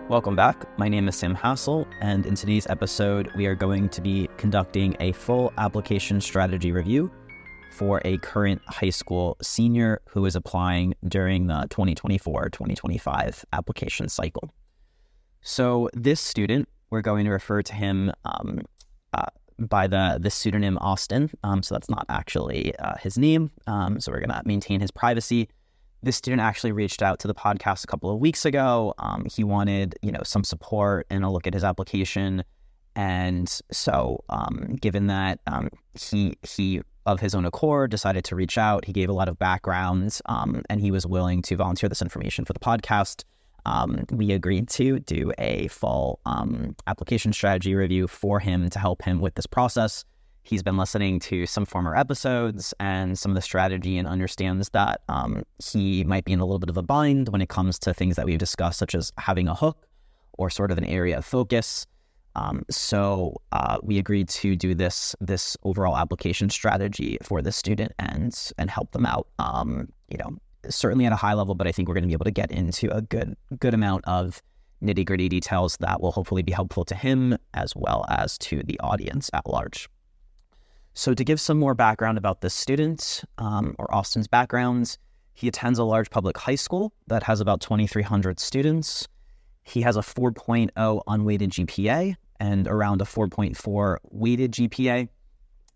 Welcome back. My name is Sam Hassel, and in today's episode, we are going to be conducting a full application strategy review for a current high school senior who is applying during the 2024-2025 application cycle. So this student, we're going to refer to him by the pseudonym Austin, so that's not actually his name, so we're going to maintain his privacy. This student actually reached out to the podcast a couple of weeks ago. He wanted, some support and a look at his application. And so given that he of his own accord decided to reach out, he gave a lot of backgrounds and he was willing to volunteer this information for the podcast. We agreed to do a full application strategy review for him to help him with this process. He's been listening to some former episodes and some of the strategy and understands that he might be in a little bit of a bind when it comes to things that we've discussed, such as having a hook or sort of an area of focus. So we agreed to do this overall application strategy for this student and help them out, certainly at a high level, but I think we're going to be able to get into a good amount of nitty-gritty details that will hopefully be helpful to him as well as to the audience at large. So to give some more background about this student, or Austin's backgrounds, he attends a large public high school that has about 2,300 students. He has a 4.0 unweighted GPA and around a 4.4 weighted GPA.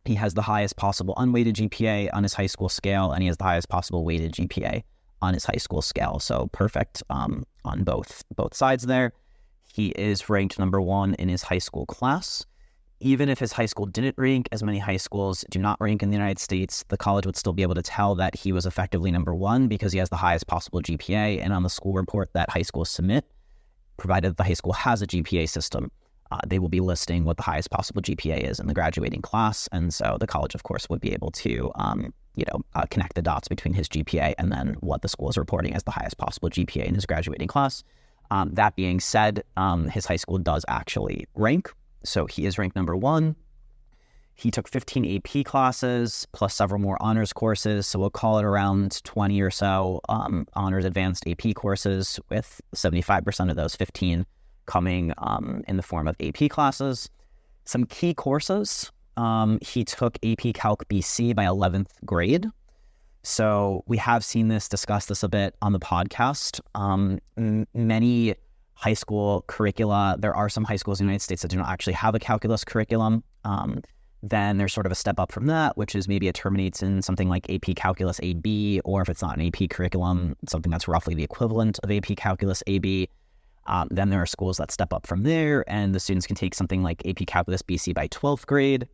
He has the highest possible unweighted GPA on his high school scale, and he has the highest possible weighted GPA on his high school scale. So perfect on both sides there. He is ranked number 1 in his high school class. Even if his high school didn't rank, as many high schools do not rank in the United States, the college would still be able to tell that he was effectively number 1 because he has the highest possible GPA. And on the school report that high schools submit, provided the high school has a GPA system, they will be listing what the highest possible GPA is in the graduating class. And so the college, of course, would be able to, connect the dots between his GPA and then what the school is reporting as the highest possible GPA in his graduating class. That being said, his high school does actually rank. So he is ranked number 1. He took 15 AP classes plus several more honors courses. So we'll call it around 20 or so honors advanced AP courses, with 75% of those 15 coming in the form of AP classes. Some key courses, he took AP Calc BC by 11th grade. So we have seen discussed this a bit on the podcast. Many high school curricula, there are some high schools in the United States that do not actually have a calculus curriculum. Then there's sort of a step up from that, which is maybe it terminates in something like AP Calculus AB, or if it's not an AP curriculum, something that's roughly the equivalent of AP Calculus AB. Then there are schools that step up from there, and the students can take something like AP Calculus BC by 12th grade.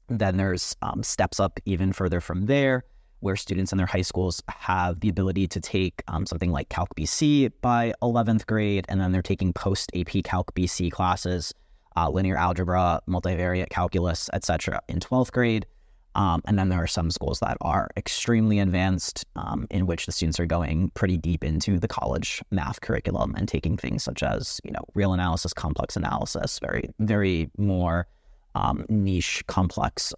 Then there's steps up even further from there, where students in their high schools have the ability to take something like Calc BC by 11th grade, and then they're taking post-AP Calc BC classes, linear algebra, multivariate calculus, etc. in 12th grade. And then there are some schools that are extremely advanced, in which the students are going pretty deep into the college math curriculum and taking things such as, real analysis, complex analysis, very, very more niche, complex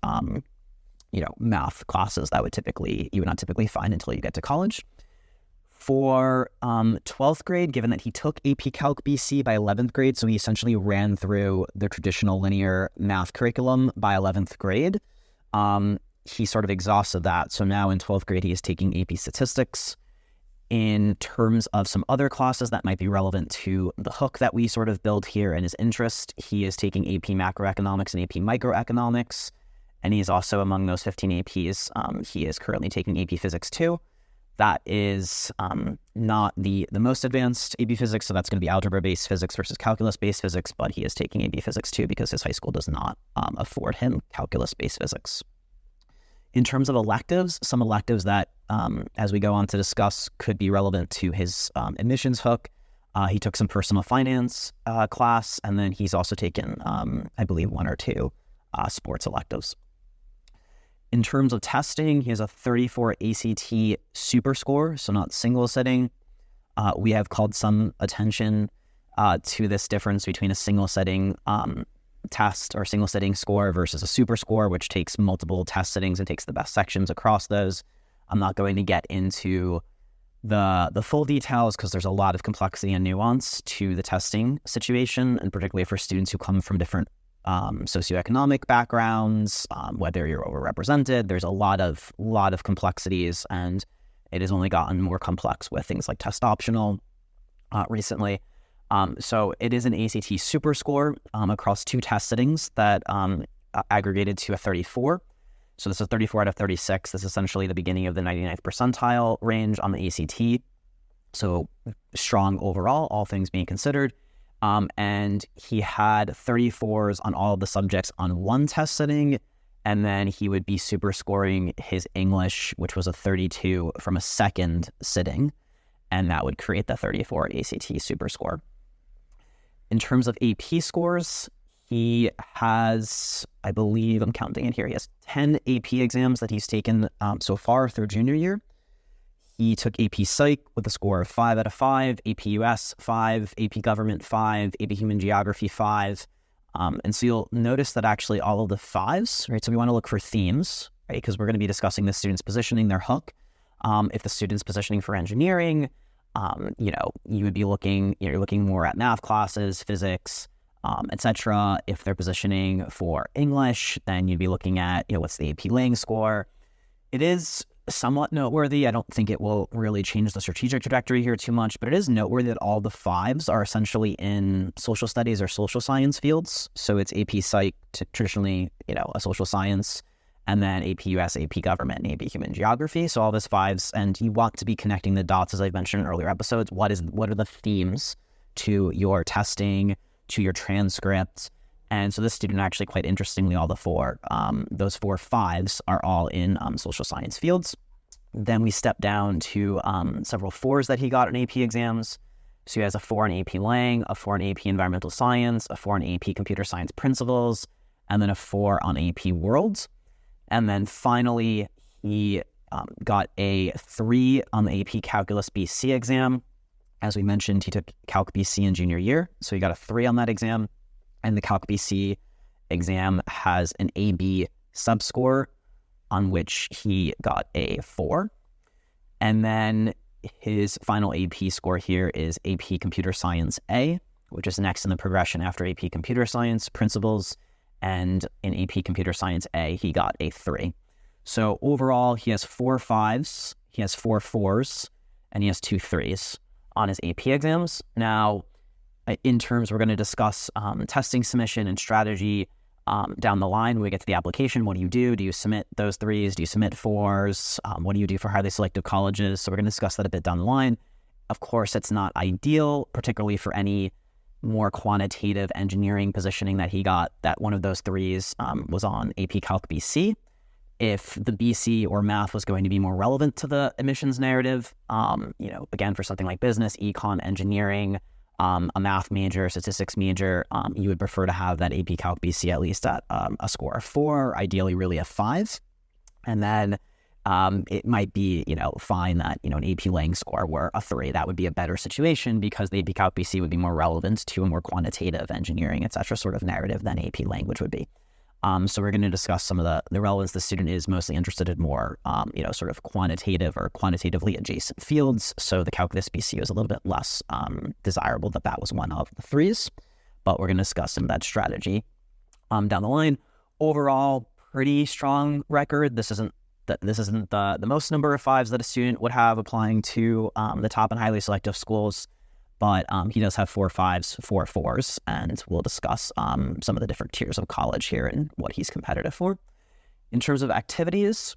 math classes that you would not typically find until you get to college. For 12th grade, given that he took AP Calc BC by 11th grade, so he essentially ran through the traditional linear math curriculum by 11th grade, he sort of exhausted that. So now in 12th grade, he is taking AP Statistics. In terms of some other classes that might be relevant to the hook that we sort of build here and his interest, he is taking AP Macroeconomics and AP Microeconomics. And he's also among those 15 APs. He is currently taking AP Physics 2. That is not the most advanced AP Physics, so that's going to be algebra-based physics versus calculus-based physics, but he is taking AP Physics 2 because his high school does not afford him calculus-based physics. In terms of electives, some electives that, as we go on to discuss, could be relevant to his admissions hook. He took some personal finance class, and then he's also taken, I believe, 1 or 2 sports electives. In terms of testing, he has a 34 ACT super score, so not single sitting. We have called some attention to this difference between a single sitting test or single sitting score versus a super score, which takes multiple test sittings and takes the best sections across those. I'm not going to get into the full details, because there's a lot of complexity and nuance to the testing situation, and particularly for students who come from different socioeconomic backgrounds, whether you're overrepresented. There's a lot of complexities, and it has only gotten more complex with things like test optional recently. So it is an ACT super score across 2 test sittings that aggregated to a 34. So this is 34 out of 36. This is essentially the beginning of the 99th percentile range on the ACT. So strong overall, all things being considered. And he had 34s on all of the subjects on 1 test sitting, and then he would be super scoring his English, which was a 32 from a 2nd sitting, and that would create the 34 ACT super score. In terms of AP scores, he has, I believe, I'm counting it here, he has 10 AP exams that he's taken so far through junior year. He took AP Psych with a score of 5 out of 5, AP US 5, AP Government 5, AP Human Geography 5. And so you'll notice that actually all of the 5s, right? So we want to look for themes, right? Because we're going to be discussing the student's positioning, their hook. If the student's positioning for engineering, you would be looking more at math classes, physics, etc. If they're positioning for English, then you'd be looking at, what's the AP Lang score. It is somewhat noteworthy. I don't think it will really change the strategic trajectory here too much, but it is noteworthy that all the 5s are essentially in social studies or social science fields. So it's AP Psych, traditionally, a social science, and then AP US, AP Government, and AP Human Geography. So all this 5s, and you want to be connecting the dots, as I've mentioned in earlier episodes. What are the themes to your testing, to your transcript? And so this student, actually, quite interestingly, all the 4, those 4 5s are all in social science fields. Then we step down to several 4s that he got in AP exams. So he has a 4 in AP Lang, a 4 in AP Environmental Science, a 4 in AP Computer Science Principles, and then a 4 on AP World. And then finally, he got a 3 on the AP Calculus BC exam. As we mentioned, he took Calc BC in junior year, so he got a 3 on that exam. And the Calc BC exam has an AB subscore on which he got a 4. And then his final AP score here is AP Computer Science A, which is next in the progression after AP Computer Science Principles. And in AP Computer Science A, he got a 3. So overall, he has 4 5s, he has 4 4s, and he has 2 3s on his AP exams. Now, in terms, we're going to discuss testing submission and strategy down the line when we get to the application. What do you do? Do you submit those 3s? Do you submit 4s? What do you do for highly selective colleges? So we're going to discuss that a bit down the line. Of course, it's not ideal, particularly for any more quantitative engineering positioning that he got, that one of those 3s was on AP Calc BC. If the BC or math was going to be more relevant to the admissions narrative, again, for something like business, econ, engineering, a math major, statistics major, you would prefer to have that AP Calc BC at least at a score of 4, ideally really a 5. And then it might be, fine that, an AP Lang score were a 3. That would be a better situation because the AP Calc BC would be more relevant to a more quantitative engineering, etc. sort of narrative than AP Language would be. So we're going to discuss some of the relevance the student is mostly interested in more, sort of quantitative or quantitatively adjacent fields. So the Calculus BC was a little bit less desirable that was one of the 3s, but we're going to discuss some of that strategy down the line. Overall, pretty strong record. This isn't the most number of 5s that a student would have applying to the top and highly selective schools. But he does have 4 5s, 4 4s, and we'll discuss some of the different tiers of college here and what he's competitive for. In terms of activities,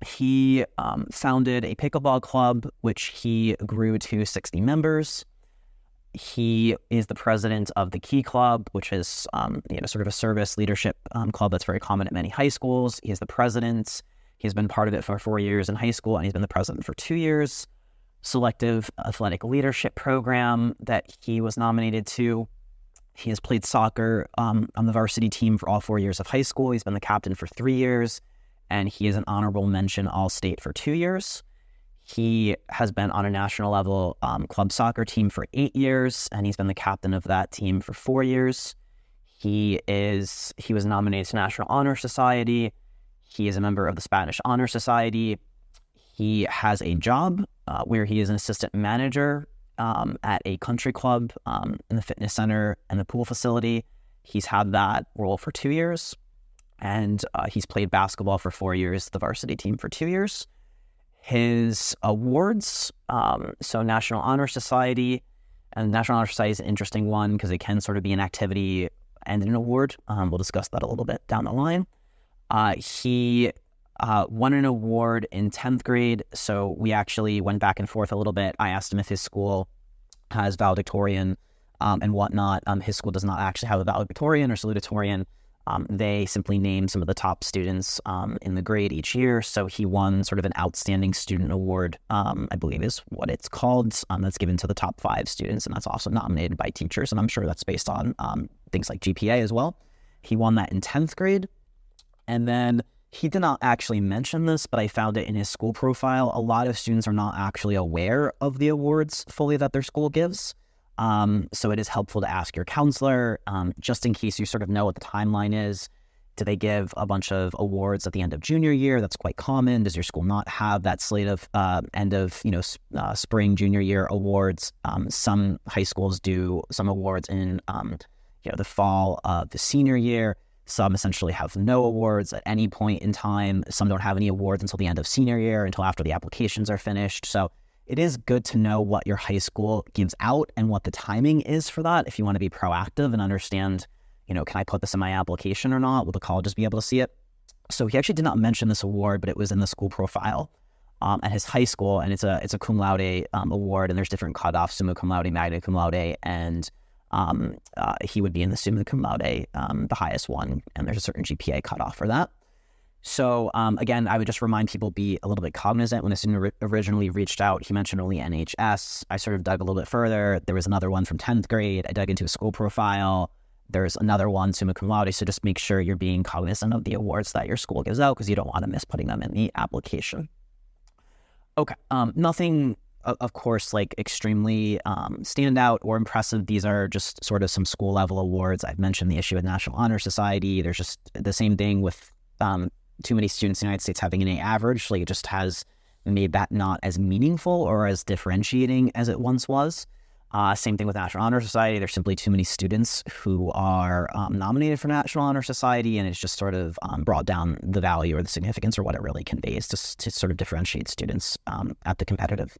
he founded a pickleball club, which he grew to 60 members. He is the president of the Key Club, which is sort of a service leadership club that's very common at many high schools. He is the president. He's been part of it for 4 years in high school, and he's been the president for 2 years. Selective athletic leadership program that he was nominated to. He has played soccer on the varsity team for all 4 years of high school. He's been the captain for 3 years, and he is an honorable mention All-State for 2 years. He has been on a national level club soccer team for 8 years, and he's been the captain of that team for 4 years. He was nominated to National Honor Society. He is a member of the Spanish Honor Society. He has a job where he is an assistant manager at a country club in the fitness center and the pool facility. He's had that role for 2 years, and he's played basketball for 4 years, the varsity team for 2 years. His awards, so National Honor Society, and National Honor Society is an interesting one because it can sort of be an activity and an award. We'll discuss that a little bit down the line. He won an award in 10th grade, so we actually went back and forth a little bit. I asked him if his school has valedictorian and whatnot. His school does not actually have a valedictorian or salutatorian. They simply name some of the top students in the grade each year. So he won sort of an outstanding student award, I believe is what it's called. That's given to the top 5 students, and that's also nominated by teachers. And I'm sure that's based on things like GPA as well. He won that in 10th grade. And then he did not actually mention this, but I found it in his school profile. A lot of students are not actually aware of the awards fully that their school gives. So it is helpful to ask your counselor, just in case you sort of know what the timeline is. Do they give a bunch of awards at the end of junior year? That's quite common. Does your school not have that slate of end of spring junior year awards? Some high schools do some awards in the fall of the senior year. Some essentially have no awards at any point in time. Some don't have any awards until the end of senior year, until after the applications are finished. So it is good to know what your high school gives out and what the timing is for that if you want to be proactive and understand, can I put this in my application or not? Will the colleges be able to see it? So he actually did not mention this award, but it was in the school profile at his high school, and it's a cum laude award, and there's different cutoffs, summa cum laude, magna cum laude, and he would be in the summa cum laude, the highest one, and there's a certain GPA cutoff for that. So again, I would just remind people, be a little bit cognizant. When the student originally reached out, he mentioned only NHS. I sort of dug a little bit further. There was another one from 10th grade. I dug into a school profile. There's another one, summa cum laude. So just make sure you're being cognizant of the awards that your school gives out, because you don't want to miss putting them in the application. Okay, nothing, of course, like extremely standout or impressive. These are just sort of some school level awards. I've mentioned the issue with National Honor Society. There's just the same thing with too many students in the United States having an A average. Like, it just has made that not as meaningful or as differentiating as it once was. Same thing with National Honor Society. There's simply too many students who are nominated for National Honor Society, and it's just sort of brought down the value or the significance or what it really conveys to sort of differentiate students at the competitive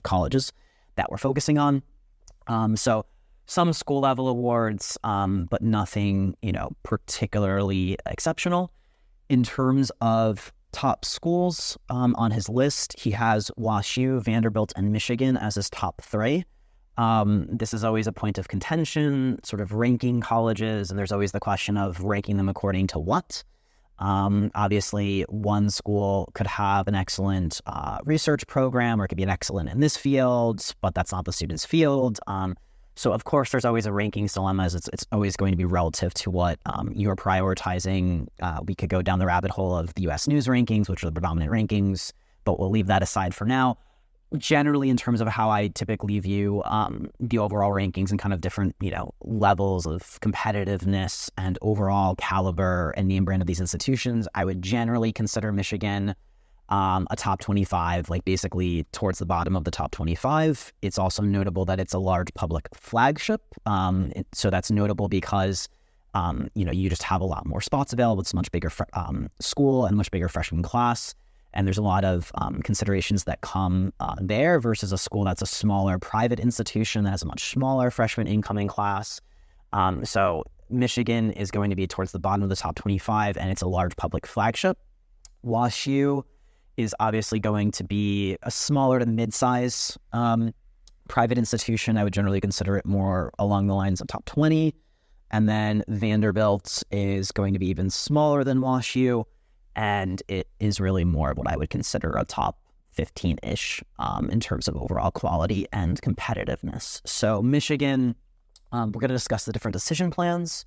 colleges that we're focusing on. So some school level awards, but nothing, particularly exceptional. In terms of top schools on his list, he has WashU, Vanderbilt, and Michigan as his top 3. This is always a point of contention, sort of ranking colleges, and there's always the question of ranking them according to what. Obviously, one school could have an excellent research program, or it could be an excellent in this field, but that's not the student's field. So, of course, there's always a rankings dilemma. It's always going to be relative to what you're prioritizing. We could go down the rabbit hole of the U.S. News rankings, which are the predominant rankings, but we'll leave that aside for now. Generally, in terms of how I typically view the overall rankings and kind of different, levels of competitiveness and overall caliber and name brand of these institutions, I would generally consider Michigan a top 25, like basically towards the bottom of the top 25. It's also notable that it's a large public flagship. So that's notable because, you just have a lot more spots available. It's a much bigger school and much bigger freshman class. And there's a lot of considerations that come there versus a school that's a smaller private institution that has a much smaller freshman incoming class. So Michigan is going to be towards the bottom of the top 25, and it's a large public flagship. WashU is obviously going to be a smaller to mid-size private institution. I would generally consider it more along the lines of top 20. And then Vanderbilt is going to be even smaller than WashU, and it is really more of what I would consider a top 15-ish in terms of overall quality and competitiveness. So Michigan, we're going to discuss the different decision plans.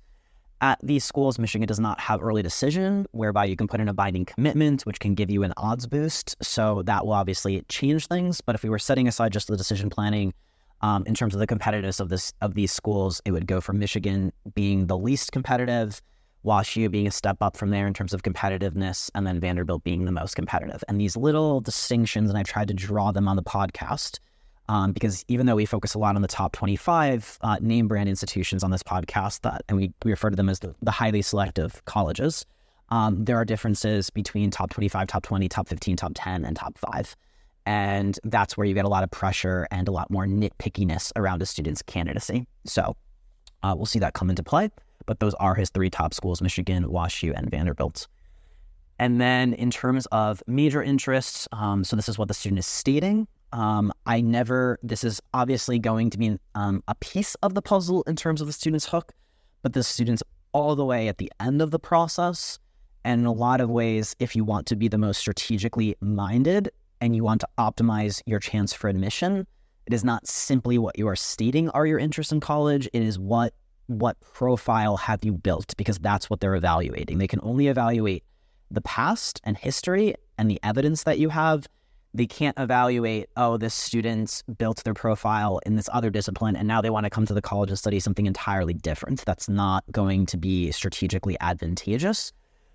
At these schools, Michigan does not have early decision, whereby you can put in a binding commitment, which can give you an odds boost. So that will obviously change things. But if we were setting aside just the decision planning, in terms of the competitiveness of these schools, it would go from Michigan being the least competitive, WashU being a step up from there in terms of competitiveness, and then Vanderbilt being the most competitive. And these little distinctions, and I tried to draw them on the podcast, because even though we focus a lot on the top 25 name brand institutions on this podcast, and we refer to them as the highly selective colleges, there are differences between top 25, top 20, top 15, top 10, and top 5. And that's where you get a lot of pressure and a lot more nitpickiness around a student's candidacy. So we'll see that come into play. But those are his 3 top schools: Michigan, WashU, and Vanderbilt. And then in terms of major interests, so this is what the student is stating. This is obviously going to be a piece of the puzzle in terms of the student's hook, but the student's all the way at the end of the process. And in a lot of ways, if you want to be the most strategically minded and you want to optimize your chance for admission, it is not simply what you are stating are your interests in college. It is what profile have you built, because that's what they're evaluating. They can only evaluate the past and history and the evidence that you have. They can't evaluate, this student built their profile in this other discipline and now they want to come to the college and study something entirely different. That's not going to be strategically advantageous.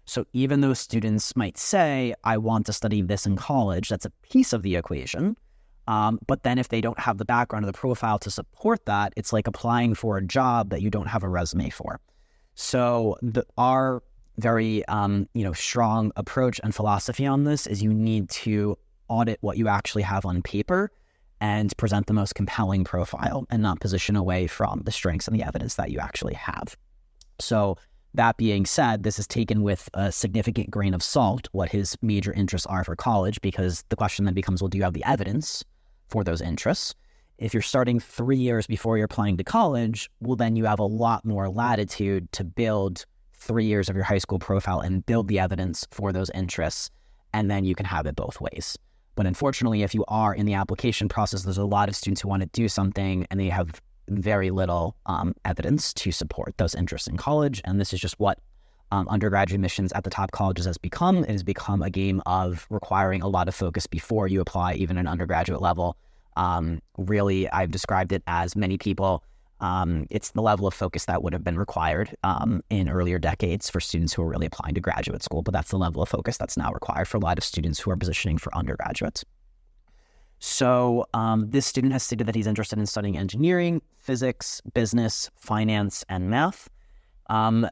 So even though students might say, I want to study this in college, that's a piece of the equation. But then if they don't have the background or the profile to support that, it's like applying for a job that you don't have a resume for. So our very strong approach and philosophy on this is you need to audit what you actually have on paper and present the most compelling profile and not position away from the strengths and the evidence that you actually have. So that being said, this is taken with a significant grain of salt, what his major interests are for college, because the question then becomes, well, do you have the evidence for those interests? If you're starting 3 years before you're applying to college, well, then you have a lot more latitude to build 3 years of your high school profile and build the evidence for those interests, and then you can have it both ways. But unfortunately, if you are in the application process, there's a lot of students who want to do something and they have very little evidence to support those interests in college. And this is just what undergraduate admissions at the top colleges has become. It has become a game of requiring a lot of focus before you apply, even at undergraduate level. Really, I've described it as many people. It's the level of focus that would have been required in earlier decades for students who are really applying to graduate school. But that's the level of focus that's now required for a lot of students who are positioning for undergraduates. So this student has stated that he's interested in studying engineering, physics, business, finance, and math.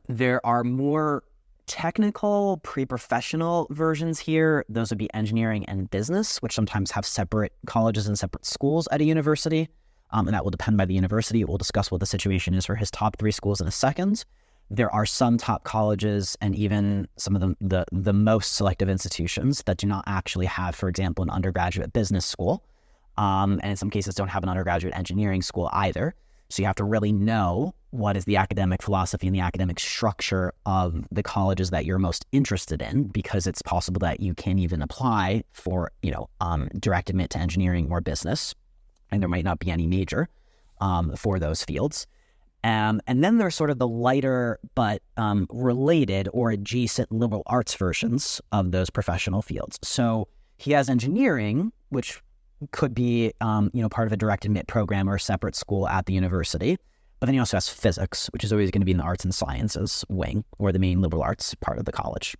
There are more technical, pre-professional versions here. Those would be engineering and business, which sometimes have separate colleges and separate schools at a university. And that will depend by the university. We'll discuss what the situation is for his top 3 schools in a second. There are some top colleges and even some of the most selective institutions that do not actually have, for example, an undergraduate business school. And in some cases don't have an undergraduate engineering school either. So you have to really know what is the academic philosophy and the academic structure of the colleges that you're most interested in, because it's possible that you can even apply for, direct admit to engineering or business, and there might not be any major for those fields. And then there's sort of the lighter but related or adjacent liberal arts versions of those professional fields. So he has engineering, which could be part of a direct admit program or a separate school at the university. But then he also has physics, which is always going to be in the arts and sciences wing or the main liberal arts part of the college.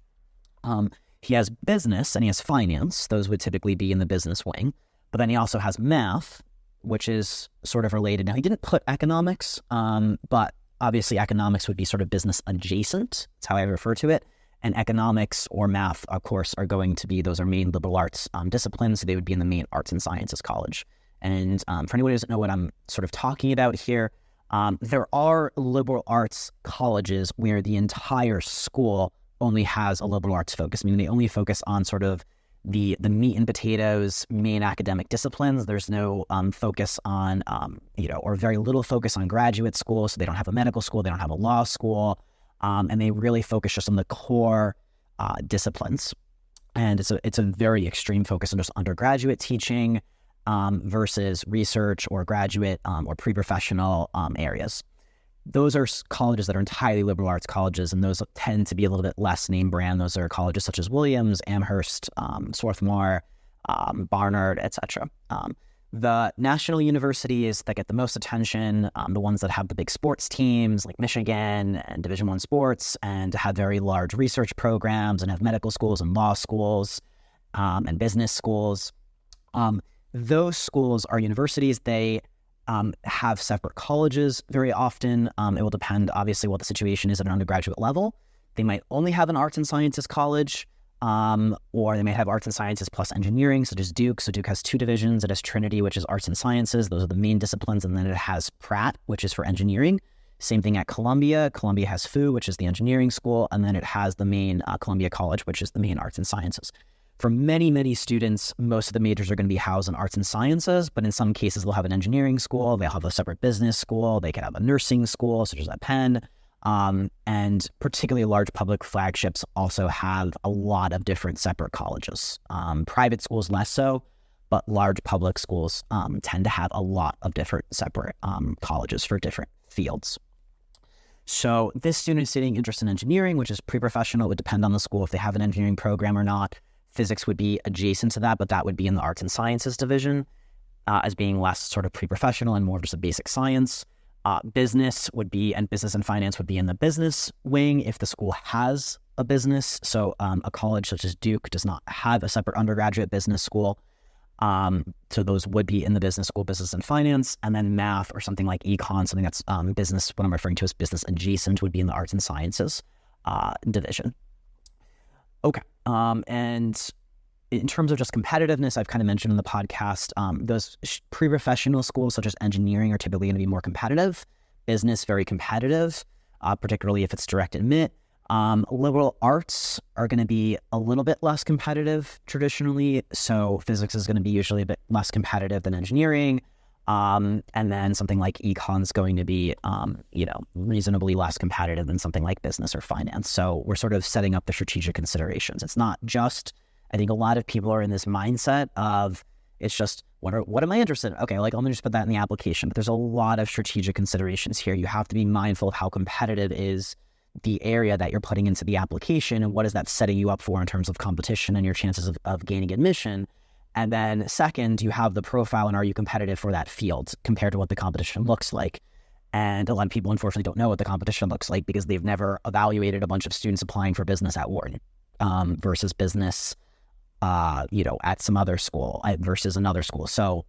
He has business and he has finance. Those would typically be in the business wing. But then he also has math, which is sort of related. Now, he didn't put economics, but obviously economics would be sort of business adjacent. That's how I refer to it. And economics or math, of course, are going to be, those are main liberal arts disciplines. So they would be in the main arts and sciences college. And for anyone who doesn't know what I'm sort of talking about here, there are liberal arts colleges where the entire school only has a liberal arts focus, meaning they only focus on sort of the meat and potatoes main academic disciplines. There's no focus on, or very little focus on graduate school. So they don't have a medical school, they don't have a law school, and they really focus just on the core disciplines. And it's a very extreme focus on just undergraduate teaching versus research or graduate or pre-professional areas. Those are colleges that are entirely liberal arts colleges, and those tend to be a little bit less name brand. Those are colleges such as Williams, Amherst, Swarthmore, Barnard, etc. The national universities that get the most attention, the ones that have the big sports teams like Michigan and Division I sports, and have very large research programs and have medical schools and law schools and business schools. Those schools are universities. They have separate colleges very often. It will depend, obviously, what the situation is at an undergraduate level. They might only have an arts and sciences college, or they may have arts and sciences plus engineering, such as Duke. So Duke has two divisions. It has Trinity, which is arts and sciences. Those are the main disciplines. And then it has Pratt, which is for engineering. Same thing at Columbia. Columbia has FU, which is the engineering school. And then it has the main Columbia College, which is the main arts and sciences. For many, many students, most of the majors are going to be housed in arts and sciences, but in some cases, they'll have an engineering school. They'll have a separate business school. They could have a nursing school, such as at Penn. And particularly large public flagships also have a lot of different separate colleges. Private schools less so, but large public schools tend to have a lot of different separate colleges for different fields. So this student is studying interest in engineering, which is pre-professional. It would depend on the school if they have an engineering program or not. Physics would be adjacent to that, but that would be in the arts and sciences division as being less sort of pre-professional and more just a basic science. Business would be, and business and finance would be in the business wing if the school has a business. So a college such as Duke does not have a separate undergraduate business school. So those would be in the business school, business and finance. And then math or something like econ, something that's business, what I'm referring to as business adjacent, would be in the arts and sciences division. Okay. And in terms of just competitiveness, I've kind of mentioned in the podcast, those pre-professional schools such as engineering are typically going to be more competitive. Business, very competitive, particularly if it's direct admit. Liberal arts are going to be a little bit less competitive traditionally. So physics is going to be usually a bit less competitive than engineering. And then something like econ is going to be, reasonably less competitive than something like business or finance. So we're sort of setting up the strategic considerations. It's not just, I think a lot of people are in this mindset of, it's just, what am I interested in? Okay, let me just put that in the application. But there's a lot of strategic considerations here. You have to be mindful of how competitive is the area that you're putting into the application and what is that setting you up for in terms of competition and your chances of gaining admission. And then second, you have the profile and are you competitive for that field compared to what the competition looks like. And a lot of people unfortunately don't know what the competition looks like because they've never evaluated a bunch of students applying for business at Wharton versus business, at some other school versus another school. So,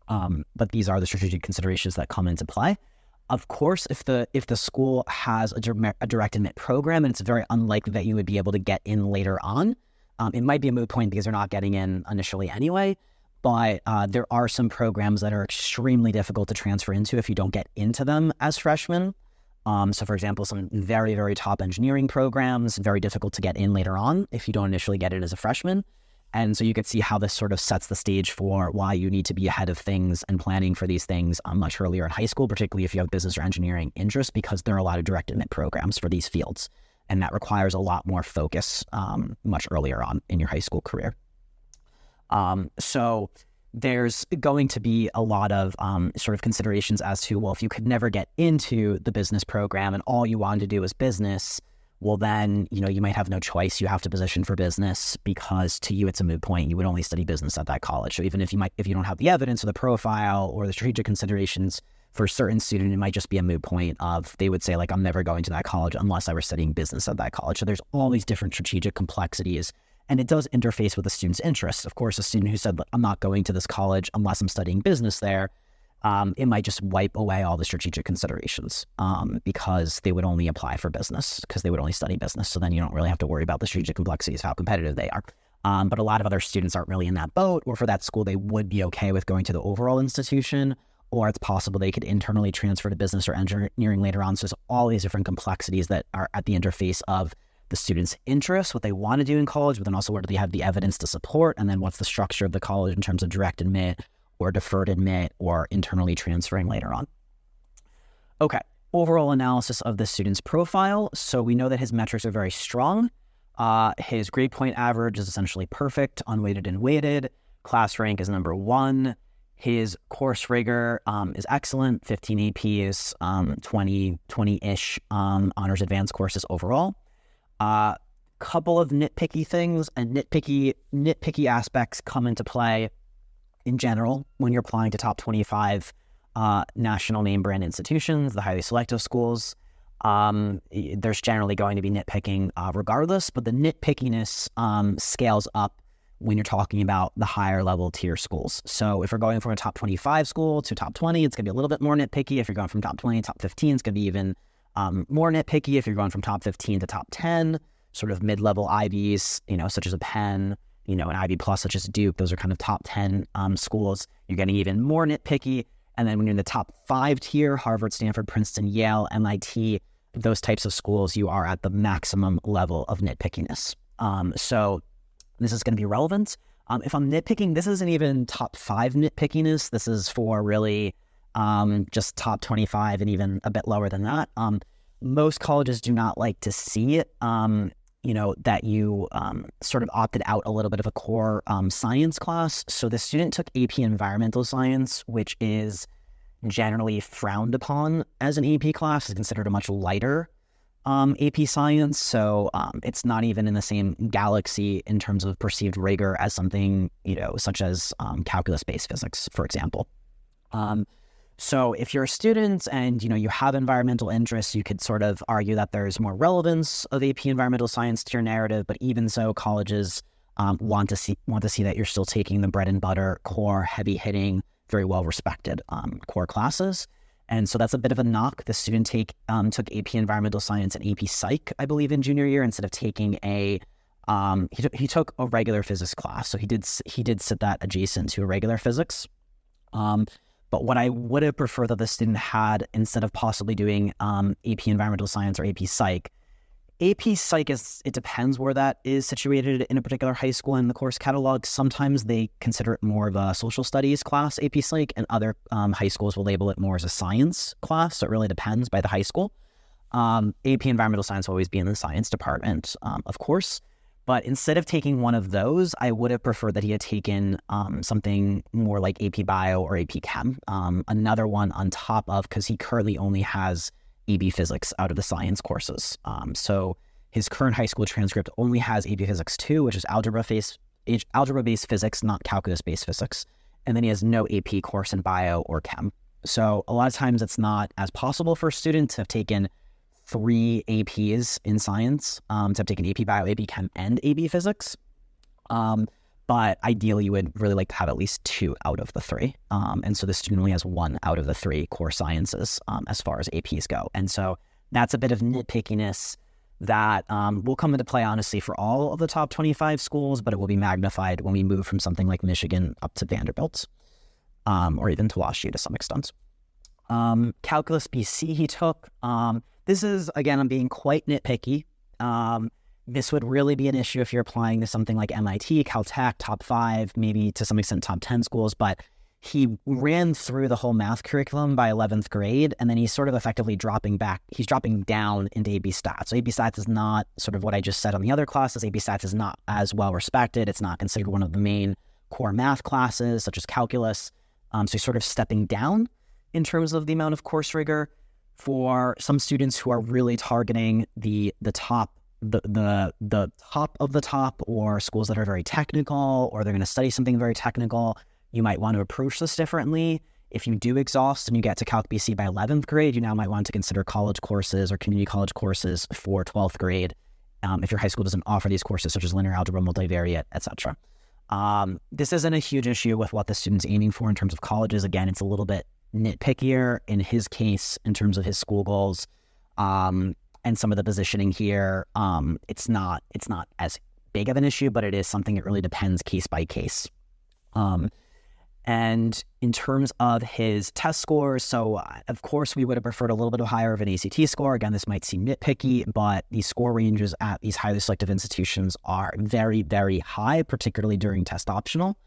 but these are the strategic considerations that come into play. Of course, if the school has a direct admit program, and it's very unlikely that you would be able to get in later on, it might be a moot point because they're not getting in initially anyway, but there are some programs that are extremely difficult to transfer into if you don't get into them as freshmen. So for example, some very, very top engineering programs, very difficult to get in later on if you don't initially get it as a freshman. And so you could see how this sort of sets the stage for why you need to be ahead of things and planning for these things much earlier in high school, particularly if you have business or engineering interest, because there are a lot of direct admit programs for these fields. And that requires a lot more focus much earlier on in your high school career. So there's going to be a lot of sort of considerations as to, well, if you could never get into the business program and all you wanted to do is business, well, then, you might have no choice. You have to position for business because to you, it's a moot point. You would only study business at that college. So even if you don't have the evidence or the profile or the strategic considerations for a certain student, it might just be a moot point of they would say, I'm never going to that college unless I were studying business at that college. So there's all these different strategic complexities, and it does interface with the student's interests. Of course, a student who said, I'm not going to this college unless I'm studying business there, it might just wipe away all the strategic considerations because they would only apply for business because they would only study business. So then you don't really have to worry about the strategic complexities of how competitive they are. But a lot of other students aren't really in that boat, or for that school, they would be okay with going to the overall institution, or it's possible they could internally transfer to business or engineering later on. So there's all these different complexities that are at the interface of the student's interests, what they want to do in college, but then also where do they have the evidence to support, and then what's the structure of the college in terms of direct admit or deferred admit or internally transferring later on. Okay, overall analysis of the student's profile. So we know that his metrics are very strong. His grade point average is essentially perfect, unweighted and weighted. Class rank is number 1. His course rigor is excellent, 15 APs, 20-ish honors advanced courses overall. Couple of nitpicky things and nitpicky aspects come into play. in general, when you're applying to top 25 national name brand institutions, the highly selective schools, there's generally going to be nitpicking regardless, but the nitpickiness scales up when you're talking about the higher level tier schools. So if you're going from a top 25 school to top 20, it's going to be a little bit more nitpicky. If you're going from top 20 to top 15, it's going to be even more nitpicky. If you're going from top 15 to top 10, sort of mid-level Ivies, such as a Penn, an Ivy Plus such as Duke, those are kind of top 10 schools. You're getting even more nitpicky. And then when you're in the top 5 tier, Harvard, Stanford, Princeton, Yale, MIT, those types of schools, you are at the maximum level of nitpickiness. So this is going to be relevant. If I'm nitpicking, this isn't even top 5 nitpickiness. This is for really just top 25 and even a bit lower than that. Most colleges do not like to see it, that you sort of opted out a little bit of a core science class. So the student took AP Environmental Science, which is generally frowned upon as an AP class. It's considered a much lighter AP Science. So it's not even in the same galaxy in terms of perceived rigor as something, such as calculus-based physics, for example. So if you're a student and, you have environmental interests, you could sort of argue that there's more relevance of AP Environmental Science to your narrative, but even so, colleges want to see that you're still taking the bread and butter, core, heavy-hitting, very well-respected core classes. And so that's a bit of a knock. The student took AP Environmental Science and AP Psych, I believe, in junior year instead of taking he took a regular physics class. So he did sit that adjacent to a regular physics. But what I would have preferred that the student had, instead of possibly doing AP Environmental Science or AP Psych, AP Psych it depends where that is situated in a particular high school in the course catalog. Sometimes they consider it more of a social studies class, AP Psych, and other high schools will label it more as a science class. So it really depends by the high school. AP Environmental Science will always be in the science department, of course. But instead of taking one of those, I would have preferred that he had taken something more like AP Bio or AP Chem, another one on top of, because he currently only has AB Physics out of the science courses. So his current high school transcript only has AB Physics 2, which is algebra-based physics, not calculus-based physics. And then he has no AP course in Bio or Chem. So a lot of times it's not as possible for a student to have taken 3 APs in science, to have taken AP Bio, AP Chem, and AB Physics. But ideally, you would really like to have at least 2 out of the 3. And so the student only has 1 out of the 3 core sciences as far as APs go. And so that's a bit of nitpickiness that will come into play, honestly, for all of the top 25 schools, but it will be magnified when we move from something like Michigan up to Vanderbilt, or even to WashU to some extent. Calculus BC he took. This is, again, I'm being quite nitpicky. This would really be an issue if you're applying to something like MIT, Caltech, top 5, maybe to some extent top 10 schools, but he ran through the whole math curriculum by 11th grade, and then he's sort of effectively dropping down into AB Stats. So AB Stats is not sort of what I just said on the other classes. AB Stats is not as well respected. It's not considered one of the main core math classes, such as calculus. So he's sort of stepping down in terms of the amount of course rigor. For some students who are really targeting the top of the top, or schools that are very technical, or they're going to study something very technical, you might want to approach this differently. If you do exhaust and you get to Calc BC by 11th grade, you now might want to consider college courses or community college courses for 12th grade, if your high school doesn't offer these courses such as linear algebra, multivariate, etc. This isn't a huge issue with what the student's aiming for in terms of colleges. Again, it's a little bit nitpickier in his case in terms of his school goals, and some of the positioning here. It's not as big of an issue, but it is something that really depends case by case. And in terms of his test scores, so of course we would have preferred a little bit higher of an ACT score. Again, this might seem nitpicky, but the score ranges at these highly selective institutions are very, very high, particularly during test optional.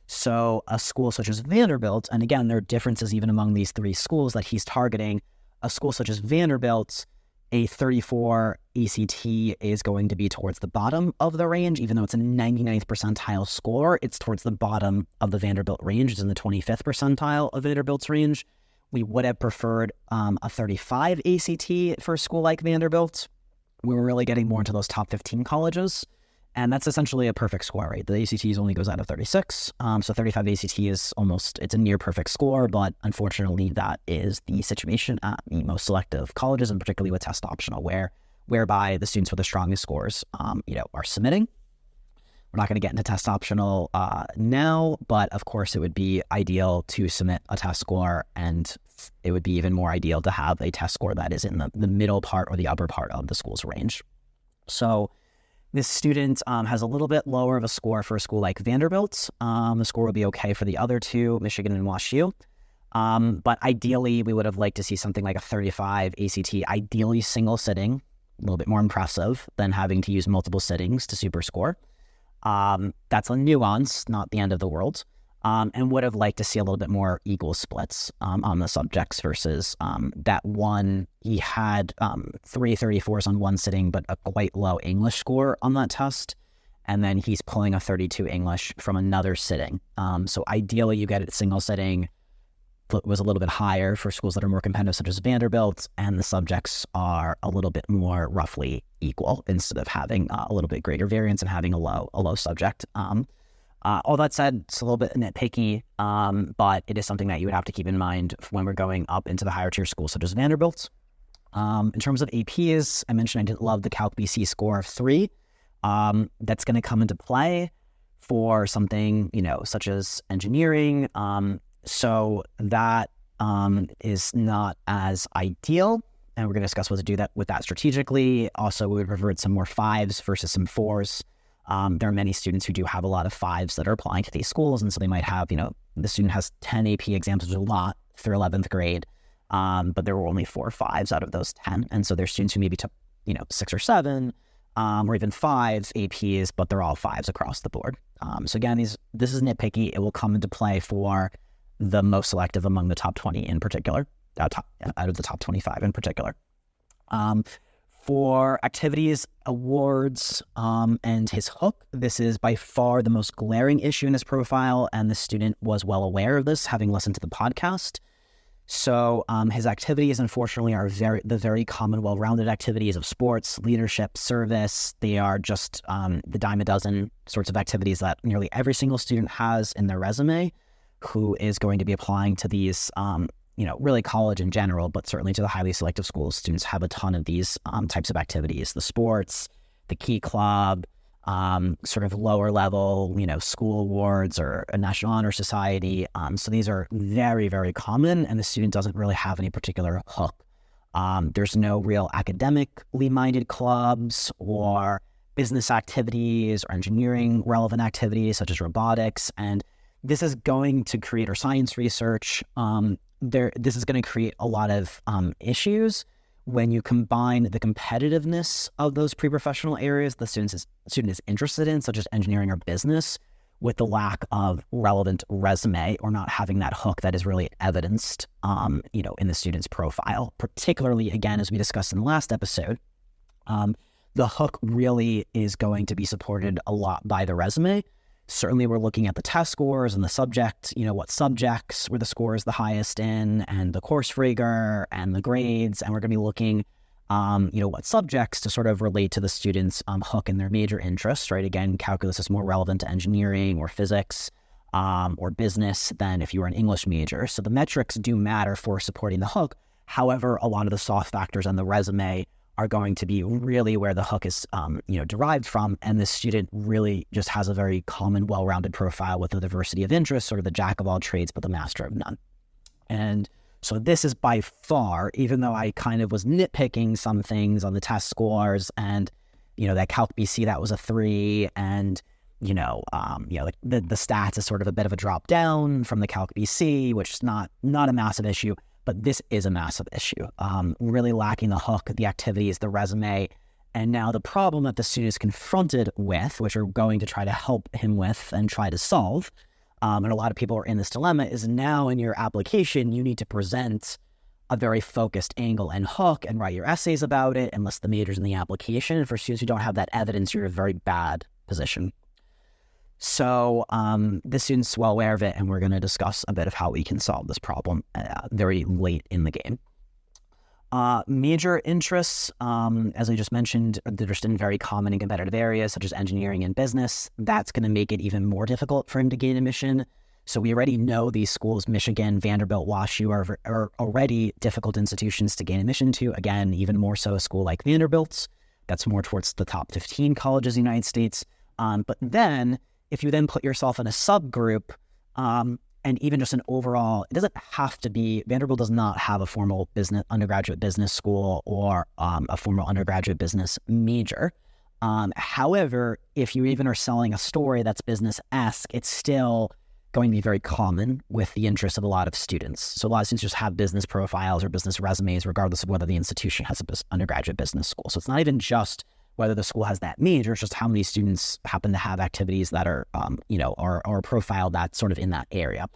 So a school such as Vanderbilt, and again, there are differences even among these 3 schools that he's targeting. A school such as Vanderbilt, a 34 ACT is going to be towards the bottom of the range. Even though it's a 99th percentile score, it's towards the bottom of the Vanderbilt range. It's in the 25th percentile of Vanderbilt's range. We would have preferred a 35 ACT for a school like Vanderbilt. We were really getting more into those top 15 colleges. And that's essentially a perfect score, right? The ACTs only goes out of 36. So 35 ACT is it's a near perfect score, but unfortunately that is the situation at the most selective colleges, and particularly with test optional, whereby the students with the strongest scores, are submitting. We're not going to get into test optional now, but of course it would be ideal to submit a test score, and it would be even more ideal to have a test score that is in the middle part or the upper part of the school's range. So this student has a little bit lower of a score for a school like Vanderbilt. The score would be okay for the other two, Michigan and WashU. But ideally, we would have liked to see something like a 35 ACT, ideally single sitting, a little bit more impressive than having to use multiple sittings to super score. That's a nuance, not the end of the world. And would have liked to see a little bit more equal splits on the subjects versus that one. He had 3 34s on one sitting, but a quite low English score on that test. And then he's pulling a 32 English from another sitting. So ideally, you get it single sitting. Was a little bit higher for schools that are more competitive, such as Vanderbilt, and the subjects are a little bit more roughly equal instead of having a little bit greater variance and having a low subject. All that said, it's a little bit nitpicky, but it is something that you would have to keep in mind when we're going up into the higher tier schools, such as Vanderbilt. In terms of APs, I mentioned I didn't love the Calc BC score of 3. That's going to come into play for something, such as engineering. So that is not as ideal, and we're going to discuss what to do with that strategically. Also, we would revert some more 5s versus some 4s. There are many students who do have a lot of 5s that are applying to these schools, and so they might have, the student has 10 AP exams, which is a lot through 11th grade, but there were only 4 5s out of those 10, and so there's students who maybe took, 6 or 7, or even 5 APs, but they're all 5s across the board. So again, this is nitpicky. It will come into play for the most selective among the top 20 in particular, out of the top 25 in particular. For activities, awards, and his hook, this is by far the most glaring issue in his profile, and the student was well aware of this, having listened to the podcast. So his activities, unfortunately, are the very common, well-rounded activities of sports, leadership, service. They are just the dime a dozen sorts of activities that nearly every single student has in their resume who is going to be applying to these, really college in general, but certainly to the highly selective schools. Students have a ton of these types of activities, the sports, the key club, sort of lower level, school awards or a National Honor Society. So these are very, very common, and the student doesn't really have any particular hook. There's no real academically minded clubs or business activities or engineering relevant activities such as robotics, and this is going to create, or science research, this is going to create a lot of issues when you combine the competitiveness of those pre-professional areas the student is interested in, such as engineering or business, with the lack of relevant resume or not having that hook that is really evidenced, in the student's profile. Particularly, again, as we discussed in the last episode, the hook really is going to be supported a lot by the resume. Certainly, we're looking at the test scores and the subject, what subjects were the scores the highest in, and the course rigor and the grades. And we're going to be looking, what subjects to sort of relate to the student's hook and their major interest, right? Again, calculus is more relevant to engineering or physics or business than if you were an English major. So the metrics do matter for supporting the hook. However, a lot of the soft factors on the resume are going to be really where the hook is, derived from. And the student really just has a very common, well-rounded profile with a diversity of interests, sort of the jack of all trades, but the master of none. And so this is by far, even though I kind of was nitpicking some things on the test scores and, that Calc BC, that was a 3, and, the stats is sort of a bit of a drop down from the Calc BC, which is not a massive issue. But this is a massive issue, really lacking the hook, the activities, the resume. And now the problem that the student is confronted with, which we're going to try to help him with and try to solve, and a lot of people are in this dilemma, is now in your application, you need to present a very focused angle and hook and write your essays about it and list the majors in the application. And for students who don't have that evidence, you're in a very bad position. So the student's well aware of it, and we're going to discuss a bit of how we can solve this problem very late in the game. Major interests, as I just mentioned, they're just in very common and competitive areas such as engineering and business. That's going to make it even more difficult for him to gain admission. So we already know these schools, Michigan, Vanderbilt, WashU, are already difficult institutions to gain admission to. Again, even more so a school like Vanderbilt's. That's more towards the top 15 colleges in the United States. But then if you then put yourself in a subgroup, and even just an overall, it doesn't have to be, Vanderbilt does not have a formal undergraduate business school or a formal undergraduate business major. However, if you even are selling a story that's business-esque, it's still going to be very common with the interest of a lot of students. So a lot of students just have business profiles or business resumes, regardless of whether the institution has an undergraduate business school. So it's not even just whether the school has that major, it's just how many students happen to have activities that are, are profiled that sort of in that area.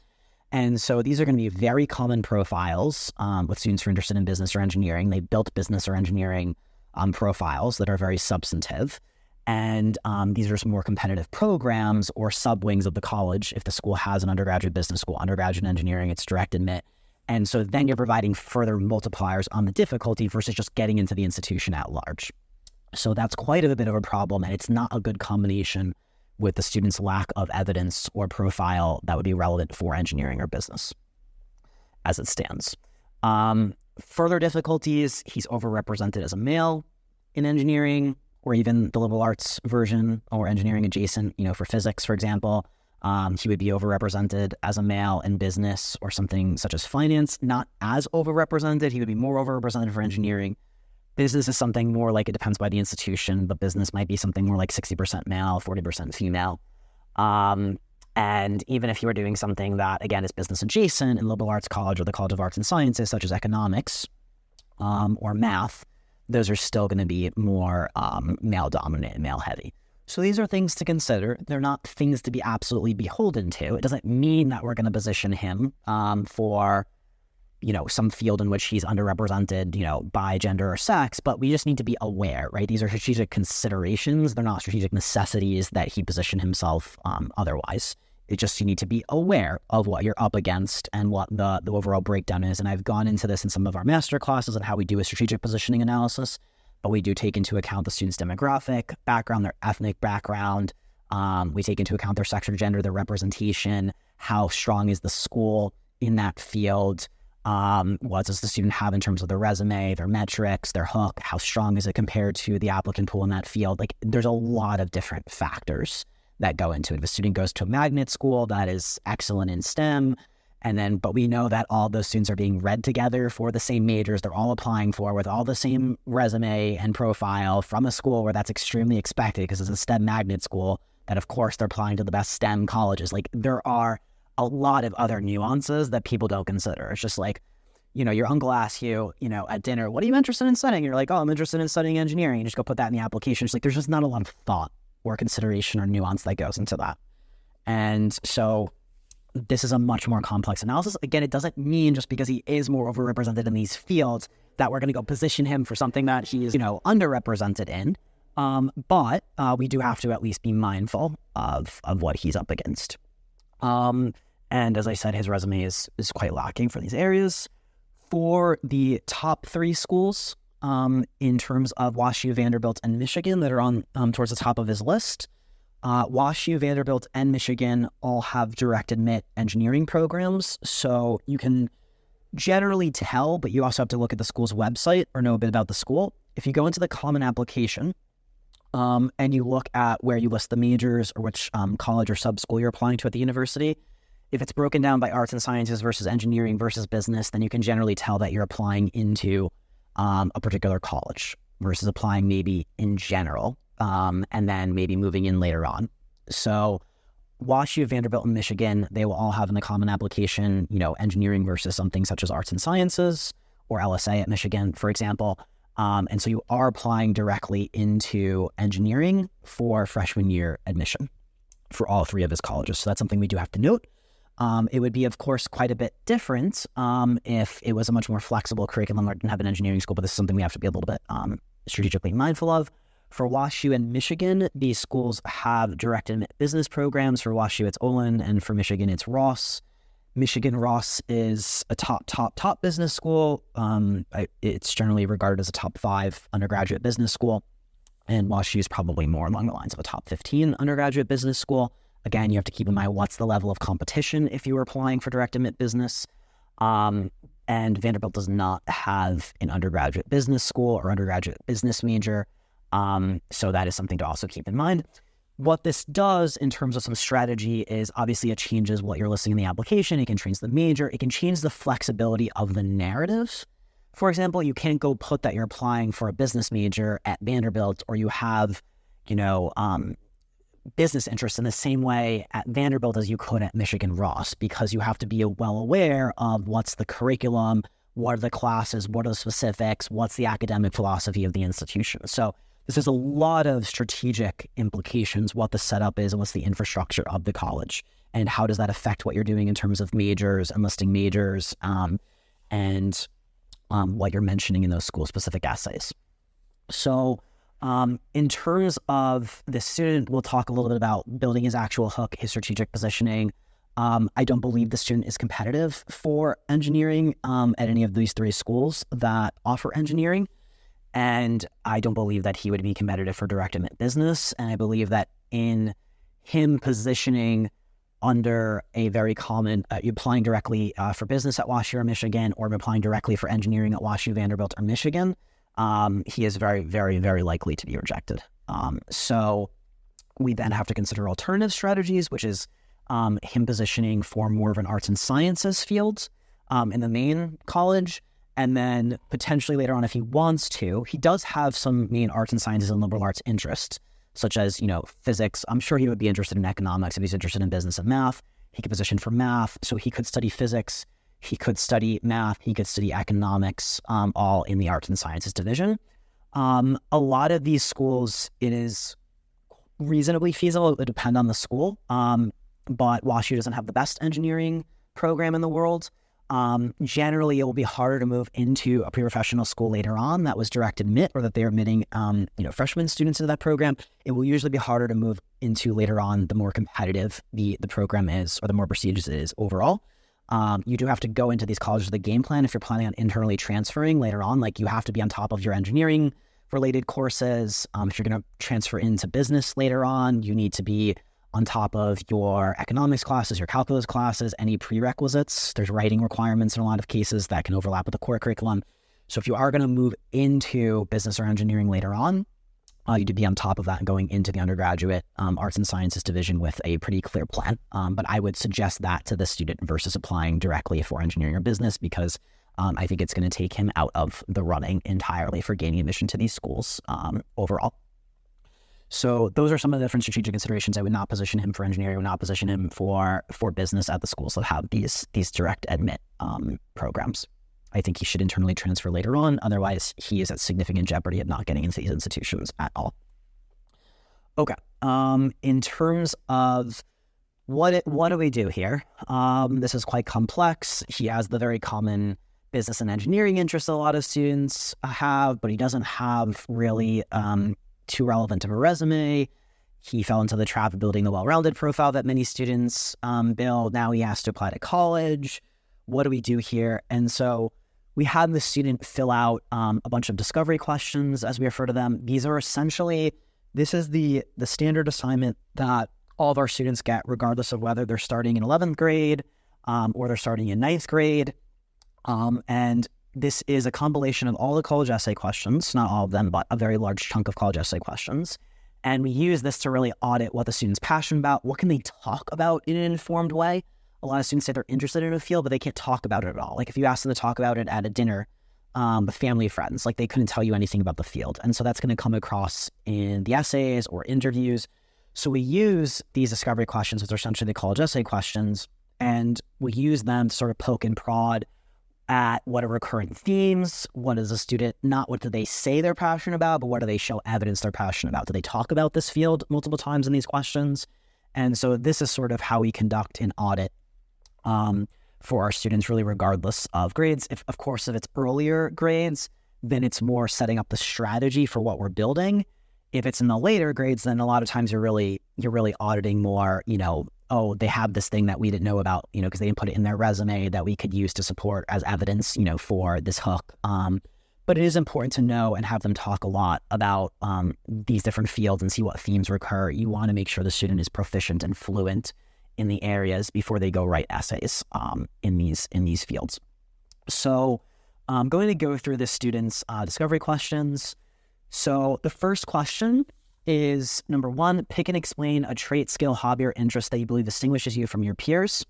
And so these are going to be very common profiles with students who are interested in business or engineering. They built business or engineering profiles that are very substantive. And these are some more competitive programs or sub-wings of the college. If the school has an undergraduate business school, undergraduate engineering, it's direct admit. And so then you're providing further multipliers on the difficulty versus just getting into the institution at large. So that's quite a bit of a problem, and it's not a good combination with the student's lack of evidence or profile that would be relevant for engineering or business as it stands. Further difficulties, he's overrepresented as a male in engineering, or even the liberal arts version or engineering adjacent, for physics, for example. He would be overrepresented as a male in business or something such as finance. Not as overrepresented, he would be more overrepresented for engineering. Business is something more like, it depends by the institution, but business might be something more like 60% male, 40% female. And even if you were doing something that, again, is business adjacent in liberal arts college or the College of Arts and Sciences, such as economics or math, those are still going to be more male-dominated, male-heavy. So these are things to consider. They're not things to be absolutely beholden to. It doesn't mean that we're going to position him for some field in which he's underrepresented, by gender or sex, but we just need to be aware, right? These are strategic considerations. They're not strategic necessities that he position himself otherwise. It's just you need to be aware of what you're up against and what the overall breakdown is. And I've gone into this in some of our master classes on how we do a strategic positioning analysis, but we do take into account the student's demographic background, their ethnic background. We take into account their sex or gender, their representation, how strong is the school in that field. What does the student have in terms of their resume, their metrics, their hook? How strong is it compared to the applicant pool in that field? Like, there's a lot of different factors that go into it. If a student goes to a magnet school that is excellent in STEM, but we know that all those students are being read together for the same majors they're all applying for with all the same resume and profile from a school where that's extremely expected because it's a STEM magnet school, that of course they're applying to the best STEM colleges. Like, there are a lot of other nuances that people don't consider. It's just like, your uncle asks you, at dinner, what are you interested in studying? You're like, oh, I'm interested in studying engineering. You just go put that in the application. It's like, there's just not a lot of thought or consideration or nuance that goes into that. And so this is a much more complex analysis. Again, it doesn't mean just because he is more overrepresented in these fields that we're going to go position him for something that he is, underrepresented in. But we do have to at least be mindful of what he's up against. And as I said, his resume is quite lacking for these areas. For the top three schools, in terms of WashU, Vanderbilt, and Michigan that are on towards the top of his list, WashU, Vanderbilt, and Michigan all have direct admit engineering programs. So you can generally tell, but you also have to look at the school's website or know a bit about the school. If you go into the common application and you look at where you list the majors or which college or sub-school you're applying to at the university, if it's broken down by arts and sciences versus engineering versus business, then you can generally tell that you're applying into a particular college versus applying maybe in general, and then maybe moving in later on. So WashU, Vanderbilt, and Michigan, they will all have in the common application, engineering versus something such as arts and sciences, or LSA at Michigan, for example. And so you are applying directly into engineering for freshman year admission for all three of his colleges. So that's something we do have to note. It would be, of course, quite a bit different if it was a much more flexible curriculum or didn't have an engineering school, but this is something we have to be a little bit strategically mindful of. For WashU and Michigan, these schools have direct admit business programs. For WashU, it's Olin, and for Michigan, it's Ross. Michigan Ross is a top business school. It's generally regarded as a top 5 undergraduate business school. And WashU is probably more along the lines of a top 15 undergraduate business school. Again, you have to keep in mind what's the level of competition if you were applying for direct admit business. And Vanderbilt does not have an undergraduate business school or undergraduate business major. So that is something to also keep in mind. What this does in terms of some strategy is obviously it changes what you're listing in the application. It can change the major. It can change the flexibility of the narratives. For example, you can't go put that you're applying for a business major at Vanderbilt, or you have, business interests in the same way at Vanderbilt as you could at Michigan Ross, because you have to be well aware of what's the curriculum, what are the classes, what are the specifics, what's the academic philosophy of the institution. So this has a lot of strategic implications, what the setup is and what's the infrastructure of the college, and how does that affect what you're doing in terms of majors and listing majors, and what you're mentioning in those school-specific essays. So in terms of the student, we'll talk a little bit about building his actual hook, his strategic positioning. I don't believe the student is competitive for engineering at any of these 3 schools that offer engineering. And I don't believe that he would be competitive for direct admit business. And I believe that in him positioning under a very common, applying directly for business at WashU or Michigan, or applying directly for engineering at WashU, Vanderbilt, or Michigan, he is very, very, very likely to be rejected. So we then have to consider alternative strategies, which is him positioning for more of an arts and sciences field in the main college. And then potentially later on, if he wants to, he does have some main arts and sciences and liberal arts interests, such as, physics. I'm sure he would be interested in economics. If he's interested in business and math, he could position for math. So he could study physics, he could study math, he could study economics, all in the arts and sciences division. A lot of these schools, it is reasonably feasible. It would depend on the school. But WashU doesn't have the best engineering program in the world. Generally, it will be harder to move into a pre-professional school later on that was direct admit, or that they're admitting, freshman students into that program. It will usually be harder to move into later on the more competitive the program is, or the more prestigious it is overall. You do have to go into these colleges with a game plan if you're planning on internally transferring later on. Like, you have to be on top of your engineering related courses. If you're going to transfer into business later on, you need to be on top of your economics classes, your calculus classes, any prerequisites. There's writing requirements in a lot of cases that can overlap with the core curriculum. So if you are going to move into business or engineering later on, you need to be on top of that and going into the undergraduate arts and sciences division with a pretty clear plan. But I would suggest that to the student versus applying directly for engineering or business, because I think it's going to take him out of the running entirely for gaining admission to these schools overall. So those are some of the different strategic considerations. I would not position him for engineering. I would not position him for business at the schools that have these direct admit programs. I think he should internally transfer later on. Otherwise, he is at significant jeopardy of not getting into these institutions at all. Okay. In terms of what do we do here? This is quite complex. He has the very common business and engineering interests a lot of students have, but he doesn't have really too relevant of a resume. He fell into the trap of building the well-rounded profile that many students build. Now he has to apply to college. What do we do here? And so we had the student fill out a bunch of discovery questions, as we refer to them. These are essentially, this is the standard assignment that all of our students get, regardless of whether they're starting in 11th grade or they're starting in 9th grade. And this is a compilation of all the college essay questions, not all of them, but a very large chunk of college essay questions. And we use this to really audit what the student's passionate about. What can they talk about in an informed way? A lot of students say they're interested in a field, but they can't talk about it at all. Like, if you ask them to talk about it at a dinner with family friends, like, they couldn't tell you anything about the field. And so that's going to come across in the essays or interviews. So we use these discovery questions, which are essentially the college essay questions, and we use them to sort of poke and prod at what are recurrent themes. What is a student, not what do they say they're passionate about, but what do they show evidence they're passionate about? Do they talk about this field multiple times in these questions? And so this is sort of how we conduct an audit for our students, really regardless of grades. If it's earlier grades, then it's more setting up the strategy for what we're building. If it's in the later grades, then a lot of times you're really auditing more, oh, they have this thing that we didn't know about, because they didn't put it in their resume that we could use to support as evidence, for this hook. But it is important to know and have them talk a lot about these different fields and see what themes recur. You want to make sure the student is proficient and fluent in the areas before they go write essays in these fields. So I'm going to go through the students' discovery questions. So the first question is, number 1, pick and explain a trait, skill, hobby, or interest that you believe distinguishes you from your peers,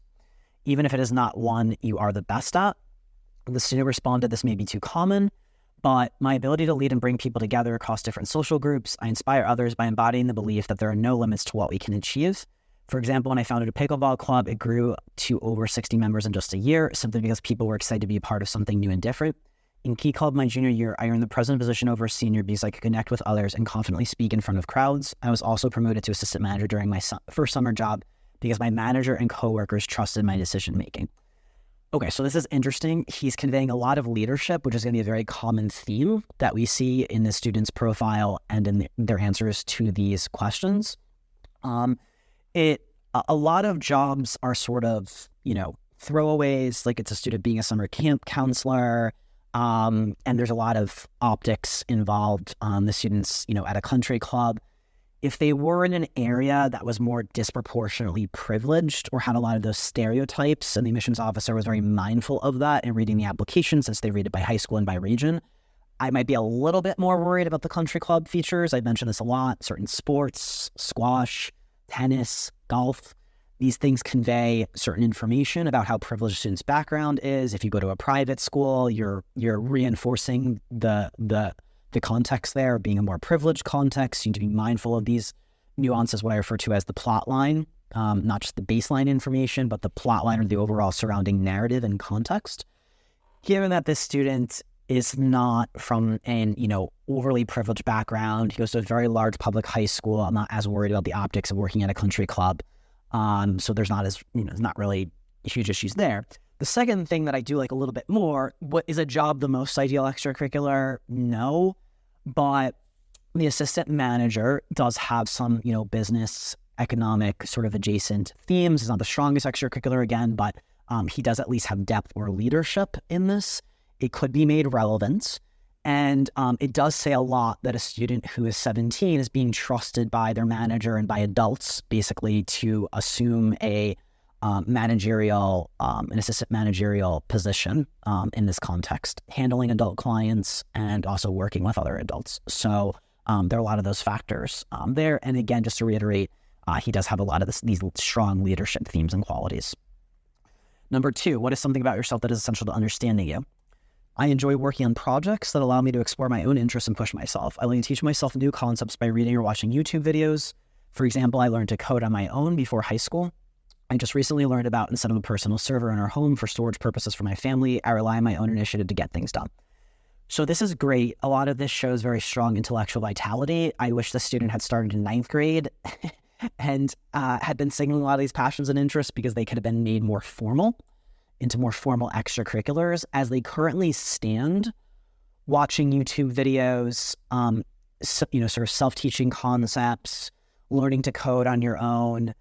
even if it is not one you are the best at. The student responded, this may be too common, but my ability to lead and bring people together across different social groups. I inspire others by embodying the belief that there are no limits to what we can achieve. For example, when I founded a pickleball club, it grew to over 60 members in just a year, simply because people were excited to be a part of something new and different. In Key Club my junior year, I earned the president position over a senior because I could connect with others and confidently speak in front of crowds. I was also promoted to assistant manager during my first summer job because my manager and coworkers trusted my decision-making. Okay, so this is interesting. He's conveying a lot of leadership, which is going to be a very common theme that we see in the student's profile and in their answers to these questions. A lot of jobs are sort of, throwaways, like it's a student being a summer camp counselor, and there's a lot of optics involved. The students, at a country club. If they were in an area that was more disproportionately privileged or had a lot of those stereotypes, and the admissions officer was very mindful of that in reading the application since they read it by high school and by region, I might be a little bit more worried about the country club features. I've mentioned this a lot. Certain sports, squash, tennis, golf, these things convey certain information about how privileged a student's background is. If you go to a private school, you're reinforcing the context there, being a more privileged context. You need to be mindful of these nuances, what I refer to as the plot line, not just the baseline information, but the plot line or the overall surrounding narrative and context. Given that this student is not from an, overly privileged background, he goes to a very large public high school, I'm not as worried about the optics of working at a country club. So there's not not really huge issues there. The second thing that I do like a little bit more, what is a job the most ideal extracurricular? No, but the assistant manager does have some, business, economic sort of adjacent themes. It's not the strongest extracurricular again, but he does at least have depth or leadership in this. It could be made relevant. And it does say a lot that a student who is 17 is being trusted by their manager and by adults, basically, to assume an assistant managerial position in this context, handling adult clients and also working with other adults. So there are a lot of those factors there. And again, just to reiterate, he does have a lot of these strong leadership themes and qualities. Number 2, what is something about yourself that is essential to understanding you? I enjoy working on projects that allow me to explore my own interests and push myself. I like to teach myself new concepts by reading or watching YouTube videos. For example, I learned to code on my own before high school. I just recently learned about and set up a personal server in our home for storage purposes for my family. I rely on my own initiative to get things done. So this is great. A lot of this shows very strong intellectual vitality. I wish the student had started in 9th grade and had been signaling a lot of these passions and interests, because they could have been made more formal into more formal extracurriculars. As they currently stand, watching YouTube videos, sort of self-teaching concepts, learning to code on your own.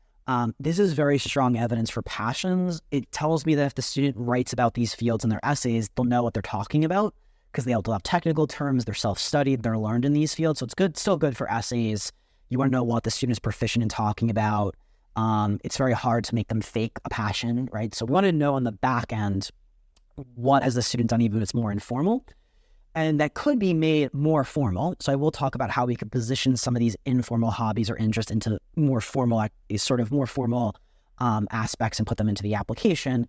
This is very strong evidence for passions. It tells me that if the student writes about these fields in their essays, they'll know what they're talking about, because they'll have technical terms, they're self-studied, they're learned in these fields. So it's good, still good for essays. You want to know what the student is proficient in talking about. It's very hard to make them fake a passion, right? So we want to know on the back end, what has the student done, even if it's more informal? And that could be made more formal. So I will talk about how we could position some of these informal hobbies or interests into more formal, aspects and put them into the application.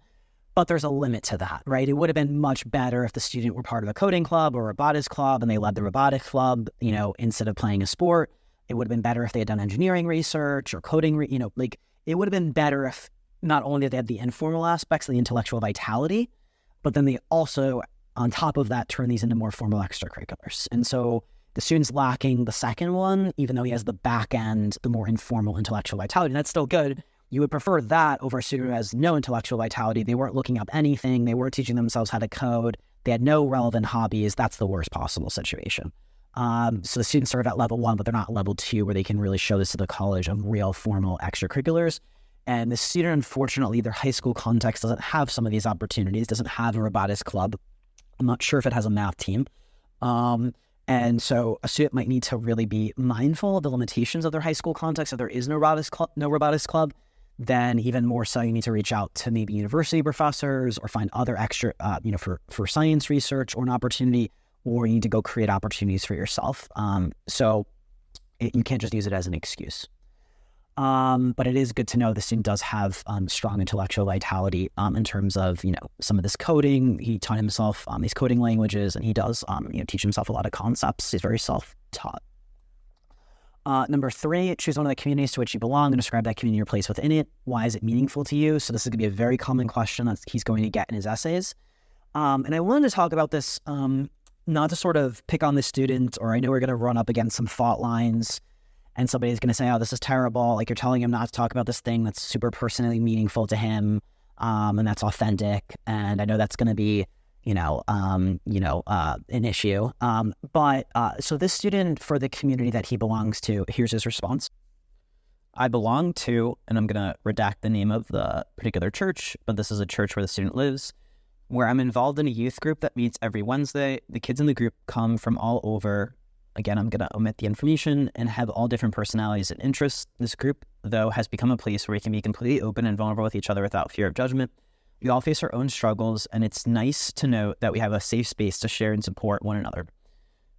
But there's a limit to that, right? It would have been much better if the student were part of a coding club or a robotics club and they led the robotics club, instead of playing a sport. It would have been better if they had done engineering research or coding, it would have been better if not only did they have the informal aspects of the intellectual vitality, but then they also, on top of that, turn these into more formal extracurriculars. And so the student's lacking the second one, even though he has the back end, the more informal intellectual vitality. And that's still good. You would prefer that over a student who has no intellectual vitality. They weren't looking up anything. They weren't teaching themselves how to code. They had no relevant hobbies. That's the worst possible situation. So the students are at level 1, but they're not level 2, where they can really show this to the college of real formal extracurriculars. And the student, unfortunately, their high school context doesn't have some of these opportunities, doesn't have a robotics club. I'm not sure if it has a math team. And so a student might need to really be mindful of the limitations of their high school context. If there is no robotics club, then even more so, you need to reach out to maybe university professors or find other extra, for science research or an opportunity, or you need to go create opportunities for yourself. You can't just use it as an excuse. But it is good to know the student does have strong intellectual vitality in terms of, some of this coding. He taught himself these coding languages, and he does, teach himself a lot of concepts. He's very self-taught. Number 3, choose one of the communities to which you belong and describe that community or place within it. Why is it meaningful to you? So this is going to be a very common question that he's going to get in his essays. And I wanted to talk about this, not to sort of pick on the student, or I know we're going to run up against some fault lines and somebody's going to say, oh, this is terrible. Like, you're telling him not to talk about this thing that's super personally meaningful to him, and that's authentic. And I know that's going to be, an issue. So this student, for the community that he belongs to, here's his response. I belong to, and I'm going to redact the name of the particular church, but this is a church where the student lives, where I'm involved in a youth group that meets every Wednesday. The kids in the group come from all over. Again, I'm going to omit the information, and have all different personalities and interests. This group, though, has become a place where we can be completely open and vulnerable with each other without fear of judgment. We all face our own struggles, and it's nice to know that we have a safe space to share and support one another.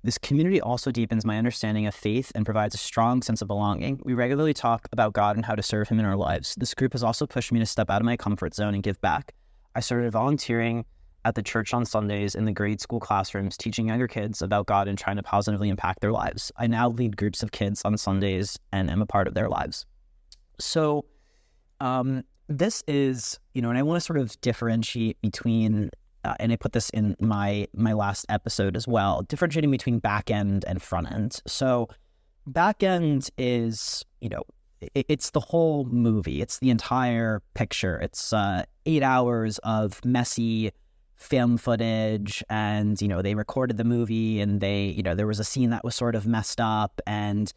This community also deepens my understanding of faith and provides a strong sense of belonging. We regularly talk about God and how to serve Him in our lives. This group has also pushed me to step out of my comfort zone and give back. I started volunteering at the church on Sundays in the grade school classrooms, teaching younger kids about God and trying to positively impact their lives. I now lead groups of kids on Sundays and am a part of their lives. So this is, and I want to sort of differentiate between, and I put this in my last episode as well, differentiating between back end and front end. So back end is, it's the whole movie. It's the entire picture. It's 8 hours of messy film footage, and they recorded the movie, and there was a scene that was sort of messed up, and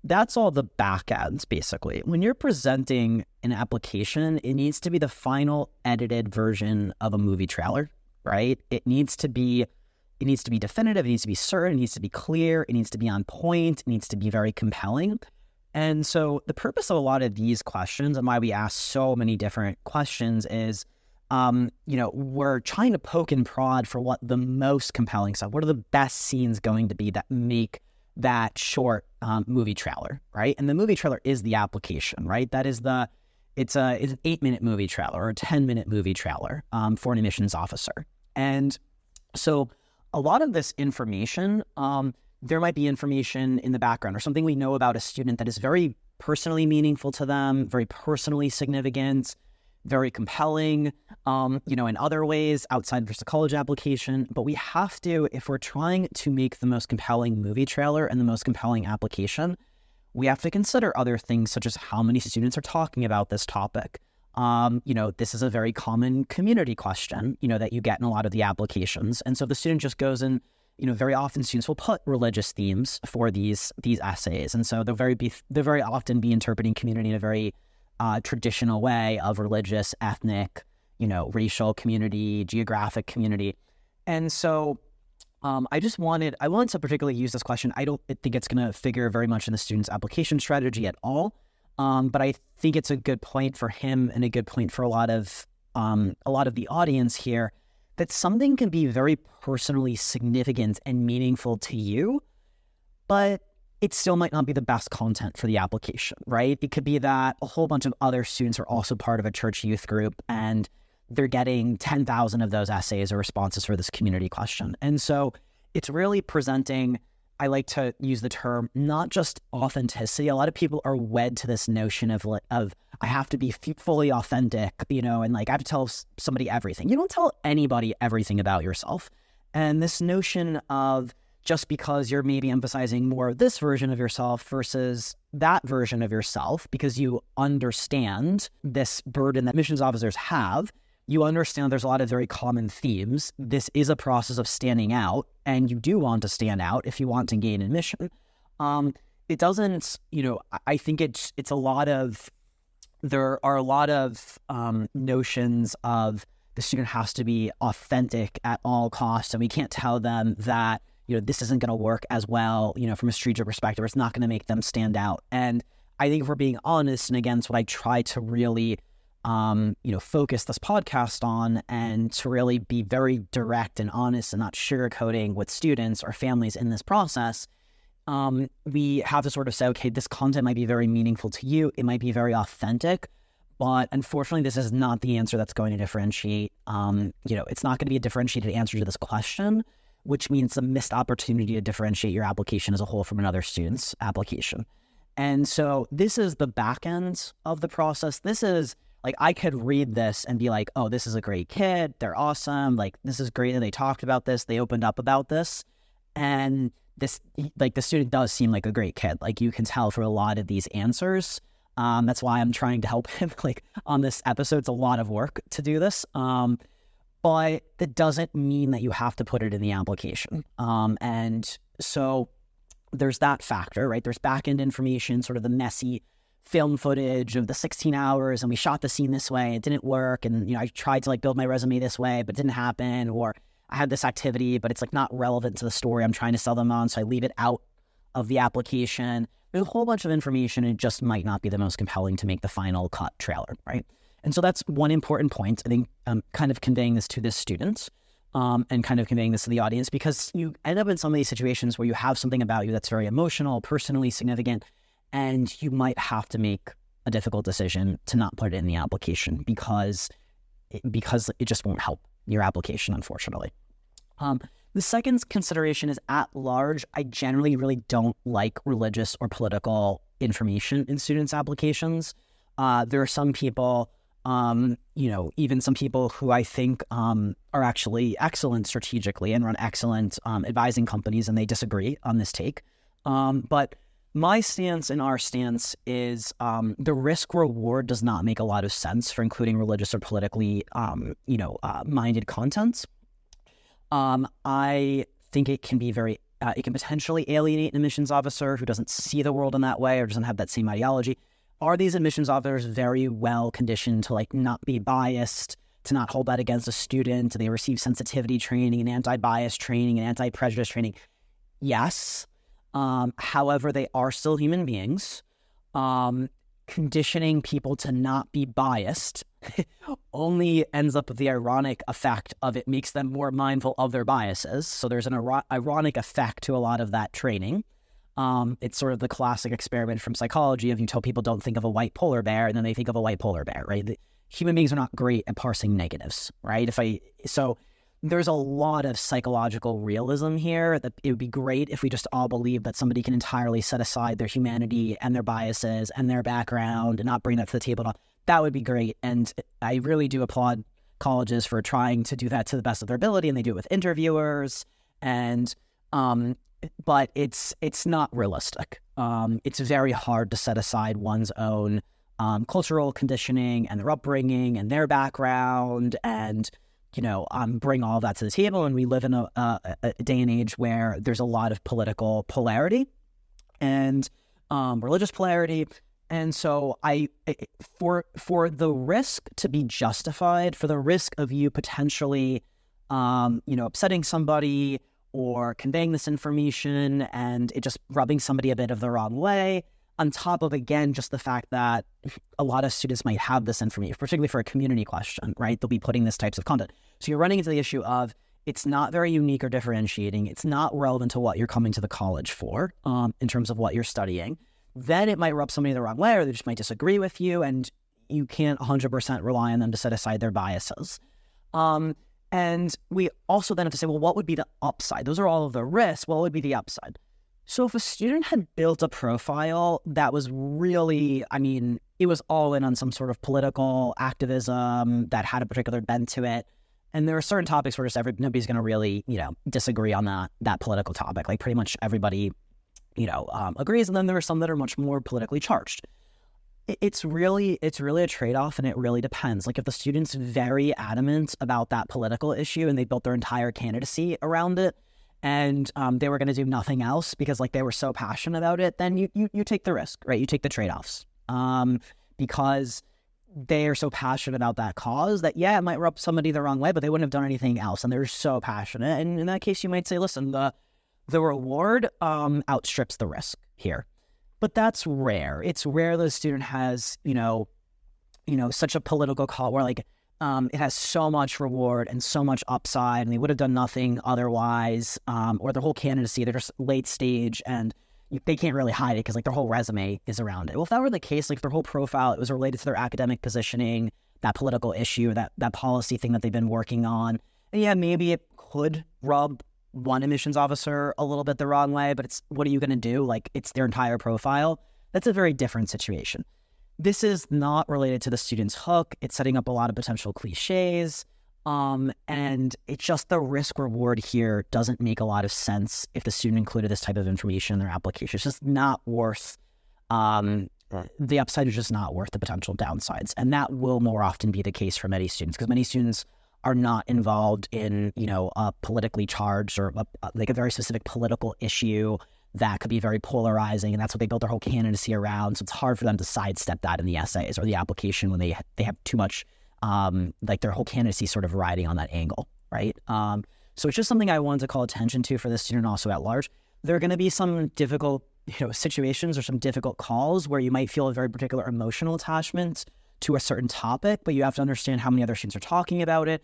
that's all the back ends. Basically, when you're presenting an application, it needs to be the final edited version of a movie trailer, right? It needs to be definitive, it needs to be certain, it needs to be clear, it needs to be on point, it needs to be very compelling. And so the purpose of a lot of these questions, and why we ask so many different questions, is we're trying to poke and prod for what the most compelling stuff, what are the best scenes going to be that make that short movie trailer, right? And the movie trailer is the application, right? It's an 8-minute movie trailer or a 10-minute movie trailer for an admissions officer. And so a lot of this information, there might be information in the background or something we know about a student that is very personally meaningful to them, very personally significant, very compelling, in other ways outside of just a college application. But we have to, if we're trying to make the most compelling movie trailer and the most compelling application, we have to consider other things such as how many students are talking about this topic. This is a very common community question, that you get in a lot of the applications. And so the student just goes in, very often students will put religious themes for these essays. And so they'll very often be interpreting community in a very traditional way of religious, ethnic, racial community, geographic community. And so I wanted to particularly use this question. I don't think it's going to figure very much in the student's application strategy at all. But I think it's a good point for him and a good point for a lot of the audience here, that something can be very personally significant and meaningful to you, but it still might not be the best content for the application, right? It could be that a whole bunch of other students are also part of a church youth group, and they're getting 10,000 of those essays or responses for this community question. And so it's really presenting, I like to use the term, not just authenticity. A lot of people are wed to this notion of I have to be fully authentic, and I have to tell somebody everything. You don't tell anybody everything about yourself. And this notion of just because you're maybe emphasizing more of this version of yourself versus that version of yourself, because you understand this burden that admissions officers have, you understand there's a lot of very common themes. This is a process of standing out, and you do want to stand out if you want to gain admission. It doesn't, I think it's a lot of there are a lot of notions of the student has to be authentic at all costs, and we can't tell them that, this isn't going to work as well, from a strategic perspective. It's not going to make them stand out. And I think if we're being honest, and again, it's what I try to really, focus this podcast on, and to really be very direct and honest and not sugarcoating with students or families in this process, we have to sort of say, okay, this content might be very meaningful to you. It might be very authentic, but unfortunately, this is not the answer that's going to differentiate. It's not going to be a differentiated answer to this question, which means a missed opportunity to differentiate your application as a whole from another student's application. And so this is the back end of the process. This is like, I could read this and be like, oh, this is a great kid. They're awesome. Like, this is great that they talked about this. They opened up about this. And this, like, the student does seem like a great kid. Like, you can tell from a lot of these answers. That's why I'm trying to help him. Like, on this episode, it's a lot of work to do this. But that doesn't mean that you have to put it in the application. And so there's that factor, right? There's back-end information, sort of the messy film footage of the 16 hours, and we shot the scene this way, it didn't work, and I tried to build my resume this way, but it didn't happen, or I had this activity, but it's not relevant to the story I'm trying to sell them on, so I leave it out of the application. There's a whole bunch of information, and it just might not be the most compelling to make the final cut trailer, right? And so that's one important point. I think kind of conveying this to the students, and kind of conveying this to the audience, because you end up in some of these situations where you have something about you that's very emotional, personally significant, and you might have to make a difficult decision to not put it in the application because it just won't help your application, unfortunately. The second consideration is, at large, I generally really don't like religious or political information in students' applications. There are some people, even some people who I think are actually excellent strategically and run excellent advising companies, and they disagree on this take. But my stance and our stance is the risk-reward does not make a lot of sense for including religious or politically, minded content. I think it can be it can potentially alienate an admissions officer who doesn't see the world in that way or doesn't have that same ideology. Are these admissions officers very well conditioned to not be biased, to not hold that against a student? Do they receive sensitivity training and anti-bias training and anti-prejudice training? Yes. However, they are still human beings. Conditioning people to not be biased only ends up with the ironic effect of it makes them more mindful of their biases. So there's an ironic effect to a lot of that training. It's sort of the classic experiment from psychology of you tell people don't think of a white polar bear, and then they think of a white polar bear, right? Human beings are not great at parsing negatives, right? So there's a lot of psychological realism here that it would be great if we just all believe that somebody can entirely set aside their humanity and their biases and their background and not bring that to the table. That would be great. And I really do applaud colleges for trying to do that to the best of their ability, and they do it with interviewers. And but it's not realistic. It's very hard to set aside one's own cultural conditioning and their upbringing and their background and bring all of that to the table. And we live in a day and age where there's a lot of political polarity and religious polarity. And so for the risk to be justified, for the risk of you potentially, upsetting somebody or conveying this information and it just rubbing somebody a bit of the wrong way, on top of, again, just the fact that a lot of students might have this information, particularly for a community question, right? They'll be putting this types of content. So you're running into the issue of it's not very unique or differentiating. It's not relevant to what you're coming to the college for in terms of what you're studying. Then it might rub somebody the wrong way, or they just might disagree with you, and you can't 100% rely on them to set aside their biases. And we also then have to say, well, what would be the upside? Those are all of the risks. What would be the upside? So if a student had built a profile that was really, it was all in on some sort of political activism that had a particular bent to it, and there are certain topics where just nobody's going to really, disagree on that political topic. Like pretty much everybody, agrees, and then there are some that are much more politically charged. It's really a trade-off, and it really depends. Like if the student's very adamant about that political issue and they built their entire candidacy around it, and they were going to do nothing else because they were so passionate about it, then you take the risk, right? You take the trade-offs. because they are so passionate about that cause that, yeah, it might rub somebody the wrong way, but they wouldn't have done anything else. And they're so passionate. And in that case, you might say, listen, the reward outstrips the risk here. But that's rare. It's rare that a student has, such a political call where like it has so much reward and so much upside, and they would have done nothing otherwise, or their whole candidacy, they're just late stage and they can't really hide it because like their whole resume is around it. Well, if that were the case, like their whole profile, it was related to their academic positioning, that political issue, that policy thing that they've been working on. And yeah, maybe it could rub one admissions officer a little bit the wrong way, but it's, what are you going to do? Like, it's their entire profile. That's a very different situation. This is not related to the student's hook. It's setting up a lot of potential cliches. And it's just the risk reward here doesn't make a lot of sense if the student included this type of information in their application. It's just not worth, the upside is just not worth the potential downsides. And that will more often be the case for many students, because many students are not involved in, a politically charged or like a very specific political issue that could be very polarizing. And that's what they built their whole candidacy around. So it's hard for them to sidestep that in the essays or the application when they have too much like their whole candidacy sort of riding on that angle, right? So it's just something I wanted to call attention to for the student also at large. There are going to be some difficult, situations or some difficult calls where you might feel a very particular emotional attachment to a certain topic, but you have to understand how many other students are talking about it.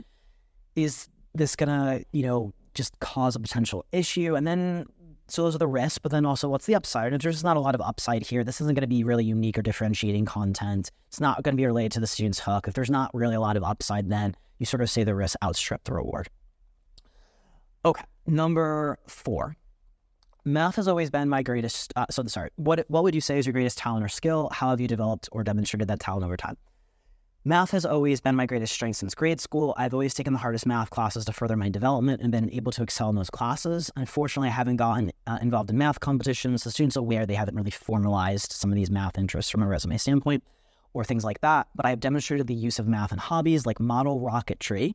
Is this going to, just cause a potential issue? And then, so those are the risks, but then also what's the upside? And there's not a lot of upside here. This isn't going to be really unique or differentiating content. It's not going to be related to the student's hook. If there's not really a lot of upside, then you sort of say the risk outstrip the reward. Okay, number 4. Math has always been my greatest, what would you say is your greatest talent or skill? How have you developed or demonstrated that talent over time? Math has always been my greatest strength since grade school. I've always taken the hardest math classes to further my development and been able to excel in those classes. Unfortunately, I haven't gotten involved in math competitions. The students are aware they haven't really formalized some of these math interests from a resume standpoint or things like that, but I have demonstrated the use of math in hobbies like model rocketry,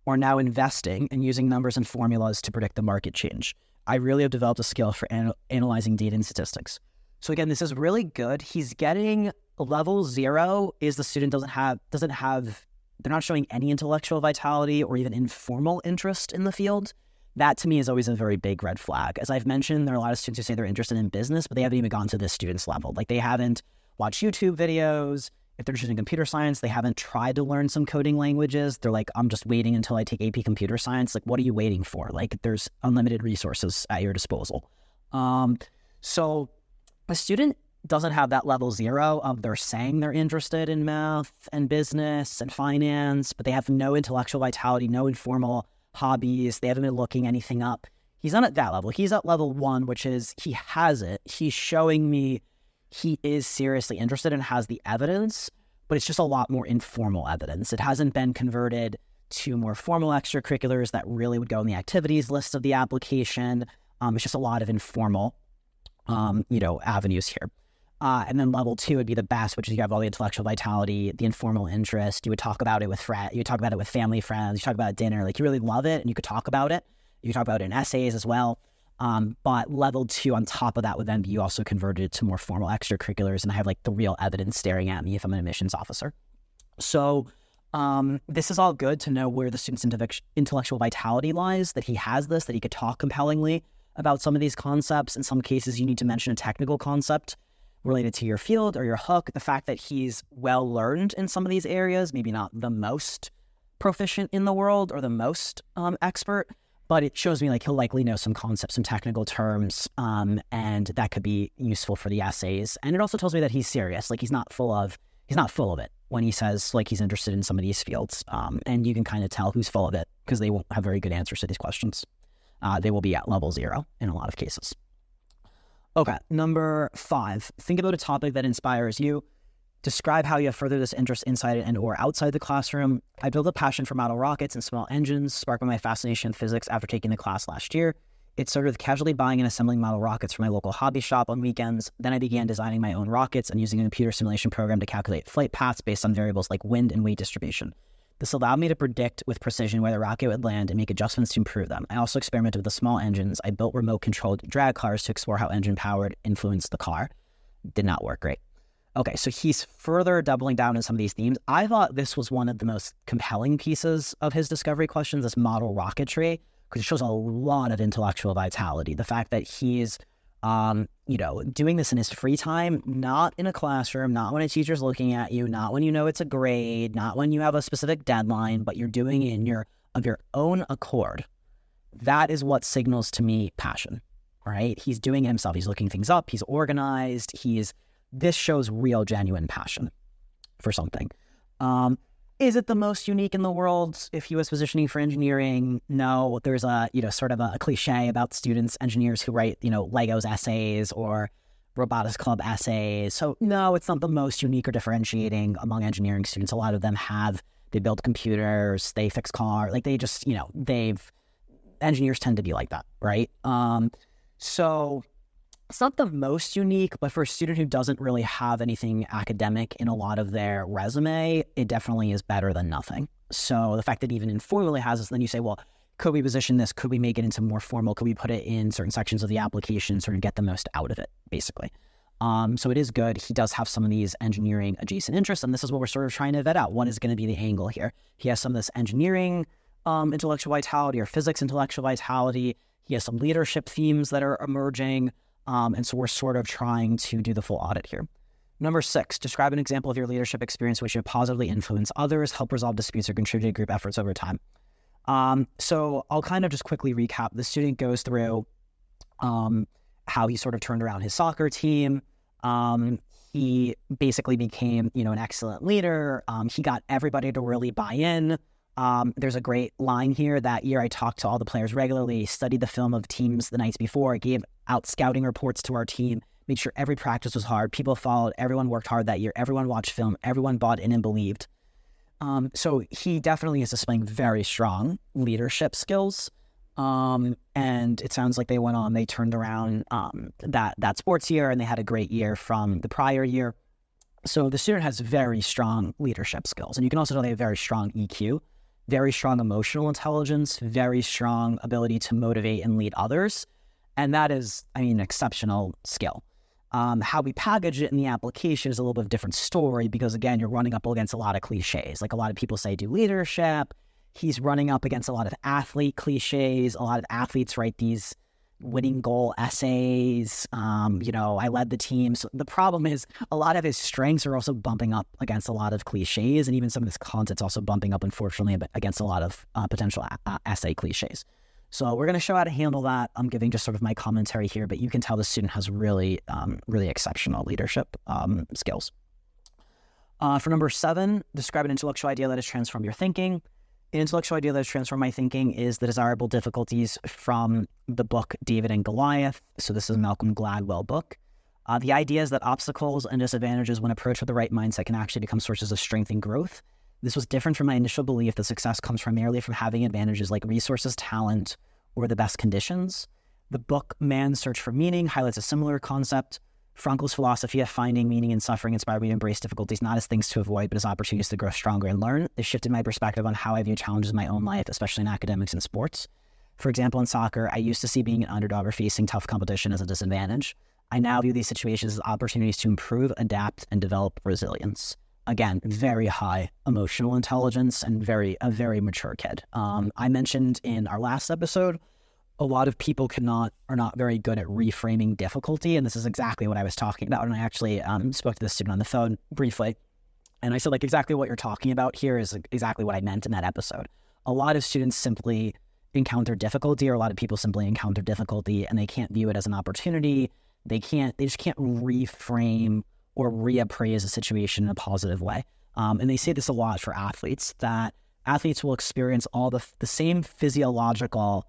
or now investing and using numbers and formulas to predict the market change. I really have developed a skill for analyzing data and statistics. So again, this is really good. He's getting level 0 is the student doesn't have, they're not showing any intellectual vitality or even informal interest in the field. That to me is always a very big red flag. As I've mentioned, there are a lot of students who say they're interested in business, but they haven't even gone to this student's level. Like they haven't watched YouTube videos. If they're interested in computer science, they haven't tried to learn some coding languages. They're like, I'm just waiting until I take AP computer science. Like, what are you waiting for? Like, there's unlimited resources at your disposal. So a student doesn't have that level 0 of they're saying they're interested in math and business and finance, but they have no intellectual vitality, no informal hobbies. They haven't been looking anything up. He's not at that level. He's at level 1, which is he has it. He's showing me he is seriously interested and has the evidence, but it's just a lot more informal evidence. It hasn't been converted to more formal extracurriculars that really would go in the activities list of the application. It's just a lot of informal, avenues here. And then level 2 would be the best, which is you have all the intellectual vitality, the informal interest. You would talk about it with you would talk about it with family, friends. You talk about it at dinner. Like you really love it, and you could talk about it. You could talk about it in essays as well. But level 2 on top of that would then be you also converted it to more formal extracurriculars, and I have like the real evidence staring at me if I'm an admissions officer. So this is all good to know where the student's intellectual vitality lies, that he has this, that he could talk compellingly about some of these concepts. In some cases, you need to mention a technical concept related to your field or your hook. The fact that he's well learned in some of these areas, maybe not the most proficient in the world or the most expert, but it shows me like he'll likely know some concepts, some technical terms, and that could be useful for the essays. And it also tells me that he's serious, like he's not full of it when he says like he's interested in some of these fields. And you can kind of tell who's full of it because they won't have very good answers to these questions. They will be at level 0 in a lot of cases. Okay, number 5, think about a topic that inspires you. Describe how you have furthered this interest inside and or outside the classroom. I built a passion for model rockets and small engines, sparked by my fascination with physics after taking the class last year. It started with casually buying and assembling model rockets from my local hobby shop on weekends. Then I began designing my own rockets and using a computer simulation program to calculate flight paths based on variables like wind and weight distribution. This allowed me to predict with precision where the rocket would land and make adjustments to improve them. I also experimented with the small engines. I built remote-controlled drag cars to explore how engine powered influenced the car. Did not work great. Okay, so he's further doubling down on some of these themes. I thought this was one of the most compelling pieces of his discovery questions, this model rocketry, because it shows a lot of intellectual vitality. The fact that he's, doing this in his free time, not in a classroom, not when a teacher's looking at you, not when you know it's a grade, not when you have a specific deadline, but you're doing it of your own accord. That is what signals to me passion, right? He's doing it himself. He's looking things up. He's organized. This shows real, genuine passion for something. Is it the most unique in the world if he was positioning for engineering? No, there's sort of a cliche about engineers who write, Legos essays or robotics club essays. So no, it's not the most unique or differentiating among engineering students. A lot of them they build computers, they fix cars, like they just, engineers tend to be like that, right? So it's not the most unique, but for a student who doesn't really have anything academic in a lot of their resume, it definitely is better than nothing. So the fact that even informally has this, then you say, well, could we position this? Could we make it into more formal? Could we put it in certain sections of the application, sort of get the most out of it, basically? So it is good. He does have some of these engineering adjacent interests, and this is what we're sort of trying to vet out. What is going to be the angle here? He has some of this engineering intellectual vitality or physics intellectual vitality. He has some leadership themes that are emerging. And so we're sort of trying to do the full audit here. Number 6, describe an example of your leadership experience which you have positively influenced others, help resolve disputes, or contribute to group efforts over time. So I'll kind of just quickly recap. The student goes through how he sort of turned around his soccer team. He basically became, an excellent leader. He got everybody to really buy in. There's a great line here. That year, I talked to all the players regularly, studied the film of teams the nights before, gave out scouting reports to our team, made sure every practice was hard. People followed. Everyone worked hard that year. Everyone watched film. Everyone bought in and believed. So he definitely is displaying very strong leadership skills. And it sounds like they turned around that sports year, and they had a great year from the prior year. So the student has very strong leadership skills. And you can also tell they have very strong EQ, very strong emotional intelligence, very strong ability to motivate and lead others. And that is, an exceptional skill. How we package it in the application is a little bit of a different story because, again, you're running up against a lot of cliches. Like a lot of people say, do leadership. He's running up against a lot of athlete cliches. A lot of athletes write these winning goal essays. I led the team. So the problem is a lot of his strengths are also bumping up against a lot of cliches, and even some of his content's also bumping up, unfortunately, against a lot of potential essay cliches. So we're going to show how to handle that. I'm giving just sort of my commentary here, but you can tell the student has really, really exceptional leadership skills. For number 7, describe an intellectual idea that has transformed your thinking. An intellectual idea that has transformed my thinking is the desirable difficulties from the book David and Goliath. So this is a Malcolm Gladwell book. The idea is that obstacles and disadvantages, when approached with the right mindset, can actually become sources of strength and growth. This was different from my initial belief that success comes primarily from having advantages like resources, talent, or the best conditions. The book Man's Search for Meaning highlights a similar concept. Frankl's philosophy of finding meaning in suffering inspired me to embrace difficulties not as things to avoid, but as opportunities to grow stronger and learn. This shifted my perspective on how I view challenges in my own life, especially in academics and sports. For example, in soccer, I used to see being an underdog or facing tough competition as a disadvantage. I now view these situations as opportunities to improve, adapt, and develop resilience. Again, very high emotional intelligence and a very mature kid. I mentioned in our last episode, a lot of people are not very good at reframing difficulty, and this is exactly what I was talking about. And I actually spoke to the student on the phone briefly, and I said, exactly what you're talking about here is exactly what I meant in that episode. A lot of students simply encounter difficulty, or a lot of people simply encounter difficulty, and they can't view it as an opportunity. They just can't reframe or reappraise a situation in a positive way. And they say this a lot for athletes, that athletes will experience all the same physiological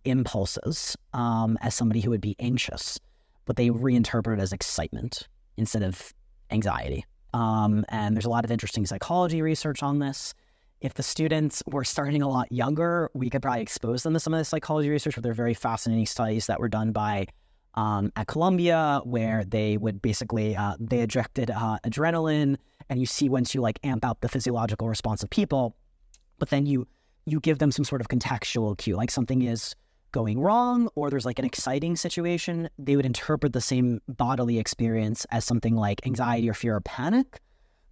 impulses as somebody who would be anxious, but they reinterpret it as excitement instead of anxiety. And there's a lot of interesting psychology research on this. If the students were starting a lot younger, we could probably expose them to some of the psychology research, but they're very fascinating studies that were done by at Columbia, where they would basically, they injected adrenaline, and you see once you amp out the physiological response of people, but then you give them some sort of contextual cue, like something is going wrong or there's like an exciting situation, they would interpret the same bodily experience as something like anxiety or fear or panic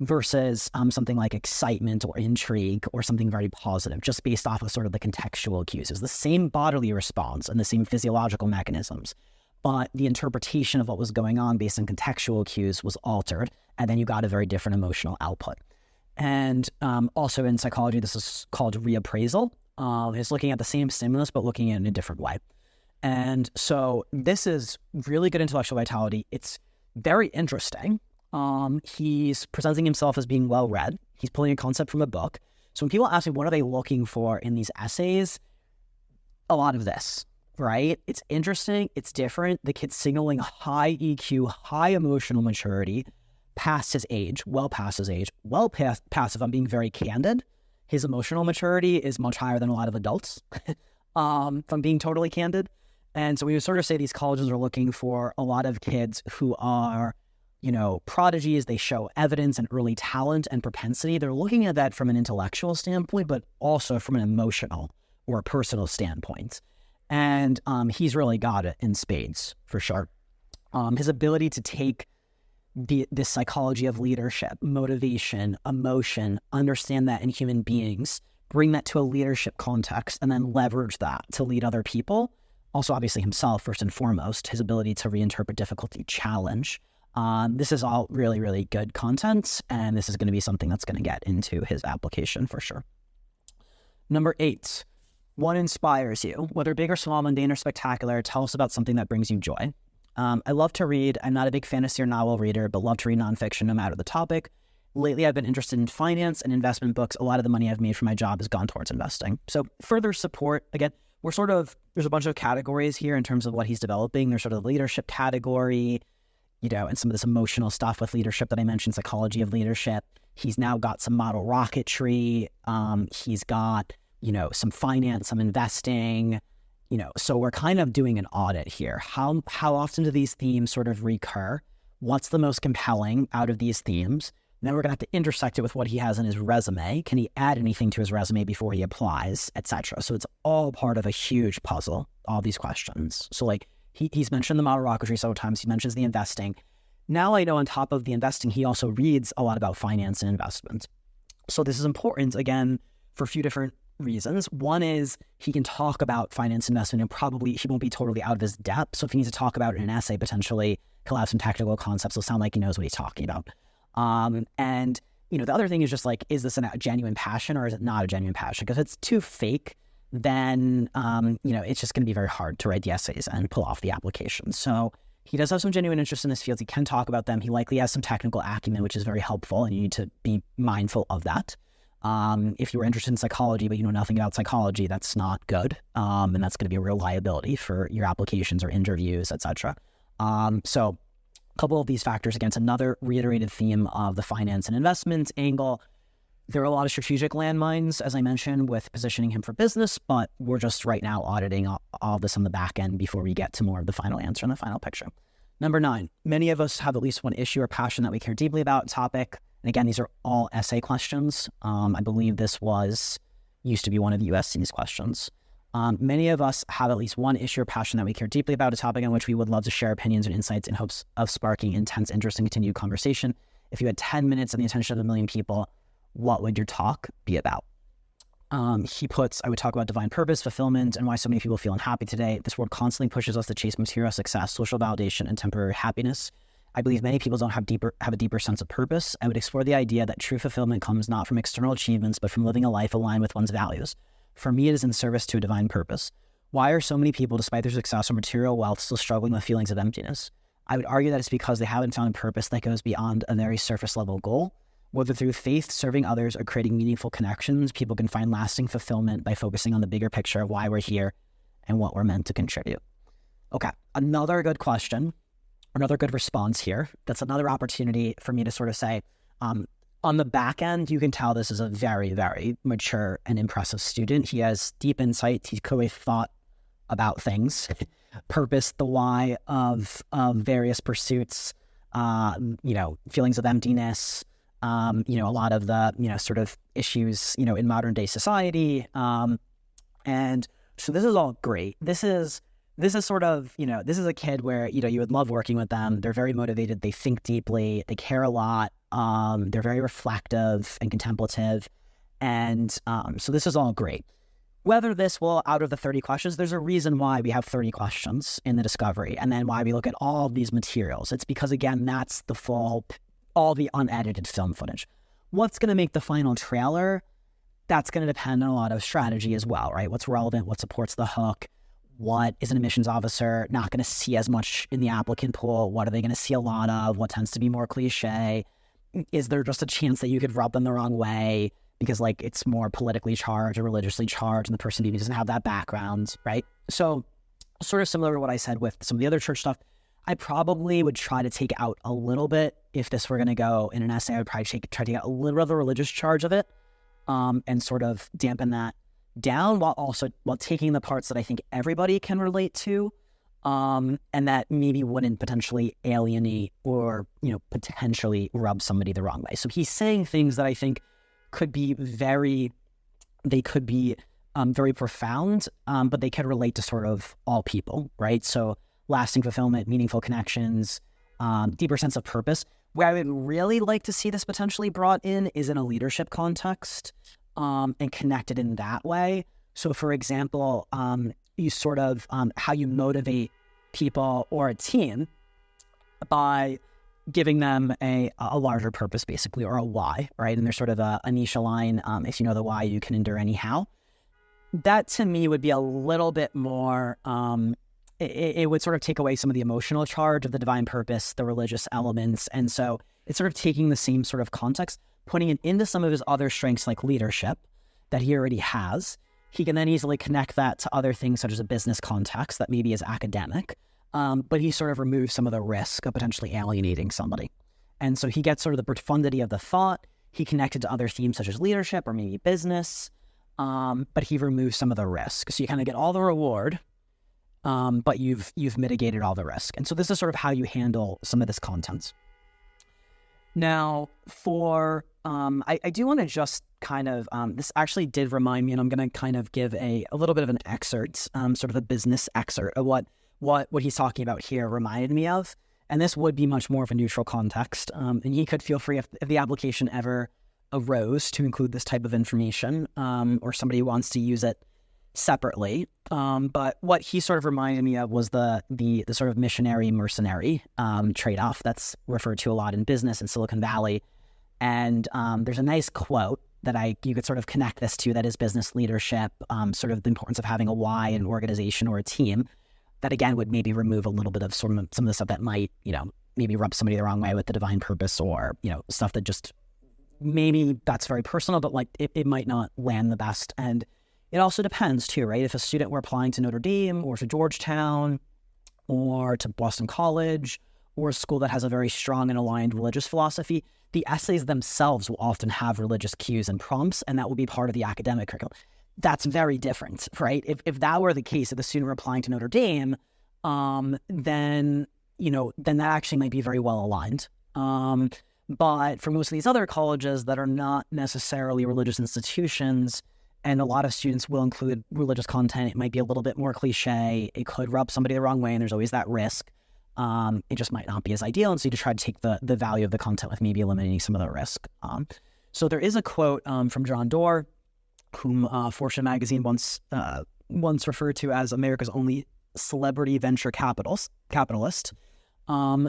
versus something like excitement or intrigue or something very positive, just based off of sort of the contextual cues. It's the same bodily response and the same physiological mechanisms, but the interpretation of what was going on based on contextual cues was altered, and then you got a very different emotional output. And also in psychology, this is called reappraisal. It's looking at the same stimulus, but looking at it in a different way. And so this is really good intellectual vitality. It's very interesting. He's presenting himself as being well-read. He's pulling a concept from a book. So when people ask me, what are they looking for in these essays? A lot of this, right? It's interesting. It's different. The kid's signaling high EQ, high emotional maturity, past his age, well past his age, well past, if I'm being very candid. His emotional maturity is much higher than a lot of adults, if I'm being totally candid. And so we would sort of say these colleges are looking for a lot of kids who are, prodigies. They show evidence and early talent and propensity. They're looking at that from an intellectual standpoint, but also from an emotional or a personal standpoint. And he's really got it in spades, for sure. His ability to take this psychology of leadership, motivation, emotion, understand that in human beings, bring that to a leadership context, and then leverage that to lead other people. Also, obviously himself, first and foremost, his ability to reinterpret difficulty, challenge. This is all really, really good content, and this is going to be something that's going to get into his application for sure. Number 8, what inspires you? Whether big or small, mundane or spectacular, tell us about something that brings you joy. I love to read. I'm not a big fantasy or novel reader, but love to read nonfiction no matter the topic. Lately, I've been interested in finance and investment books. A lot of the money I've made from my job has gone towards investing. So further support, again, there's a bunch of categories here in terms of what he's developing. There's sort of the leadership category, and some of this emotional stuff with leadership that I mentioned, psychology of leadership. He's now got some model rocketry. He's got, some finance, some investing, so we're kind of doing an audit here. How often do these themes sort of recur? What's the most compelling out of these themes? And then we're going to have to intersect it with what he has in his resume. Can he add anything to his resume before he applies, etc.? So it's all part of a huge puzzle, all these questions. So like he's mentioned the model rocketry several times. He mentions the investing. Now I know on top of the investing, he also reads a lot about finance and investment. So this is important, again, for a few different reasons. One is he can talk about finance investment and probably he won't be totally out of his depth. So if he needs to talk about it in an essay, potentially he'll have some technical concepts. It'll sound like he knows what he's talking about. And the other thing is just like, is this a genuine passion or is it not a genuine passion? Because if it's too fake, then, it's just going to be very hard to write the essays and pull off the application. So he does have some genuine interest in this field. He can talk about them. He likely has some technical acumen, which is very helpful. And you need to be mindful of that. If you were interested in psychology, but you know nothing about psychology, that's not good. And that's going to be a real liability for your applications or interviews, etc. So a couple of these factors against another reiterated theme of the finance and investments angle. There are a lot of strategic landmines, as I mentioned, with positioning him for business, but we're just right now auditing all of this on the back end before we get to more of the final answer and the final picture. Number 9, many of us have at least one issue or passion that we care deeply about topic. And again, these are all essay questions. I believe this used to be one of the USC's questions. Many of us have at least one issue or passion that we care deeply about, a topic on which we would love to share opinions and insights in hopes of sparking intense interest and continued conversation. If you had 10 minutes and the attention of 1 million people, what would your talk be about? He puts, I would talk about divine purpose, fulfillment, and why so many people feel unhappy today. This world constantly pushes us to chase material success, social validation, and temporary happiness. I believe many people don't have a deeper sense of purpose. I would explore the idea that true fulfillment comes not from external achievements, but from living a life aligned with one's values. For me, it is in service to a divine purpose. Why are so many people, despite their success or material wealth, still struggling with feelings of emptiness? I would argue that it's because they haven't found a purpose that goes beyond a very surface level goal. Whether through faith, serving others, or creating meaningful connections, people can find lasting fulfillment by focusing on the bigger picture of why we're here and what we're meant to contribute. Okay, another good question, another good response here. That's another opportunity for me to sort of say, on the back end, you can tell this is a very, very mature and impressive student. He has deep insight. He's clearly thought about things, purpose, the why of various pursuits, feelings of emptiness, a lot of the, sort of issues, in modern day society. And So this is all great. This is sort of, this is a kid where, you would love working with them. They're very motivated. They think deeply. They care a lot. They're very reflective and contemplative. And so this is all great. Whether this will, out of the 30 questions, there's a reason why we have 30 questions in the discovery, and then why we look at all of these materials. It's because, again, that's the all the unedited film footage. What's going to make the final trailer? That's going to depend on a lot of strategy as well, right? What's relevant? What supports the hook? What is an admissions officer not going to see as much in the applicant pool? What are they going to see a lot of? What tends to be more cliche? Is there just a chance that you could rub them the wrong way because it's more politically charged or religiously charged and the person even doesn't have that background, right? So sort of similar to what I said with some of the other church stuff, I probably would try to take out a little bit, if this were going to go in an essay, I would probably try to get a little of the religious charge of it and sort of dampen that down while taking the parts that I think everybody can relate to and that maybe wouldn't potentially alienate or, potentially rub somebody the wrong way. So he's saying things that I think could be very profound, but they could relate to sort of all people, right? So lasting fulfillment, meaningful connections, deeper sense of purpose. Where I would really like to see this potentially brought in is in a leadership context and connected in that way. So for example, you sort of how you motivate people or a team by giving them a larger purpose, basically, or a why, right? And there's sort of a niche line. If you know the why, you can endure anyhow. That to me would be a little bit more, it would sort of take away some of the emotional charge of the divine purpose, the religious elements. And so it's sort of taking the same sort of context, putting it into some of his other strengths like leadership that he already has. He can then easily connect that to other things such as a business context that maybe is academic. But he sort of removes some of the risk of potentially alienating somebody. And so he gets sort of the profundity of the thought. He connected to other themes such as leadership or maybe business, but he removes some of the risk. So you kind of get all the reward, but you've mitigated all the risk. And so this is sort of how you handle some of this content. Now, I do want to just kind of, this actually did remind me, and I'm going to kind of give a little bit of an excerpt, sort of a business excerpt of what he's talking about here reminded me of. And this would be much more of a neutral context. And he could feel free if the application ever arose to include this type of information, or somebody wants to use it separately. But what he sort of reminded me of was the sort of missionary mercenary trade-off that's referred to a lot in business in Silicon Valley. And there's a nice quote that you could sort of connect this to, that is business leadership, sort of the importance of having a why in an organization or a team. That again would maybe remove a little bit of sort of some of the stuff that might, maybe rub somebody the wrong way with the divine purpose, or, stuff that just maybe that's very personal, but it might not land the best. And it also depends too, right? If a student were applying to Notre Dame or to Georgetown or to Boston College or a school that has a very strong and aligned religious philosophy, the essays themselves will often have religious cues and prompts, and that will be part of the academic curriculum. That's very different, right? If that were the case, if the student were applying to Notre Dame, then that actually might be very well aligned. But for most of these other colleges that are not necessarily religious institutions, and a lot of students will include religious content, it might be a little bit more cliche. It could rub somebody the wrong way, and there's always that risk. It just might not be as ideal, and so you just try to take the value of the content with maybe eliminating some of the risk. So there is a quote from John Doerr, whom Fortune magazine once referred to as America's only celebrity venture capitalist.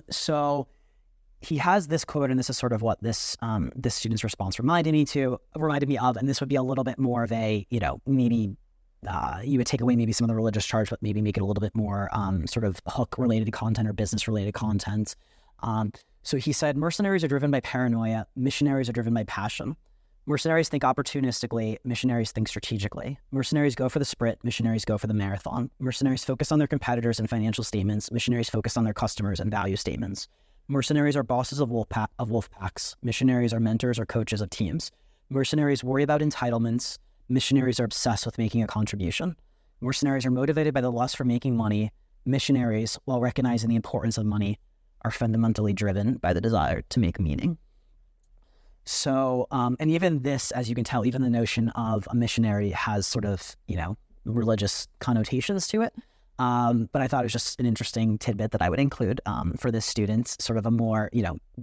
So he has this quote, and this is sort of what this student's response reminded me of, and this would be a little bit more of a, maybe you would take away maybe some of the religious charge, but maybe make it a little bit more sort of hook-related content or business-related content. So he said, mercenaries are driven by paranoia, missionaries are driven by passion. Mercenaries think opportunistically, missionaries think strategically. Mercenaries go for the sprint, missionaries go for the marathon. Mercenaries focus on their competitors and financial statements, missionaries focus on their customers and value statements. Mercenaries are bosses of wolf packs. Missionaries are mentors or coaches of teams. Mercenaries worry about entitlements. Missionaries are obsessed with making a contribution. Mercenaries are motivated by the lust for making money. Missionaries, while recognizing the importance of money, are fundamentally driven by the desire to make meaning. So, and even this, as you can tell, even the notion of a missionary has sort of, religious connotations to it. But I thought it was just an interesting tidbit that I would include for this student, sort of a more,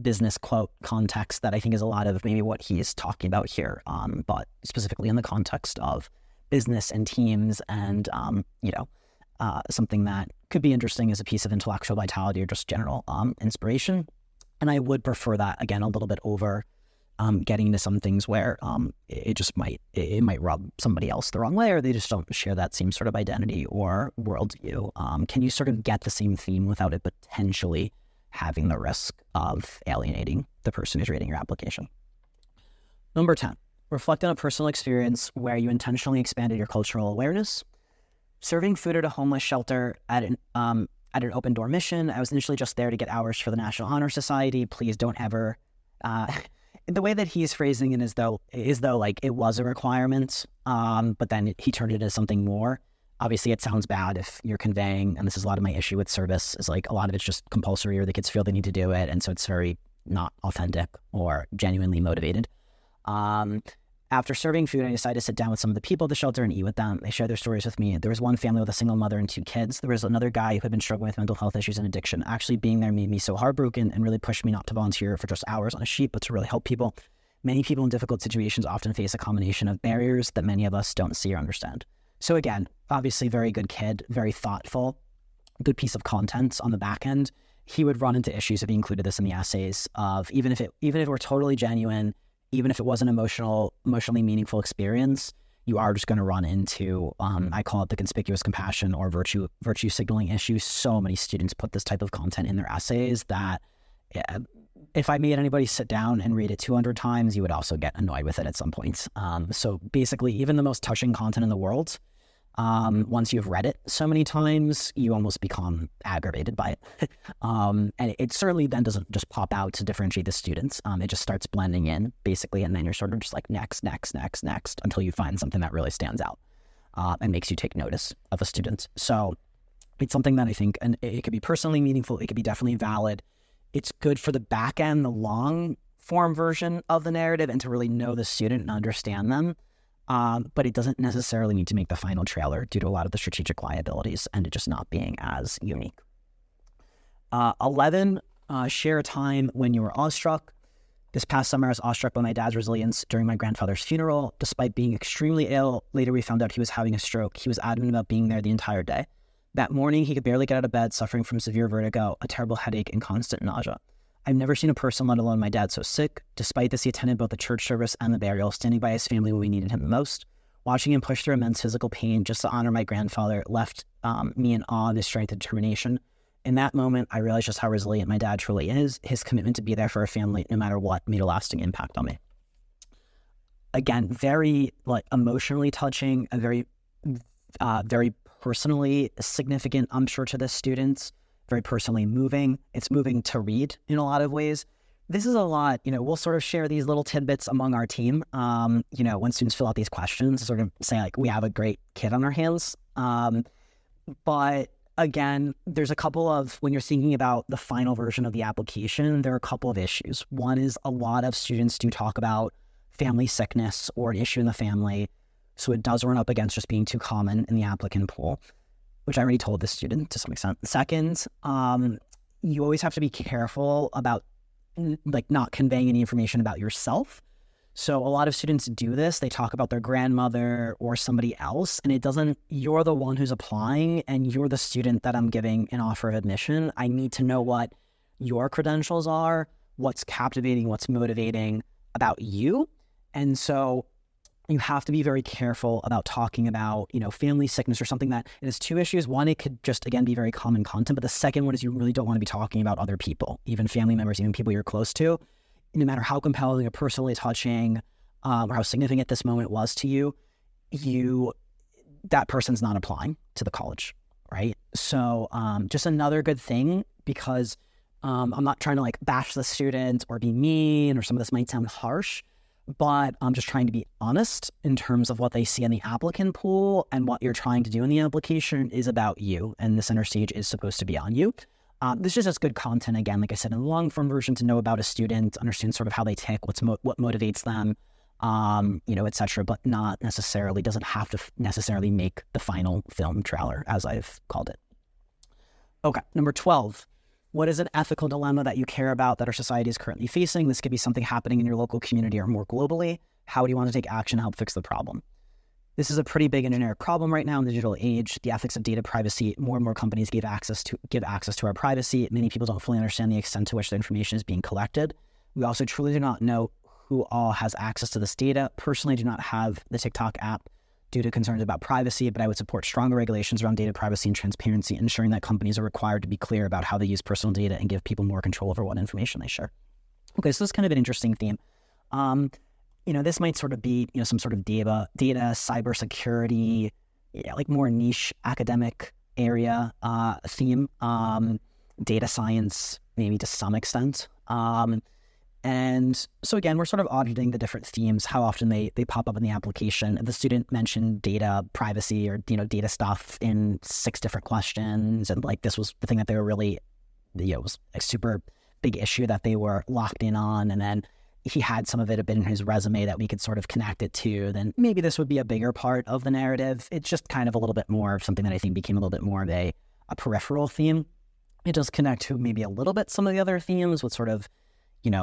business quote context that I think is a lot of maybe what he's talking about here, but specifically in the context of business and teams and, something that could be interesting as a piece of intellectual vitality or just general inspiration. And I would prefer that, again, a little bit over getting into some things where it might rub somebody else the wrong way, or they just don't share that same sort of identity or worldview. Can you sort of get the same theme without it potentially having the risk of alienating the person who's reading your application? Number 10, reflect on a personal experience where you intentionally expanded your cultural awareness. Serving food at a homeless shelter at an open door mission. I was initially just there to get hours for the National Honor Society. Please don't ever... the way that he's phrasing it is though like it was a requirement, but then he turned it into something more. Obviously, it sounds bad if you're conveying, and this is a lot of my issue with service, is like a lot of it's just compulsory or the kids feel they need to do it, and so it's very not authentic or genuinely motivated. After serving food, I decided to sit down with some of the people at the shelter and eat with them. They shared their stories with me. There was one family with a single mother and 2 kids. There was another guy who had been struggling with mental health issues and addiction. Actually being there made me so heartbroken and really pushed me not to volunteer for just hours on a sheet, but to really help people. Many people in difficult situations often face a combination of barriers that many of us don't see or understand. So again, obviously very good kid, very thoughtful, good piece of content on the back end. He would run into issues if he included this in the essays of even if it were totally genuine, even if it was an emotionally meaningful experience, you are just going to run into, I call it the conspicuous compassion or virtue signaling issue. So many students put this type of content in their essays that if I made anybody sit down and read it 200 times, you would also get annoyed with it at some point. So basically, even the most touching content in the world, once you've read it so many times, you almost become aggravated by it. And it certainly then doesn't just pop out to differentiate the students. It just starts blending in, basically, and then you're sort of just like next, until you find something that really stands out and makes you take notice of a student. So it's something that I think, and it could be personally meaningful, it could be definitely valid. It's good for the back end, the long form version of the narrative, and to really know the student and understand them. But it doesn't necessarily need to make the final trailer due to a lot of the strategic liabilities and it just not being as unique. 11, share a time when you were awestruck. This past summer, I was awestruck by my dad's resilience during my grandfather's funeral. Despite being extremely ill, later we found out he was having a stroke. He was adamant about being there the entire day. That morning, he could barely get out of bed, suffering from severe vertigo, a terrible headache, and constant nausea. I've never seen a person, let alone my dad, so sick. Despite this, he attended both the church service and the burial, standing by his family when we needed him the most. Watching him push through immense physical pain just to honor my grandfather left me in awe of his strength and determination. In that moment, I realized just how resilient my dad truly is. His commitment to be there for our family, no matter what, made a lasting impact on me. Again, very emotionally touching, a very personally significant, I'm sure, to the students. Very personally moving. It's moving to read in a lot of ways. This is a lot, we'll sort of share these little tidbits among our team, when students fill out these questions, sort of say like, we have a great kid on our hands. But again, there's a couple of, when you're thinking about the final version of the application, there are a couple of issues. One is a lot of students do talk about family sickness or an issue in the family. So it does run up against just being too common in the applicant pool, which I already told the student to some extent. Second, you always have to be careful about not conveying any information about yourself. So a lot of students do this. They talk about their grandmother or somebody else, and you're the one who's applying and you're the student that I'm giving an offer of admission. I need to know what your credentials are, what's captivating, what's motivating about you. And so you have to be very careful about talking about, family sickness or something that it has 2 issues. One, it could just, again, be very common content. But the second one is you really don't want to be talking about other people, even family members, even people you're close to. No matter how compelling or personally touching or how significant this moment was to you, that person's not applying to the college, right? So just another good thing, because I'm not trying to bash the student or be mean, or some of this might sound harsh, but I'm just trying to be honest in terms of what they see in the applicant pool, and what you're trying to do in the application is about you, and the center stage is supposed to be on you. This is just good content, again, like I said, in the long form version, to know about a student, understand sort of how they tick, what motivates them, et cetera, but doesn't have to necessarily make the final film trailer, as I've called it. Okay, number 12. What is an ethical dilemma that you care about that our society is currently facing? This could be something happening in your local community or more globally. How do you want to take action to help fix the problem? This is a pretty big and generic problem right now in the digital age. The ethics of data privacy. More and more companies give access to our privacy. Many people don't fully understand the extent to which the information is being collected. We also truly do not know who all has access to this data. Personally, do not have the TikTok app due to concerns about privacy, but I would support stronger regulations around data privacy and transparency, ensuring that companies are required to be clear about how they use personal data and give people more control over what information they share. Okay, so this is kind of an interesting theme. This might sort of be, some sort of data, cybersecurity, like more niche academic area theme, data science, maybe to some extent. And so again, we're sort of auditing the different themes, how often they pop up in the application. If the student mentioned data privacy or, data stuff in 6 different questions, and like this was the thing that they were really, it was a super big issue that they were locked in on, and then he had some of it a bit in his resume that we could sort of connect it to, then maybe this would be a bigger part of the narrative. It's just kind of a little bit more of something that I think became a little bit more of a peripheral theme. It does connect to maybe a little bit some of the other themes with sort of,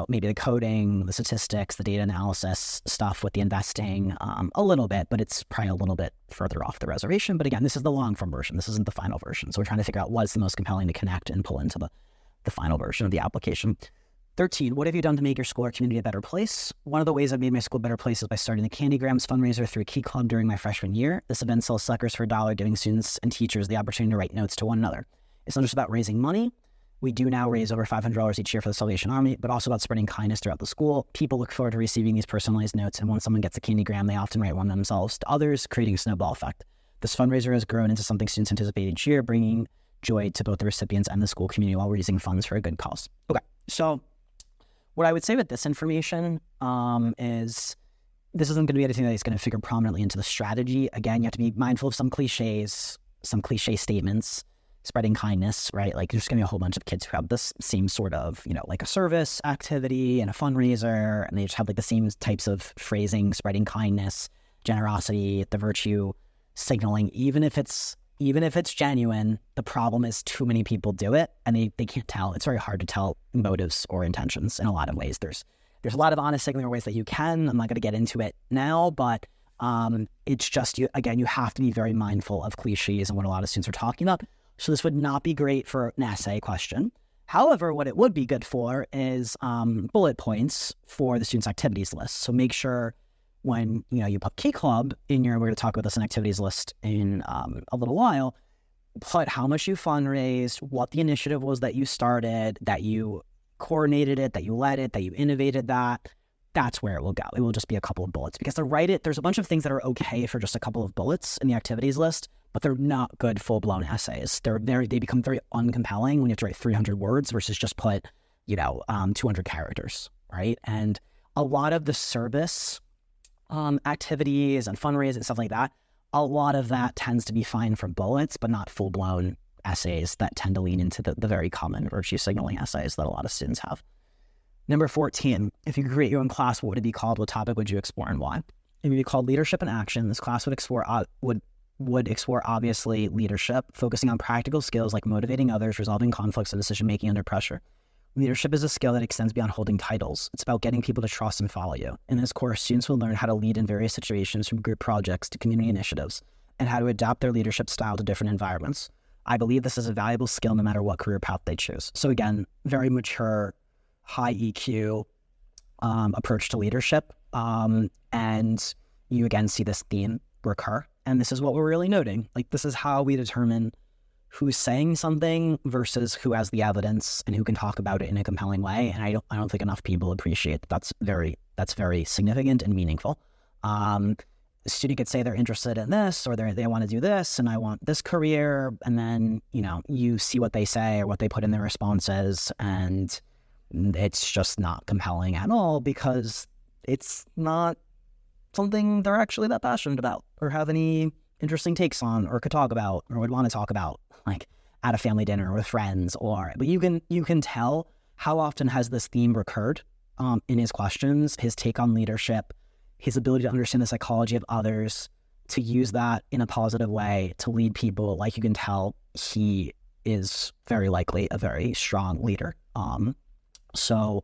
maybe the coding, the statistics, the data analysis stuff with the investing a little bit, but it's probably a little bit further off the reservation. But again, this is the long form version. This isn't the final version. So we're trying to figure out what's the most compelling to connect and pull into the final version of the application. 13, what have you done to make your school or community a better place? One of the ways I've made my school a better place is by starting the Candygrams fundraiser through a Key Club during my freshman year. This event sells suckers for $1, giving students and teachers the opportunity to write notes to one another. It's not just about raising money. We do now raise over $500 each year for the Salvation Army, but also about spreading kindness throughout the school. People look forward to receiving these personalized notes, and when someone gets a Candygram, they often write one themselves to others, creating a snowball effect. This fundraiser has grown into something students anticipate each year, bringing joy to both the recipients and the school community while raising funds for a good cause. Okay, so what I would say with this information is this isn't going to be anything that is going to figure prominently into the strategy. Again, you have to be mindful of some cliches, some cliche statements, spreading kindness, right? Like there's going to be a whole bunch of kids who have this same sort of, like a service activity and a fundraiser, and they just have like the same types of phrasing, spreading kindness, generosity, the virtue signaling, even if it's genuine. The problem is too many people do it and they can't tell. It's very hard to tell motives or intentions in a lot of ways. There's a lot of honest signaling ways that you can. I'm not going to get into it now, but it's just, you have to be very mindful of cliches and what a lot of students are talking about. So this would not be great for an essay question. However, what it would be good for is bullet points for the students' activities list. So make sure when you put Key Club in we're going to talk about this in activities list in a little while, put how much you fundraised, what the initiative was that you started, that you coordinated it, that you led it, that you innovated that. That's where it will go. It will just be a couple of bullets, because there's a bunch of things that are okay for just a couple of bullets in the activities list, but they're not good full-blown essays. They become very uncompelling when you have to write 300 words versus just put 200 characters, right? And a lot of the service activities and fundraising and stuff like that, a lot of that tends to be fine for bullets, but not full-blown essays that tend to lean into the very common virtue signaling essays that a lot of students have. Number 14, if you could create your own class, what would it be called? What topic would you explore and why? It would be called Leadership in Action. This class would explore obviously leadership, focusing on practical skills like motivating others, resolving conflicts, and decision-making under pressure. Leadership is a skill that extends beyond holding titles. It's about getting people to trust and follow you. In this course, students will learn how to lead in various situations, from group projects to community initiatives, and how to adapt their leadership style to different environments. I believe this is a valuable skill no matter what career path they choose. So again, very mature, high EQ approach to leadership. And you again see this theme recur. And this is what we're really noting. Like, this is how we determine who's saying something versus who has the evidence and who can talk about it in a compelling way. And I don't think enough people appreciate that. That's very significant and meaningful. A student could say they're interested in this, or they want to do this, and I want this career. And then, you see what they say or what they put in their responses, and it's just not compelling at all, because it's not something they're actually that passionate about or have any interesting takes on or could talk about or would want to talk about, like at a family dinner with friends. But you can tell how often has this theme recurred in his questions, his take on leadership, his ability to understand the psychology of others, to use that in a positive way to lead people. Like, you can tell he is very likely a very strong leader. So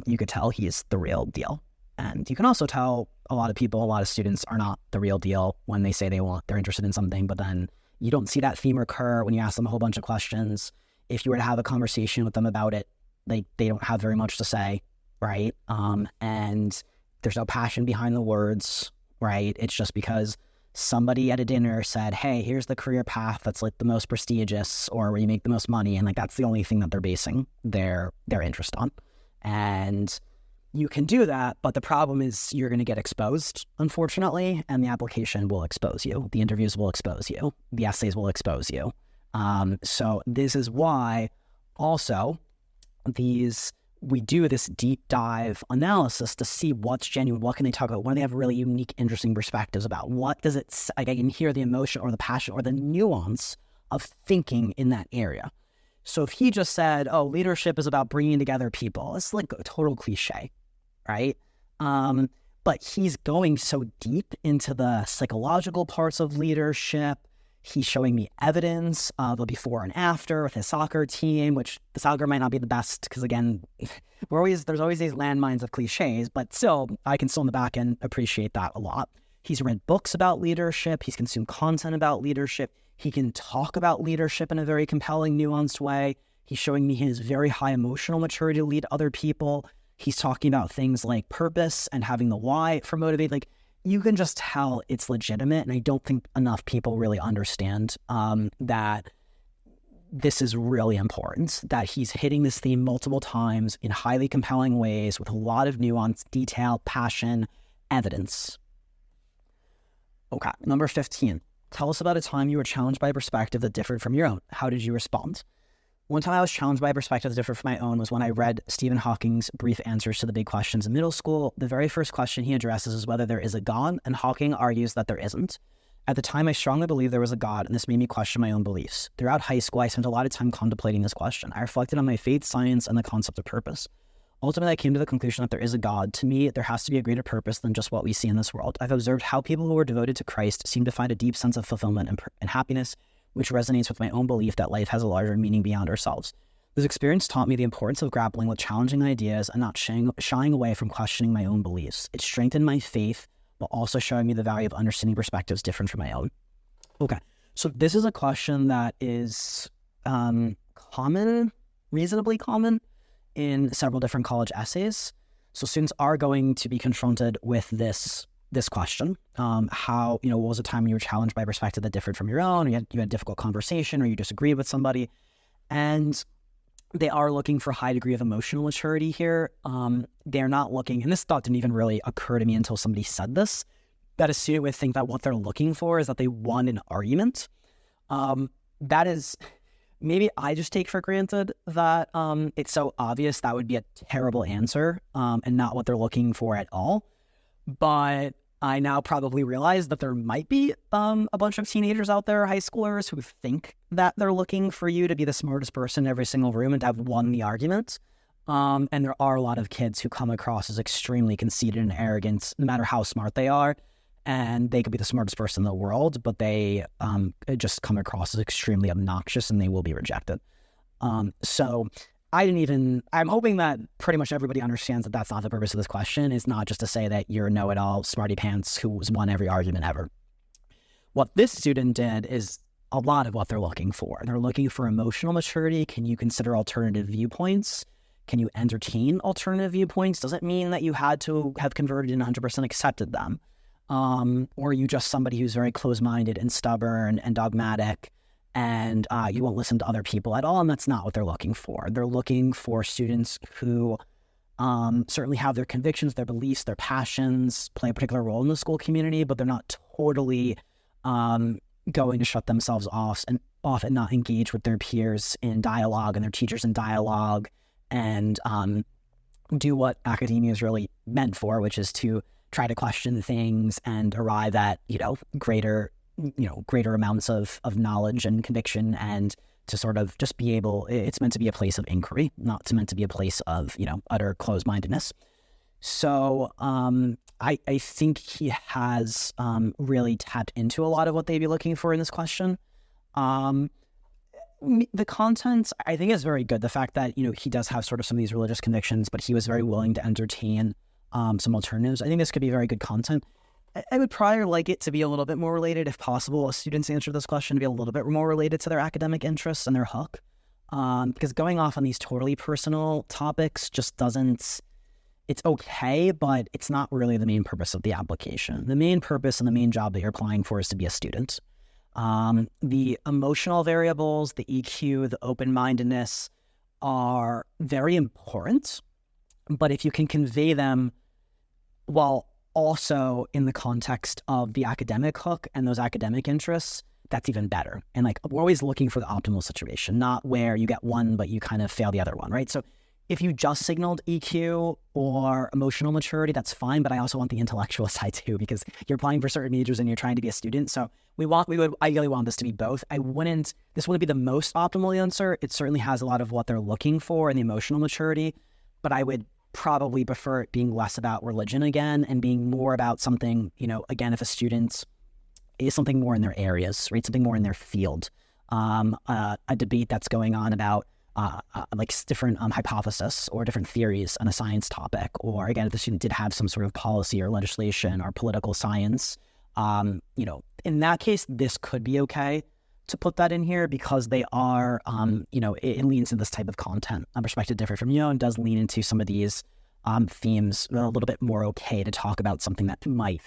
you could tell he's the real deal. And you can also tell a lot of students are not the real deal when they say they're interested in something, but then you don't see that theme occur when you ask them a whole bunch of questions. If you were to have a conversation with them about it, they don't have very much to say, right? And there's no passion behind the words, right? It's just because somebody at a dinner said, hey, here's the career path that's like the most prestigious, or where you make the most money. And like, that's the only thing that they're basing their interest on. And you can do that, but the problem is you're going to get exposed, unfortunately, and the application will expose you. The interviews will expose you. The essays will expose you. So this is why also we do this deep dive analysis to see what's genuine, what can they talk about, what do they have really unique, interesting perspectives about, what does it, like, I can hear the emotion or the passion or the nuance of thinking in that area. So if he just said, oh, leadership is about bringing together people, it's like a total cliche, right? But he's going so deep into the psychological parts of leadership. He's showing me evidence of a before and after with his soccer team, which the soccer might not be the best because, again, there's always these landmines of cliches, but still, I can still in the back end appreciate that a lot. He's read books about leadership. He's consumed content about leadership. He can talk about leadership in a very compelling, nuanced way. He's showing me his very high emotional maturity to lead other people. He's talking about things like purpose and having the why for motivate. Like, you can just tell it's legitimate. And I don't think enough people really understand that this is really important, that he's hitting this theme multiple times in highly compelling ways with a lot of nuance, detail, passion, evidence. Okay, number 15. Tell us about a time you were challenged by a perspective that differed from your own. How did you respond? One time I was challenged by a perspective that differed from my own was when I read Stephen Hawking's brief answers to the big questions in middle school. The very first question he addresses is whether there is a God, and Hawking argues that there isn't. At the time, I strongly believed there was a God, and this made me question my own beliefs. Throughout high school, I spent a lot of time contemplating this question. I reflected on my faith, science, and the concept of purpose. Ultimately, I came to the conclusion that there is a God. To me, there has to be a greater purpose than just what we see in this world. I've observed how people who are devoted to Christ seem to find a deep sense of fulfillment and happiness, which resonates with my own belief that life has a larger meaning beyond ourselves. This experience taught me the importance of grappling with challenging ideas and not shying away from questioning my own beliefs. It strengthened my faith, while also showing me the value of understanding perspectives different from my own. Okay, so this is a question that is reasonably common in several different college essays. So students are going to be confronted with this question. What was a time when you were challenged by a perspective that differed from your own, or you had a difficult conversation, or you disagreed with somebody? And they are looking for a high degree of emotional maturity here. They're not looking, and this thought didn't even really occur to me until somebody said this, that a student would think that what they're looking for is that they won an argument. That is, maybe I just take for granted that it's so obvious that would be a terrible answer and not what they're looking for at all. But I now probably realize that there might be a bunch of teenagers out there, high schoolers, who think that they're looking for you to be the smartest person in every single room and to have won the argument. And there are a lot of kids who come across as extremely conceited and arrogant, no matter how smart they are. And they could be the smartest person in the world, but they just come across as extremely obnoxious, and they will be rejected. So I'm hoping that pretty much everybody understands that that's not the purpose of this question. It's not just to say that you're a know-it-all smarty pants who's won every argument ever. What this student did is a lot of what they're looking for. They're looking for emotional maturity. Can you consider alternative viewpoints? Can you entertain alternative viewpoints? Does it mean that you had to have converted and 100% accepted them? Or are you just somebody who's very closed-minded and stubborn and dogmatic, and you won't listen to other people at all? And that's not what they're looking for. They're looking for students who certainly have their convictions, their beliefs, their passions, play a particular role in the school community, but they're not totally going to shut themselves off and not engage with their peers in dialogue and their teachers in dialogue, and do what academia is really meant for, which is to try to question things and arrive at, greater amounts of knowledge and conviction, and to sort of just be able, it's meant to be a place of inquiry, not meant to be a place of, utter closed-mindedness. So I think he has really tapped into a lot of what they'd be looking for in this question. The content, I think, is very good. The fact that, he does have sort of some of these religious convictions, but he was very willing to entertain some alternatives. I think this could be very good content. I would probably like it to be a little bit more related, if possible. A student's answer to this question to be a little bit more related to their academic interests and their hook. Because going off on these totally personal topics just doesn't, it's okay, but it's not really the main purpose of the application. The main purpose and the main job that you're applying for is to be a student. The emotional variables, the EQ, the open-mindedness are very important, but if you can convey them while also in the context of the academic hook and those academic interests, that's even better. And we're always looking for the optimal situation, not where you get one, but you kind of fail the other one, right? So if you just signaled EQ or emotional maturity, that's fine, but I also want the intellectual side too, because you're applying for certain majors and you're trying to be a student. So we would ideally want this to be both. This wouldn't be the most optimal answer. It certainly has a lot of what they're looking for in the emotional maturity, but I would probably prefer it being less about religion again and being more about something, again, if a student is something more in their areas, right? Something more in their field. A debate that's going on about different hypothesis or different theories on a science topic, or again, if the student did have some sort of policy or legislation or political science, in that case, this could be okay to put that in here because they are, it leans into this type of content. Perspective different from and does lean into some of these themes a little bit more okay to talk about something that might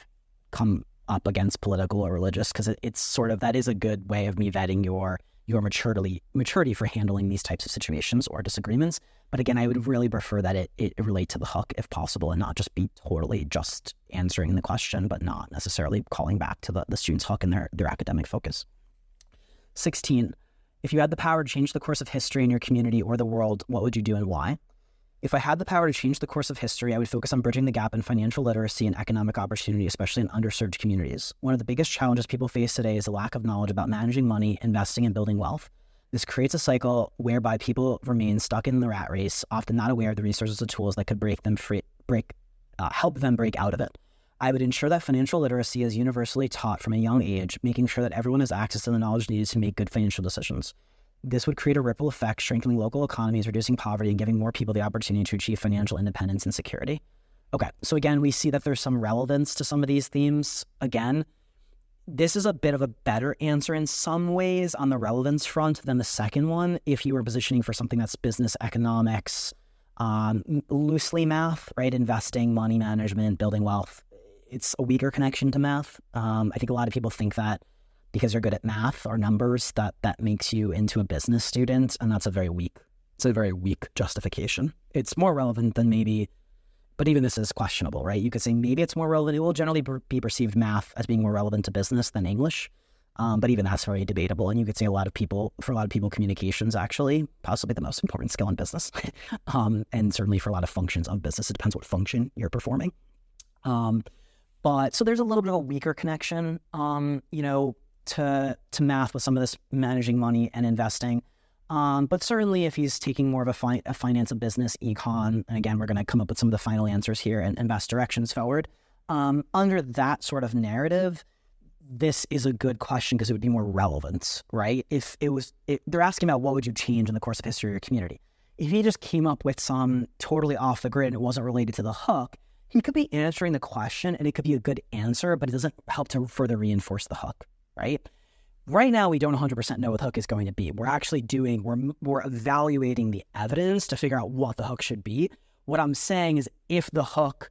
come up against political or religious, because it's sort of, that is a good way of me vetting your maturity for handling these types of situations or disagreements. But again, I would really prefer that it relate to the hook if possible and not just be totally just answering the question, but not necessarily calling back to the student's hook and their academic focus. 16, if you had the power to change the course of history in your community or the world, what would you do and why? If I had the power to change the course of history, I would focus on bridging the gap in financial literacy and economic opportunity, especially in underserved communities. One of the biggest challenges people face today is a lack of knowledge about managing money, investing, and building wealth. This creates a cycle whereby people remain stuck in the rat race, often not aware of the resources or tools that could help them break out of it. I would ensure that financial literacy is universally taught from a young age, making sure that everyone has access to the knowledge needed to make good financial decisions. This would create a ripple effect, strengthening local economies, reducing poverty, and giving more people the opportunity to achieve financial independence and security. Okay, so again, we see that there's some relevance to some of these themes. Again, this is a bit of a better answer in some ways on the relevance front than the second one, if you were positioning for something that's business economics, loosely math, right? Investing, money management, building wealth. It's a weaker connection to math. I think a lot of people think that because you're good at math or numbers, that makes you into a business student, and that's a very weak justification. It's more relevant than maybe, but even this is questionable, right? You could say maybe it's more relevant. It will generally be perceived math as being more relevant to business than English, but even that's very debatable. And you could say for a lot of people, communications actually possibly the most important skill in business, and certainly for a lot of functions of business. It depends what function you're performing. But so there's a little bit of a weaker connection, to math with some of this managing money and investing. But certainly if he's taking more of a finance and business econ, and again, we're going to come up with some of the final answers here and best directions forward. Under that sort of narrative, this is a good question because it would be more relevant, right? If they're asking about what would you change in the course of history of your community. If he just came up with some totally off the grid and it wasn't related to the hook, he could be answering the question and it could be a good answer, but it doesn't help to further reinforce the hook, right? Right now, we don't 100% know what the hook is going to be. We're evaluating the evidence to figure out what the hook should be. What I'm saying is if the hook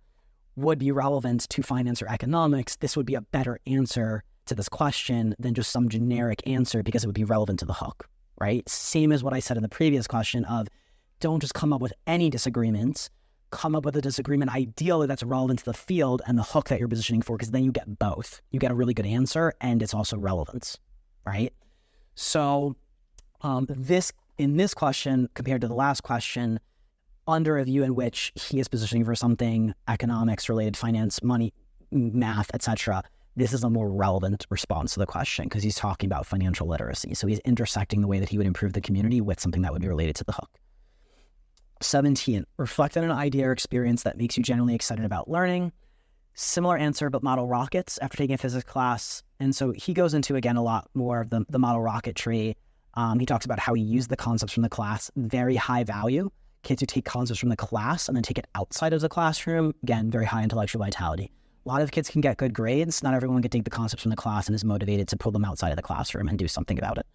would be relevant to finance or economics, this would be a better answer to this question than just some generic answer because it would be relevant to the hook, right? Same as what I said in the previous question of don't just come up with any disagreements. Come up with a disagreement ideally that's relevant to the field and the hook that you're positioning for, because then you get both. You get a really good answer and it's also relevant, right? So in this question, compared to the last question, under a view in which he is positioning for something economics related, finance, money, math, etc., this is a more relevant response to the question because he's talking about financial literacy. So he's intersecting the way that he would improve the community with something that would be related to the hook. 17, reflect on an idea or experience that makes you genuinely excited about learning. Similar answer, but model rockets after taking a physics class. And so he goes into, again, a lot more of the model rocket tree. He talks about how he used the concepts from the class, very high value. Kids who take concepts from the class and then take it outside of the classroom, again, very high intellectual vitality. A lot of kids can get good grades. Not everyone can take the concepts from the class and is motivated to pull them outside of the classroom and do something about it.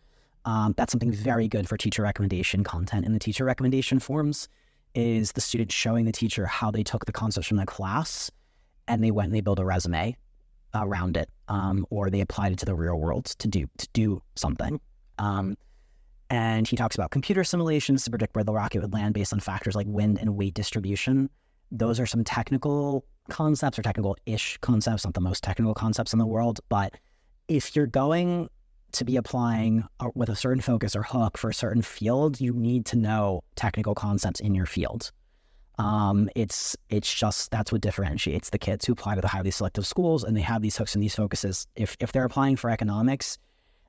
That's something very good for teacher recommendation content. In the teacher recommendation forms is the student showing the teacher how they took the concepts from the class and they went and they built a resume around it, or they applied it to the real world to do something. And he talks about computer simulations to predict where the rocket would land based on factors like wind and weight distribution. Those are some technical concepts or technical-ish concepts, not the most technical concepts in the world, but if you're going to be applying with a certain focus or hook for a certain field, you need to know technical concepts in your field. It's just, that's what differentiates the kids who apply to the highly selective schools and they have these hooks and these focuses. If they're applying for economics,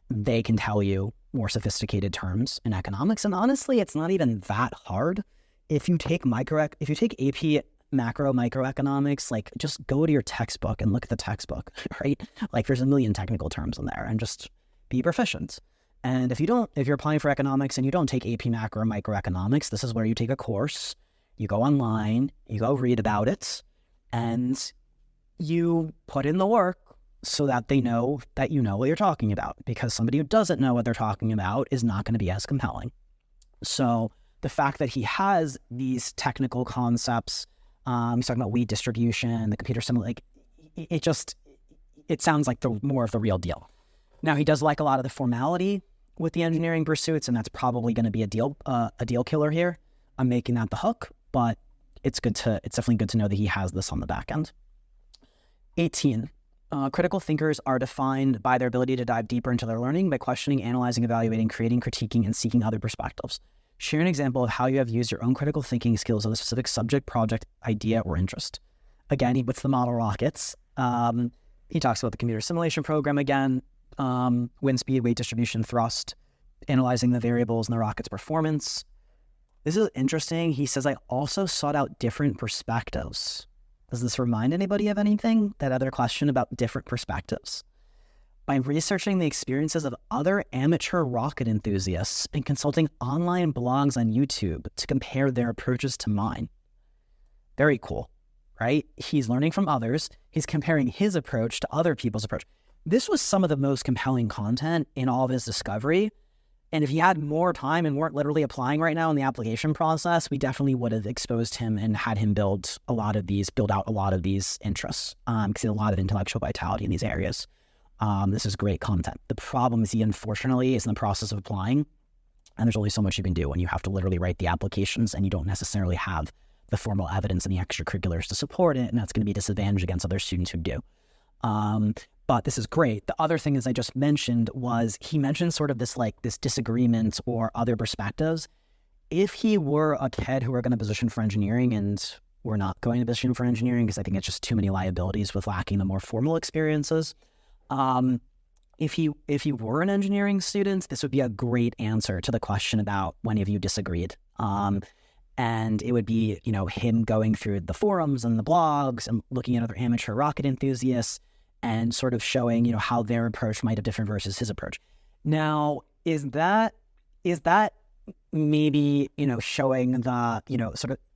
they can tell you more sophisticated terms in economics. And honestly, it's not even that hard. If you take AP macro microeconomics, like just go to your textbook and look at the textbook, right? Like there's a million technical terms in there and just be proficient. And if you're applying for economics and you don't take AP macro or microeconomics, this is where you take a course, you go online, you go read about it, and you put in the work so that they know that you know what you're talking about, because somebody who doesn't know what they're talking about is not going to be as compelling. So the fact that he has these technical concepts, he's talking about weight distribution, the computer simulation, it sounds like more of the real deal. Now, he does like a lot of the formality with the engineering pursuits, and that's probably going to be a deal killer here. I'm making that the hook, but it's definitely good to know that he has this on the back end. 18. Critical thinkers are defined by their ability to dive deeper into their learning by questioning, analyzing, evaluating, creating, critiquing, and seeking other perspectives. Share an example of how you have used your own critical thinking skills on a specific subject, project, idea, or interest. Again, he puts the model rockets. He talks about the computer simulation program again, wind speed, weight distribution, thrust, analyzing the variables in the rocket's performance. This is interesting. He says, I also sought out different perspectives. Does this remind anybody of anything? That other question about different perspectives? By researching the experiences of other amateur rocket enthusiasts and consulting online blogs on YouTube to compare their approaches to mine. Very cool, right? He's learning from others. He's comparing his approach to other people's approach. This was some of the most compelling content in all of his discovery. And if he had more time and weren't literally applying right now in the application process, we definitely would have exposed him and had him build out a lot of these interests, because he had a lot of intellectual vitality in these areas. This is great content. The problem is he unfortunately is in the process of applying, and there's only so much you can do when you have to literally write the applications and you don't necessarily have the formal evidence and the extracurriculars to support it, and that's going to be a disadvantage against other students who do. But this is great. The other thing, as I just mentioned, was he mentioned sort of this disagreement or other perspectives. If he were a kid who were going to position for engineering, and we're not going to position for engineering because I think it's just too many liabilities with lacking the more formal experiences. If he were an engineering student, this would be a great answer to the question about when have you disagreed. And it would be, him going through the forums and the blogs and looking at other amateur rocket enthusiasts and sort of showing, how their approach might have different versus his approach. Now, is that maybe, showing the,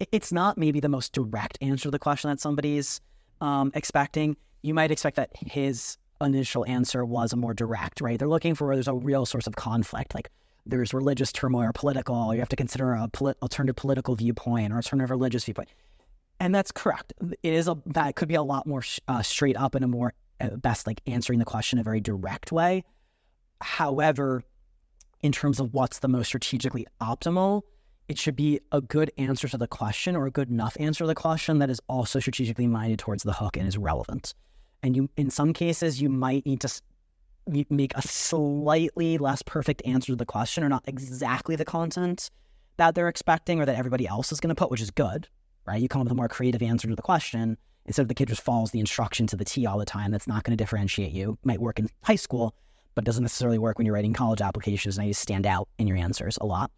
it's not maybe the most direct answer to the question that somebody's expecting. You might expect that his initial answer was a more direct, right? They're looking for where there's a real source of conflict, like there's religious turmoil or political, you have to consider a alternative political viewpoint or alternative religious viewpoint. And that's correct. That could be a lot more straight up and a more best answering the question in a very direct way. However, in terms of what's the most strategically optimal, it should be a good answer to the question or a good enough answer to the question that is also strategically minded towards the hook and is relevant. And in some cases, you might need to make a slightly less perfect answer to the question or not exactly the content that they're expecting or that everybody else is going to put, which is good, right? You come up with a more creative answer to the question instead of the kid just follows the instruction to the T all the time. That's not going to differentiate you. It might work in high school, but doesn't necessarily work when you're writing college applications. Now you stand out in your answers a lot.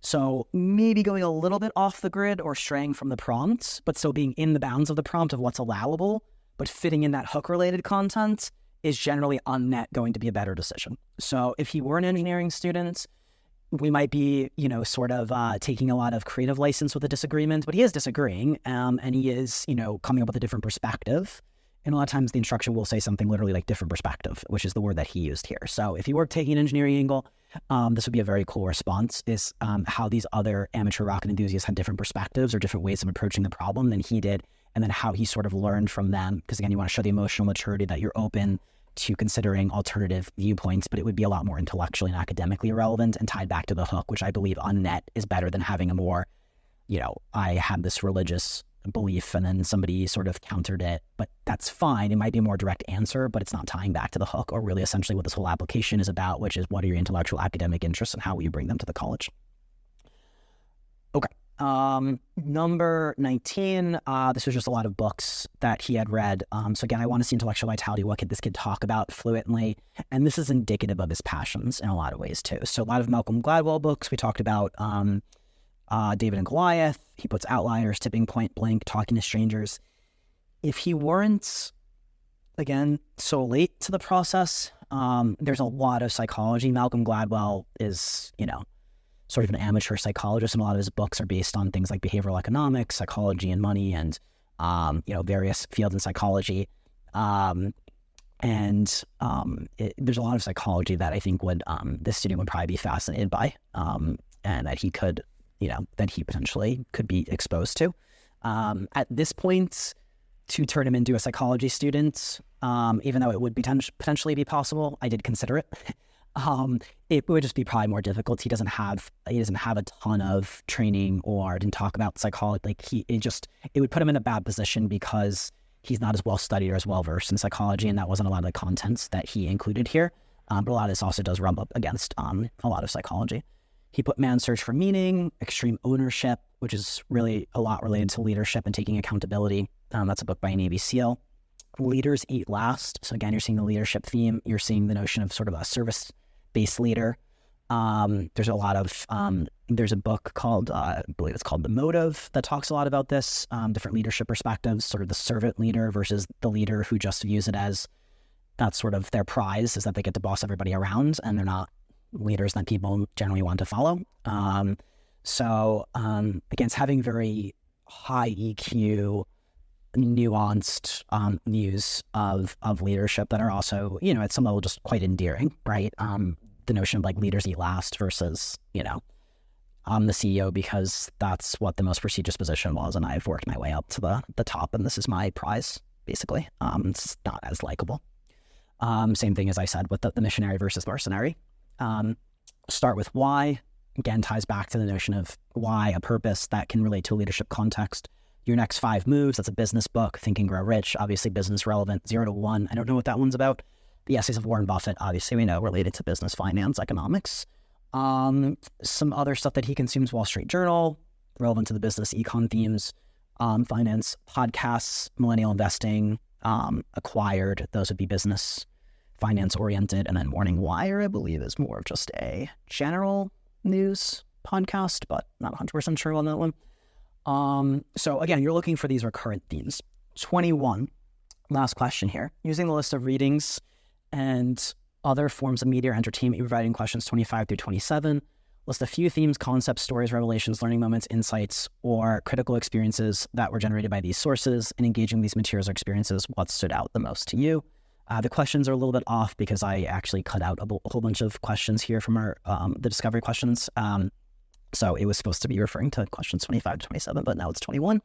So maybe going a little bit off the grid or straying from the prompt, but still being in the bounds of the prompt of what's allowable, but fitting in that hook-related content is generally on net going to be a better decision. So if he were an engineering student, we might be, sort of taking a lot of creative license with a disagreement, but he is disagreeing, and he is, coming up with a different perspective. And a lot of times the instruction will say something literally like different perspective, which is the word that he used here. So if you were taking an engineering angle, this would be a very cool response, is how these other amateur rocket enthusiasts had different perspectives or different ways of approaching the problem than he did, and then how he sort of learned from them. Because again, you want to show the emotional maturity that you're open to considering alternative viewpoints, but it would be a lot more intellectually and academically relevant and tied back to the hook, which I believe on net is better than having a more, I had this religious belief and then somebody sort of countered it, but that's fine. It might be a more direct answer, but it's not tying back to the hook or really essentially what this whole application is about, which is what are your intellectual academic interests and how will you bring them to the college? Okay. Number 19, this was just a lot of books that he had read. So again, I want to see intellectual vitality. What could this kid talk about fluently? And this is indicative of his passions in a lot of ways too. So a lot of Malcolm Gladwell books. We talked about David and Goliath. He puts Outliers, Tipping Point, Blank, Talking to Strangers. If he weren't, again, so late to the process, there's a lot of psychology. Malcolm Gladwell is, sort of an amateur psychologist, and a lot of his books are based on things like behavioral economics, psychology and money, and, various fields in psychology. There's a lot of psychology that I think this student would probably be fascinated by, and that he could, that he potentially could be exposed to. At this point, to turn him into a psychology student, even though it would potentially be possible, I did consider it. It would just be probably more difficult. He doesn't have a ton of training or didn't talk about psychology. Like it would put him in a bad position because he's not as well studied or as well versed in psychology, and that wasn't a lot of the contents that he included here. But a lot of this also does rub up against a lot of psychology. He put Man's Search for Meaning, Extreme Ownership, which is really a lot related to leadership and taking accountability. That's a book by a Navy SEAL. Leaders Eat Last. So again, you're seeing the leadership theme. You're seeing the notion of sort of a service-based leader. There's a lot of, there's a book called, I believe it's called The Motive, that talks a lot about this, different leadership perspectives, sort of the servant leader versus the leader who just views it as that's sort of their prize, is that they get to boss everybody around and they're not leaders that people generally want to follow. Again, it's having very high EQ, nuanced views of leadership that are also, at some level just quite endearing, right? The notion of like leaders eat last versus, I'm the CEO because that's what the most prestigious position was, and I've worked my way up to the top, and this is my prize, basically. It's not as likable. Same thing as I said with the missionary versus mercenary. Start with why. Again, ties back to the notion of why, a purpose that can relate to a leadership context. Your Next 5 Moves, that's a business book. Think and Grow Rich, obviously business relevant. 0 to 1, I don't know what that one's about. The Essays of Warren Buffett, obviously we know, related to business, finance, economics. Some other stuff that he consumes, Wall Street Journal, relevant to the business econ themes, finance, podcasts, millennial investing, Acquired, those would be business, finance oriented, and then Morning Wire, I believe, is more of just a general news podcast, but not 100% sure on that one. So again, you're looking for these recurrent themes. 21, last question here. Using the list of readings and other forms of media or entertainment, you're providing questions 25 through 27. List a few themes, concepts, stories, revelations, learning moments, insights, or critical experiences that were generated by these sources. In engaging these materials or experiences, what stood out the most to you? The questions are a little bit off because I actually cut out a whole bunch of questions here from our the discovery questions. So it was supposed to be referring to questions 25 to 27, but now it's 21.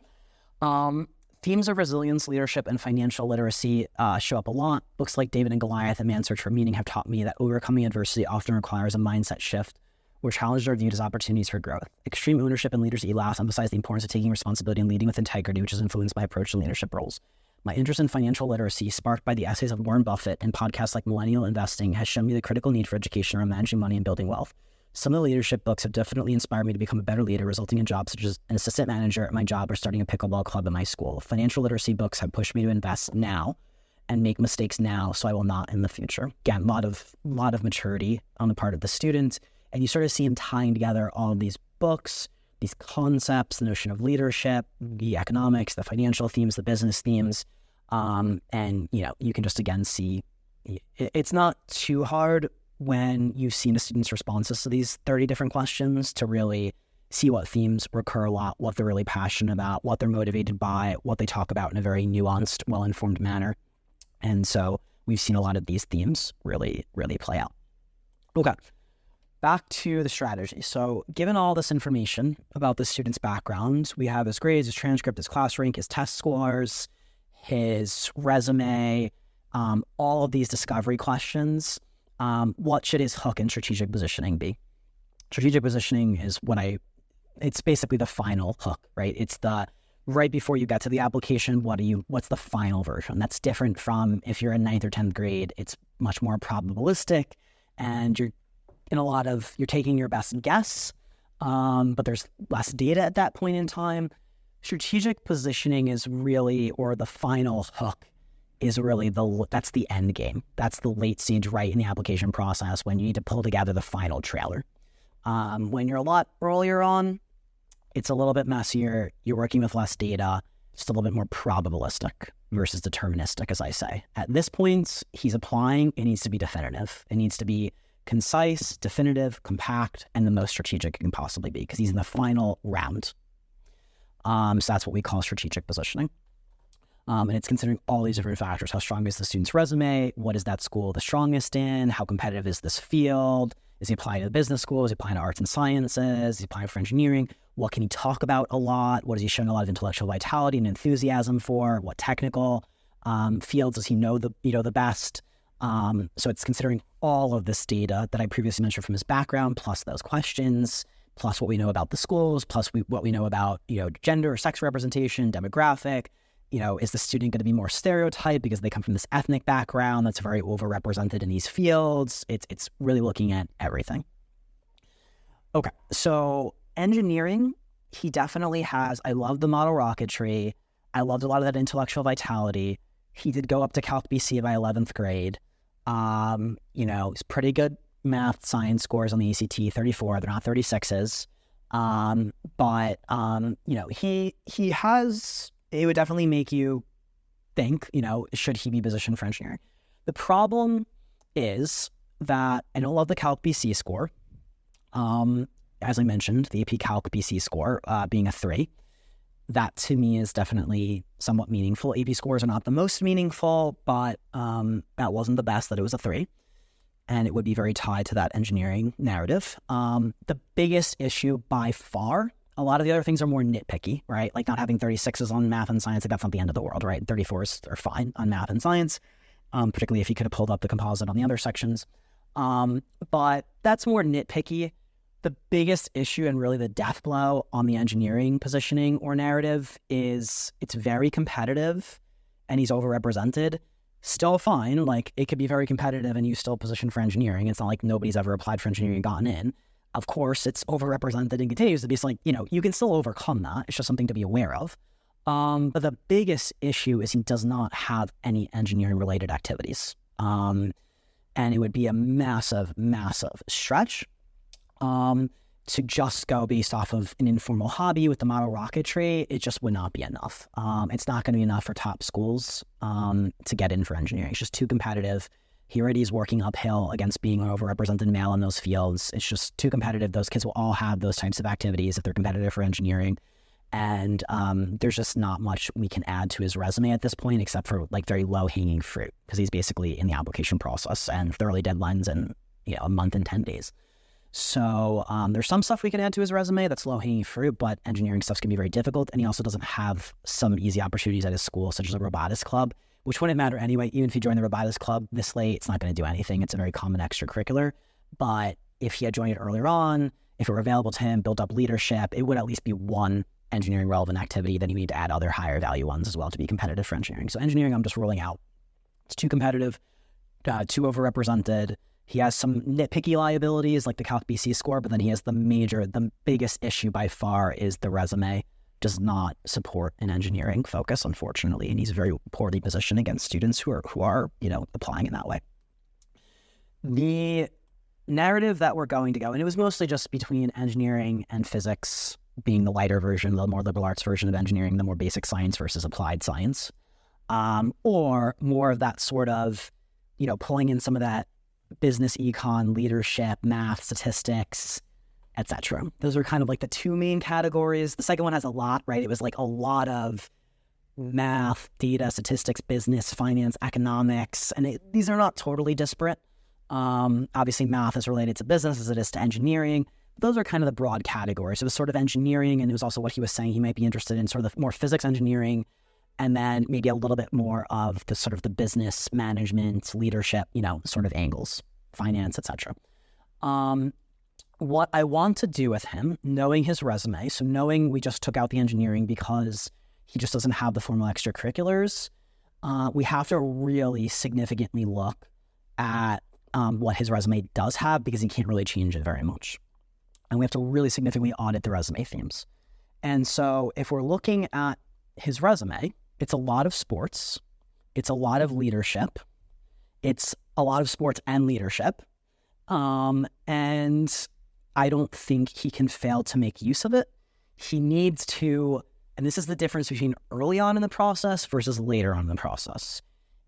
Themes of resilience, leadership, and financial literacy show up a lot. Books like David and Goliath and Man's Search for Meaning have taught me that overcoming adversity often requires a mindset shift where challenges are viewed as opportunities for growth. Extreme Ownership and Leaders Eat Last emphasize the importance of taking responsibility and leading with integrity, which is influenced by approach to leadership roles. My interest in financial literacy, sparked by the essays of Warren Buffett and podcasts like Millennial Investing, has shown me the critical need for education around managing money and building wealth. Some of the leadership books have definitely inspired me to become a better leader, resulting in jobs such as an assistant manager at my job or starting a pickleball club at my school. Financial literacy books have pushed me to invest now and make mistakes now so I will not in the future. Again, a lot of maturity on the part of the student, and you sort of see him tying together all of these books, these concepts, the notion of leadership, the economics, the financial themes, the business themes. And, you can just, again, see it's not too hard when you've seen a student's responses to these 30 different questions to really see what themes recur a lot, what they're really passionate about, what they're motivated by, what they talk about in a very nuanced, well-informed manner. And so we've seen a lot of these themes really, really play out. Okay, back to the strategy. So given all this information about the student's background, we have his grades, his transcript, his class rank, his test scores, his resume, all of these discovery questions. What should his hook in strategic positioning be? Strategic positioning is it's basically the final hook, right? It's the right before you get to the application, what's the final version? That's different from if you're in 9th or 10th grade, it's much more probabilistic and you're taking your best guess, but there's less data at that point in time. Strategic positioning is really, or the final hook is really that's the end game. That's the late stage right in the application process when you need to pull together the final trailer. When you're a lot earlier on, it's a little bit messier. You're working with less data, just a little bit more probabilistic versus deterministic, as I say. At this point, he's applying. It needs to be definitive. It needs to be concise, definitive, compact, and the most strategic it can possibly be because he's in the final round. So that's what we call strategic positioning. And it's considering all these different factors. How strong is the student's resume? What is that school the strongest in? How competitive is this field? Is he applying to the business school? Is he applying to arts and sciences? Is he applying for engineering? What can he talk about a lot? What is he showing a lot of intellectual vitality and enthusiasm for? What technical fields does he know the best? So it's considering all of this data that I previously mentioned from his background, plus those questions, plus what we know about the schools, plus what we know about gender or sex representation, demographic. Is the student going to be more stereotyped because they come from this ethnic background that's very overrepresented in these fields? It's really looking at everything. Okay, so engineering, he definitely has. I love the model rocketry. I loved a lot of that intellectual vitality. He did go up to Calc BC by 11th grade. He's pretty good math, science scores on the ACT, 34. They're not 36s. But he has. It would definitely make you think, should he be positioned for engineering? The problem is that I don't love the Calc BC score. As I mentioned, the AP Calc BC score being a 3. That to me is definitely somewhat meaningful. AP scores are not the most meaningful, but that wasn't the best that it was a 3. And it would be very tied to that engineering narrative. The biggest issue by far, a lot of the other things are more nitpicky, right? Like not having 36s on math and science, like that's not the end of the world, right? 34s are fine on math and science, particularly if you could have pulled up the composite on the other sections. But that's more nitpicky. The biggest issue and really the death blow on the engineering positioning or narrative is it's very competitive and he's overrepresented. Still fine, like it could be very competitive and you still position for engineering. It's not like nobody's ever applied for engineering and gotten in. Of course, it's overrepresented and continues to be. It's like, you can still overcome that. It's just something to be aware of. But the biggest issue is he does not have any engineering-related activities. And it would be a massive, massive stretch to just go based off of an informal hobby with the model rocketry. It just would not be enough. It's not going to be enough for top schools to get in for engineering. It's just too competitive. He already is working uphill against being an overrepresented male in those fields. It's just too competitive. Those kids will all have those types of activities if they're competitive for engineering. And there's just not much we can add to his resume at this point, except for like very low-hanging fruit, because he's basically in the application process and the early deadline's in a month and 10 days. So there's some stuff we can add to his resume that's low-hanging fruit, but engineering stuff can be very difficult. And he also doesn't have some easy opportunities at his school, such as a robotics club, which wouldn't matter anyway. Even if you join the robotics club this late, it's not going to do anything. It's a very common extracurricular. But if he had joined it earlier on, if it were available to him, built up leadership, it would at least be one engineering relevant activity. Then you need to add other higher value ones as well to be competitive for engineering. So engineering, I'm just ruling out. It's too competitive, too overrepresented. He has some nitpicky liabilities like the Calc BC score, but then he has the biggest issue by far is the resume does not support an engineering focus, unfortunately, and he's very poorly positioned against students who are applying in that way. The narrative that we're going to go, and it was mostly just between engineering and physics being the lighter version, the more liberal arts version of engineering, the more basic science versus applied science, or more of that sort of, pulling in some of that business econ, leadership, math, statistics, etc. Those are kind of like the two main categories. The second one has a lot, right? It was like a lot of math, data, statistics, business, finance, economics, and these are not totally disparate. Obviously, math is related to business as it is to engineering. Those are kind of the broad categories. It was sort of engineering, and it was also what he was saying he might be interested in, sort of the more physics engineering, and then maybe a little bit more of the sort of the business management, leadership, sort of angles, finance, etc. What I want to do with him, knowing his resume, so knowing we just took out the engineering because he just doesn't have the formal extracurriculars, we have to really significantly look at what his resume does have, because he can't really change it very much. And we have to really significantly audit the resume themes. And so if we're looking at his resume, it's a lot of sports, it's a lot of leadership, it's a lot of sports and leadership, and I don't think he can fail to make use of it. He needs to, and this is the difference between early on in the process versus later on in the process.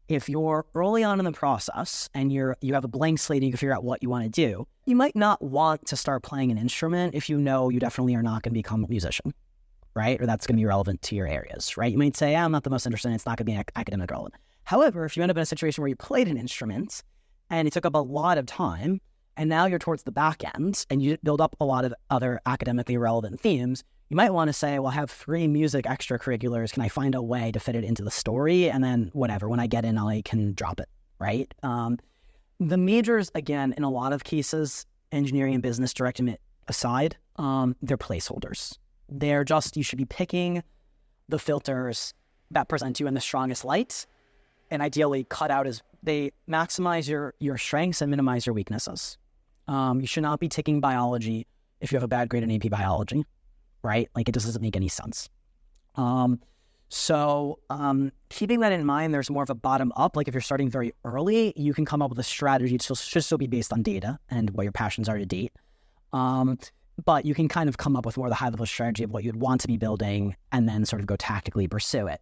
If you're early on in the process and you have a blank slate and you can figure out what you want to do, you might not want to start playing an instrument if you know you definitely are not going to become a musician, right? Or that's going to be relevant to your areas, right? You might say, I'm not the most interested, it's not going to be academic relevant. However, if you end up in a situation where you played an instrument and it took up a lot of time, and now you're towards the back end and you build up a lot of other academically relevant themes, you might want to say, well, I have 3 music extracurriculars. Can I find a way to fit it into the story? And then whatever, when I get in, I can drop it, right? The majors, again, in a lot of cases, engineering and business, directing it aside, they're placeholders. They're just, you should be picking the filters that present you in the strongest light, and ideally cut out as they maximize your strengths and minimize your weaknesses. You should not be taking biology if you have a bad grade in AP biology, right? Like, it just doesn't make any sense. So keeping that in mind, there's more of a bottom up. Like, if you're starting very early, you can come up with a strategy. It should still be based on data and what your passions are to date. But you can kind of come up with more of the high level strategy of what you'd want to be building and then sort of go tactically pursue it.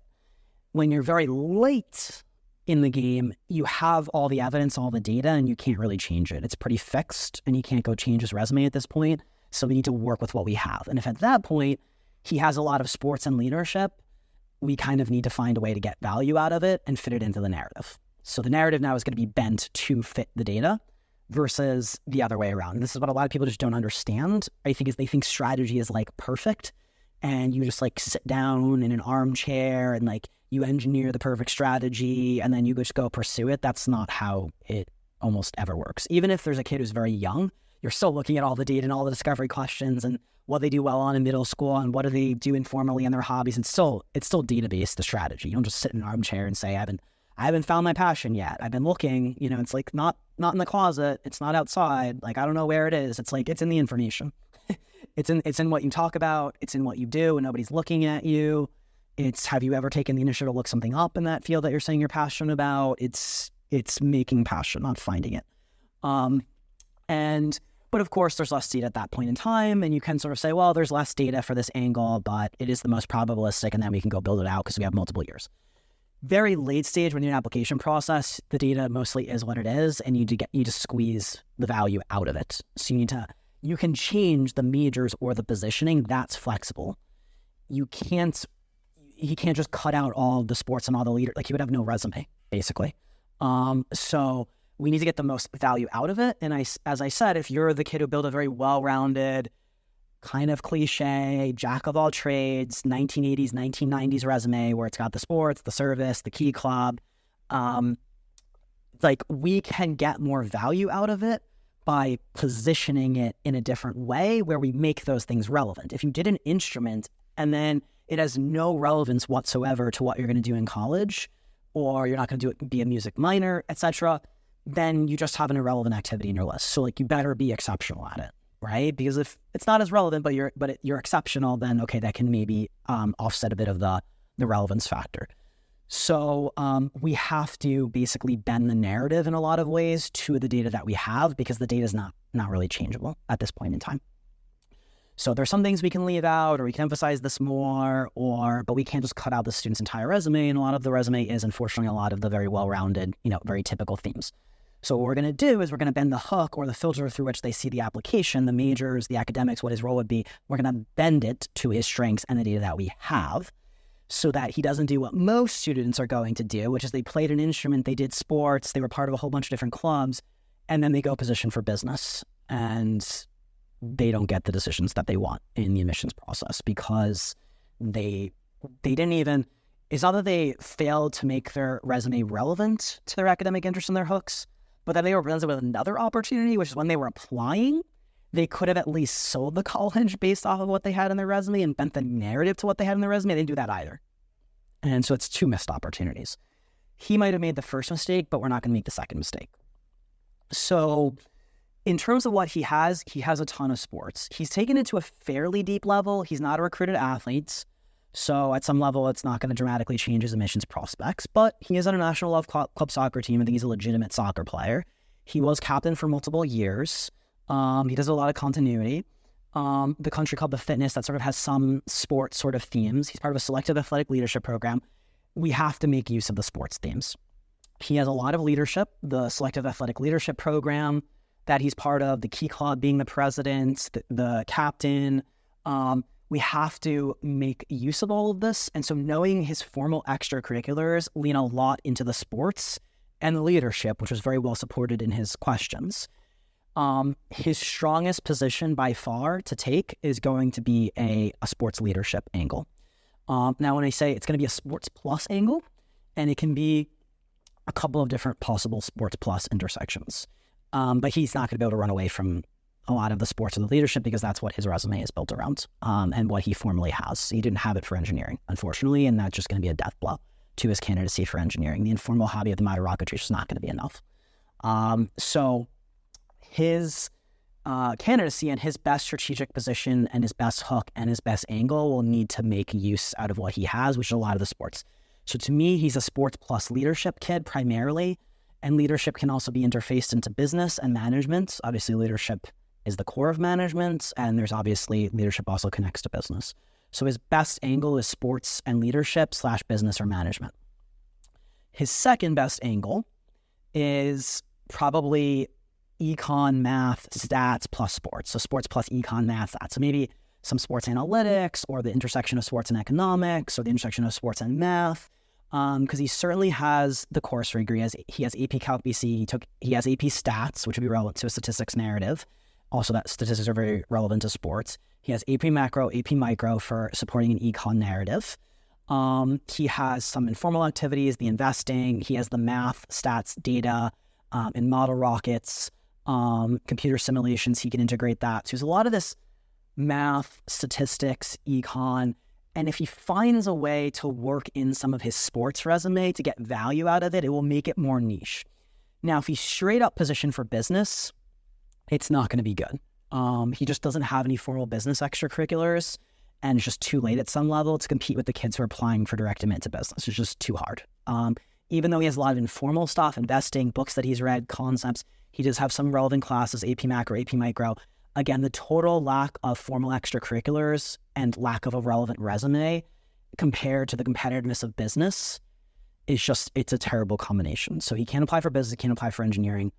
When you're very late in the game, you have all the evidence, all the data, and you can't really change it. It's pretty fixed, and you can't go change his resume at this point. So we need to work with what we have. And if at that point he has a lot of sports and leadership, we kind of need to find a way to get value out of it and fit it into the narrative. So the narrative now is going to be bent to fit the data versus the other way around. And this is what a lot of people just don't understand, I think, is they think strategy is like perfect, and you just like sit down in an armchair and like you engineer the perfect strategy and then you just go pursue it. That's not how it almost ever works. Even if there's a kid who's very young, you're still looking at all the data and all the discovery questions and what they do well on in middle school and what do they do informally in their hobbies. And it's still data-based, the strategy. You don't just sit in an armchair and say, I haven't found my passion yet. I've been looking, it's like not in the closet. It's not outside. Like, I don't know where it is. It's like, it's in the information. It's in what you talk about. It's in what you do and nobody's looking at you. It's, have you ever taken the initiative to look something up in that field that you're saying you're passionate about? It's making passion, not finding it. But of course, there's less data at that point in time, and you can sort of say, well, there's less data for this angle, but it is the most probabilistic, and then we can go build it out because we have multiple years. Very late stage, when you're in an application process, the data mostly is what it is, and you need to squeeze the value out of it. So you can change the majors or the positioning. That's flexible. He can't just cut out all the sports and all the leaders. Like, he would have no resume, basically. So we need to get the most value out of it. And as I said, if you're the kid who built a very well-rounded, kind of cliche, jack of all trades, 1980s, 1990s resume where it's got the sports, the service, the key club, like, we can get more value out of it by positioning it in a different way where we make those things relevant. If you did an instrument and then it has no relevance whatsoever to what you're going to do in college, or you're not going to be a music minor, etc., then you just have an irrelevant activity in your list. So, like, you better be exceptional at it, right? Because if it's not as relevant, but you're exceptional, then okay, that can maybe offset a bit of the relevance factor. So we have to basically bend the narrative in a lot of ways to the data that we have, because the data is not really changeable at this point in time. So there's some things we can leave out, or we can emphasize this more, but we can't just cut out the student's entire resume. And a lot of the resume is, unfortunately, a lot of the very well-rounded, very typical themes. So what we're going to do is we're going to bend the hook, or the filter through which they see the application, the majors, the academics, what his role would be. We're going to bend it to his strengths and the data that we have, so that he doesn't do what most students are going to do, which is they played an instrument, they did sports, they were part of a whole bunch of different clubs, and then they go position for business. And they don't get the decisions that they want in the admissions process, because they didn't even, it's not that they failed to make their resume relevant to their academic interests and their hooks, but that they were presented with another opportunity, which is when they were applying, they could have at least sold the college based off of what they had in their resume and bent the narrative to what they had in their resume. They didn't do that either. And so it's 2 missed opportunities. He might have made the first mistake, but we're not going to make the second mistake. So in terms of what he has a ton of sports. He's taken it to a fairly deep level. He's not a recruited athlete, so at some level, it's not going to dramatically change his admissions prospects, but he is on a National Love Club soccer team. I think he's a legitimate soccer player. He was captain for multiple years. He does a lot of continuity. The country club, the fitness, that sort of has some sports sort of themes. He's part of a selective athletic leadership program. We have to make use of the sports themes. He has a lot of leadership, the selective athletic leadership program that he's part of, the key club being the president, the captain. We have to make use of all of this. And so knowing his formal extracurriculars lean a lot into the sports and the leadership, which was very well supported in his questions. His strongest position by far to take is going to be a sports leadership angle. Now, when I say it's going to be a sports plus angle, and it can be a couple of different possible sports plus intersections. But he's not going to be able to run away from a lot of the sports or the leadership, because that's what his resume is built around, and what he formally has. He didn't have it for engineering, unfortunately, and that's just going to be a death blow to his candidacy for engineering. The informal hobby of the matter rocketry is just not going to be enough. So his candidacy and his best strategic position and his best hook and his best angle will need to make use out of what he has, which is a lot of the sports. So to me, he's a sports plus leadership kid primarily, and leadership can also be interfaced into business and management. Obviously, leadership is the core of management, and there's obviously leadership also connects to business. So his best angle is sports and leadership / business or management. His second best angle is probably econ, math, stats plus sports. So sports plus econ, math, stats. So maybe some sports analytics, or the intersection of sports and economics, or the intersection of sports and math. Because he certainly has the course degree. He has AP Calc BC. He has AP Stats, which would be relevant to a statistics narrative. Also, that statistics are very relevant to sports. He has AP Macro, AP Micro for supporting an econ narrative. He has some informal activities, the investing. He has the math, stats, data, and model rockets, computer simulations. He can integrate that. So there's a lot of this math, statistics, econ. And if he finds a way to work in some of his sports resume to get value out of it, it will make it more niche. Now, if he's straight up positioned for business, it's not going to be good. He just doesn't have any formal business extracurriculars, and it's just too late at some level to compete with the kids who are applying for direct admit to business. It's just too hard. Even though he has a lot of informal stuff, investing, books that he's read, concepts, he does have some relevant classes, AP Macro, AP Micro. Again, the total lack of formal extracurriculars and lack of a relevant resume compared to the competitiveness of business is just, it's a terrible combination. So he can't apply for business, he can't apply for engineering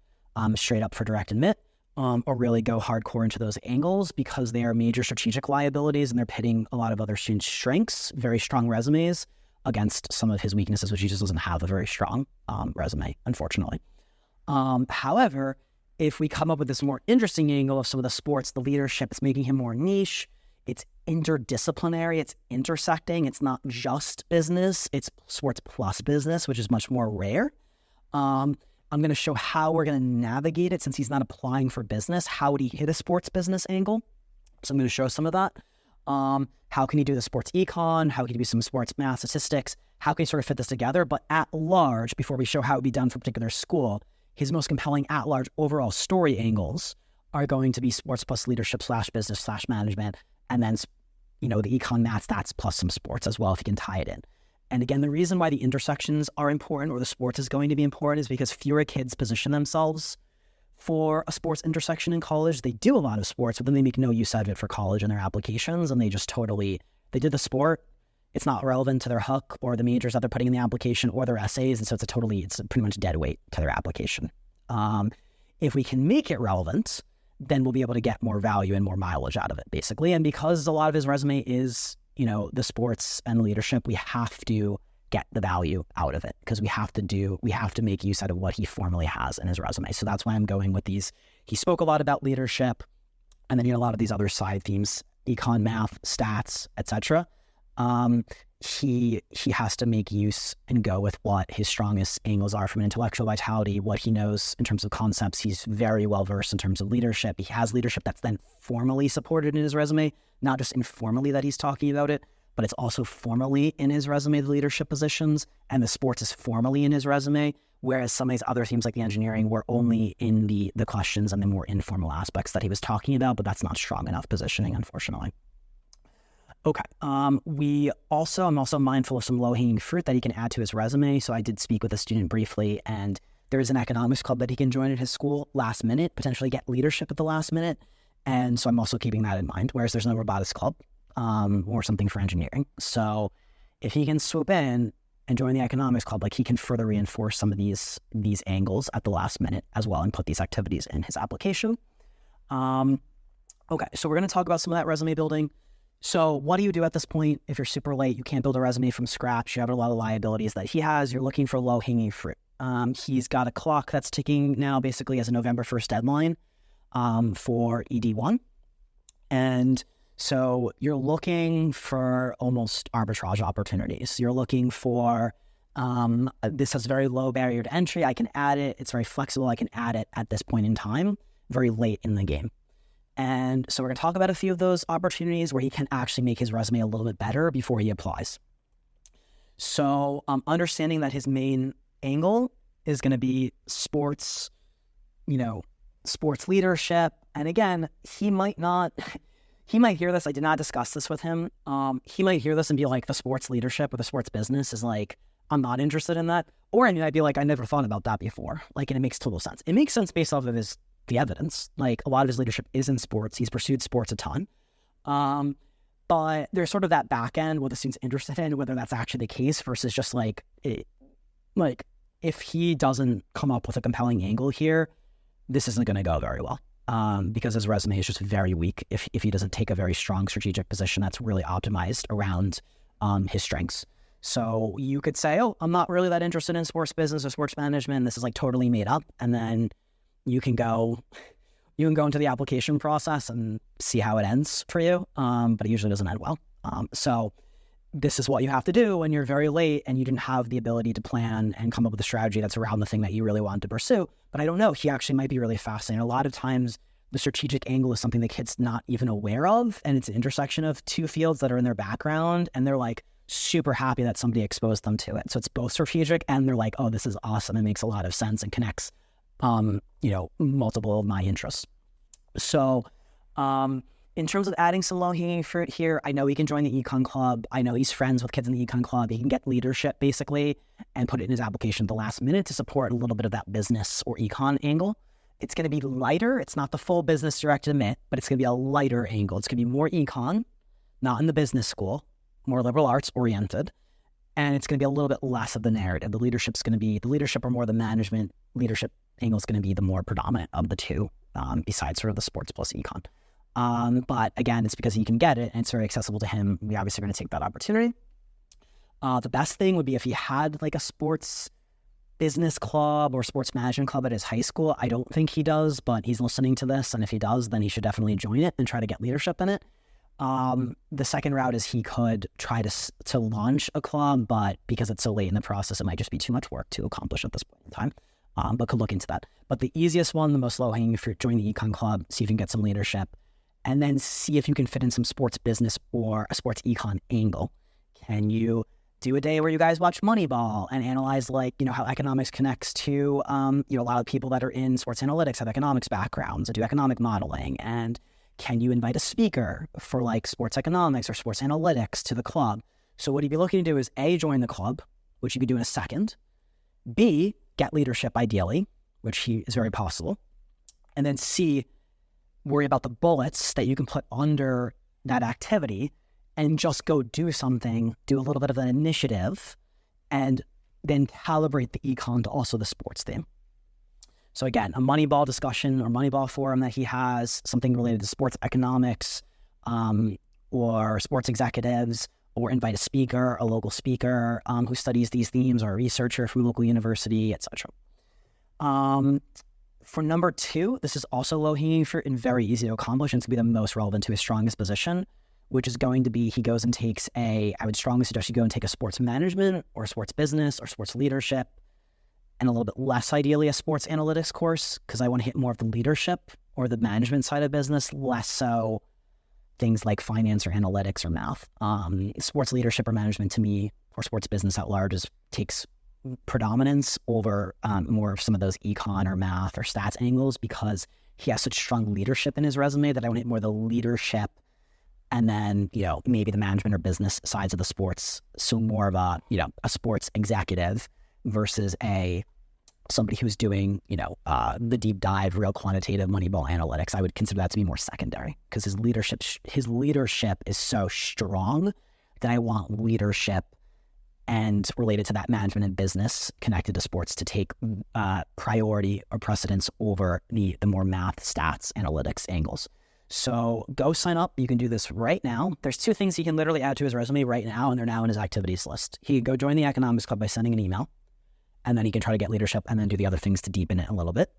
straight up for direct admit, or really go hardcore into those angles, because they are major strategic liabilities and they're pitting a lot of other students' strengths, very strong resumes, against some of his weaknesses, which he just doesn't have a very strong resume, unfortunately. However, if we come up with this more interesting angle of some of the sports, the leadership, it's making him more niche, it's interdisciplinary, it's intersecting, it's not just business, it's sports plus business, which is much more rare. I'm going to show how we're going to navigate it since he's not applying for business. How would he hit a sports business angle? So I'm going to show some of that. How can he do the sports econ? How can he do some sports math, statistics? How can he sort of fit this together? But at large, before we show how it would be done for a particular school, his most compelling at-large overall story angles are going to be sports plus leadership / business / management, and then, the econ, math, stats plus some sports as well, if you can tie it in. And again, the reason why the intersections are important, or the sports is going to be important, is because fewer kids position themselves for a sports intersection in college. They do a lot of sports, but then they make no use out of it for college in their applications. And they just they did the sport. It's not relevant to their hook or the majors that they're putting in the application or their essays. And so it's pretty much dead weight to their application. If we can make it relevant, then we'll be able to get more value and more mileage out of it, basically. And because a lot of his resume is, the sports and leadership, we have to get the value out of it, because we have to make use out of what he formally has in his resume. So that's why I'm going with these. He spoke a lot about leadership, and then a lot of these other side themes, econ, math, stats, etc. He has to make use and go with what his strongest angles are from an intellectual vitality, what he knows in terms of concepts. He's very well versed in terms of leadership. He has leadership that's then formally supported in his resume, not just informally that he's talking about it, but it's also formally in his resume, the leadership positions, and the sports is formally in his resume, whereas some of these other themes like the engineering were only in the questions and the more informal aspects that he was talking about, but that's not strong enough positioning, unfortunately. Okay. I'm also mindful of some low-hanging fruit that he can add to his resume. So I did speak with a student briefly, and there is an economics club that he can join at his school last minute, potentially get leadership at the last minute. And so I'm also keeping that in mind, whereas there's no robotics club or something for engineering. So if he can swoop in and join the economics club, he can further reinforce some of these angles at the last minute as well and put these activities in his application. Okay, so we're going to talk about some of that resume building. So what do you do at this point if you're super late? You can't build a resume from scratch. You have a lot of liabilities that he has. You're looking for low-hanging fruit. He's got a clock that's ticking now basically as a November 1st deadline for ED1. And so you're looking for almost arbitrage opportunities. You're looking for, this has very low barrier to entry. I can add it. It's very flexible. I can add it at this point in time, very late in the game. And so we're going to talk about a few of those opportunities where he can actually make his resume a little bit better before he applies. So understanding that his main angle is going to be sports, sports leadership. And again, he might hear this. I did not discuss this with him. He might hear this and be like, the sports leadership or the sports business is I'm not interested in that. Or I might be like, I never thought about that before. And it makes total sense. It makes sense based off of the evidence. A lot of his leadership is in sports. He's pursued sports a ton. But there's sort of that back end, what the student's interested in, whether that's actually the case versus just if he doesn't come up with a compelling angle here, this isn't going to go very well. Because his resume is just very weak if he doesn't take a very strong strategic position that's really optimized around his strengths. So you could say, I'm not really that interested in sports business or sports management. This is totally made up. And then you can go into the application process and see how it ends for you. But it usually doesn't end well. So this is what you have to do when you're very late and you didn't have the ability to plan and come up with a strategy that's around the thing that you really want to pursue. But I don't know, he actually might be really fascinating. A lot of times the strategic angle is something the kid's not even aware of. And it's an intersection of two fields that are in their background. And they're super happy that somebody exposed them to it. So it's both strategic and they're oh, this is awesome. It makes a lot of sense and connects multiple of my interests. So, in terms of adding some low-hanging fruit here, I know he can join the econ club. I know he's friends with kids in the econ club. He can get leadership basically and put it in his application at the last minute to support a little bit of that business or econ angle. It's going to be lighter. It's not the full business direct admit, but it's going to be a lighter angle. It's going to be more econ, not in the business school, more liberal arts oriented. And it's going to be a little bit less of the narrative. The leadership or more the management leadership angle is going to be the more predominant of the two, besides sort of the sports plus econ. But again, it's because he can get it and it's very accessible to him. We obviously are going to take that opportunity. The best thing would be if he had a sports business club or sports management club at his high school. I don't think he does, but he's listening to this. And if he does, then he should definitely join it and try to get leadership in it. The second route is he could try to launch a club, but because it's so late in the process, it might just be too much work to accomplish at this point in time. But could look into that. But the easiest one, the most low-hanging fruit, join the econ club, see if you can get some leadership, and then see if you can fit in some sports business or a sports econ angle. Can you do a day where you guys watch Moneyball and analyze how economics connects to, a lot of people that are in sports analytics have economics backgrounds and do economic modeling? And can you invite a speaker for sports economics or sports analytics to the club? So what you'd be looking to do is A, join the club, which you could do in a second. B, get leadership ideally, which is very possible. And then C, worry about the bullets that you can put under that activity and just go do something, do a little bit of an initiative, and then calibrate the econ to also the sports theme. So again, a Moneyball discussion or Moneyball forum that he has, something related to sports economics or sports executives, or invite a speaker, a local speaker who studies these themes, or a researcher from a local university, etc. For number 2, this is also low-hanging fruit and very easy to accomplish, and it's going to be the most relevant to his strongest position, which is going to be he goes and takes I would strongly suggest you go and take a sports management or sports business or sports leadership, and a little bit less ideally a sports analytics course, because I want to hit more of the leadership or the management side of business, less so things like finance or analytics or math. Sports leadership or management to me, or sports business at large, takes predominance over more of some of those econ or math or stats angles, because he has such strong leadership in his resume that I want to hit more the leadership and then, maybe the management or business sides of the sports. So more of a sports executive versus somebody who's doing, the deep dive, real quantitative Moneyball analytics. I would consider that to be more secondary, because his leadership is so strong that I want leadership and related to that management and business connected to sports to take priority or precedence over the more math, stats, analytics angles. So go sign up. You can do this right now. There's 2 things he can literally add to his resume right now, and they're now in his activities list. He can go join the economics club by sending an email, and then he can try to get leadership and then do the other things to deepen it a little bit.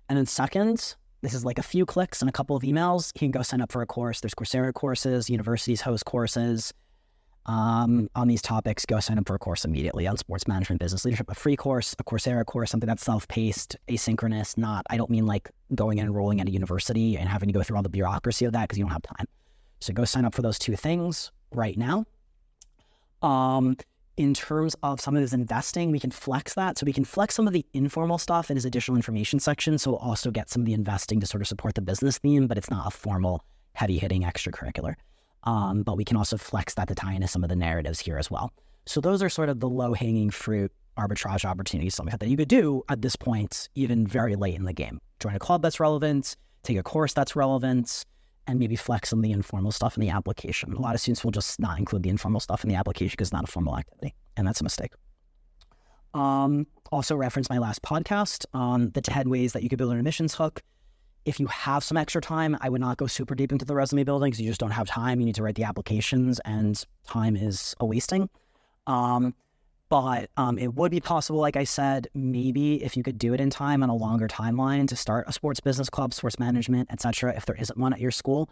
And then second, this is like a few clicks and a couple of emails. He can go sign up for a course. There's Coursera courses, universities host courses on these topics. Go sign up for a course immediately on sports management, business leadership, a free course, a Coursera course, something that's self-paced, asynchronous, I don't mean like going and enrolling at a university and having to go through all the bureaucracy of that, because you don't have time. So go sign up for those 2 things right now. In terms of some of his investing, we can flex that. So we can flex some of the informal stuff in his additional information section. So we'll also get some of the investing to sort of support the business theme, but it's not a formal, heavy-hitting extracurricular. But we can also flex that to tie into some of the narratives here as well. So those are sort of the low-hanging fruit arbitrage opportunities, something like that you could do at this point, even very late in the game. Join a club that's relevant, take a course that's relevant, and maybe flex some of the informal stuff in the application. A lot of students will just not include the informal stuff in the application because it's not a formal activity, and that's a mistake. Also reference my last podcast on the 10 ways that you could build an admissions hook. If you have some extra time, I would not go super deep into the resume building because you just don't have time. You need to write the applications, and time is a wasting. But it would be possible, like I said, maybe if you could do it in time on a longer timeline to start a sports business club, sports management, etc. If there isn't one at your school,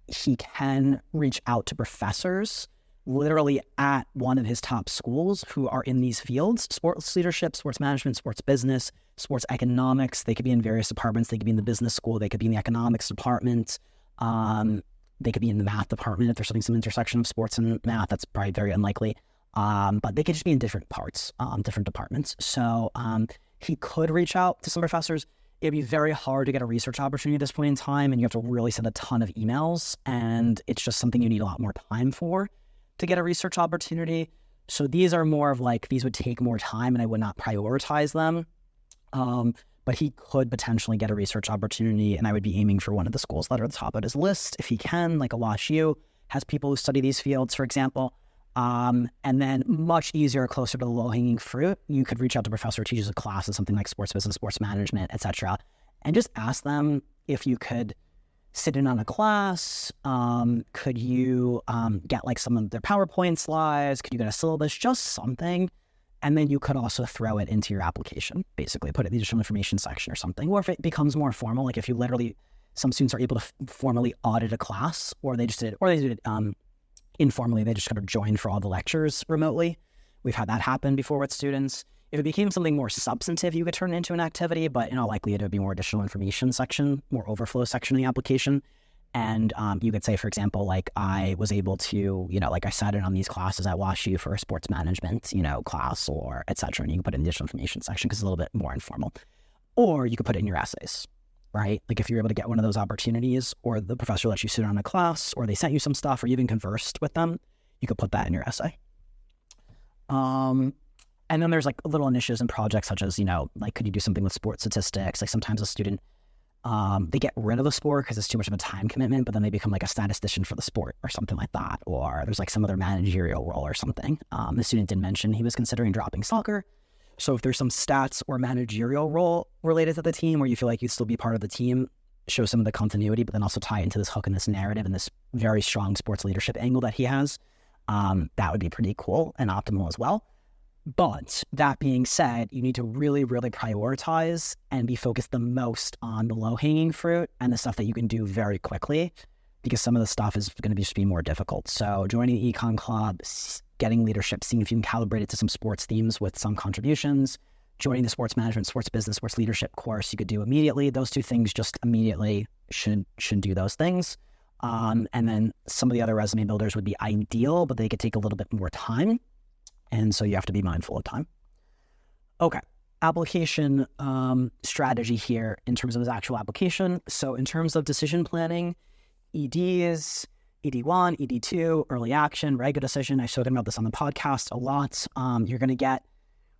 he can reach out to professors literally at one of his top schools who are in these fields: sports leadership, sports management, sports business, sports economics. They could be in various departments. They could be in the business school. They could be in the economics department. They could be in the math department if there's some intersection of sports and math. That's probably very unlikely. But they could just be in different parts, different departments. So he could reach out to some professors. It'd be very hard to get a research opportunity at this point in time, and you have to really send a ton of emails, and it's just something you need a lot more time for to get a research opportunity. So these are more of like, these would take more time, and I would not prioritize them. But he could potentially get a research opportunity, and I would be aiming for one of the schools that are at the top of his list if he can, like a WashU has people who study these fields, for example. And then much easier, closer to the low-hanging fruit, you could reach out to a professor who teaches a class in something like sports business, sports management, etc., and just ask them if you could sit in on a class. Could you get like some of their PowerPoint slides? Could you get a syllabus? Just something. And then you could also throw it into your application, basically put it in the additional information section or something. Or if it becomes more formal, like if you literally, some students are able to formally audit a class, or they did it informally, they just kind of joined for all the lectures remotely. We've had that happen before with students. If it became something more substantive, you could turn it into an activity, but in all likelihood, it would be more additional information section, more overflow section in the application. And you could say, for example, like I was able to, like I sat in on these classes at WashU for a sports management, class, or et cetera. And you can put it in the additional information section because it's a little bit more informal. Or you could put it in your essays, right? Like if you're able to get one of those opportunities, or the professor lets you sit on a class, or they sent you some stuff, or you even conversed with them, you could put that in your essay. And then there's like little initiatives and projects such as, like, could you do something with sports statistics? Like sometimes a student, they get rid of the sport because it's too much of a time commitment, but then they become like a statistician for the sport or something like that. Or there's like some other managerial role or something. The student did mention he was considering dropping soccer. So if there's some stats or managerial role related to the team where you feel like you'd still be part of the team, show some of the continuity, but then also tie into this hook and this narrative and this very strong sports leadership angle that he has, that would be pretty cool and optimal as well. But that being said, you need to really, really prioritize and be focused the most on the low-hanging fruit and the stuff that you can do very quickly, because some of the stuff is going to just be more difficult. So joining the econ club, getting leadership, seeing if you can calibrate it to some sports themes with some contributions, joining the sports management, sports business, sports leadership course you could do immediately. Those two things just immediately should do those things. And then some of the other resume builders would be ideal, but they could take a little bit more time. And so you have to be mindful of time. Okay, application strategy here in terms of his actual application. So in terms of decision planning, EDs, ED1, ED2, early action, regular decision. I showed him about this on the podcast a lot. You're going to get,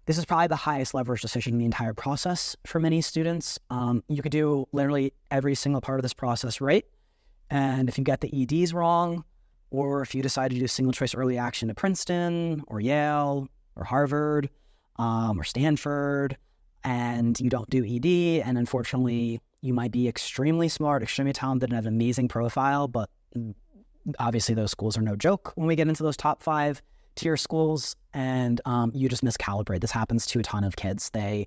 this is probably the highest leverage decision in the entire process for many students. You could do literally every single part of this process right. And if you get the EDs wrong, or if you decide to do single choice early action to Princeton or Yale or Harvard or Stanford, and you don't do ED, and unfortunately you might be extremely smart, extremely talented, and have an amazing profile, but obviously those schools are no joke when we get into those top 5 tier schools, and you just miscalibrate. This happens to a ton of kids. They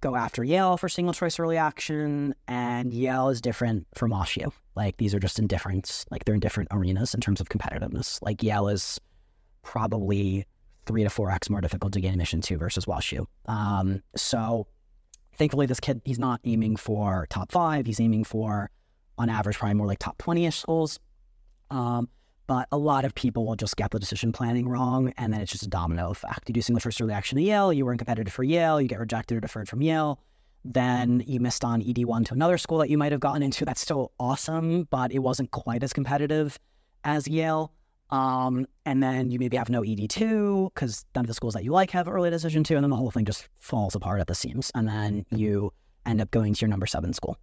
go after Yale for single choice early action, and Yale is different from WashU. Like, these are just in different, like, they're in different arenas in terms of competitiveness. Like, Yale is probably 3 to 4x more difficult to gain admission to versus WashU. So thankfully this kid, he's not aiming for top 5. He's aiming for, on average, probably more like top 20-ish schools. But a lot of people will just get the decision planning wrong, and then it's just a domino effect. You do single choice early action to Yale, you weren't competitive for Yale, you get rejected or deferred from Yale, then you missed on ED1 to another school that you might have gotten into. That's still awesome, but it wasn't quite as competitive as Yale. And then you maybe have no ED2 because none of the schools that you like have early decision to, and then the whole thing just falls apart at the seams, and then you end up going to your number 7 school.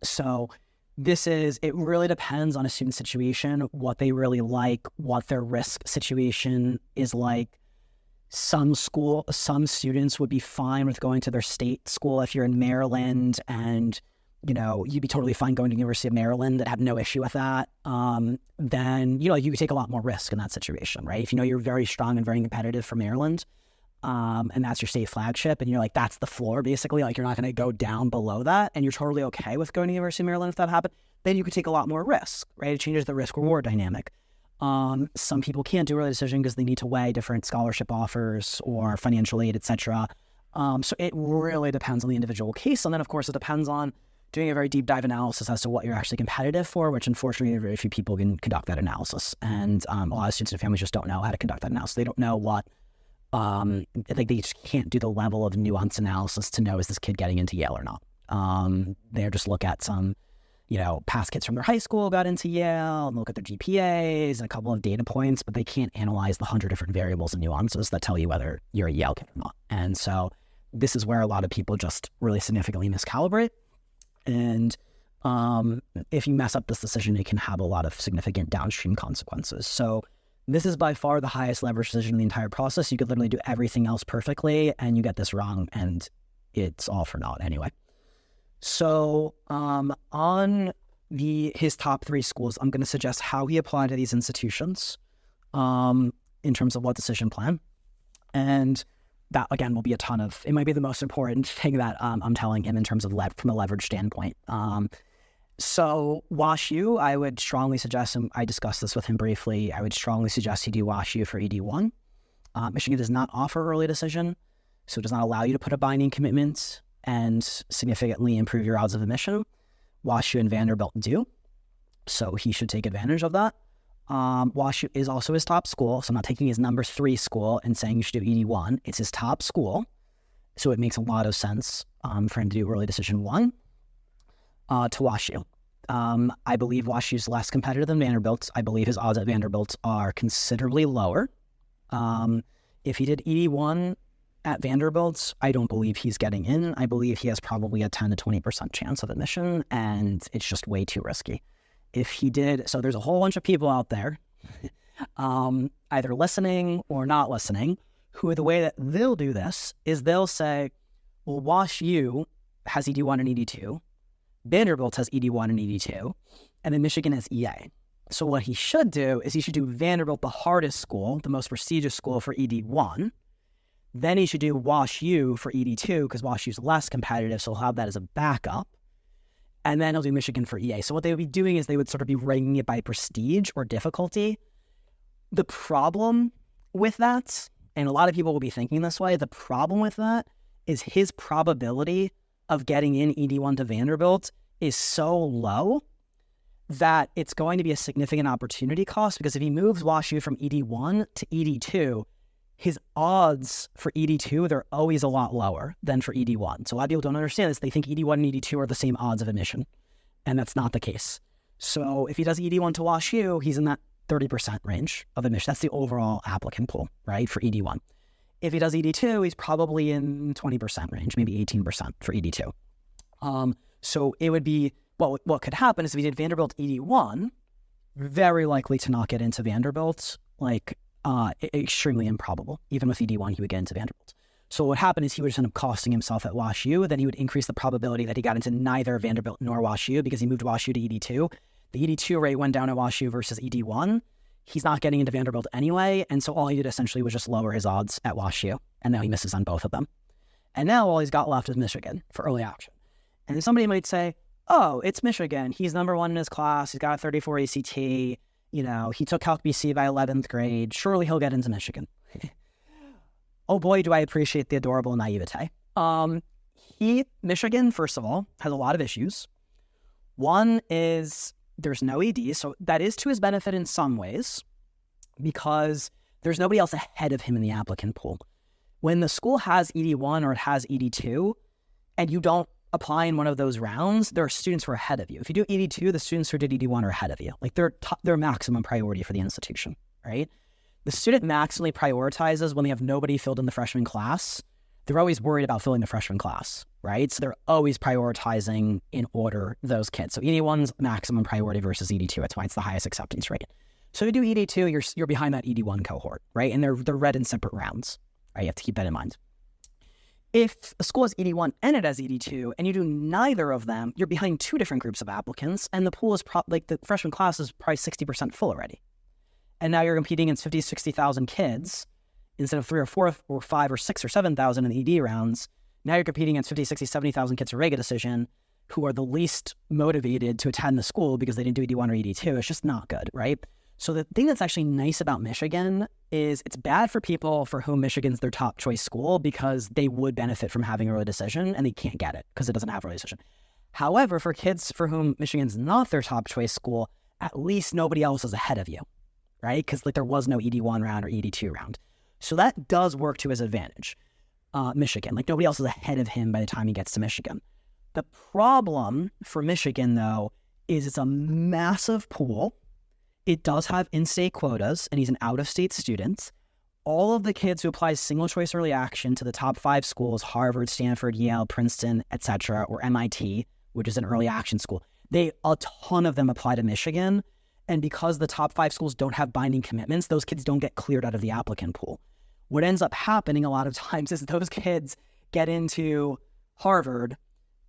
So it really depends on a student's situation, what they really like, what their risk situation is like. Some students would be fine with going to their state school. If you're in Maryland and, you'd be totally fine going to the University of Maryland and have no issue with that, then, you could take a lot more risk in that situation, right? If you're very strong and very competitive for Maryland, and that's your state flagship, and you're like, that's the floor, basically, like, you're not going to go down below that, and you're totally okay with going to the University of Maryland if that happened, then you could take a lot more risk, right? It changes the risk-reward dynamic. Some people can't do early decision because they need to weigh different scholarship offers or financial aid, etc. So it really depends on the individual case. And then, of course, it depends on doing a very deep dive analysis as to what you're actually competitive for, which unfortunately very few people can conduct that analysis. And a lot of students and families just don't know how to conduct that analysis. They don't know what, they just can't do the level of nuance analysis to know, is this kid getting into Yale or not? They just look at some past kids from their high school got into Yale and look at their GPAs and a couple of data points, but they can't analyze the 100 different variables and nuances that tell you whether you're a Yale kid or not. And so this is where a lot of people just really significantly miscalibrate. And if you mess up this decision, it can have a lot of significant downstream consequences. So this is by far the highest leverage decision in the entire process. You could literally do everything else perfectly, and you get this wrong, and it's all for naught anyway. So on his top 3 schools, I'm going to suggest how he applied to these institutions in terms of what decision plan. And that, again, will be it might be the most important thing that I'm telling him in terms of from a leverage standpoint. So WashU, I would strongly suggest, and I discussed this with him briefly, I would strongly suggest he do WashU for ED1. Michigan does not offer early decision, so it does not allow you to put a binding commitment and significantly improve your odds of admission. WashU and Vanderbilt do, so he should take advantage of that. WashU is also his top school, so I'm not taking his number 3 school and saying you should do ED1. It's his top school, so it makes a lot of sense for him to do early decision 1 to WashU. I believe WashU's less competitive than Vanderbilt. I believe his odds at Vanderbilt are considerably lower. If he did ED1 at Vanderbilt, I don't believe he's getting in. I believe he has probably a 10 to 20% chance of admission, and it's just way too risky. If he did, so there's a whole bunch of people out there, either listening or not listening, who the way that they'll do this is they'll say, well, WashU has ED1 and ED2, Vanderbilt has ED1 and ED2, and then Michigan has EA. So what he should do is he should do Vanderbilt, the hardest school, the most prestigious school, for ED1. Then he should do WashU for ED2 because WashU's less competitive, so he'll have that as a backup. And then he'll do Michigan for EA. So what they would be doing is they would sort of be ranking it by prestige or difficulty. The problem with that, and a lot of people will be thinking this way, the problem with that is his probability of getting in ED1 to Vanderbilt is so low that it's going to be a significant opportunity cost, because if he moves WashU from ED1 to ED2, his odds for ED2, they're always a lot lower than for ED1. So a lot of people don't understand this. They think ED1 and ED2 are the same odds of admission, and that's not the case. So if he does ED1 to WashU, he's in that 30% range of admission. That's the overall applicant pool, right, for ED1. If he does ED2, he's probably in 20% range, maybe 18% for ED2. So it would be, what could happen is if he did Vanderbilt ED1, very likely to not get into Vanderbilt, extremely improbable. Even with ED1, he would get into Vanderbilt. So what would happen is he would just end up costing himself at WashU. Then he would increase the probability that he got into neither Vanderbilt nor WashU because he moved WashU to ED2. The ED2 rate went down at WashU versus ED1. He's not getting into Vanderbilt anyway, and so all he did essentially was just lower his odds at WashU, and now he misses on both of them. And now all he's got left is Michigan for early action. And then somebody might say, oh, it's Michigan. He's number one in his class. He's got a 34 ACT. He took Calc BC by 11th grade. Surely he'll get into Michigan. Oh boy, do I appreciate the adorable naivete. Michigan, first of all, has a lot of issues. One is there's no ED, so that is to his benefit in some ways because there's nobody else ahead of him in the applicant pool. When the school has ED1 or it has ED2 and you don't apply in one of those rounds, there are students who are ahead of you. If you do ED2, the students who did ED1 are ahead of you. Like they're maximum priority for the institution, right? The student maximally prioritizes when they have nobody filled in the freshman class. They're always worried about filling the freshman class, right? So they're always prioritizing in order those kids. So ED1's maximum priority versus ED2. That's why it's the highest acceptance rate. So if you do ED2, you're behind that ED1 cohort, right? And they're read in separate rounds, right? You have to keep that in mind. If a school has ED1 and it has ED2, and you do neither of them, you're behind two different groups of applicants, and the pool is the freshman class is probably 60% full already. And now you're competing against 50, 60,000 kids instead of 3 or 4 or 5 or 6 or 7,000 in the ED rounds. Now you're competing against 50, 60, 70,000 kids at Rega decision who are the least motivated to attend the school because they didn't do ED1 or ED2. It's just not good, right? So the thing that's actually nice about Michigan is it's bad for people for whom Michigan's their top choice school because they would benefit from having early decision and they can't get it because it doesn't have early decision. However, for kids for whom Michigan's not their top choice school, at least nobody else is ahead of you, right? Because there was no ED1 round or ED2 round. So that does work to his advantage, Michigan. Nobody else is ahead of him by the time he gets to Michigan. The problem for Michigan, though, is it's a massive pool. It does have in-state quotas, and he's an out-of-state student. All of the kids who apply single-choice early action to the top 5 schools, Harvard, Stanford, Yale, Princeton, etc., or MIT, which is an early action school, a ton of them apply to Michigan. And because the top 5 schools don't have binding commitments, those kids don't get cleared out of the applicant pool. What ends up happening a lot of times is those kids get into Harvard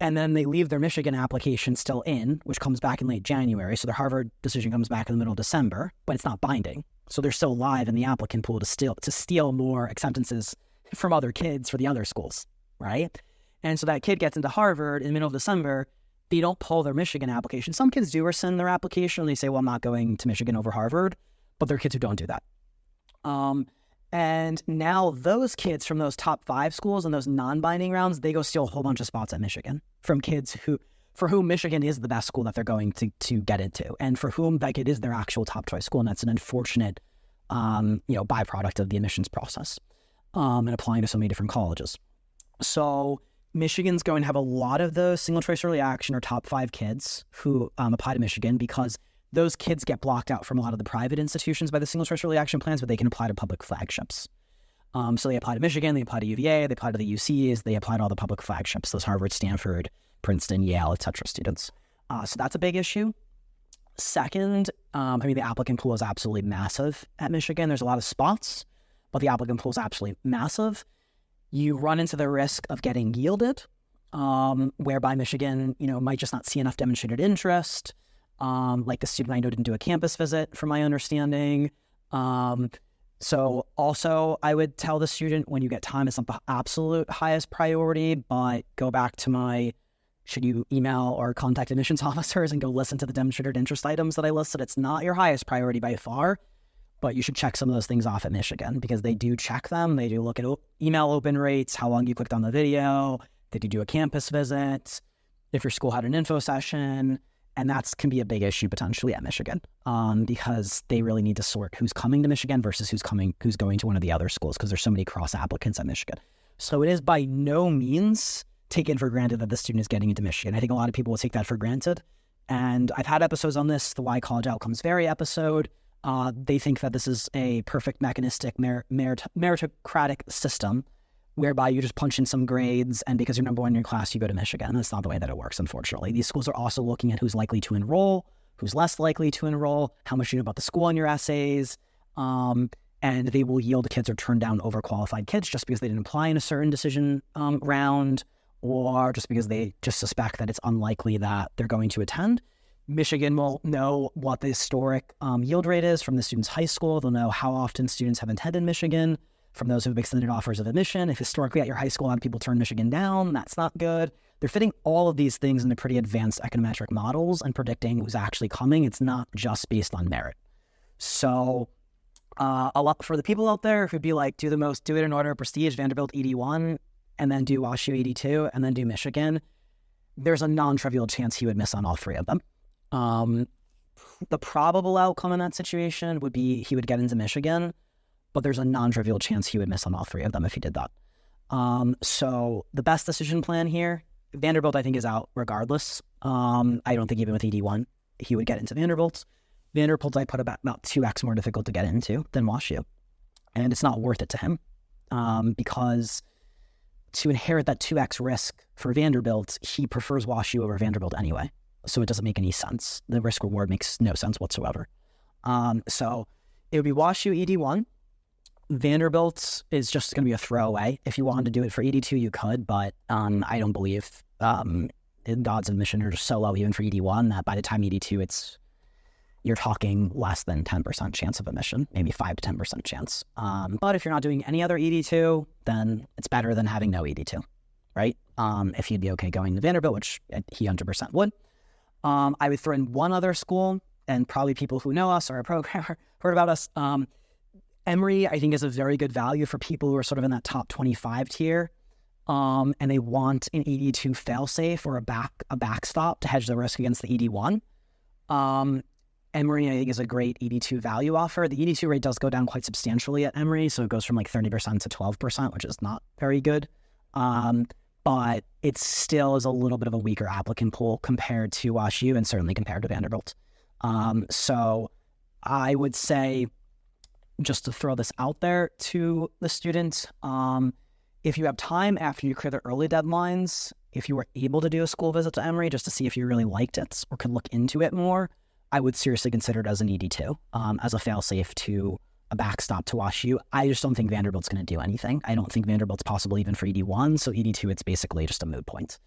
and then they leave their Michigan application still in, which comes back in late January. So their Harvard decision comes back in the middle of December, but it's not binding. So they're still live in the applicant pool to steal more acceptances from other kids for the other schools, right? And so that kid gets into Harvard in the middle of December. They don't pull their Michigan application. Some kids do rescind their application and they say, well, I'm not going to Michigan over Harvard, but there are kids who don't do that. And now those kids from those top 5 schools and those non-binding rounds, they go steal a whole bunch of spots at Michigan from kids for whom Michigan is the best school that they're going to get into, and for whom it is their actual top choice school. And that's an unfortunate, byproduct of the admissions process and applying to so many different colleges. So Michigan's going to have a lot of those single choice early action or top 5 kids who apply to Michigan, because those kids get blocked out from a lot of the private institutions by the single choice early action plans, but they can apply to public flagships. So they apply to Michigan, they apply to UVA, they apply to the UCs, they apply to all the public flagships, those Harvard, Stanford, Princeton, Yale, etc. students. So that's a big issue. Second, the applicant pool is absolutely massive at Michigan. There's a lot of spots, but the applicant pool is absolutely massive. You run into the risk of getting yielded, whereby Michigan, might just not see enough demonstrated interest. Like the student I know didn't do a campus visit, from my understanding. So also, I would tell the student, when you get time, it's not the absolute highest priority, but go back to should you email or contact admissions officers and go listen to the demonstrated interest items that I listed. It's not your highest priority by far, but you should check some of those things off at Michigan, because they do check them. They do look at email open rates, how long you clicked on the video, did you do a campus visit, if your school had an info session. And that can be a big issue potentially at Michigan, because they really need to sort who's coming to Michigan versus who's going to one of the other schools, because there's so many cross applicants at Michigan. So it is by no means taken for granted that the student is getting into Michigan. I think a lot of people will take that for granted. And I've had episodes on this, the Why College Outcomes Vary episode. They think that this is a perfect mechanistic meritocratic system, whereby you just punch in some grades, and because you're number 1 in your class, you go to Michigan. That's not the way that it works, unfortunately. These schools are also looking at who's likely to enroll, who's less likely to enroll, how much you know about the school in your essays, and they will yield kids or turn down overqualified kids just because they didn't apply in a certain decision round, or just because they just suspect that it's unlikely that they're going to attend. Michigan will know what the historic yield rate is from the student's high school. They'll know how often students have attended Michigan from those who have extended offers of admission. If historically at your high school, a lot of people turn Michigan down, that's not good. They're fitting all of these things into pretty advanced econometric models and predicting who's actually coming. It's not just based on merit. So a lot for the people out there who'd be like, do it in order of prestige, Vanderbilt ED1, and then do WashU ED2, and then do Michigan. There's a non-trivial chance he would miss on all 3 of them. The probable outcome in that situation would be he would get into Michigan, but there's a non-trivial chance he would miss on all 3 of them if he did that. So the best decision plan here, Vanderbilt I think is out regardless. I don't think even with ED1 he would get into Vanderbilt. Vanderbilt I put about 2x more difficult to get into than WashU. And it's not worth it to him, because to inherit that 2x risk for Vanderbilt, he prefers WashU over Vanderbilt anyway. So it doesn't make any sense. The risk reward makes no sense whatsoever. So it would be WashU ED1. Vanderbilt is just going to be a throwaway. If you wanted to do it for ED2, you could, but I don't believe the odds of admission are just so low even for ED1 that by the time ED2, you're talking less than 10% chance of admission, maybe 5 to 10% chance. But if you're not doing any other ED2, then it's better than having no ED2, right? If you'd be okay going to Vanderbilt, which he 100% would. I would throw in one other school, and probably people who know us or a programmer heard about us. Emory, I think, is a very good value for people who are sort of in that top 25 tier, and they want an ED2 failsafe or a backstop to hedge the risk against the ED1. Emory, I think, is a great ED2 value offer. The ED2 rate does go down quite substantially at Emory, so it goes from like 30% to 12%, which is not very good. But it still is a little bit of a weaker applicant pool compared to WashU and certainly compared to Vanderbilt. So I would say, just to throw this out there to the students, if you have time after you clear the early deadlines, if you were able to do a school visit to Emory just to see if you really liked it or could look into it more, I would seriously consider it as an ED2, as a failsafe to a backstop to WashU. I just don't think Vanderbilt's going to do anything. I don't think Vanderbilt's possible even for ED1, so ED2, it's basically just a moot point.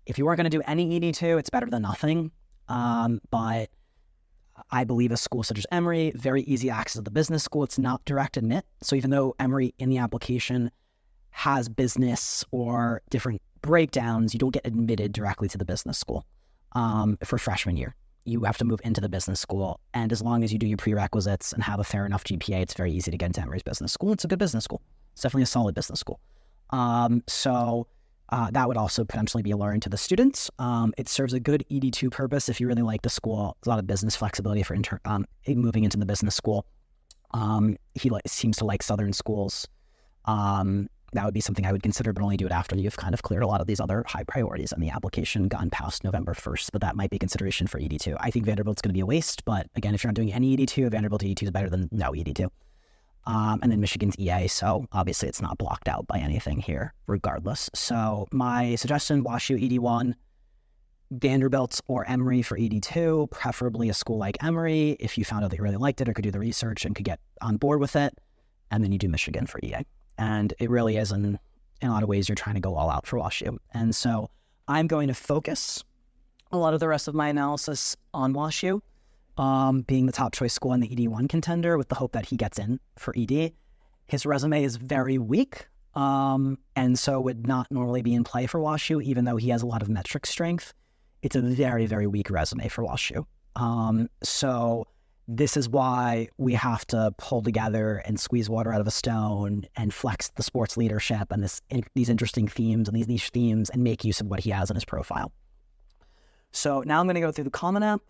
If you weren't going to do any ED2, it's better than nothing, but I believe a school such as Emory, very easy access to the business school. It's not direct admit. So even though Emory in the application has business or different breakdowns, you don't get admitted directly to the business school for freshman year. You have to move into the business school. And as long as you do your prerequisites and have a fair enough GPA, it's very easy to get into Emory's business school. It's a good business school. It's definitely a solid business school. So that would also potentially be alluring to the students. It serves a good ED2 purpose if you really like the school. There's a lot of business flexibility for moving into the business school. He seems to like Southern schools. that would be something I would consider, but only do it after you've kind of cleared a lot of these other high priorities on the application, gone past November 1st, but that might be consideration for ED2. I think Vanderbilt's going to be a waste, but again, if you're not doing any ED2, Vanderbilt ED2 is better than no ED2. And then Michigan's EA, so obviously it's not blocked out by anything here, regardless. So my suggestion, WashU ED1, Vanderbilt or Emory for ED2, preferably a school like Emory if you found out that you really liked it or could do the research and could get on board with it. And then you do Michigan for EA. And it really is, in a lot of ways, you're trying to go all out for WashU. And so I'm going to focus a lot of the rest of my analysis on WashU, being the top choice school in the ED1 contender with the hope that he gets in for ED. His resume is very weak, and so would not normally be in play for WashU, even though he has a lot of metric strength. It's a very, very weak resume for WashU. So this is why we have to pull together and squeeze water out of a stone and flex the sports leadership and these interesting themes and these niche themes and make use of what he has in his profile. So now I'm going to go through the Common App,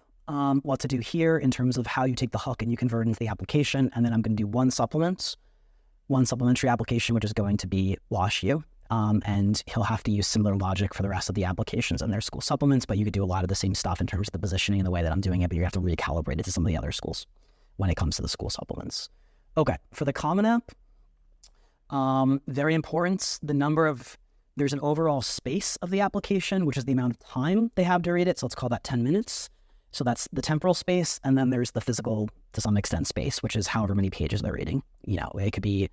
what to do here in terms of how you take the hook and you convert it into the application. And then I'm going to do one supplementary application, which is going to be WashU. And he'll have to use similar logic for the rest of the applications and their school supplements, but you could do a lot of the same stuff in terms of the positioning and the way that I'm doing it, but you have to recalibrate it to some of the other schools when it comes to the school supplements. Okay, for the Common App, very important, there's an overall space of the application, which is the amount of time they have to read it, so let's call that 10 minutes. So that's the temporal space, and then there's the physical, to some extent, space, which is however many pages they're reading. You know, it could be,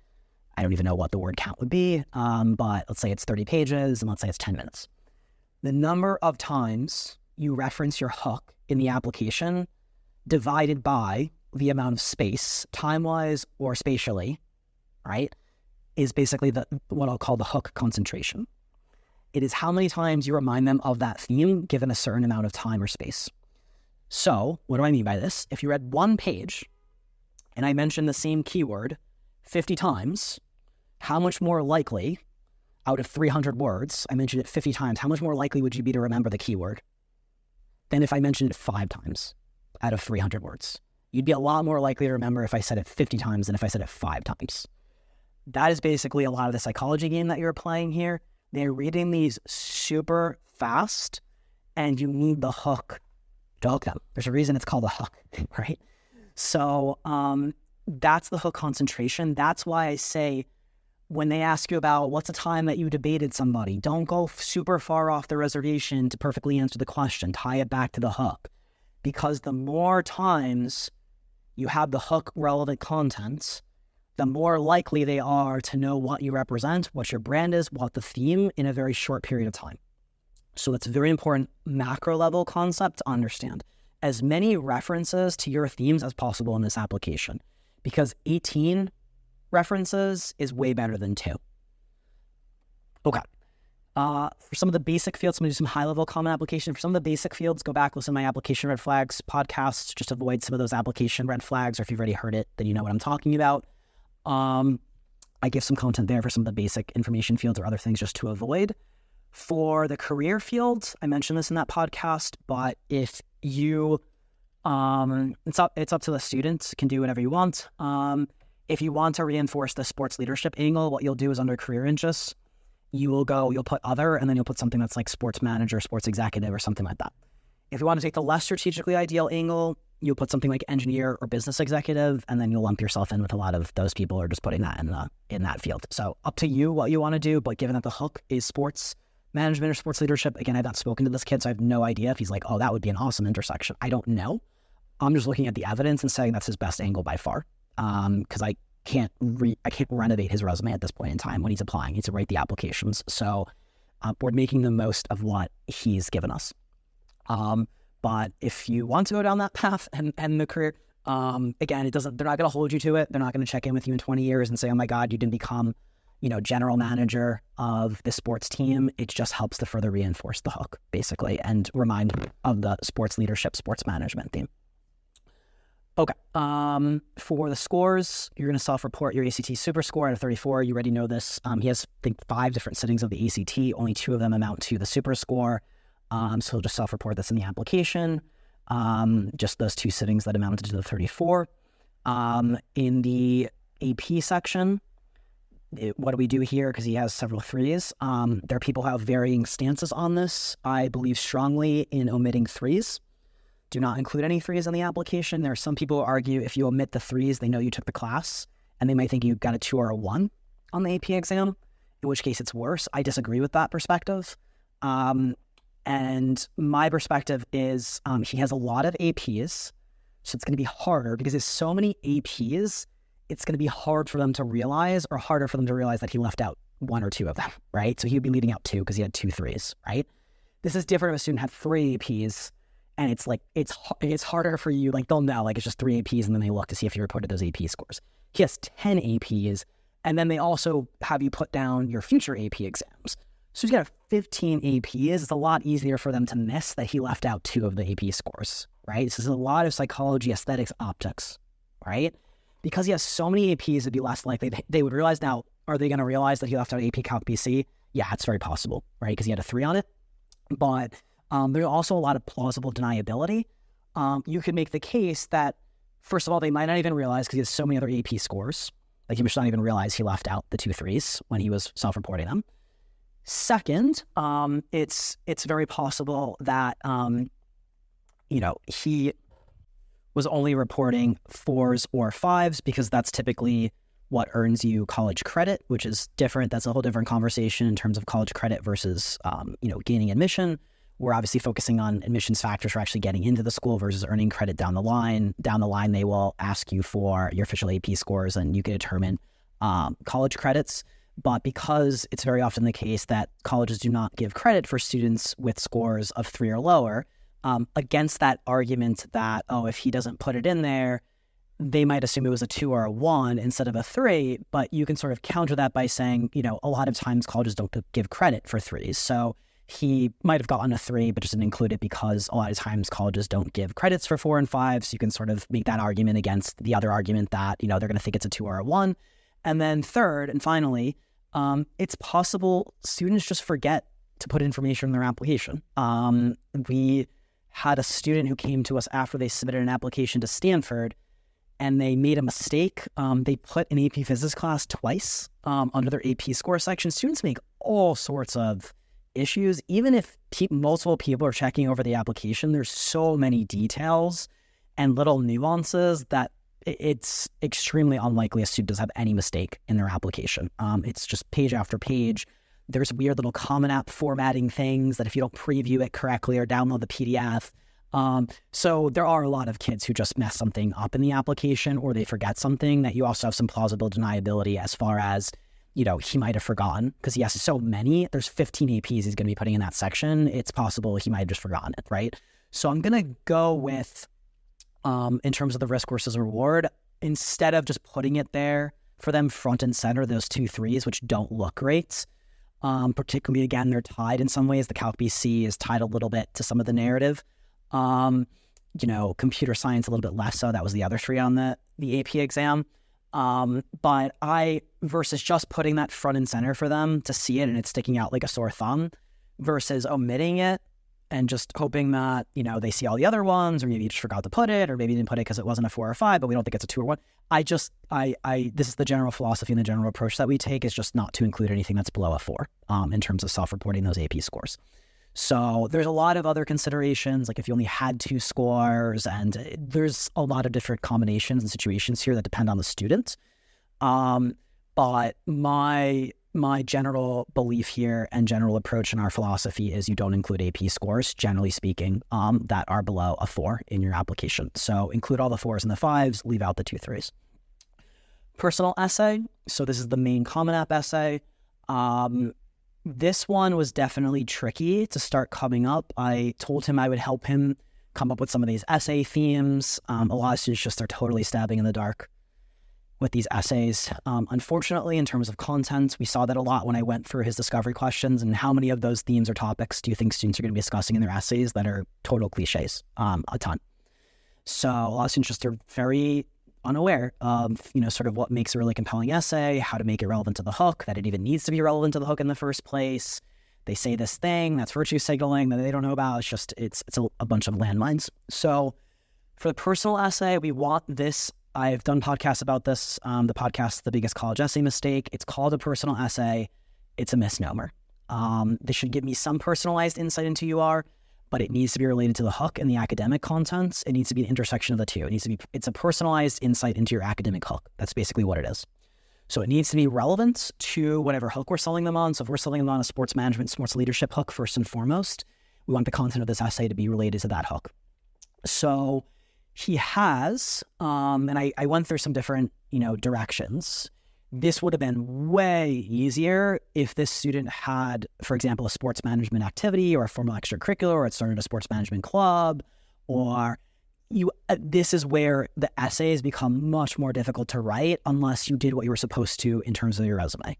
I don't even know what the word count would be, but let's say it's 30 pages, and let's say it's 10 minutes. The number of times you reference your hook in the application divided by the amount of space, time-wise or spatially, right, is basically what I'll call the hook concentration. It is how many times you remind them of that theme given a certain amount of time or space. So what do I mean by this? If you read one page and I mention the same keyword 50 times, how much more likely, out of 300 words, I mentioned it 50 times, how much more likely would you be to remember the keyword than if I mentioned it 5 times out of 300 words? You'd be a lot more likely to remember if I said it 50 times than if I said it 5 times. That is basically a lot of the psychology game that you're playing here. They're reading these super fast, and you need the hook to hook them. There's a reason it's called a hook, right? So that's the hook concentration. That's why I say when they ask you about what's a time that you debated somebody, don't go super far off the reservation to perfectly answer the question. Tie it back to the hook. Because the more times you have the hook relevant content, the more likely they are to know what you represent, what your brand is, what the theme in a very short period of time. So it's a very important macro level concept to understand. As many references to your themes as possible in this application, because 18 references is way better than 2. Okay. For some of the basic fields, I'm going to do some high-level common application. For some of the basic fields, go back, listen to my application red flags podcasts, just avoid some of those application red flags, or if you've already heard it, then you know what I'm talking about. I give some content there for some of the basic information fields or other things just to avoid. For the career fields, I mentioned this in that podcast, but if you, it's up to the students, can do whatever you want. If you want to reinforce the sports leadership angle, what you'll do is under career interests, you'll put other, and then you'll put something that's like sports manager, sports executive, or something like that. If you want to take the less strategically ideal angle, you'll put something like engineer or business executive, and then you'll lump yourself in with a lot of those people who are just putting that in that field. So up to you what you want to do, but given that the hook is sports management or sports leadership, again, I've not spoken to this kid, so I have no idea if he's like, oh, that would be an awesome intersection. I don't know. I'm just looking at the evidence and saying that's his best angle by far, because I can't renovate his resume at this point in time when he's applying. He needs to write the applications. So we're making the most of what he's given us. But if you want to go down that path and the career, again, they're not going to hold you to it. They're not going to check in with you in 20 years and say, oh my God, you didn't become, general manager of the sports team. It just helps to further reinforce the hook, basically, and remind of the sports leadership, sports management theme. Okay. For the scores, you're going to self-report your ACT super score out of 34. You already know this. He has, I think, 5 different sittings of the ACT. Only 2 of them amount to the super score. So he'll just self-report this in the application. Just those 2 sittings that amounted to the 34. In the AP section, what do we do here? Because he has several threes. There are people who have varying stances on this. I believe strongly in omitting threes. Do not include any threes on the application. There are some people who argue if you omit the threes, they know you took the class, and they might think you got a 2 or a 1 on the AP exam, in which case it's worse. I disagree with that perspective. And my perspective is he has a lot of APs, so it's going to be harder because there's so many APs, it's going to be hard for them to realize, or harder for them to realize that he left out 1 or 2 of them, right? So he would be leaving out 2 because he had 2 threes, right? This is different if a student had 3 APs, and it's like, it's harder for you, like they'll know, like it's just 3 APs, and then they look to see if you reported those AP scores. He has 10 APs, and then they also have you put down your future AP exams. So he's got 15 APs. It's a lot easier for them to miss that he left out 2 of the AP scores, right? This is a lot of psychology, aesthetics, optics, right? Because he has so many APs, it'd be less likely they would realize. Now, are they going to realize that he left out AP Calc BC? Yeah, it's very possible, right? Because he had a 3 on it. But there's also a lot of plausible deniability. You could make the case that, first of all, they might not even realize because he has so many other AP scores. Like he might not even realize he left out the 2 threes when he was self-reporting them. Second, it's very possible that, he was only reporting 4s or 5s because that's typically what earns you college credit, which is different. That's a whole different conversation in terms of college credit versus, gaining admission. We're obviously focusing on admissions factors for actually getting into the school versus earning credit down the line. Down the line, they will ask you for your official AP scores, and you can determine college credits. But because it's very often the case that colleges do not give credit for students with scores of 3 or lower, against that argument that, if he doesn't put it in there, they might assume it was a 2 or a 1 instead of a 3, but you can sort of counter that by saying, a lot of times colleges don't give credit for 3s. So he might have gotten a 3, but just didn't include it because a lot of times colleges don't give credits for 4 and 5. So you can sort of make that argument against the other argument that, they're going to think it's a 2 or a 1. And then third, and finally, it's possible students just forget to put information in their application. We had a student who came to us after they submitted an application to Stanford, and they made a mistake. They put an AP physics class twice under their AP score section. Students make all sorts of issues. Even if multiple people are checking over the application, there's so many details and little nuances that it's extremely unlikely a student does have any mistake in their application. It's just page after page. There's weird little Common App formatting things that if you don't preview it correctly or download the PDF. So there are a lot of kids who just mess something up in the application, or they forget something. That you also have some plausible deniability as far as, he might have forgotten because he has so many. There's 15 APs he's going to be putting in that section. It's possible he might have just forgotten it, right? So I'm going to go with, in terms of the risk versus reward, instead of just putting it there for them front and center, those 2 threes, which don't look great. Particularly, again, they're tied in some ways. The Calc BC is tied a little bit to some of the narrative. Computer science a little bit less so. That was the other 3 on the AP exam. But versus just putting that front and center for them to see it and it's sticking out like a sore thumb versus omitting it and just hoping that, they see all the other ones, or maybe you just forgot to put it, or maybe you didn't put it because it wasn't a 4 or 5, but we don't think it's a 2 or 1. This is the general philosophy and the general approach that we take, is just not to include anything that's below a 4 in terms of self-reporting those AP scores. So there's a lot of other considerations, like if you only had 2 scores, and there's a lot of different combinations and situations here that depend on the student. But my general belief here and general approach in our philosophy is you don't include AP scores, generally speaking, that are below a 4 in your application. So include all the 4s and the 5s, leave out the 2 3s. Personal essay. So this is the main Common App essay. This one was definitely tricky to start coming up. I told him I would help him come up with some of these essay themes. A lot of students just are totally stabbing in the dark with these essays. Unfortunately, in terms of content, we saw that a lot when I went through his discovery questions, and how many of those themes or topics do you think students are going to be discussing in their essays that are total cliches? A ton. So a lot of students just are very unaware of, sort of what makes a really compelling essay, how to make it relevant to the hook, that it even needs to be relevant to the hook in the first place. They say this thing that's virtue signaling that they don't know about. It's a bunch of landmines. So for the personal essay, we want this I've done podcasts about this. The podcast, The Biggest College Essay Mistake. It's called a personal essay. It's a misnomer. This should give me some personalized insight into who you are, but it needs to be related to the hook and the academic contents. It needs to be an intersection of the two. It's a personalized insight into your academic hook. That's basically what it is. So it needs to be relevant to whatever hook we're selling them on. So if we're selling them on a sports management, sports leadership hook, first and foremost, we want the content of this essay to be related to that hook. So he has, and I went through some different, directions. This would have been way easier if this student had, for example, a sports management activity or a formal extracurricular, or had started a sports management club, or this is where the essays become much more difficult to write unless you did what you were supposed to in terms of your resume.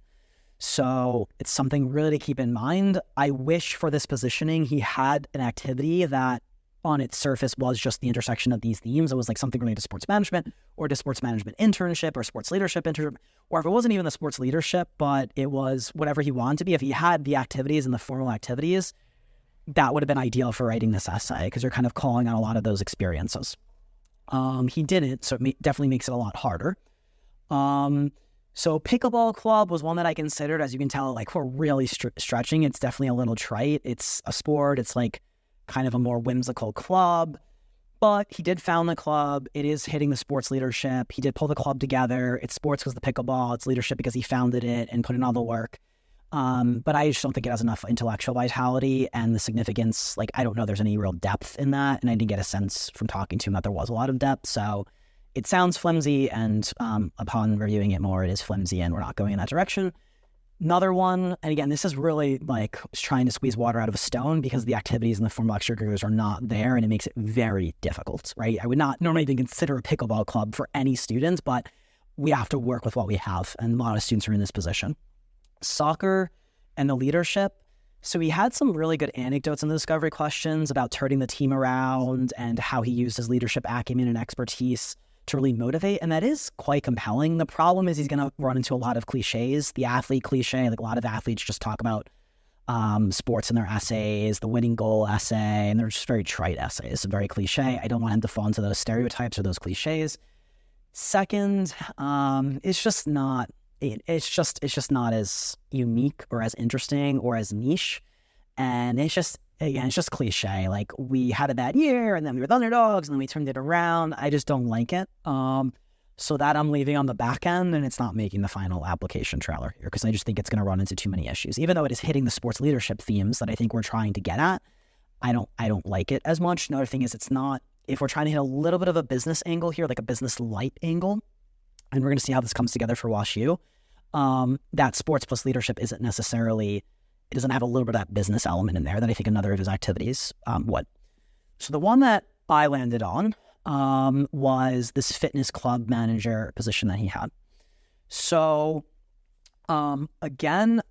So it's something really to keep in mind. I wish for this positioning, he had an activity that on its surface was just the intersection of these themes. It was like something related to sports management or to sports management internship or sports leadership internship, or if it wasn't even the sports leadership, but it was whatever he wanted to be. If he had the activities and the formal activities, that would have been ideal for writing this essay because you're kind of calling on a lot of those experiences. He didn't, so it definitely makes it a lot harder. So pickleball club was one that I considered. As you can tell, like we're really stretching. It's definitely a little trite. It's a sport. It's like kind of a more whimsical club, but he did found the club. It is hitting the sports leadership. He did pull the club together. It's sports because the pickleball. It's leadership because he founded it and put in all the work. But I just don't think it has enough intellectual vitality and the significance. Like, I don't know there's any real depth in that. And I didn't get a sense from talking to him that there was a lot of depth. So it sounds flimsy. And upon reviewing it more, it is flimsy and we're not going in that direction. Another one, and again, this is really like trying to squeeze water out of a stone because the activities and the formal extracurriculars are not there and it makes it very difficult, right? I would not normally even consider a pickleball club for any students, but we have to work with what we have. And a lot of students are in this position. Soccer and the leadership. So he had some really good anecdotes in the discovery questions about turning the team around and how he used his leadership acumen and expertise to really motivate. And that is quite compelling. The problem is he's going to run into a lot of cliches. The athlete cliche, like a lot of athletes just talk about sports in their essays, the winning goal essay, and they're just very trite essays, very cliche. I don't want him to fall into those stereotypes or those cliches. Second, it's just not as unique or as interesting or as niche. And it's just cliche. Like, we had a bad year and then we were the underdogs and then we turned it around. I just don't like it. So that I'm leaving on the back end, and it's not making the final application trailer here because I just think it's going to run into too many issues. Even though it is hitting the sports leadership themes that I think we're trying to get at, I don't like it as much. Another thing is, it's not, if we're trying to hit a little bit of a business angle here, like a business light angle, and we're going to see how this comes together for WashU, that sports plus leadership isn't necessarily, it doesn't have a little bit of that business element in there that I think another of his activities would. So the one that I landed on was this fitness club manager position that he had. So again,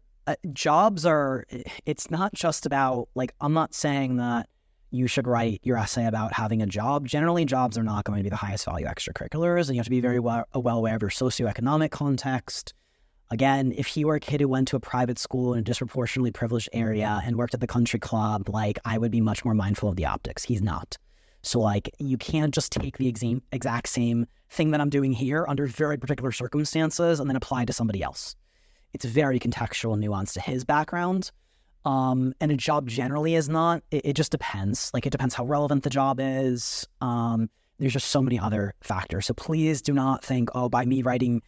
jobs are, it's not just about, like, I'm not saying that you should write your essay about having a job. Generally, jobs are not going to be the highest value extracurriculars, and you have to be very well aware of your socioeconomic context. Again, if he were a kid who went to a private school in a disproportionately privileged area and worked at the country club, like, I would be much more mindful of the optics. He's not. So, like, you can't just take the exact same thing that I'm doing here under very particular circumstances and then apply it to somebody else. It's very contextual and nuanced to his background. And a job generally is not. It just depends. Like, it depends how relevant the job is. There's just so many other factors. So please do not think, oh, by me writing,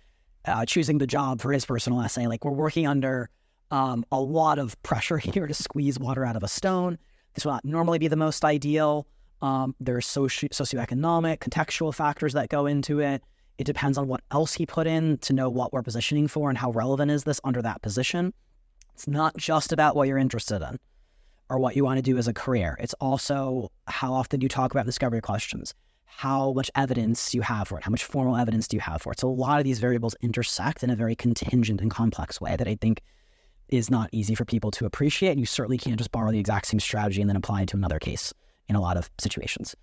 choosing the job for his personal essay, like, we're working under a lot of pressure here to squeeze water out of a stone. This will not normally be the most ideal. There's socioeconomic, contextual factors that go into it. It depends on what else he put in to know what we're positioning for and how relevant is this under that position. It's not just about what you're interested in or what you want to do as a career. It's also how often you talk about discovery questions, how much evidence you have for it, how much formal evidence do you have for it. So a lot of these variables intersect in a very contingent and complex way that I think is not easy for people to appreciate. And you certainly can't just borrow the exact same strategy and then apply it to another case in a lot of situations.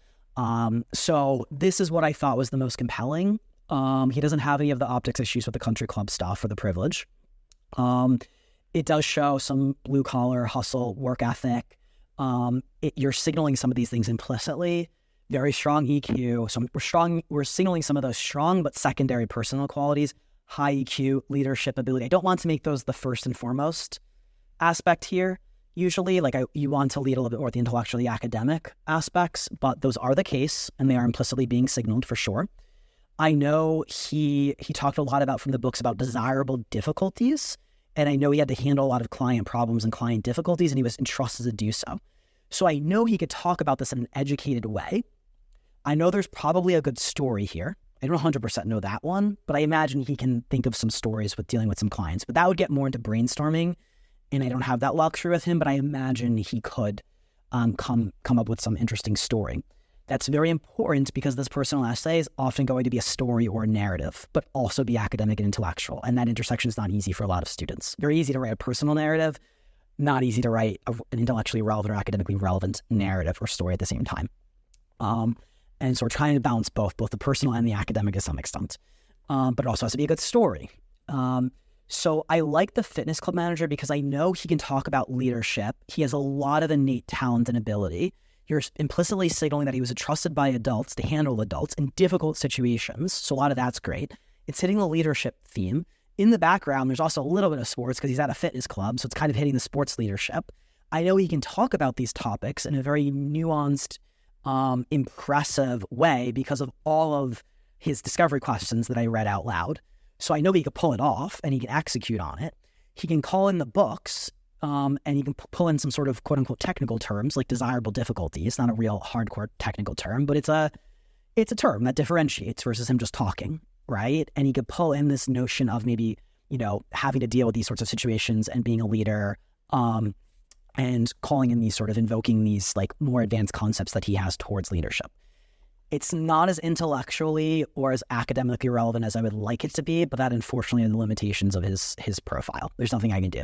So this is what I thought was the most compelling. He doesn't have any of the optics issues with the country club stuff or the privilege. It does show some blue-collar hustle work ethic. You're signaling some of these things implicitly, very strong EQ. So we're signaling some of those strong but secondary personal qualities, high EQ, leadership ability. I don't want to make those the first and foremost aspect here. Usually, you want to lead a little bit more with the intellectually academic aspects, but those are the case, and they are implicitly being signaled for sure. I know he talked a lot from the books about desirable difficulties, and I know he had to handle a lot of client problems and client difficulties, and he was entrusted to do so. So I know he could talk about this in an educated way. I know there's probably a good story here. I don't 100% know that one, but I imagine he can think of some stories with dealing with some clients. But that would get more into brainstorming, and I don't have that luxury with him, but I imagine he could come up with some interesting story. That's very important because this personal essay is often going to be a story or a narrative, but also be academic and intellectual. And that intersection is not easy for a lot of students. Very easy to write a personal narrative, not easy to write an intellectually relevant or academically relevant narrative or story at the same time. And so we're trying to balance both the personal and the academic to some extent. But it also has to be a good story. So I like the fitness club manager because I know he can talk about leadership. He has a lot of innate talent and ability. You're implicitly signaling that he was entrusted by adults to handle adults in difficult situations. So a lot of that's great. It's hitting the leadership theme. In the background, there's also a little bit of sports because he's at a fitness club. So it's kind of hitting the sports leadership. I know he can talk about these topics in a very nuanced, impressive way because of all of his discovery questions that I read out loud. So I know he could pull it off and he can execute on it. He can call in the books and he can pull in some sort of quote unquote technical terms like desirable difficulty. It's not a real hardcore technical term, but it's a term that differentiates versus him just talking, right? And he could pull in this notion of maybe, having to deal with these sorts of situations and being a leader, and calling in these sort of invoking these like more advanced concepts that he has towards leadership. It's not as intellectually or as academically relevant as I would like it to be, but that unfortunately are the limitations of his profile. There's nothing I can do,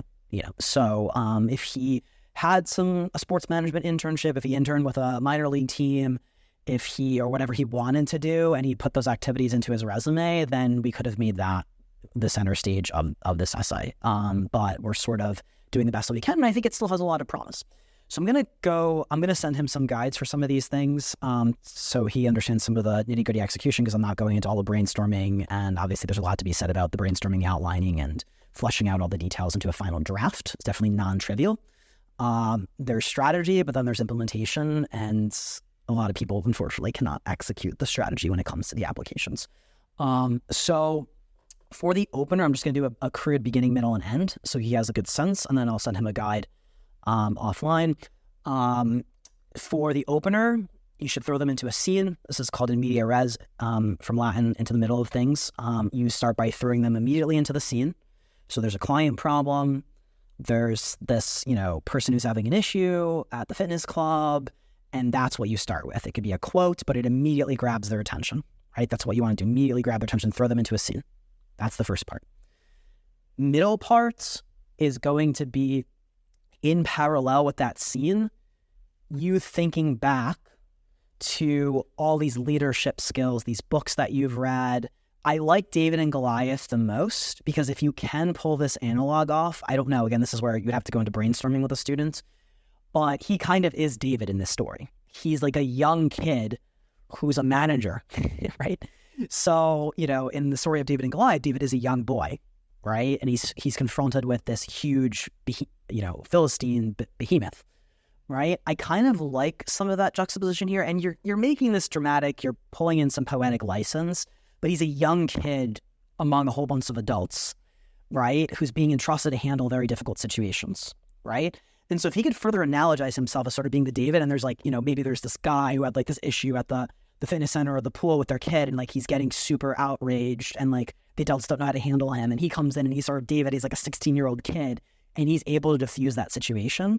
So if he had a sports management internship, if he interned with a minor league team, or whatever he wanted to do, and he put those activities into his resume, then we could have made that the center stage of this essay. But we're sort of doing the best that we can, and I think it still has a lot of promise. So I'm going to send him some guides for some of these things so he understands some of the nitty-gritty execution because I'm not going into all the brainstorming, and obviously there's a lot to be said about the brainstorming, outlining, and fleshing out all the details into a final draft. It's definitely non-trivial. There's strategy, but then there's implementation, and a lot of people, unfortunately, cannot execute the strategy when it comes to the applications. So for the opener, I'm just going to do a crude beginning, middle, and end so he has a good sense, and then I'll send him a guide offline. For the opener, you should throw them into a scene. This is called in media res, from Latin, into the middle of things. You start by throwing them immediately into the scene. So there's a client problem. There's this, person who's having an issue at the fitness club, and that's what you start with. It could be a quote, but it immediately grabs their attention, right? That's what you want to do, immediately grab their attention, throw them into a scene. That's the first part. Middle part is going to be in parallel with that scene, you thinking back to all these leadership skills, these books that you've read. I like David and Goliath the most because if you can pull this analog off, I don't know. Again, this is where you'd have to go into brainstorming with a student, but he kind of is David in this story. He's like a young kid who's a manager, right? So, in the story of David and Goliath, David is a young boy, right? And he's confronted with this huge, Philistine behemoth, right? I kind of like some of that juxtaposition here, and you're making this dramatic, you're pulling in some poetic license, but he's a young kid among a whole bunch of adults, right? Who's being entrusted to handle very difficult situations, right? And so if he could further analogize himself as sort of being the David, and there's maybe there's this guy who had this issue at the fitness center or the pool with their kid, and he's getting super outraged, and the adults don't know how to handle him, and he comes in and he's sort of David, he's like a 16-year-old kid, and he's able to diffuse that situation.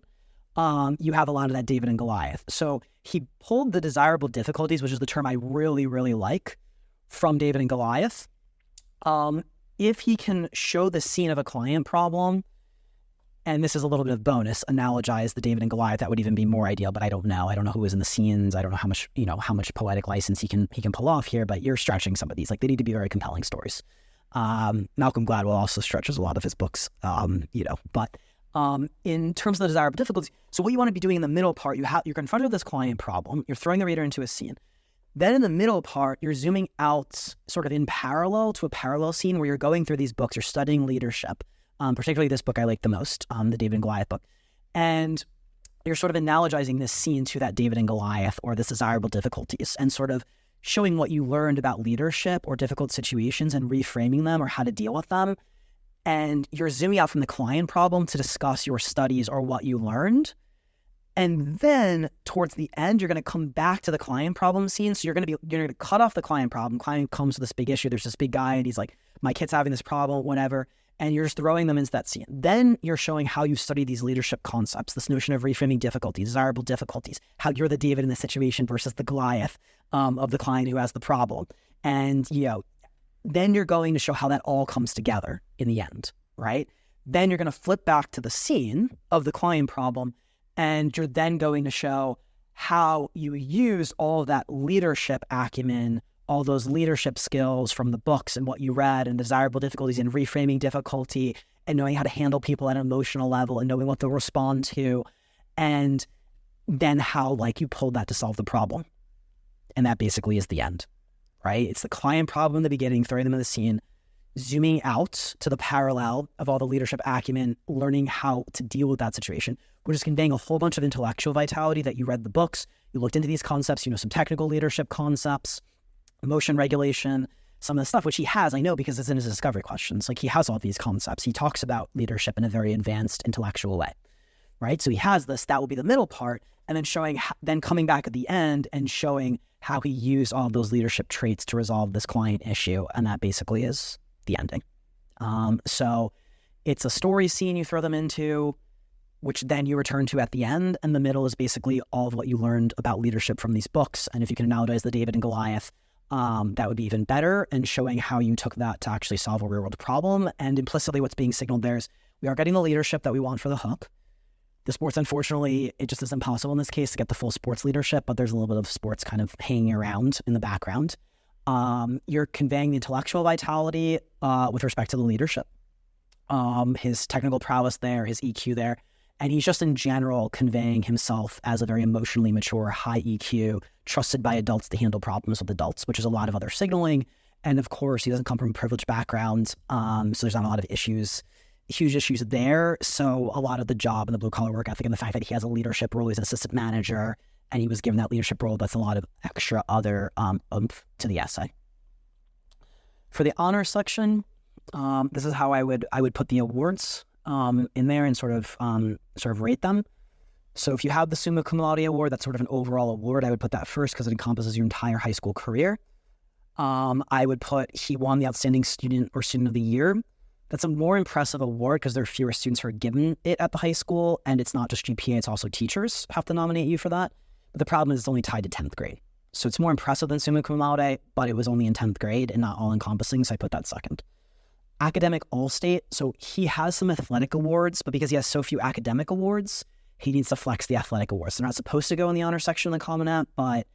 You have a lot of that David and Goliath. So he pulled the desirable difficulties, which is the term I really, really like, from David and Goliath. If he can show the scene of a client problem, and this is a little bit of bonus, analogize the David and Goliath, that would even be more ideal, but I don't know. I don't know who is in the scenes. I don't know how much poetic license he can pull off here, but you're stretching some of these. They need to be very compelling stories. Malcolm Gladwell also stretches a lot of his books, but in terms of the desirable difficulties, so what you want to be doing in the middle part, you're confronted with this client problem, you're throwing the reader into a scene. Then in the middle part, you're zooming out sort of in parallel to a parallel scene where you're going through these books, you're studying leadership, particularly this book I like the most, the David and Goliath book. And you're sort of analogizing this scene to that David and Goliath or this desirable difficulties and sort of showing what you learned about leadership or difficult situations and reframing them or how to deal with them. And you're zooming out from the client problem to discuss your studies or what you learned. And then towards the end, you're going to come back to the client problem scene. So you're going to cut off the client problem. Client comes with this big issue. There's this big guy and he's like, my kid's having this problem, whatever. And you're just throwing them into that scene. Then you're showing how you study these leadership concepts, this notion of reframing difficulties, desirable difficulties, how you're the David in the situation versus the Goliath of the client who has the problem. And, then you're going to show how that all comes together in the end, right? Then you're going to flip back to the scene of the client problem. And you're then going to show how you use all of that leadership acumen, all those leadership skills from the books and what you read and desirable difficulties and reframing difficulty and knowing how to handle people at an emotional level and knowing what they'll respond to. And then how you pulled that to solve the problem. And that basically is the end, right? It's the client problem in the beginning, throwing them in the scene, zooming out to the parallel of all the leadership acumen, learning how to deal with that situation. We're just conveying a whole bunch of intellectual vitality that you read the books, you looked into these concepts, some technical leadership concepts, emotion regulation, some of the stuff which he has, I know because it's in his discovery questions. He has all these concepts. He talks about leadership in a very advanced intellectual way, right? So he has this, that will be the middle part, and then then coming back at the end and showing how he used all of those leadership traits to resolve this client issue. And that basically is the ending. So it's a story scene you throw them into, which then you return to at the end. And the middle is basically all of what you learned about leadership from these books. And if you can analogize the David and Goliath, that would be even better, and showing how you took that to actually solve a real world problem. And implicitly what's being signaled there is we are getting the leadership that we want for the hook. The sports, unfortunately, it just is impossible in this case to get the full sports leadership, but there's a little bit of sports kind of hanging around in the background. You're conveying the intellectual vitality with respect to the leadership, his technical prowess there, his EQ there, and he's just in general conveying himself as a very emotionally mature, high EQ, trusted by adults to handle problems with adults, which is a lot of other signaling. And of course, he doesn't come from a privileged background, so there's not a lot of issues, huge issues there. So a lot of the job and the blue collar work ethic and the fact that he has a leadership role, he's an assistant manager, and he was given that leadership role, that's a lot of extra other oomph to the essay. For the honors section, this is how I would put the awards in there and sort of rate them. So if you have the Summa Cum Laude award, that's sort of an overall award. I would put that first because it encompasses your entire high school career. I would put he won the Outstanding Student or Student of the Year. That's a more impressive award because there are fewer students who are given it at the high school, and it's not just GPA, it's also teachers have to nominate you for that. But the problem is it's only tied to 10th grade. So it's more impressive than Summa Cum Laude, but it was only in 10th grade and not all-encompassing, so I put that second. Academic All-State, so he has some athletic awards, but because he has so few academic awards, he needs to flex the athletic awards. They're not supposed to go in the honor section of the Common App, but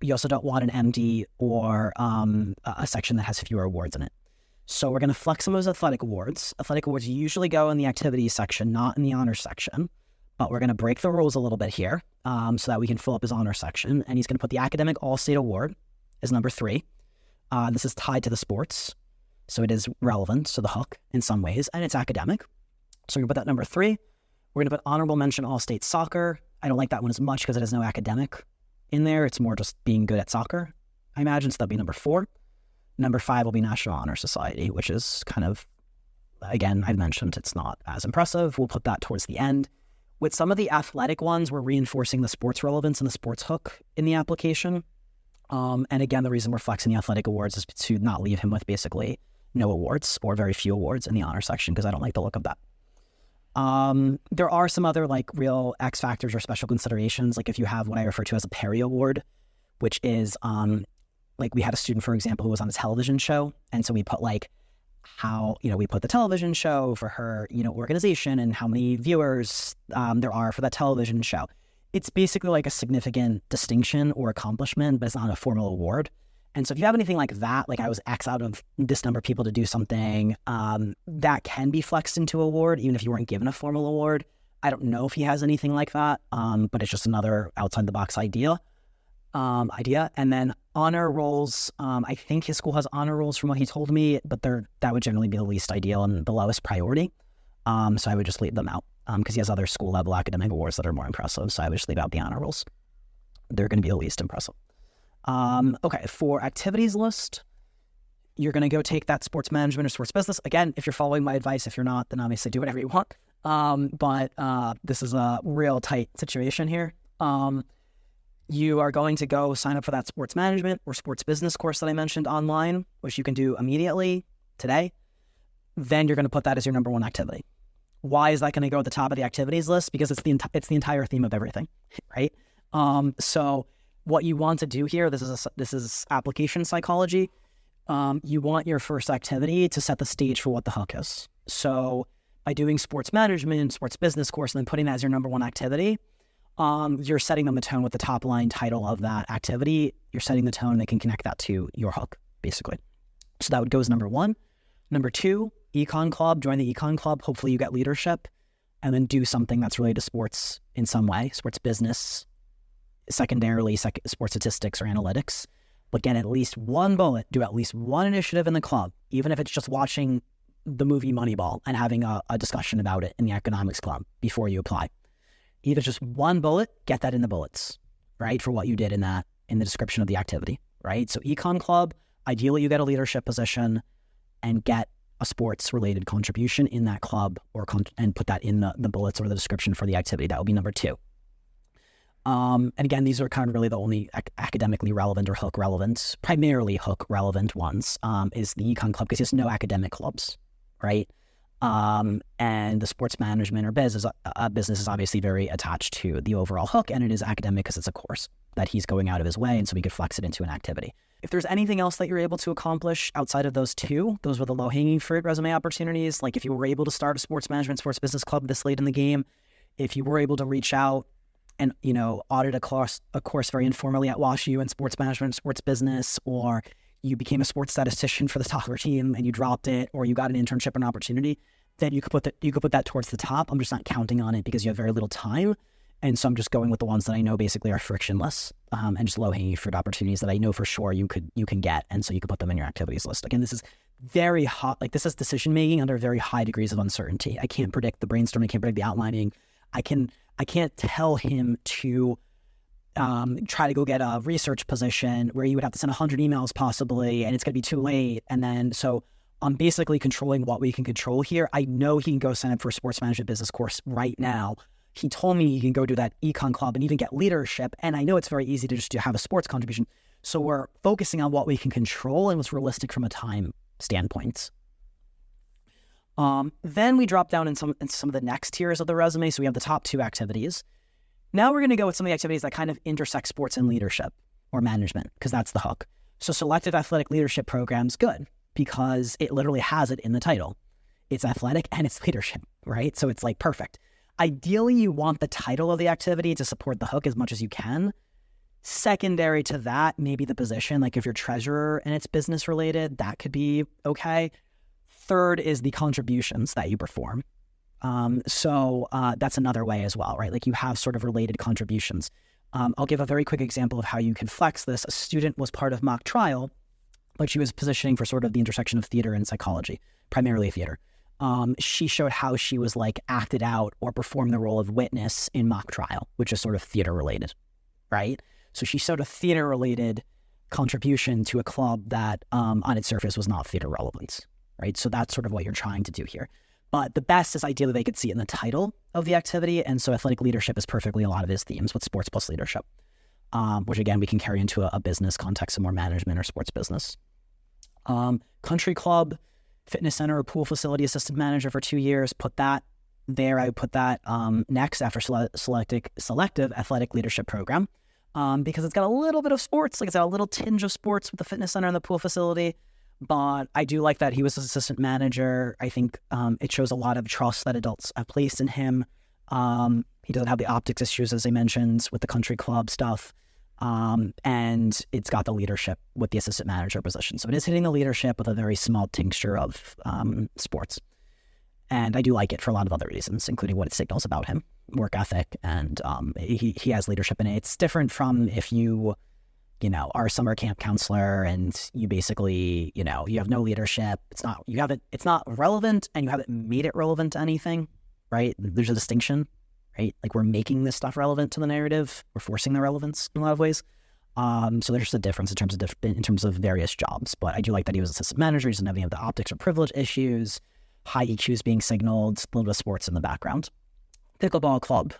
you also don't want an MD or a section that has fewer awards in it. So we're going to flex some of those athletic awards. Athletic awards usually go in the activities section, not in the honor section, but we're going to break the rules a little bit here so that we can fill up his honor section. And he's going to put the Academic All-State Award as number 3. This is tied to the sports, so it is relevant to the hook in some ways, and it's academic. So we're going to put that number 3. We're going to put Honorable Mention All-State Soccer. I don't like that one as much because it has no academic in there. It's more just being good at soccer, I imagine, so that'll be number 4. Number 5 will be National Honor Society, which is kind of, again, I've mentioned it's not as impressive. We'll put that towards the end. With some of the athletic ones, we're reinforcing the sports relevance and the sports hook in the application. And again, the reason we're flexing the athletic awards is to not leave him with basically no awards or very few awards in the honor section because I don't like the look of that. There are some other real X factors or special considerations. If you have what I refer to as a Perry Award, which is we had a student, for example, who was on a television show. And so we put how, we put the television show for her, organization and how many viewers there are for that television show. It's basically a significant distinction or accomplishment, but it's not a formal award. And so if you have anything like that, I was X out of this number of people to do something, that can be flexed into award, even if you weren't given a formal award. I don't know if he has anything like that, but it's just another outside the box idea. idea. And then honor rolls, I think his school has honor rolls from what he told me, but that would generally be the least ideal and the lowest priority. So I would just leave them out because he has other school level academic awards that are more impressive. So I would just leave out the honor rolls. They're going to be the least impressive. Okay, for activities list, you're going to go take that sports management or sports business. Again, if you're following my advice, if you're not, then obviously do whatever you want. But this is a real tight situation here. You are going to go sign up for that sports management or sports business course that I mentioned online, which you can do immediately today. Then you're going to put that as your number one activity. Why is that going to go at the top of the activities list? Because it's the entire theme of everything, right? So what you want to do here, this is application psychology. You want your first activity to set the stage for what the hook is. So by doing sports management, sports business course, and then putting that as your number one activity, you're setting them the tone with the top line title of that activity. You're setting the tone that can connect that to your hook, basically. So that would go as number one. Number two, econ club, join the econ club. Hopefully you get leadership and then do something that's related to sports in some way, sports business, secondarily, sports statistics or analytics. But get at least one bullet, do at least one initiative in the club, even if it's just watching the movie Moneyball and having a discussion about it in the economics club before you apply. Either just one bullet, get that in the bullets, right? For what you did in the description of the activity, right? So econ club, ideally you get a leadership position and get a sports related contribution in that club and put that in the bullets or the description for the activity. That would be number two. And again, these are kind of really the only academically relevant or hook relevant, primarily hook relevant ones, is the econ club because there's no academic clubs, right? And the sports management or business is obviously very attached to the overall hook, and it is academic because it's a course that he's going out of his way, and so we could flex it into an activity. If there's anything else that you're able to accomplish outside of those two, those were the low-hanging fruit resume opportunities. Like if you were able to start a sports management, sports business club this late in the game, if you were able to reach out and, audit a course very informally at WashU in sports management, sports business, or you became a sports statistician for the soccer team and you dropped it, or you got an internship and opportunity, then you could put that towards the top. I'm just not counting on it because you have very little time. And so I'm just going with the ones that I know basically are frictionless, and just low-hanging fruit opportunities that I know for sure you can get. And so you can put them in your activities list. Again, this is very hot. Like this is decision-making under very high degrees of uncertainty. I can't predict the brainstorming. I can't predict the outlining. I can't tell him to try to go get a research position where you would have to send 100 emails possibly, and it's going to be too late. And then, so I'm basically controlling what we can control here. I know he can go sign up for a sports management business course right now. He told me he can go do that econ club and even get leadership. And I know it's very easy to have a sports contribution. So we're focusing on what we can control and what's realistic from a time standpoint. Then we drop down in some of the next tiers of the resume. So we have the top two activities. Now we're going to go with some of the activities that kind of intersect sports and leadership or management, because that's the hook. So selective athletic leadership program's good because it literally has it in the title. It's athletic and it's leadership, right? So it's like perfect. Ideally, you want the title of the activity to support the hook as much as you can. Secondary to that, maybe the position, like if you're treasurer and it's business related, that could be okay. Third is the contributions that you perform. So that's another way as well, right? Like you have sort of related contributions. I'll give a very quick example of how you can flex this. A student was part of mock trial, but she was positioning for sort of the intersection of theater and psychology, primarily theater. She showed how she was like acted out or performed the role of witness in mock trial, which is sort of theater related, right? So she showed a theater related contribution to a club that on its surface was not theater relevant, right? So that's sort of what you're trying to do here. But the best is ideally they could see it in the title of the activity. And so athletic leadership is perfectly a lot of his themes with sports plus leadership, which again, we can carry into a business context, some more management or sports business. Country club, fitness center, or pool facility assistant manager for 2 years, put that there. I would put that next after selective athletic leadership program because it's got a little bit of sports, like it's got a little tinge of sports with the fitness center and the pool facility. But I do like that he was an assistant manager. I think it shows a lot of trust that adults have placed in him. He doesn't have the optics issues, as I mentioned, with the country club stuff. And it's got the leadership with the assistant manager position. So it is hitting the leadership with a very small tincture of sports. And I do like it for a lot of other reasons, including what it signals about him, work ethic, and he has leadership in it. It's different from if you our summer camp counselor, and you basically, you have no leadership. It's not relevant, and you haven't made it relevant to anything, right? There's a distinction, right? Like, we're making this stuff relevant to the narrative. We're forcing the relevance in a lot of ways. So there's a difference in terms of various jobs. But I do like that he was assistant manager. He doesn't have any of the optics or privilege issues. High EQs being signaled. A little bit of sports in the background. Pickleball club.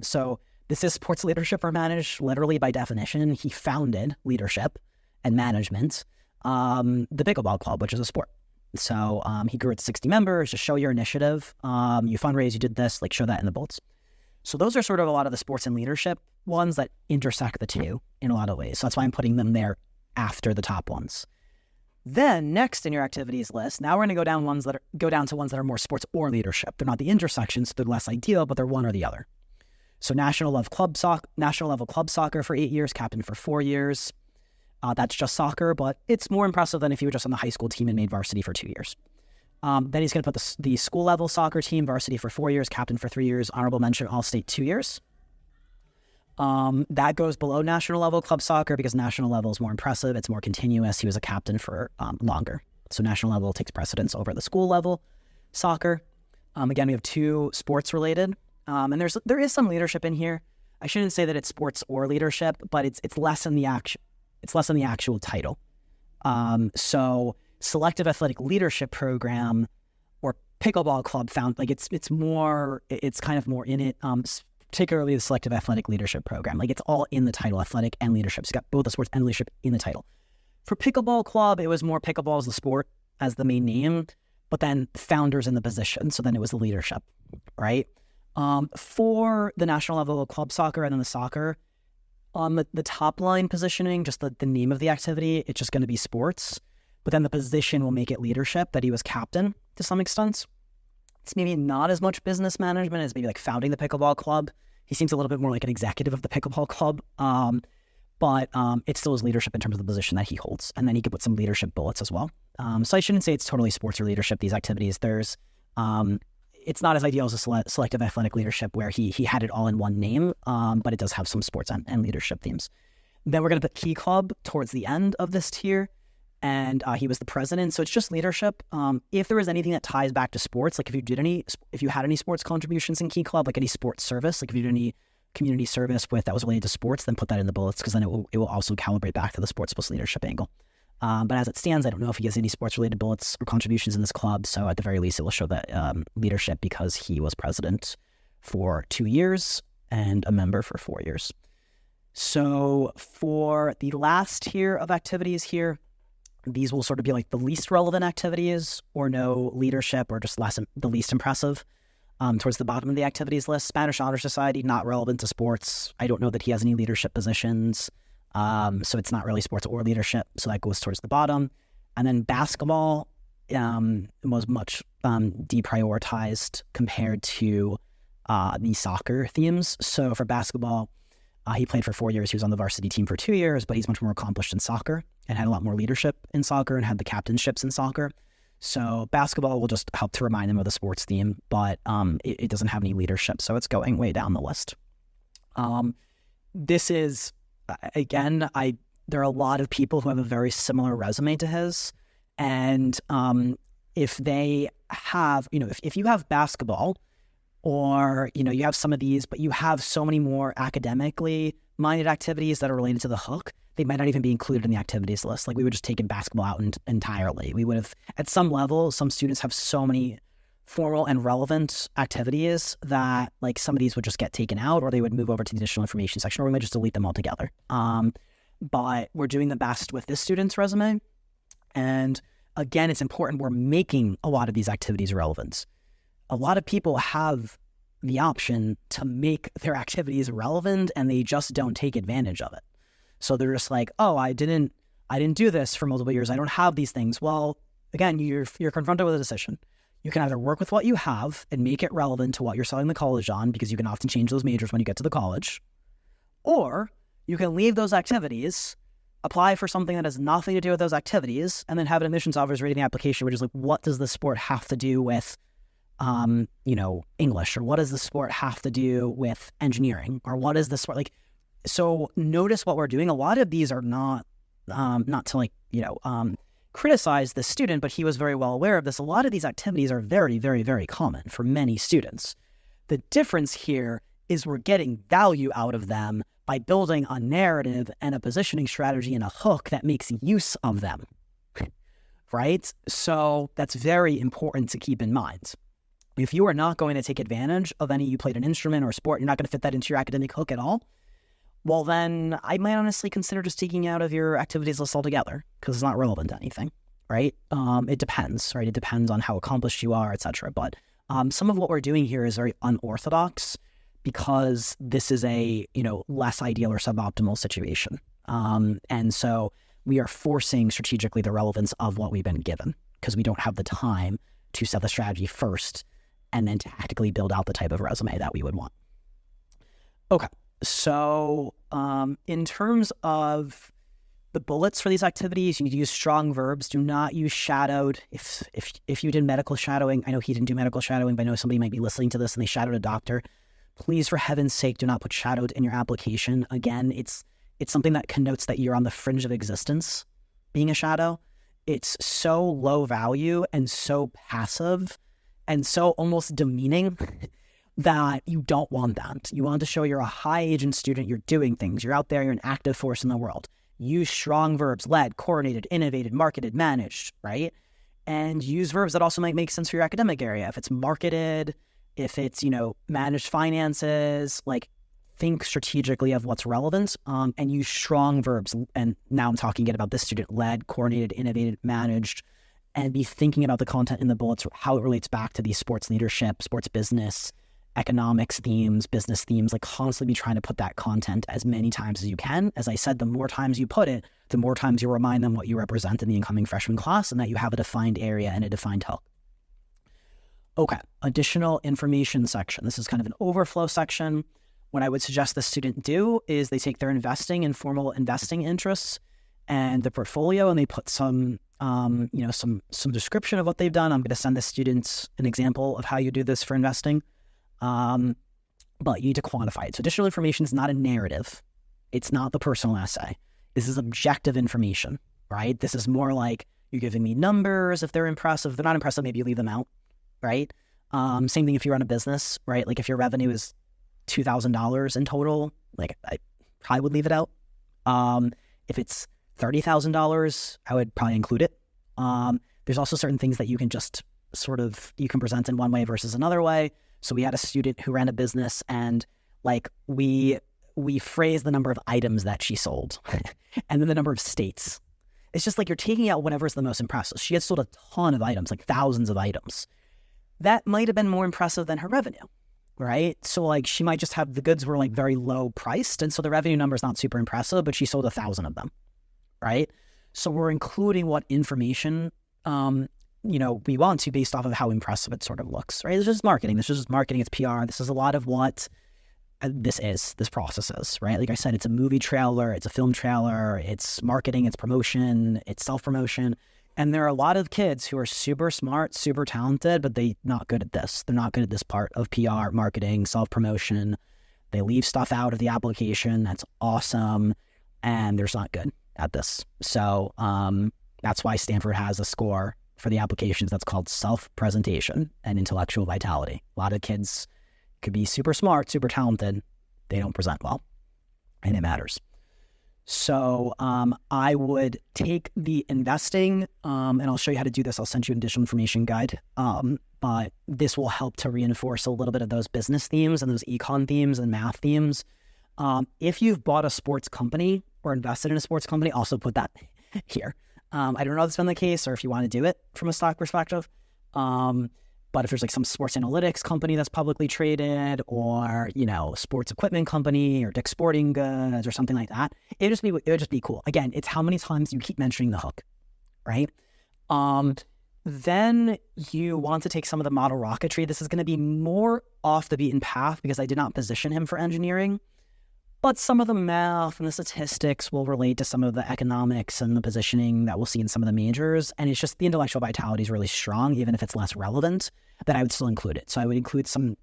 So this is sports leadership or manage, literally by definition. He founded leadership and management, the pickleball club, which is a sport. So he grew it to 60 members. Just show your initiative. You fundraise, you did this, like show that in the bullets. So those are sort of a lot of the sports and leadership ones that intersect the two in a lot of ways. So that's why I'm putting them there after the top ones. Then next in your activities list, now we're going to go down to ones that are more sports or leadership. They're not the intersections, they're less ideal, but they're one or the other. So national level club soccer for 8 years, captain for 4 years. That's just soccer, but it's more impressive than if you were just on the high school team and made varsity for 2 years. Then he's going to put the school level soccer team, varsity for 4 years, captain for 3 years, honorable mention, all-state 2 years. That goes below national level club soccer because national level is more impressive. It's more continuous. He was a captain for longer. So national level takes precedence over the school level soccer. Again, we have 2 sports related. And there is some leadership in here. I shouldn't say that it's sports or leadership, but it's less in the actual title. So selective athletic leadership program or pickleball club found like it's kind of more in it. Particularly the selective athletic leadership program. Like, it's all in the title, athletic and leadership. It's got both the sports and leadership in the title. For pickleball club, it was more pickleball as the sport as the main name, but then founders in the position. So then it was the leadership, right? For the national level of club soccer and then the soccer, on the top line positioning, just the name of the activity, it's just going to be sports. But then the position will make it leadership, that he was captain to some extent. It's maybe not as much business management as maybe like founding the pickleball club. He seems a little bit more like an executive of the pickleball club, but it still is leadership in terms of the position that he holds. And then he could put some leadership bullets as well. So I shouldn't say it's totally sports or leadership, these activities. It's not as ideal as a selective athletic leadership where he had it all in one name, but it does have some sports and leadership themes. Then we're going to put Key Club towards the end of this tier. And he was the president. So it's just leadership. If there was anything that ties back to sports, like if you had any sports contributions in Key Club, like any sports service, like if you did any community service that was related to sports, then put that in the bullets because then it will also calibrate back to the sports plus leadership angle. But as it stands, I don't know if he has any sports related bullets or contributions in this club. So at the very least, it will show that leadership because he was president for 2 years and a member for 4 years. So for the last tier of activities here, these will sort of be like the least relevant activities or no leadership or just the least impressive. Towards the bottom of the activities list, Spanish Honor Society, not relevant to sports. I don't know that he has any leadership positions. So it's not really sports or leadership. So that goes towards the bottom. And then basketball was much deprioritized compared to the soccer themes. So for basketball, he played for 4 years. He was on the varsity team for 2 years, but he's much more accomplished in soccer and had a lot more leadership in soccer and had the captainships in soccer. So basketball will just help to remind them of the sports theme, but it doesn't have any leadership. So it's going way down the list. This is, again, there are a lot of people who have a very similar resume to his. And if they have, if you have basketball, or, you have some of these, but you have so many more academically minded activities that are related to the hook, they might not even be included in the activities list. Like we would just taken basketball out entirely. We would have, at some level, some students have so many formal and relevant activities that like some of these would just get taken out or they would move over to the additional information section or we might just delete them altogether. But we're doing the best with this student's resume. And again, it's important we're making a lot of these activities relevant. A lot of people have the option to make their activities relevant and they just don't take advantage of it. So they're just like, oh, I didn't do this for multiple years. I don't have these things. Well, again, you're confronted with a decision. You can either work with what you have and make it relevant to what you're starting the college on because you can often change those majors when you get to the college, or you can leave those activities, apply for something that has nothing to do with those activities, and then have an admissions officer reading the application, which is like, what does the sport have to do with English, or what does the sport have to do with engineering, or what is the sport like? So notice what we're doing. A lot of these are not to criticize the student, but he was very well aware of this. A lot of these activities are very, very, very common for many students. The difference here is we're getting value out of them by building a narrative and a positioning strategy and a hook that makes use of them, right? So that's very important to keep in mind. If you are not going to take advantage of you played an instrument or a sport, you're not going to fit that into your academic hook at all, well, then I might honestly consider just taking out of your activities list altogether because it's not relevant to anything, right? It depends, right? It depends on how accomplished you are, etc. But some of what we're doing here is very unorthodox because this is a, less ideal or suboptimal situation. And so we are forcing strategically the relevance of what we've been given because we don't have the time to set the strategy first and then tactically build out the type of resume that we would want. Okay. So in terms of the bullets for these activities, you need to use strong verbs. Do not use shadowed. If you did medical shadowing, I know he didn't do medical shadowing, but I know somebody might be listening to this and they shadowed a doctor. Please, for heaven's sake, do not put shadowed in your application. Again, it's something that connotes that you're on the fringe of existence, being a shadow. It's so low value and so passive and so almost demeaning that you don't want that. You want to show you're a high agent student, you're doing things, you're out there, you're an active force in the world. Use strong verbs, led, coordinated, innovated, marketed, managed, right? And use verbs that also might make sense for your academic area. If it's marketed, if it's, managed finances, think strategically of what's relevant and use strong verbs. And now I'm talking again about this student, led, coordinated, innovated, managed, and be thinking about the content in the bullets, how it relates back to these sports leadership, sports business, economics themes, business themes, constantly be trying to put that content as many times as you can. As I said, the more times you put it, the more times you remind them what you represent in the incoming freshman class and that you have a defined area and a defined hook. Okay, additional information section. This is kind of an overflow section. What I would suggest the student do is they take their investing and formal investing interests and the portfolio and they put some description of what they've done. I'm going to send the students an example of how you do this for investing. But you need to quantify it. So additional information is not a narrative. It's not the personal essay. This is objective information, right? This is more like you're giving me numbers if they're impressive. If they're not impressive, maybe you leave them out, right? Same thing if you run a business, right? If your revenue is $2,000 in total, I would leave it out. If it's $30,000, I would probably include it. There's also certain things that you can just you can present in one way versus another way. So we had a student who ran a business and we phrased the number of items that she sold and then the number of states. It's just you're taking out whatever is the most impressive. She had sold a ton of items, thousands of items. That might have been more impressive than her revenue, right? So she might just have the goods were very low priced. And so the revenue number is not super impressive, but she sold 1,000 of them, right? So we're including what information, we want to based off of how impressive it sort of looks, right? This is marketing. It's PR. This is a lot of what this process is, right? Like I said, it's a movie trailer, it's a film trailer, it's marketing, it's promotion, it's self-promotion. And there are a lot of kids who are super smart, super talented, but they're not good at this. They're not good at this part of PR, marketing, self-promotion. They leave stuff out of the application. That's awesome. And they're just not good at this. So that's why Stanford has a score for the applications that's called self-presentation and intellectual vitality. A lot of kids could be super smart, super talented. They don't present well, and it matters. So I would take the investing, and I'll show you how to do this. I'll send you an additional information guide. But this will help to reinforce a little bit of those business themes and those econ themes and math themes. If you've bought a sports company or invested in a sports company, also put that here. I don't know if that's been the case or if you want to do it from a stock perspective. But if there's some sports analytics company that's publicly traded or, sports equipment company or Dick's Sporting Goods or something like that, it would just be cool. Again, it's how many times you keep mentioning the hook, right? Then you want to take some of the model rocketry. This is going to be more off the beaten path because I did not position him for engineering. But some of the math and the statistics will relate to some of the economics and the positioning that we'll see in some of the majors. And it's just the intellectual vitality is really strong, even if it's less relevant, that I would still include it. So I would include some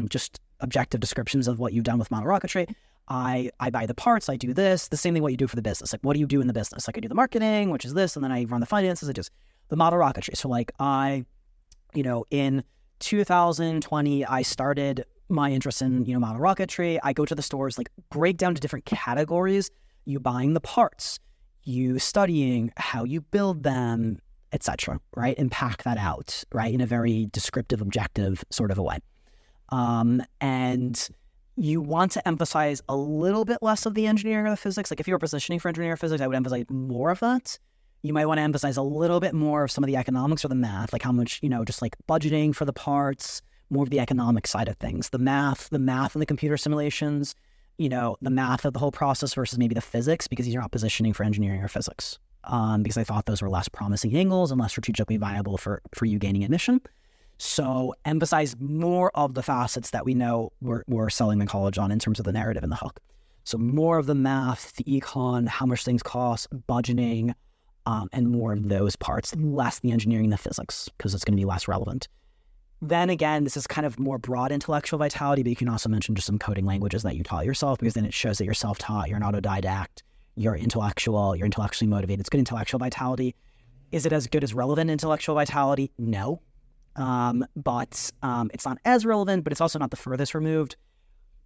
just objective descriptions of what you've done with model rocketry. I buy the parts, I do this, the same thing what you do for the business. Like, what do you do in the business? Like, I do the marketing, which is this, and then I run the finances, I just the model rocketry. So like in 2020, I started my interest in, model rocketry. I go to the stores, like break down to different categories, you buying the parts, you studying how you build them, etc., right? And pack that out, right? In a very descriptive, objective sort of a way. And you want to emphasize a little bit less of the engineering or the physics. Like if you were positioning for engineering or physics, I would emphasize more of that. You might want to emphasize a little bit more of some of the economics or the math, like how much, just like budgeting for the parts, more of the economic side of things, the math and the computer simulations, the math of the whole process versus maybe the physics, because you're not positioning for engineering or physics. Because I thought those were less promising angles and less strategically viable for you gaining admission. So emphasize more of the facets that we know we're selling the college on in terms of the narrative and the hook. So more of the math, the econ, how much things cost, budgeting, and more of those parts, less the engineering and the physics, because it's going to be less relevant. Then again, this is kind of more broad intellectual vitality, but you can also mention just some coding languages that you taught yourself, because then it shows that you're self-taught, you're an autodidact, you're intellectual, you're intellectually motivated. It's good intellectual vitality. Is it as good as relevant intellectual vitality? No. But it's not as relevant, but it's also not the furthest removed.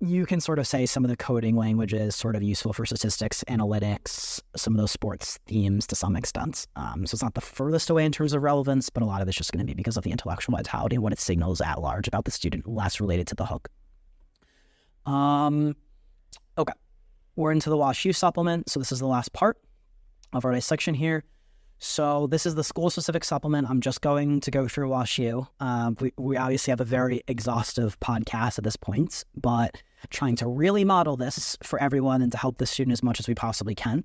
You can sort of say some of the coding languages sort of useful for statistics, analytics, some of those sports themes to some extent. So it's not the furthest away in terms of relevance, but a lot of it's just going to be because of the intellectual vitality and what it signals at large about the student, less related to the hook. Okay. We're into the WashU supplement. So this is the last part of our dissection here. So this is the school-specific supplement. I'm just going to go through WashU. We obviously have a very exhaustive podcast at this point, but trying to really model this for everyone and to help the student as much as we possibly can,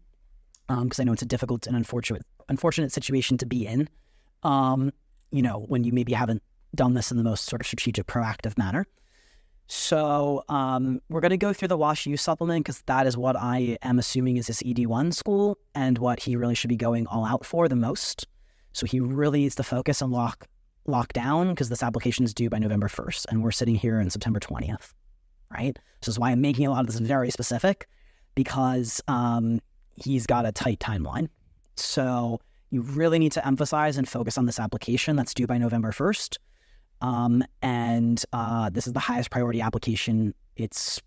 because I know it's a difficult and unfortunate situation to be in, when you maybe haven't done this in the most sort of strategic, proactive manner. So we're going to go through the WashU supplement because that is what I am assuming is his ED1 school and what he really should be going all out for the most. So he really needs to focus on lock down, because this application is due by November 1st and we're sitting here on September 20th, right? So this is why I'm making a lot of this very specific, because he's got a tight timeline. So you really need to emphasize and focus on this application that's due by November 1st. This is the highest priority application. It's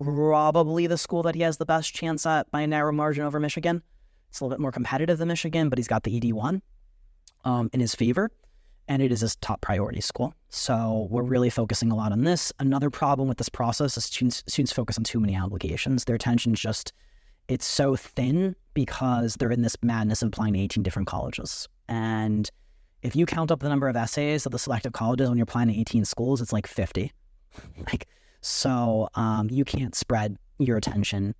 probably the school that he has the best chance at by a narrow margin over Michigan. It's a little bit more competitive than Michigan, but he's got the ED1 in his favor, and it is his top priority school. So we're really focusing a lot on this. Another problem with this process is students focus on too many applications. Their attention's it's so thin because they're in this madness of applying to 18 different colleges. And if you count up the number of essays of the selective colleges when you're applying to 18 schools, it's like 50. So you can't spread your attention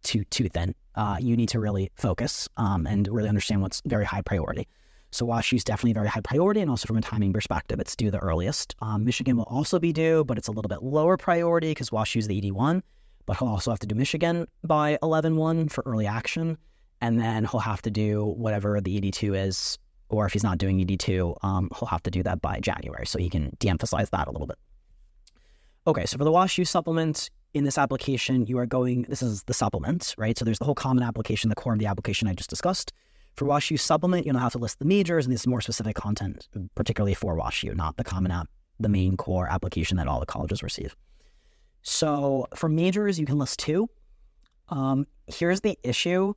too thin. You need to really focus and really understand what's very high priority. So WashU is definitely very high priority, and also from a timing perspective, it's due the earliest. Michigan will also be due, but it's a little bit lower priority because WashU is the ED1, but he'll also have to do Michigan by 11/1 for early action, and then he'll have to do whatever the ED2 is. Or if he's not doing ED2, he'll have to do that by January, so he can de-emphasize that a little bit. Okay, so for the WashU supplement, in this application, this is the supplement, right? So there's the whole common application, the core of the application I just discussed. For WashU supplement, you'll have to list the majors, and this is more specific content, particularly for WashU, not the common app, the main core application that all the colleges receive. So for majors, you can list 2. Here's the issue.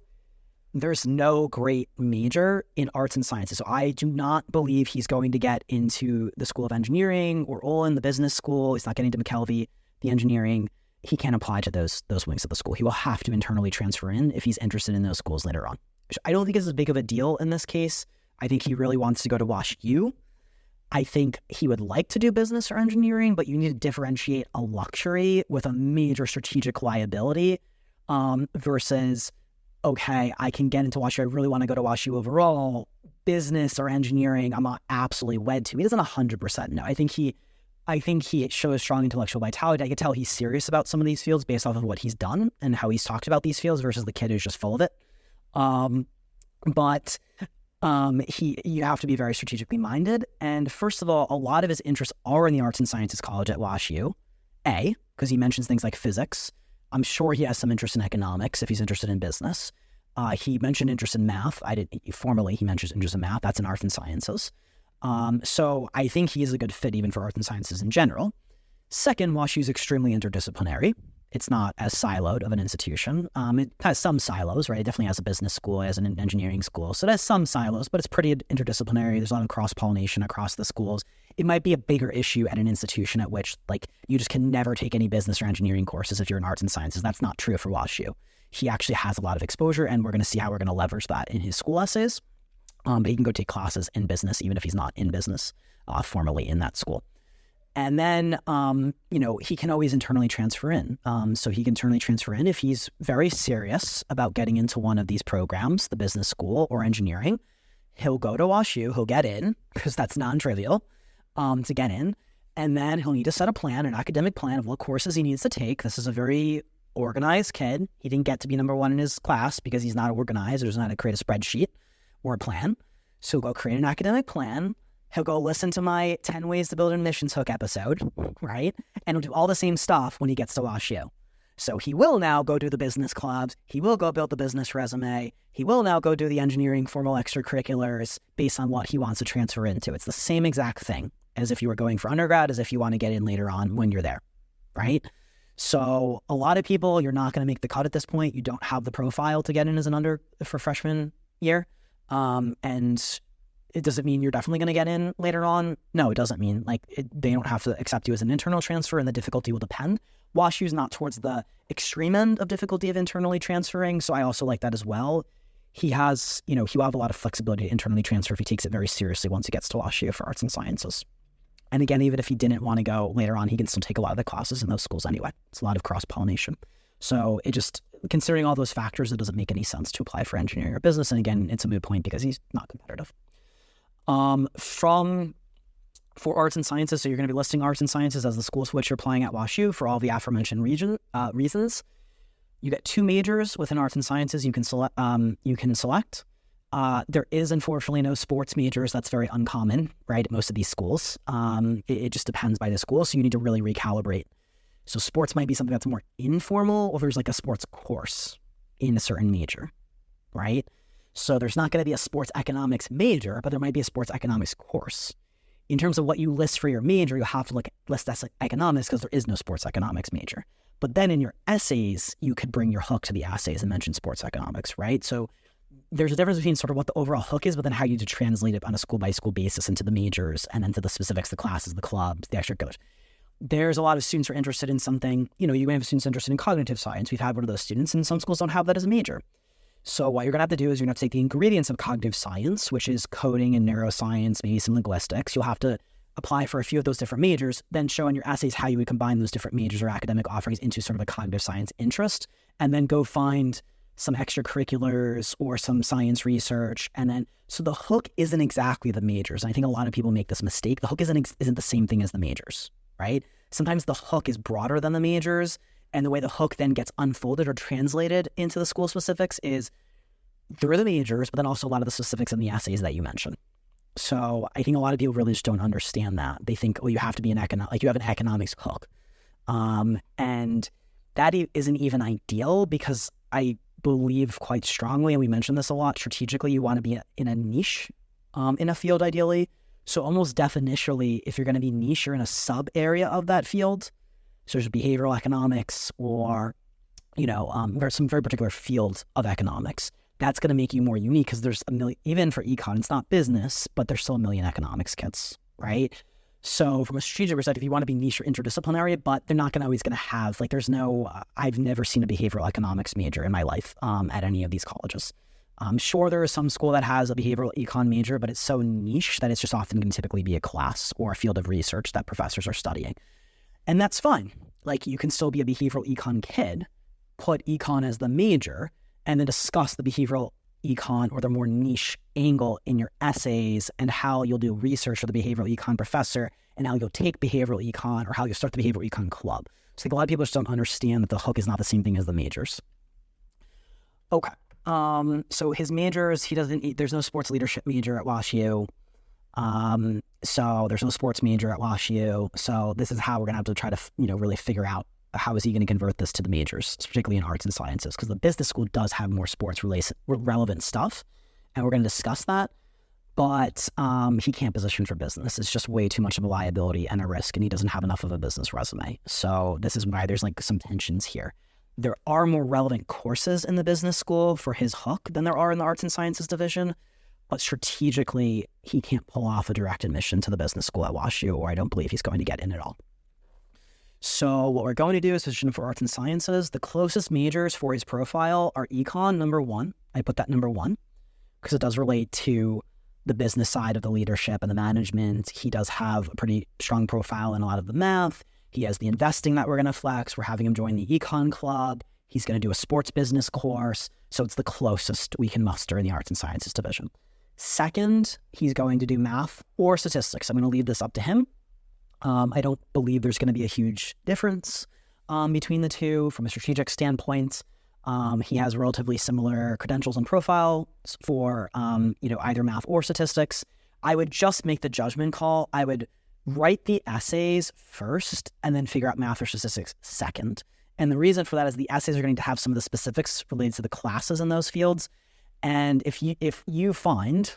There's no great major in arts and sciences. So I do not believe he's going to get into the School of Engineering or Olin, the business school. He's not getting into McKelvey, the engineering. He can't apply to those wings of the school. He will have to internally transfer in if he's interested in those schools later on. Which I don't think is as big of a deal in this case. I think he really wants to go to WashU. I think he would like to do business or engineering, but you need to differentiate a luxury with a major strategic liability versus, okay, I can get into WashU. I really want to go to WashU overall. Business or engineering, I'm not absolutely wed to. He doesn't 100% know. I think he shows strong intellectual vitality. I can tell he's serious about some of these fields based off of what he's done and how he's talked about these fields versus the kid who's just full of it. But you have to be very strategically minded. And first of all, a lot of his interests are in the Arts and Sciences College at WashU. Because he mentions things like physics. I'm sure he has some interest in economics if he's interested in business. He mentioned interest in math. Formally, he mentions interest in math. That's in arts and sciences. So I think he is a good fit even for arts and sciences in general. Second, WashU is extremely interdisciplinary. It's not as siloed of an institution. It has some silos, right? It definitely has a business school, it has an engineering school. So it has some silos, but it's pretty interdisciplinary. There's a lot of cross-pollination across the schools. It might be a bigger issue at an institution at which, like, you just can never take any business or engineering courses if you're in arts and sciences. That's not true for WashU. He actually has a lot of exposure, and we're going to see how we're going to leverage that in his school essays. But he can go take classes in business, even if he's not in business formally in that school. And then, he can always internally transfer in. So he can internally transfer in if he's very serious about getting into one of these programs, the business school or engineering. He'll go to WashU, he'll get in, because that's non-trivial to get in. And then he'll need to set a plan, an academic plan of what courses he needs to take. This is a very organized kid. He didn't get to be number one in his class because he's not organized or doesn't know how to create a spreadsheet or a plan. So he'll go create an academic plan. He'll go listen to my 10 Ways to Build an Admissions Hook episode, right? And he'll do all the same stuff when he gets to WashU. So he will now go do the business clubs. He will go build the business resume. He will now go do the engineering formal extracurriculars based on what he wants to transfer into. It's the same exact thing as if you were going for undergrad, as if you want to get in later on when you're there, right? So a lot of people, you're not going to make the cut at this point. You don't have the profile to get in as for freshman year. And it doesn't mean you're definitely going to get in later on. No, it doesn't mean they don't have to accept you as an internal transfer, and the difficulty will depend. WashU is not towards the extreme end of difficulty of internally transferring, so I also like that as well. He has, he'll have a lot of flexibility to internally transfer if he takes it very seriously once he gets to WashU for arts and sciences. And again, even if he didn't want to go later on, he can still take a lot of the classes in those schools anyway. It's a lot of cross-pollination. So considering all those factors, it doesn't make any sense to apply for engineering or business. And again, it's a moot point because he's not competitive. For arts and sciences, so you're going to be listing arts and sciences as the schools for which you're applying at WashU for all the aforementioned reasons. You get 2 majors within arts and sciences you can select. There is unfortunately no sports majors. That's very uncommon, right, at most of these schools. It just depends by the school, so you need to really recalibrate. So sports might be something that's more informal, or there's like a sports course in a certain major, right? So there's not going to be a sports economics major, but there might be a sports economics course. In terms of what you list for your major, you'll have to list as economics because there is no sports economics major. But then in your essays, you could bring your hook to the essays and mention sports economics, right? So there's a difference between sort of what the overall hook is, but then how you translate it on a school-by-school basis into the majors and then to the specifics, the classes, the clubs, the extracurriculars. There's a lot of students who are interested in something. You may have students interested in cognitive science. We've had one of those students, and some schools don't have that as a major. So what you're going to have to do is you're going to have to take the ingredients of cognitive science, which is coding and neuroscience, maybe some linguistics. You'll have to apply for a few of those different majors, then show in your essays how you would combine those different majors or academic offerings into sort of a cognitive science interest, and then go find some extracurriculars or some science research. And then, so the hook isn't exactly the majors. And I think a lot of people make this mistake. The hook isn't the same thing as the majors, right? Sometimes the hook is broader than the majors, and the way the hook then gets unfolded or translated into the school specifics is through the majors, but then also a lot of the specifics in the essays that you mentioned. So I think a lot of people really just don't understand that. They think, you have to be you have an economics hook. And that isn't even ideal, because I believe quite strongly, and we mentioned this a lot, strategically, you want to be in a niche in a field ideally. So almost definitionally, if you're going to be niche, you're in a sub area of that field. So there's behavioral economics or, there's some very particular field of economics. That's going to make you more unique, because there's a million, even for econ, it's not business, but there's still a million economics kits, right? So from a strategic perspective, you want to be niche or interdisciplinary, but they're not always going to have, I've never seen a behavioral economics major in my life at any of these colleges. I'm sure there is some school that has a behavioral econ major, but it's so niche that it's just often going to typically be a class or a field of research that professors are studying. And that's fine. You can still be a behavioral econ kid, put econ as the major, and then discuss the behavioral econ or the more niche angle in your essays, and how you'll do research for the behavioral econ professor, and how you'll take behavioral econ, or how you'll start the behavioral econ club. So a lot of people just don't understand that the hook is not the same thing as the majors. Okay. So his majors, there's no sports leadership major at WashU. So there's no sports major at WashU. So this is how we're going to have to try to, really figure out how is he going to convert this to the majors, particularly in arts and sciences? Because the business school does have more sports relevant stuff, and we're going to discuss that. But he can't position for business. It's just way too much of a liability and a risk, and he doesn't have enough of a business resume. So this is why there's like some tensions here. There are more relevant courses in the business school for his hook than there are in the arts and sciences division, but strategically, he can't pull off a direct admission to the business school at WashU, or I don't believe he's going to get in at all. So what we're going to do is position for arts and sciences. The closest majors for his profile are econ, number 1. I put that number 1 because it does relate to the business side of the leadership and the management. He does have a pretty strong profile in a lot of the math. He has the investing that we're going to flex. We're having him join the econ club. He's going to do a sports business course. So it's the closest we can muster in the arts and sciences division. Second, he's going to do math or statistics. I'm going to leave this up to him. I don't believe there's going to be a huge difference between the two from a strategic standpoint. He has relatively similar credentials and profiles for, either math or statistics. I would just make the judgment call. I would write the essays first and then figure out math or statistics second. And the reason for that is the essays are going to have some of the specifics related to the classes in those fields. And if you find,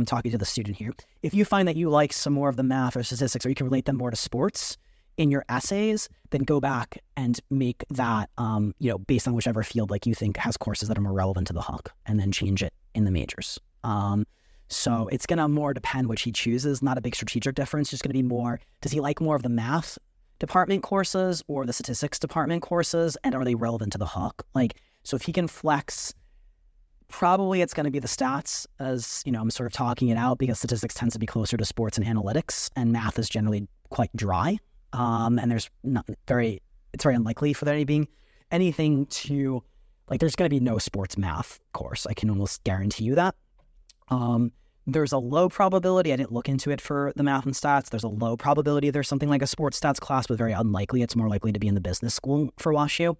talking to the student here, if you find that you like some more of the math or statistics, or you can relate them more to sports in your essays, then go back and make that, based on whichever field like you think has courses that are more relevant to the hook, and then change it in the majors. So it's going to more depend which he chooses, not a big strategic difference, just going to be more, does he like more of the math department courses or the statistics department courses, and are they relevant to the hook? So if he can flex, probably it's going to be the stats, as, I'm sort of talking it out, because statistics tends to be closer to sports and analytics, and math is generally quite dry. And it's very unlikely for there being anything to, there's going to be no sports math course. I can almost guarantee you that. There's a low probability, I didn't look into it for the math and stats, there's a low probability there's something like a sports stats class, but very unlikely. It's more likely to be in the business school for WashU.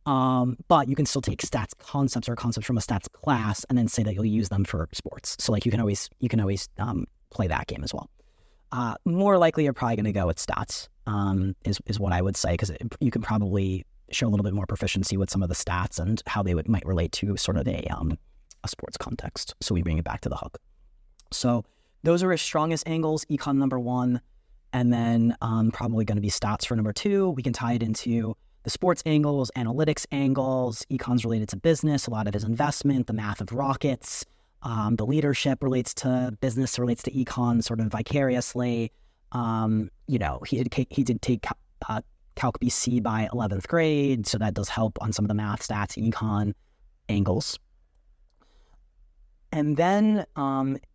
But you can still take stats concepts or concepts from a stats class and then say that you'll use them for sports. So you can always play that game as well. More likely you're probably going to go with stats, is what I would say, because you can probably show a little bit more proficiency with some of the stats and how they might relate to sort of a sports context. So we bring it back to the hook. So those are his strongest angles, econ number 1, and then probably going to be stats for number 2. We can tie it into the sports angles, analytics angles, econ's related to business, a lot of his investment, the math of rockets, the leadership relates to business, relates to econ sort of vicariously. He did take Calc BC by 11th grade, so that does help on some of the math, stats, econ angles. And then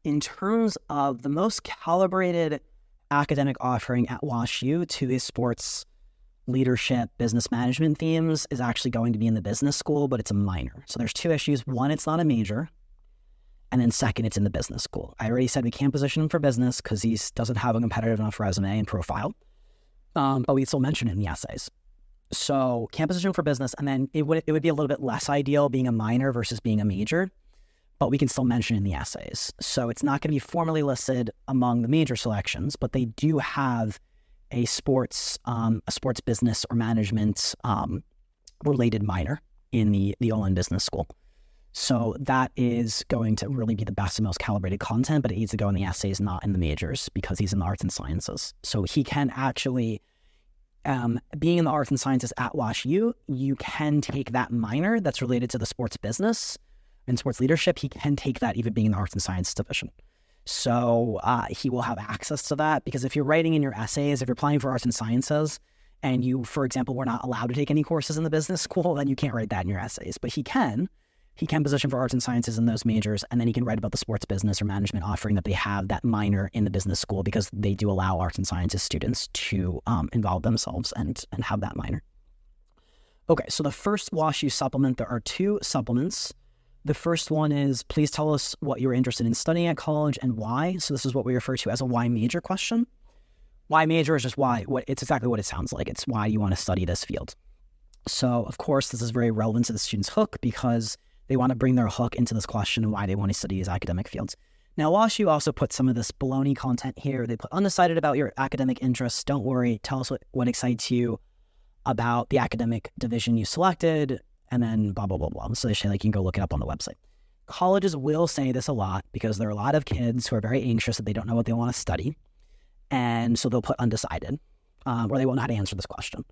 in terms of the most calibrated academic offering at WashU to his sports leadership, business management themes is actually going to be in the business school, but it's a minor. So there's 2 issues. One, it's not a major. And then second, it's in the business school. I already said we can't position him for business because he doesn't have a competitive enough resume and profile. But we still mention it in the essays. So can't position for business. And then it would be a little bit less ideal being a minor versus being a major, but we can still mention in the essays. So it's not going to be formally listed among the major selections, but they do have a sports business or management related minor in the OLN business school. So that is going to really be the best and most calibrated content, but it needs to go in the essays, not in the majors, because he's in the arts and sciences. So he can actually, being in the arts and sciences at WashU, you can take that minor that's related to the sports business and sports leadership. He can take that even being in the arts and sciences division. So he will have access to that, because if you're writing in your essays, if you're applying for arts and sciences, and you, for example, were not allowed to take any courses in the business school, then you can't write that in your essays. But he can position for arts and sciences in those majors, and then he can write about the sports business or management offering that they have that minor in the business school, because they do allow arts and sciences students to involve themselves and have that minor. Okay, so the first WashU supplement, there are 2 supplements. The first one is, please tell us what you're interested in studying at college and why. So this is what we refer to as a why major question. Why major is just why. It's exactly what it sounds like. It's why you want to study this field. So, of course, this is very relevant to the student's hook, because they want to bring their hook into this question and why they want to study these academic fields. Now, WashU also put some of this baloney content here. They put undecided about your academic interests. Don't worry. Tell us what excites you. about the academic division you selected, and then blah, blah, blah, blah. So they say, like, you can go look it up on the website. Colleges will say this a lot because there are a lot of kids who are very anxious that they don't know what they want to study. And so they'll put undecided, or they won't know how to answer this question.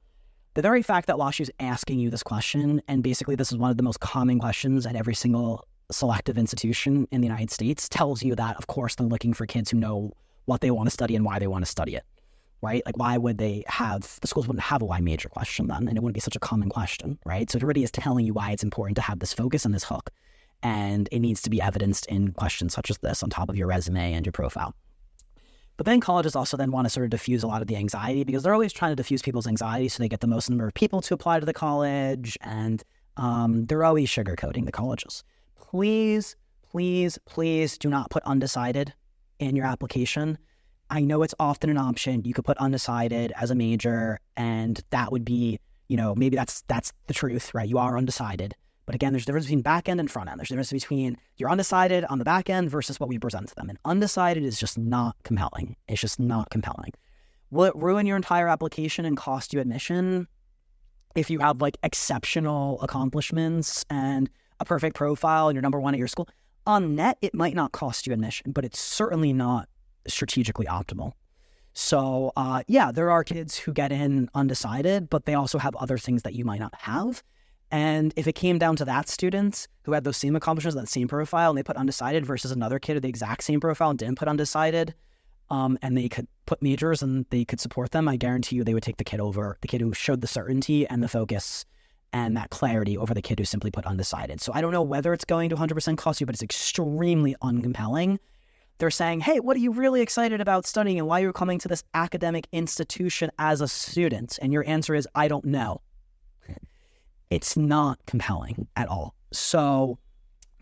The very fact that WashU is asking you this question, and basically this is one of the most common questions at every single selective institution in the United States, tells you that, of course, they're looking for kids who know what they want to study and why they want to study it, right? Like, why would the schools wouldn't have a why major question then, and it wouldn't be such a common question, right? So it already is telling you why it's important to have this focus and this hook, and it needs to be evidenced in questions such as this on top of your resume and your profile. But then colleges also then want to sort of diffuse a lot of the anxiety, because they're always trying to diffuse people's anxiety so they get the most number of people to apply to the college, and they're always sugarcoating the colleges. Please, please, please do not put undecided in your application. I know it's often an option. You could put undecided as a major, and that would be, maybe that's the truth, right? You are undecided. But again, there's a difference between back end and front end. There's a difference between you're undecided on the back end versus what we present to them. And undecided is just not compelling. It's just not compelling. Will it ruin your entire application and cost you admission if you have like exceptional accomplishments and a perfect profile and you're number one at your school? On net, it might not cost you admission, but it's certainly not strategically optimal. So there are kids who get in undecided, but they also have other things that you might not have. And if it came down to that student who had those same accomplishments, that same profile, and they put undecided versus another kid with the exact same profile and didn't put undecided, and they could put majors and they could support them, I guarantee you they would take the kid over, the kid who showed the certainty and the focus and that clarity over the kid who simply put undecided. So I don't know whether it's going to 100% cost you, but it's extremely uncompelling. They're saying, hey, what are you really excited about studying and why you're coming to this academic institution as a student? And your answer is, I don't know. It's not compelling at all. So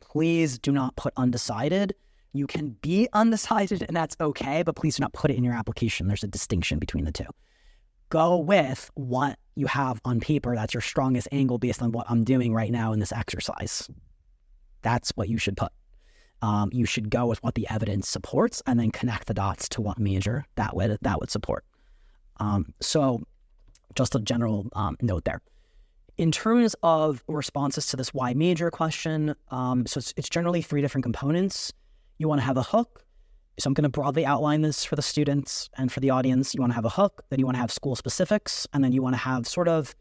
please do not put undecided. You can be undecided and that's okay, but please do not put it in your application. There's a distinction between the two. Go with what you have on paper. That's your strongest angle based on what I'm doing right now in this exercise. That's what you should put. You should go with what the evidence supports and then connect the dots to what major that would support. So just a general note there. In terms of responses to this why major question, so it's generally 3 different components. You want to have a hook. So I'm going to broadly outline this for the students and for the audience. You want to have a hook, then you want to have school specifics, and then you want to have sort of,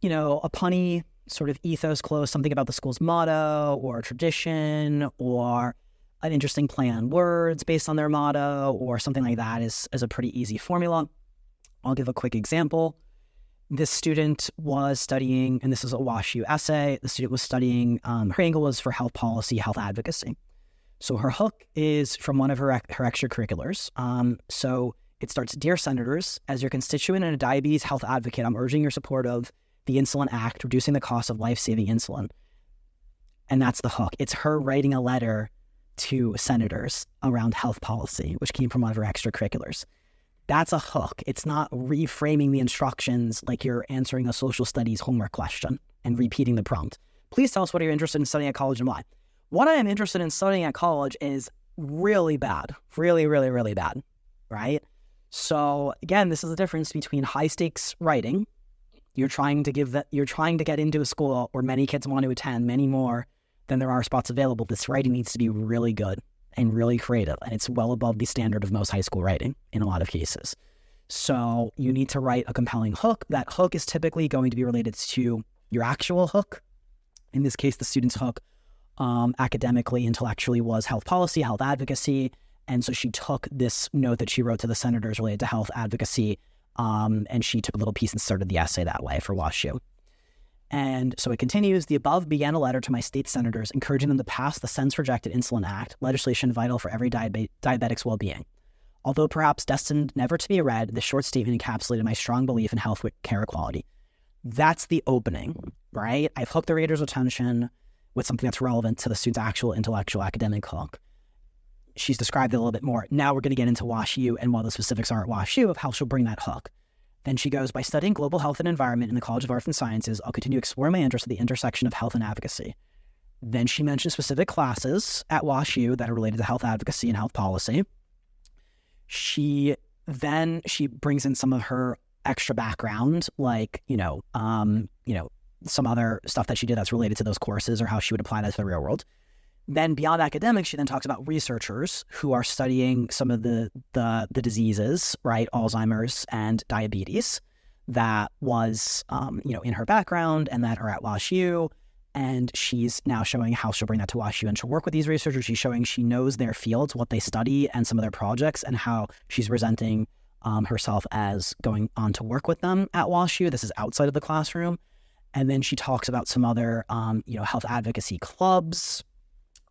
a punny sort of ethos close, something about the school's motto or tradition or an interesting play on words based on their motto or something like that is a pretty easy formula. I'll give a quick example. This student was studying, and this is a WashU essay, the student was studying, her angle was for health policy, health advocacy. So her hook is from one of her extracurriculars. So it starts, Dear Senators, as your constituent and a diabetes health advocate, I'm urging your support of the Insulin Act, reducing the cost of life-saving insulin. And that's the hook. It's her writing a letter to senators around health policy, which came from one of her extracurriculars. That's a hook. It's not reframing the instructions like you're answering a social studies homework question and repeating the prompt. Please tell us what you're interested in studying at college and why. What I am interested in studying at college is really bad. Really, really, really bad, right? So again, this is the difference between high stakes writing. You're trying to get into a school where many kids want to attend, many more than there are spots available. This writing needs to be really good and really creative, and it's well above the standard of most high school writing in a lot of cases. So you need to write a compelling hook. That hook is typically going to be related to your actual hook. In this case, the student's hook academically, intellectually was health policy, health advocacy, and so she took this note that she wrote to the senators related to health advocacy, and she took a little piece and started the essay that way for WashU. And so it continues, the above began a letter to my state senators encouraging them to pass the since-rejected Insulin Act, legislation vital for every diabetic's well-being. Although perhaps destined never to be read, this short statement encapsulated my strong belief in health care equality. That's the opening, right? I've hooked the reader's attention with something that's relevant to the student's actual intellectual academic hook. She's described it a little bit more. Now we're going to get into WashU and what the specifics are at WashU of how she'll bring that hook. Then she goes, by studying global health and environment in the College of Arts and Sciences, I'll continue exploring my interest at the intersection of health and advocacy. Then she mentions specific classes at WashU that are related to health advocacy and health policy. She brings in some of her extra background, like, some other stuff that she did that's related to those courses or how she would apply that to the real world. Then beyond academics, she then talks about researchers who are studying some of the diseases, right, Alzheimer's and diabetes, that was, in her background and that are at WashU. And she's now showing how she'll bring that to WashU and she'll work with these researchers. She's showing she knows their fields, what they study, and some of their projects, and how she's presenting herself as going on to work with them at WashU. This is outside of the classroom. And then she talks about some other, health advocacy clubs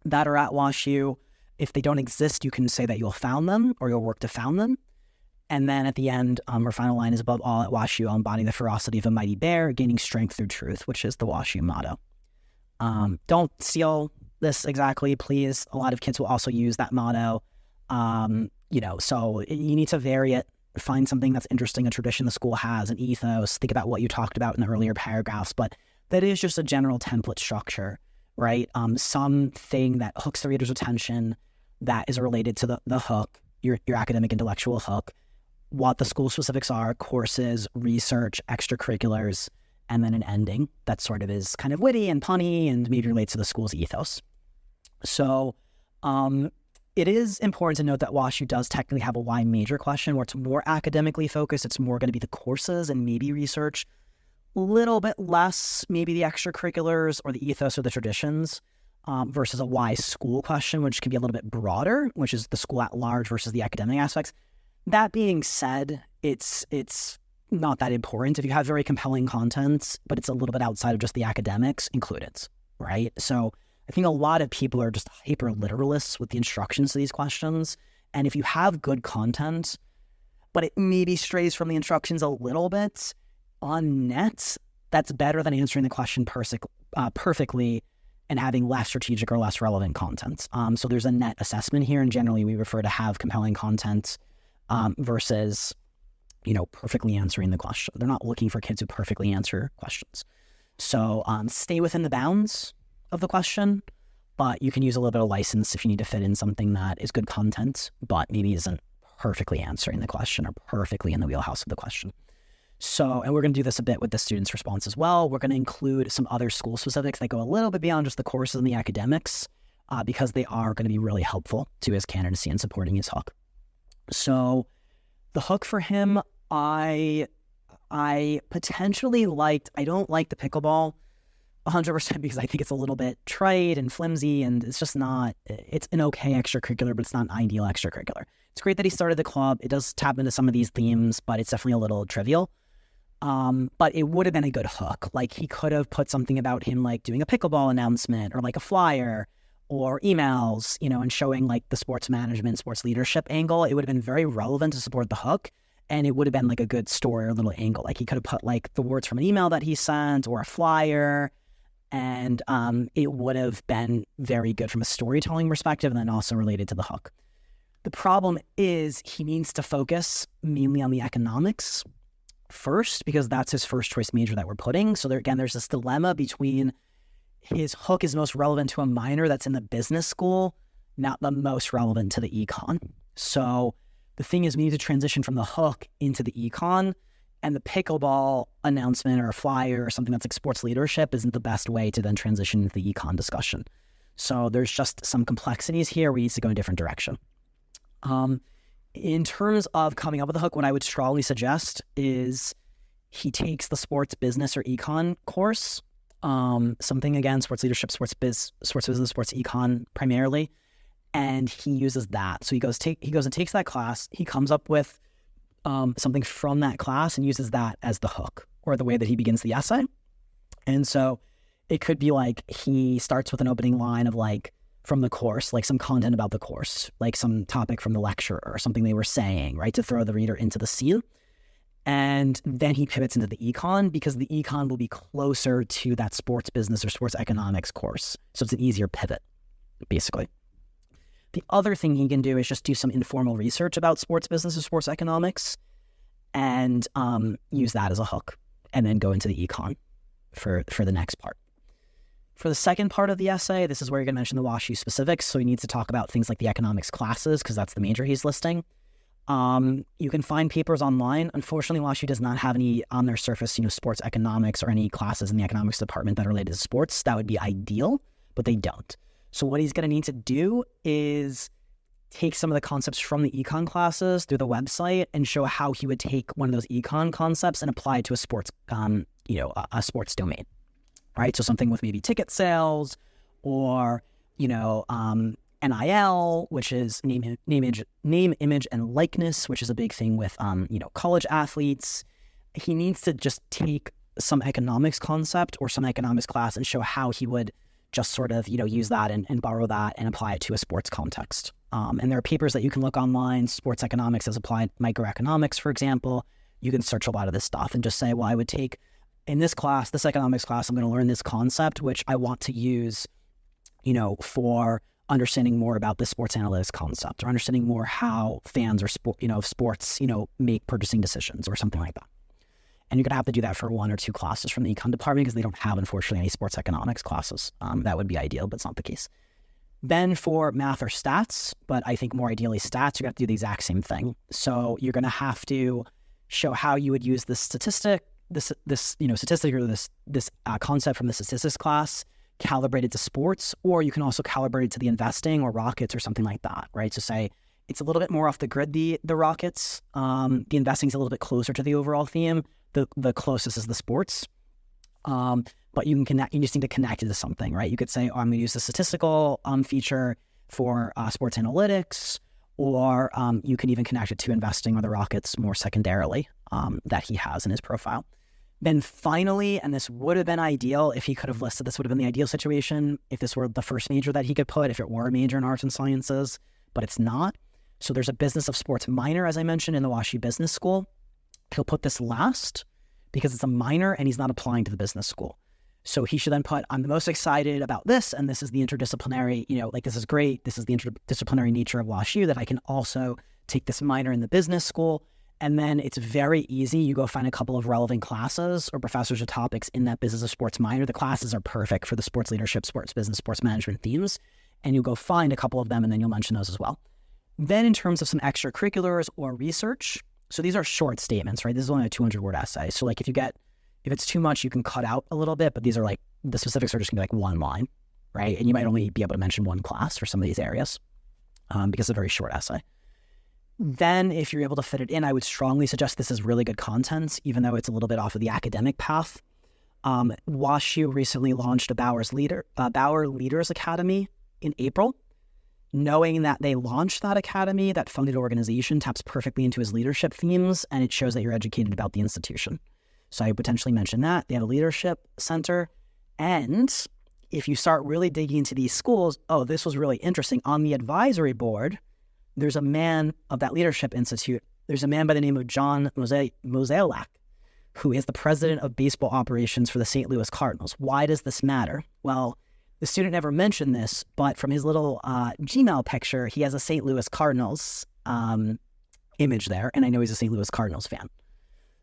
that are at WashU. If they don't exist, you can say that you'll found them or you'll work to found them. And then at the end, her final line is, above all, at WashU, I'll embody the ferocity of a mighty bear, gaining strength through truth, which is the WashU motto. Don't steal this exactly, please. A lot of kids will also use that motto. So you need to vary it. Find something that's interesting, a tradition the school has, an ethos. Think about what you talked about in the earlier paragraphs, but that is just a general template structure, right? Something that hooks the reader's attention, that is related to the hook, your academic intellectual hook, what the school specifics are, courses, research, extracurriculars, and then an ending that sort of is kind of witty and punny and maybe relates to the school's ethos. So it is important to note that WashU does technically have a why major question where it's more academically focused. It's more going to be the courses and maybe research, a little bit less maybe the extracurriculars or the ethos or the traditions, versus a why school question, which can be a little bit broader, which is the school at large versus the academic aspects. That being said, it's not that important. If you have very compelling content, but it's a little bit outside of just the academics, include it, right? So I think a lot of people are just hyper literalists with the instructions to these questions. And if you have good content, but it maybe strays from the instructions a little bit, on net, that's better than answering the question perfectly and having less strategic or less relevant content. So there's a net assessment here, and generally we refer to have compelling content versus, perfectly answering the question. They're not looking for kids who perfectly answer questions. So stay within the bounds of the question, but you can use a little bit of license if you need to fit in something that is good content, but maybe isn't perfectly answering the question or perfectly in the wheelhouse of the question. So, and we're going to do this a bit with the student's response as well. We're going to include some other school specifics that go a little bit beyond just the courses and the academics, because they are going to be really helpful to his candidacy and supporting his hook. So the hook for him, I potentially liked, I don't like the pickleball 100% because I think it's a little bit trite and flimsy, and it's just not, it's an okay extracurricular, but it's not an ideal extracurricular. It's great that he started the club. It does tap into some of these themes, but it's definitely a little trivial. But it would have been a good hook. Like, he could have put something about him, like doing a pickleball announcement or like a flyer or emails, and showing like the sports management, sports leadership angle. It would have been very relevant to support the hook. And it would have been like a good story or little angle. Like, he could have put like the words from an email that he sent or a flyer. And it would have been very good from a storytelling perspective and then also related to the hook. The problem is he needs to focus mainly on the economics first, because that's his first choice major that we're putting. So there's this dilemma between his hook is most relevant to a minor that's in the business school, not the most relevant to the econ. So the thing is, we need to transition from the hook into the econ, and the pickleball announcement or a flyer or something that's like sports leadership isn't the best way to then transition into the econ discussion. So there's just some complexities here. We need to go in a different direction. In terms of coming up with a hook, what I would strongly suggest is he takes the sports business or econ course, something again, sports leadership, sports business, sports econ primarily, and he uses that. So he goes and takes that class. He comes up with something from that class and uses that as the hook or the way that he begins the essay. And so it could be like he starts with an opening line of like from the course, like some content about the course, like some topic from the lecture or something they were saying, right, to throw the reader into the scene. And then he pivots into the econ because the econ will be closer to that sports business or sports economics course. So it's an easier pivot, basically. The other thing he can do is just do some informal research about sports business or sports economics and use that as a hook and then go into the econ for the next part. For the second part of the essay, this is where you're going to mention the WashU specifics. So he needs to talk about things like the economics classes because that's the major he's listing. You can find papers online. Unfortunately, WashU does not have any on their surface, sports economics or any classes in the economics department that are related to sports. That would be ideal, but they don't. So what he's going to need to do is take some of the concepts from the econ classes through the website and show how he would take one of those econ concepts and apply it to a sports, a sports domain, right? So something with maybe ticket sales or, NIL, which is name, image, and likeness, which is a big thing with, college athletes. He needs to just take some economics concept or some economics class and show how he would just sort of, use that and borrow that and apply it to a sports context. And there are papers that you can look online, sports economics as applied microeconomics, for example. You can search a lot of this stuff and just say, well, I would take in this class, this economics class, I'm going to learn this concept, which I want to use, for understanding more about the sports analytics concept or understanding more how fans or sports, make purchasing decisions or something like that. And you're going to have to do that for one or two classes from the econ department because they don't have, unfortunately, any sports economics classes. That would be ideal, but it's not the case. Then for math or stats, but I think more ideally stats, you're going to have to do the exact same thing. So you're going to have to show how you would use this statistic or this concept from the statistics class, calibrated to sports, or you can also calibrate it to the investing or rockets or something like that, right? So say it's a little bit more off the grid, the rockets. The investing is a little bit closer to the overall theme. The closest is the sports. But you just need to connect it to something, right? You could say, I'm going to use the statistical feature for sports analytics, or you can even connect it to investing or the rockets more secondarily that he has in his profile. Then finally, and this would have been ideal if he could have listed, this would have been the ideal situation if this were the first major that he could put, if it were a major in arts and sciences, but it's not. So there's a business of sports minor, as I mentioned, in the WashU Business School. He'll put this last because it's a minor and he's not applying to the business school. So he should then put, I'm the most excited about this, and this is the interdisciplinary, this is great. This is the interdisciplinary nature of WashU that I can also take this minor in the business school. And then it's very easy. You go find a couple of relevant classes or professors or topics in that business of sports minor. The classes are perfect for the sports leadership, sports business, sports management themes. And you'll go find a couple of them and then you'll mention those as well. Then in terms of some extracurriculars or research, so these are short statements, right? This is only a 200-word essay. So like if it's too much, you can cut out a little bit, but these are like, the specifics are just gonna be like one line, right? And you might only be able to mention one class for some of these areas because it's a very short essay. Then if you're able to fit it in, I would strongly suggest this is really good content, even though it's a little bit off of the academic path. WashU recently launched a Bauer Leaders Academy in April. Knowing that they launched that academy, that funded organization taps perfectly into his leadership themes, and it shows that you're educated about the institution. So I would potentially mention that. They have a leadership center. And if you start really digging into these schools, this was really interesting. On the advisory board, there's a man of that leadership institute. There's a man by the name of John Mozeliak, who is the president of baseball operations for the St. Louis Cardinals. Why does this matter? Well, the student never mentioned this, but from his little Gmail picture, he has a St. Louis Cardinals image there, and I know he's a St. Louis Cardinals fan.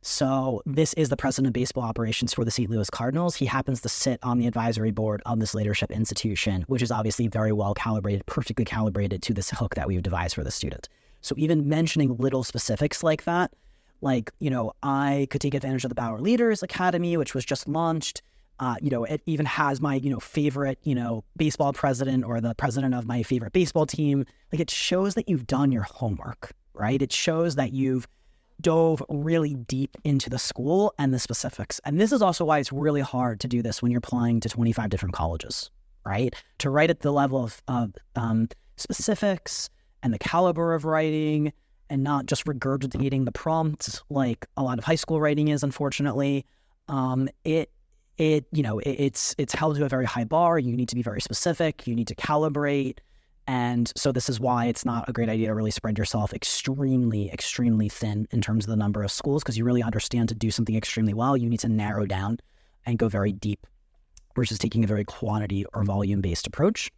So this is the president of baseball operations for the St. Louis Cardinals. He happens to sit on the advisory board of this leadership institution, which is obviously very well calibrated, perfectly calibrated to this hook that we've devised for the student. So even mentioning little specifics like that, like, I could take advantage of the Bauer Leaders Academy, which was just launched. It even has my, favorite, baseball president or the president of my favorite baseball team. Like, it shows that you've done your homework, right? It shows that you've dove really deep into the school and the specifics. And this is also why it's really hard to do this when you're applying to 25 different colleges, right? To write at the level of specifics and the caliber of writing and not just regurgitating the prompts like a lot of high school writing is, unfortunately. It's held to a very high bar. You need to be very specific. You need to calibrate. And so this is why it's not a great idea to really spread yourself extremely, extremely thin in terms of the number of schools, because you really understand to do something extremely well, you need to narrow down and go very deep versus taking a very quantity or volume-based approach.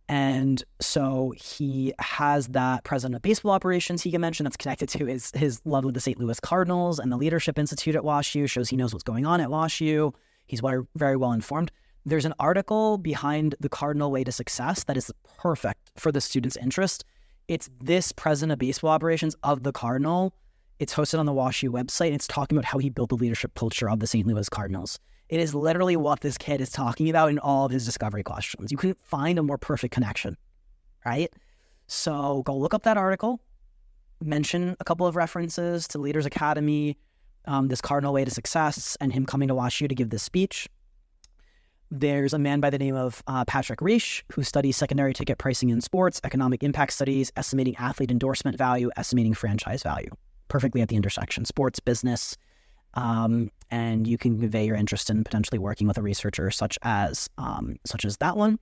And so he has that president of baseball operations he can mention that's connected to his love of the St. Louis Cardinals, and the Leadership Institute at WashU shows he knows what's going on at WashU. He's very well informed. There's an article behind the Cardinal Way to Success that is perfect for the student's interest. It's this president of baseball operations of the Cardinal. It's hosted on the WashU website, and it's talking about how he built the leadership culture of the St. Louis Cardinals. It is literally what this kid is talking about in all of his discovery questions. You couldn't find a more perfect connection, right? So go look up that article, mention a couple of references to Leaders Academy, this Cardinal Way to Success, and him coming to WashU to give this speech. There's a man by the name of Patrick Reish, who studies secondary ticket pricing in sports, economic impact studies, estimating athlete endorsement value, estimating franchise value. Perfectly at the intersection, sports, business, and you can convey your interest in potentially working with a researcher such as that one.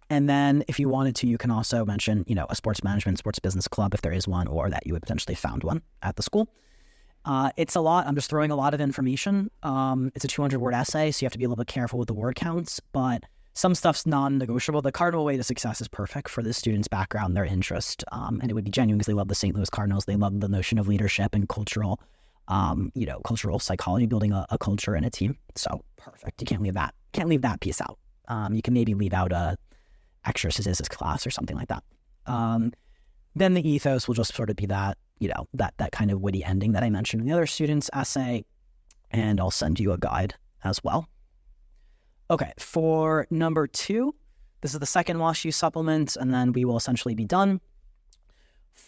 And then if you wanted to, you can also mention, a sports management, sports business club, if there is one, or that you would potentially found one at the school. It's a lot. I'm just throwing a lot of information. It's a 200-word essay, so you have to be a little bit careful with the word counts, but some stuff's non-negotiable. The Cardinal Way to Success is perfect for the student's background, their interest, and it would be genuine because they love the St. Louis Cardinals. They love the notion of leadership and cultural psychology, building a culture and a team. So perfect. You can't leave that piece out. You can maybe leave out a extra statistics class or something like that. Then the ethos will just sort of be that, that kind of witty ending that I mentioned in the other student's essay, and I'll send you a guide as well. Okay, for number 2, this is the second WashU supplement, and then we will essentially be done.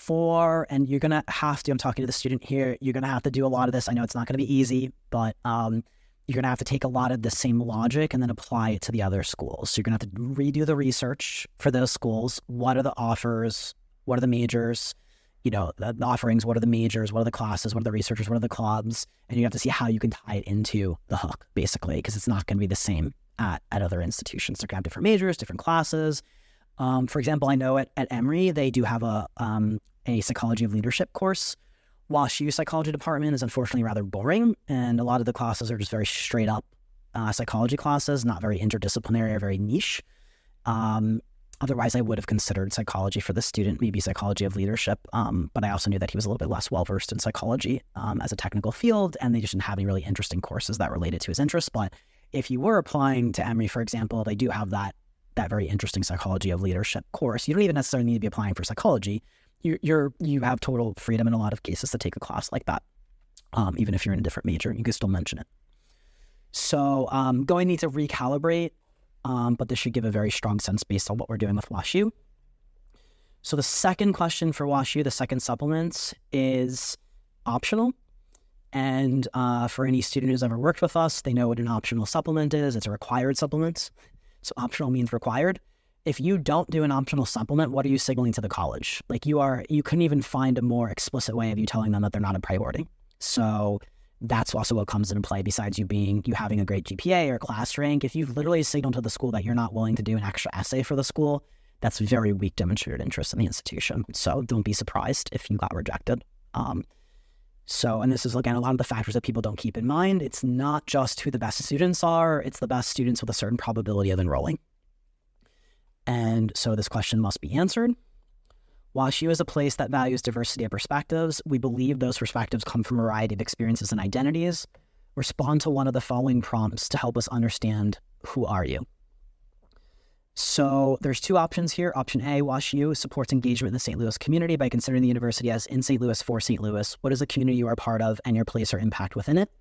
And you're going to have to, I'm talking to the student here, you're going to have to do a lot of this. I know it's not going to be easy, but you're going to have to take a lot of the same logic and then apply it to the other schools. So you're going to have to redo the research for those schools. What are the offers? What are the majors? The offerings, what are the majors? What are the classes? What are the researchers? What are the clubs? And you have to see how you can tie it into the hook, basically, because it's not going to be the same at other institutions. They're going to have different majors, different classes. For example, I know at Emory, they do have a psychology of leadership course. WashU psychology department is unfortunately rather boring, and a lot of the classes are just very straight up psychology classes, not very interdisciplinary or very niche. Otherwise, I would have considered psychology for the student, maybe psychology of leadership, but I also knew that he was a little bit less well-versed in psychology as a technical field, and they just didn't have any really interesting courses that related to his interests. But if you were applying to Emory, for example, they do have that very interesting psychology of leadership course. You don't even necessarily need to be applying for psychology. You have total freedom in a lot of cases to take a class like that. Even if you're in a different major, you can still mention it. So going to need to recalibrate, but this should give a very strong sense based on what we're doing with WashU. So the second question for WashU, the second supplement, is optional. And for any student who's ever worked with us, they know what an optional supplement is. It's a required supplement. So optional means required. If you don't do an optional supplement, what are you signaling to the college? Like you couldn't even find a more explicit way of you telling them that they're not a priority. So that's also what comes into play besides you having a great GPA or class rank. If you've literally signaled to the school that you're not willing to do an extra essay for the school, that's very weak demonstrated interest in the institution. So don't be surprised if you got rejected. And this is, again, a lot of the factors that people don't keep in mind. It's not just who the best students are, it's the best students with a certain probability of enrolling. And so this question must be answered. WashU is a place that values diversity of perspectives. We believe those perspectives come from a variety of experiences and identities. Respond to one of the following prompts to help us understand who are you. So there's 2 options here. Option A, WashU supports engagement in the St. Louis community by considering the university as in St. Louis for St. Louis. What is the community you are part of and your place or impact within it?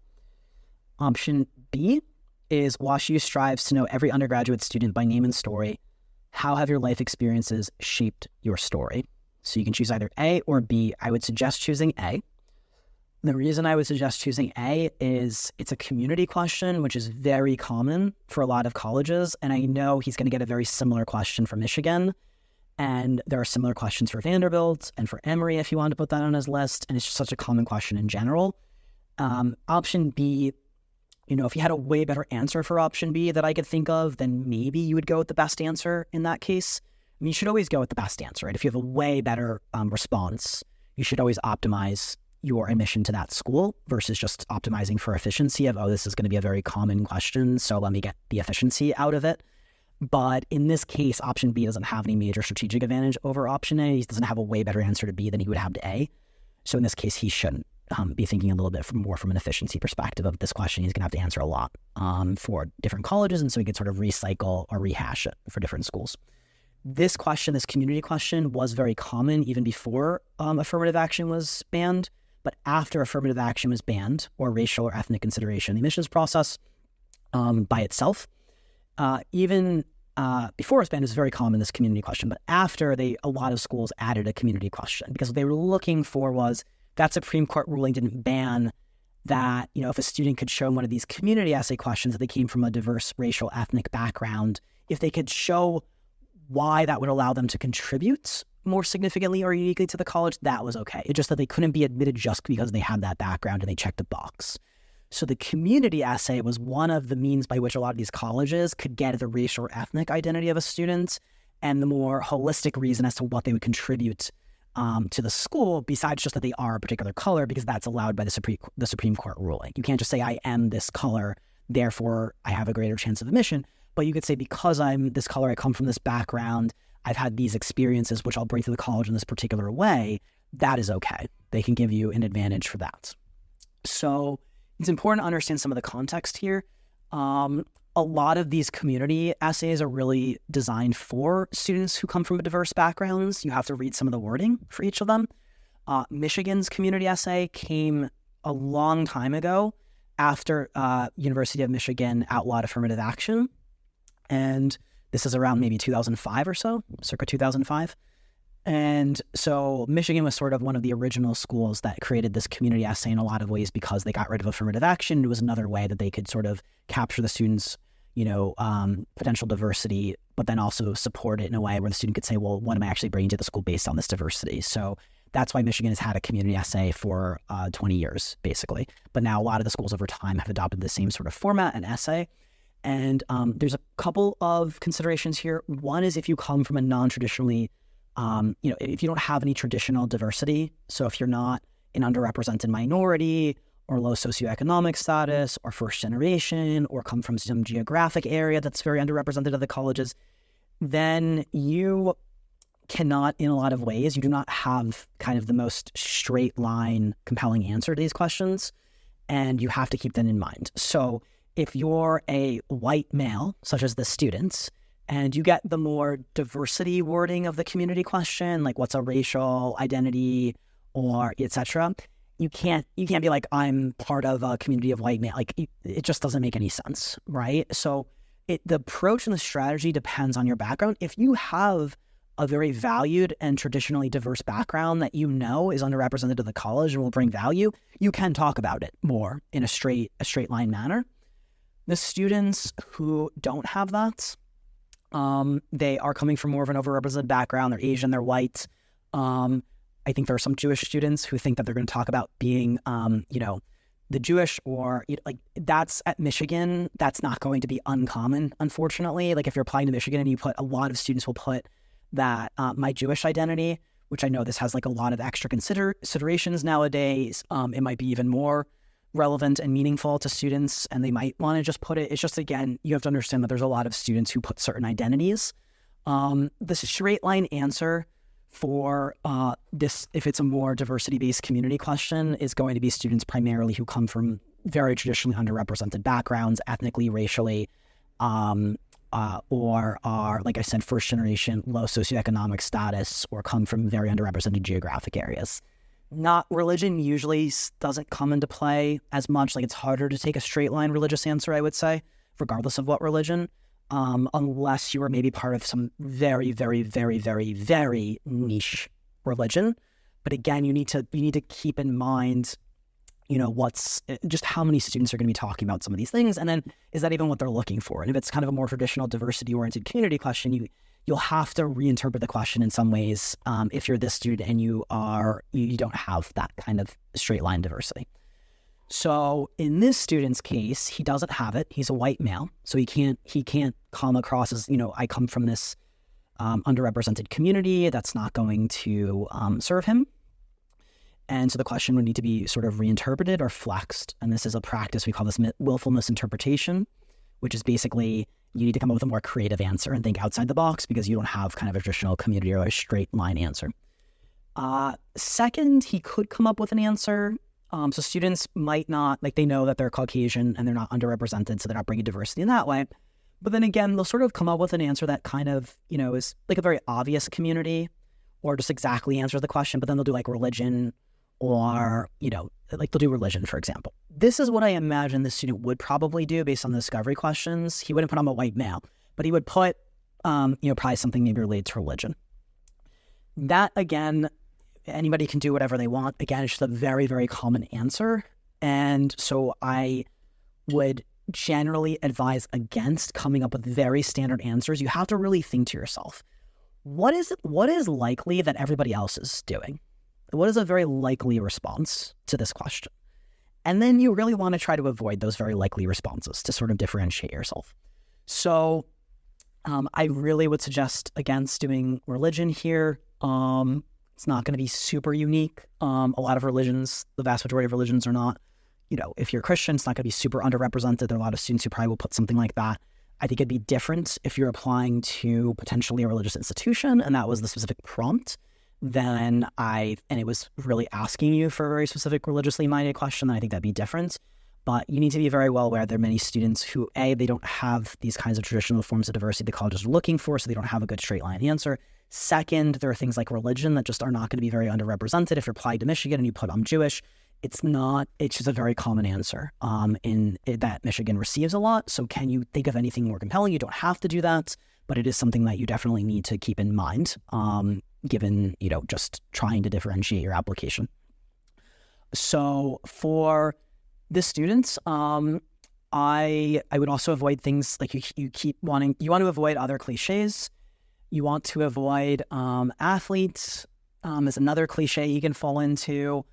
Option B is WashU strives to know every undergraduate student by name and story. How have your life experiences shaped your story? So you can choose either A or B. I would suggest choosing A. The reason I would suggest choosing A is it's a community question, which is very common for a lot of colleges. And I know he's going to get a very similar question for Michigan. And there are similar questions for Vanderbilt and for Emory if you want to put that on his list. And it's just such a common question in general. Option B, if you had a way better answer for option B that I could think of, then maybe you would go with the best answer in that case. I mean, you should always go with the best answer, right? If you have a way better response, you should always optimize your admission to that school versus just optimizing for efficiency of, this is going to be a very common question, so let me get the efficiency out of it. But in this case, option B doesn't have any major strategic advantage over option A. He doesn't have a way better answer to B than he would have to A. So in this case, he shouldn't be thinking a little bit more from an efficiency perspective of this question. He's going to have to answer a lot for different colleges, and so he could sort of recycle or rehash it for different schools. This question, this community question, was very common even before affirmative action was banned. But after affirmative action was banned, or racial or ethnic consideration, the admissions process by itself, even before it was banned, it was very common, this community question. But after, a lot of schools added a community question, because what they were looking for was that Supreme Court ruling didn't ban that, if a student could show one of these community essay questions that they came from a diverse racial, ethnic background, if they could show why that would allow them to contribute more significantly or uniquely to the college, that was okay. It's just that they couldn't be admitted just because they had that background and they checked a box. So the community essay was one of the means by which a lot of these colleges could get at the racial or ethnic identity of a student and the more holistic reason as to what they would contribute to the school, besides just that they are a particular color, because that's allowed by the Supreme Court ruling. You can't just say, I am this color, therefore I have a greater chance of admission. But you could say, because I'm this color, I come from this background, I've had these experiences, which I'll bring to the college in this particular way, that is okay. They can give you an advantage for that. So it's important to understand some of the context here. A lot of these community essays are really designed for students who come from diverse backgrounds. You have to read some of the wording for each of them. Michigan's community essay came a long time ago after University of Michigan outlawed affirmative action. And this is around maybe 2005 or so, circa 2005. And so Michigan was sort of one of the original schools that created this community essay in a lot of ways, because they got rid of affirmative action. It was another way that they could sort of capture the students' potential diversity, but then also support it in a way where the student could say, well, what am I actually bringing to the school based on this diversity? So that's why Michigan has had a community essay for 20 years, basically. But now a lot of the schools over time have adopted the same sort of format and essay. And there's a couple of considerations here. One is if you come from a non-traditionally, if you don't have any traditional diversity, so if you're not an underrepresented minority or low socioeconomic status or first generation or come from some geographic area that's very underrepresented at the colleges, then you cannot, in a lot of ways, you do not have kind of the most straight line, compelling answer to these questions, and you have to keep that in mind. So if you're a white male, such as the students, and you get the more diversity wording of the community question, like what's a racial identity or etc., you can't be like, I'm part of a community of white male. Like it just doesn't make any sense, right? So the approach and the strategy depends on your background. If you have a very valued and traditionally diverse background that is underrepresented at the college and will bring value, you can talk about it more in a straight line manner. The students who don't have that, they are coming from more of an overrepresented background. They're Asian, they're white. I think there are some Jewish students who think that they're going to talk about being, the Jewish or that's at Michigan. That's not going to be uncommon, unfortunately. Like if you're applying to Michigan and a lot of students will put that my Jewish identity, which I know this has like a lot of extra considerations nowadays. It might be even more relevant and meaningful to students, and they might want to just put it. It's just, again, you have to understand that there's a lot of students who put certain identities. The straight line answer for this, if it's a more diversity-based community question, is going to be students primarily who come from very traditionally underrepresented backgrounds, ethnically, racially, or are, like I said, first generation, low socioeconomic status, or come from very underrepresented geographic areas. Not religion usually doesn't come into play as much. Like it's harder to take a straight line religious answer, I would say, regardless of what religion, unless you are maybe part of some very, very, very, very, very niche religion. But again, you need to keep in mind, what's just how many students are going to be talking about some of these things, and then is that even what they're looking for? And if it's kind of a more traditional diversity-oriented community question, you'll have to reinterpret the question in some ways if you're this student and you don't have that kind of straight line diversity. So in this student's case, he doesn't have it. He's a white male, so he can't come across as, I come from this underrepresented community. That's not going to serve him. And so the question would need to be sort of reinterpreted or flexed. And this is a practice, we call this willful misinterpretation, which is basically you need to come up with a more creative answer and think outside the box because you don't have kind of a traditional community or a straight line answer. Second, he could come up with an answer. So students might not, they know that they're Caucasian and they're not underrepresented, so they're not bringing diversity in that way. But then again, they'll sort of come up with an answer that kind of, is like a very obvious community or just exactly answers the question, but then they'll do like religion or, like they'll do religion, for example. This is what I imagine the student would probably do based on the discovery questions. He wouldn't put I'm a white male, but he would put, probably something maybe related to religion. That, again, anybody can do whatever they want. Again, it's just a very, very common answer. And so I would generally advise against coming up with very standard answers. You have to really think to yourself, what is likely that everybody else is doing? What is a very likely response to this question? And then you really want to try to avoid those very likely responses to sort of differentiate yourself. So I really would suggest against doing religion here. It's not going to be super unique. A lot of religions, the vast majority of religions are not, if you're a Christian, it's not going to be super underrepresented. There are a lot of students who probably will put something like that. I think it'd be different if you're applying to potentially a religious institution and that was the specific prompt, and it was really asking you for a very specific religiously minded question, then I think that'd be different. But you need to be very well aware there are many students who, A, they don't have these kinds of traditional forms of diversity the colleges are looking for, so they don't have a good straight line answer. Second, there are things like religion that just are not going to be very underrepresented. If you're applied to Michigan and you put I'm Jewish, it's just a very common answer that Michigan receives a lot. So can you think of anything more compelling? You don't have to do that, but it is something that you definitely need to keep in mind, given, just trying to differentiate your application. So for the students, I would also avoid things like you want to avoid other cliches. You want to avoid athletes is another cliche you can fall into.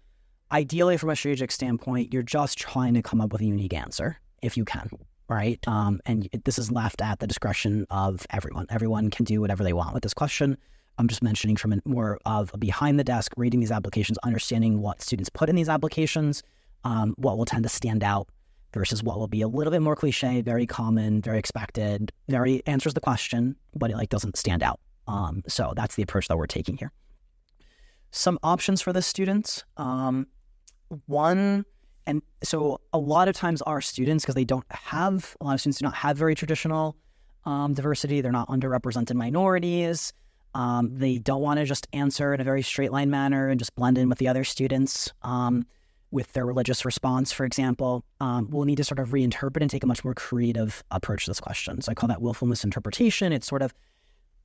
Ideally, from a strategic standpoint, you're just trying to come up with a unique answer if you can, right? And this is left at the discretion of everyone. Everyone can do whatever they want with this question. I'm just mentioning from more of a behind the desk, reading these applications, understanding what students put in these applications, what will tend to stand out versus what will be a little bit more cliche, very common, very expected, very answers the question, but it doesn't stand out. So that's the approach that we're taking here. Some options for the students. So a lot of times our students, because a lot of students do not have very traditional diversity. They're not underrepresented minorities. They don't want to just answer in a very straight line manner and just blend in with the other students with their religious response, for example. We'll need to sort of reinterpret and take a much more creative approach to this question. So I call that willful misinterpretation. It's sort of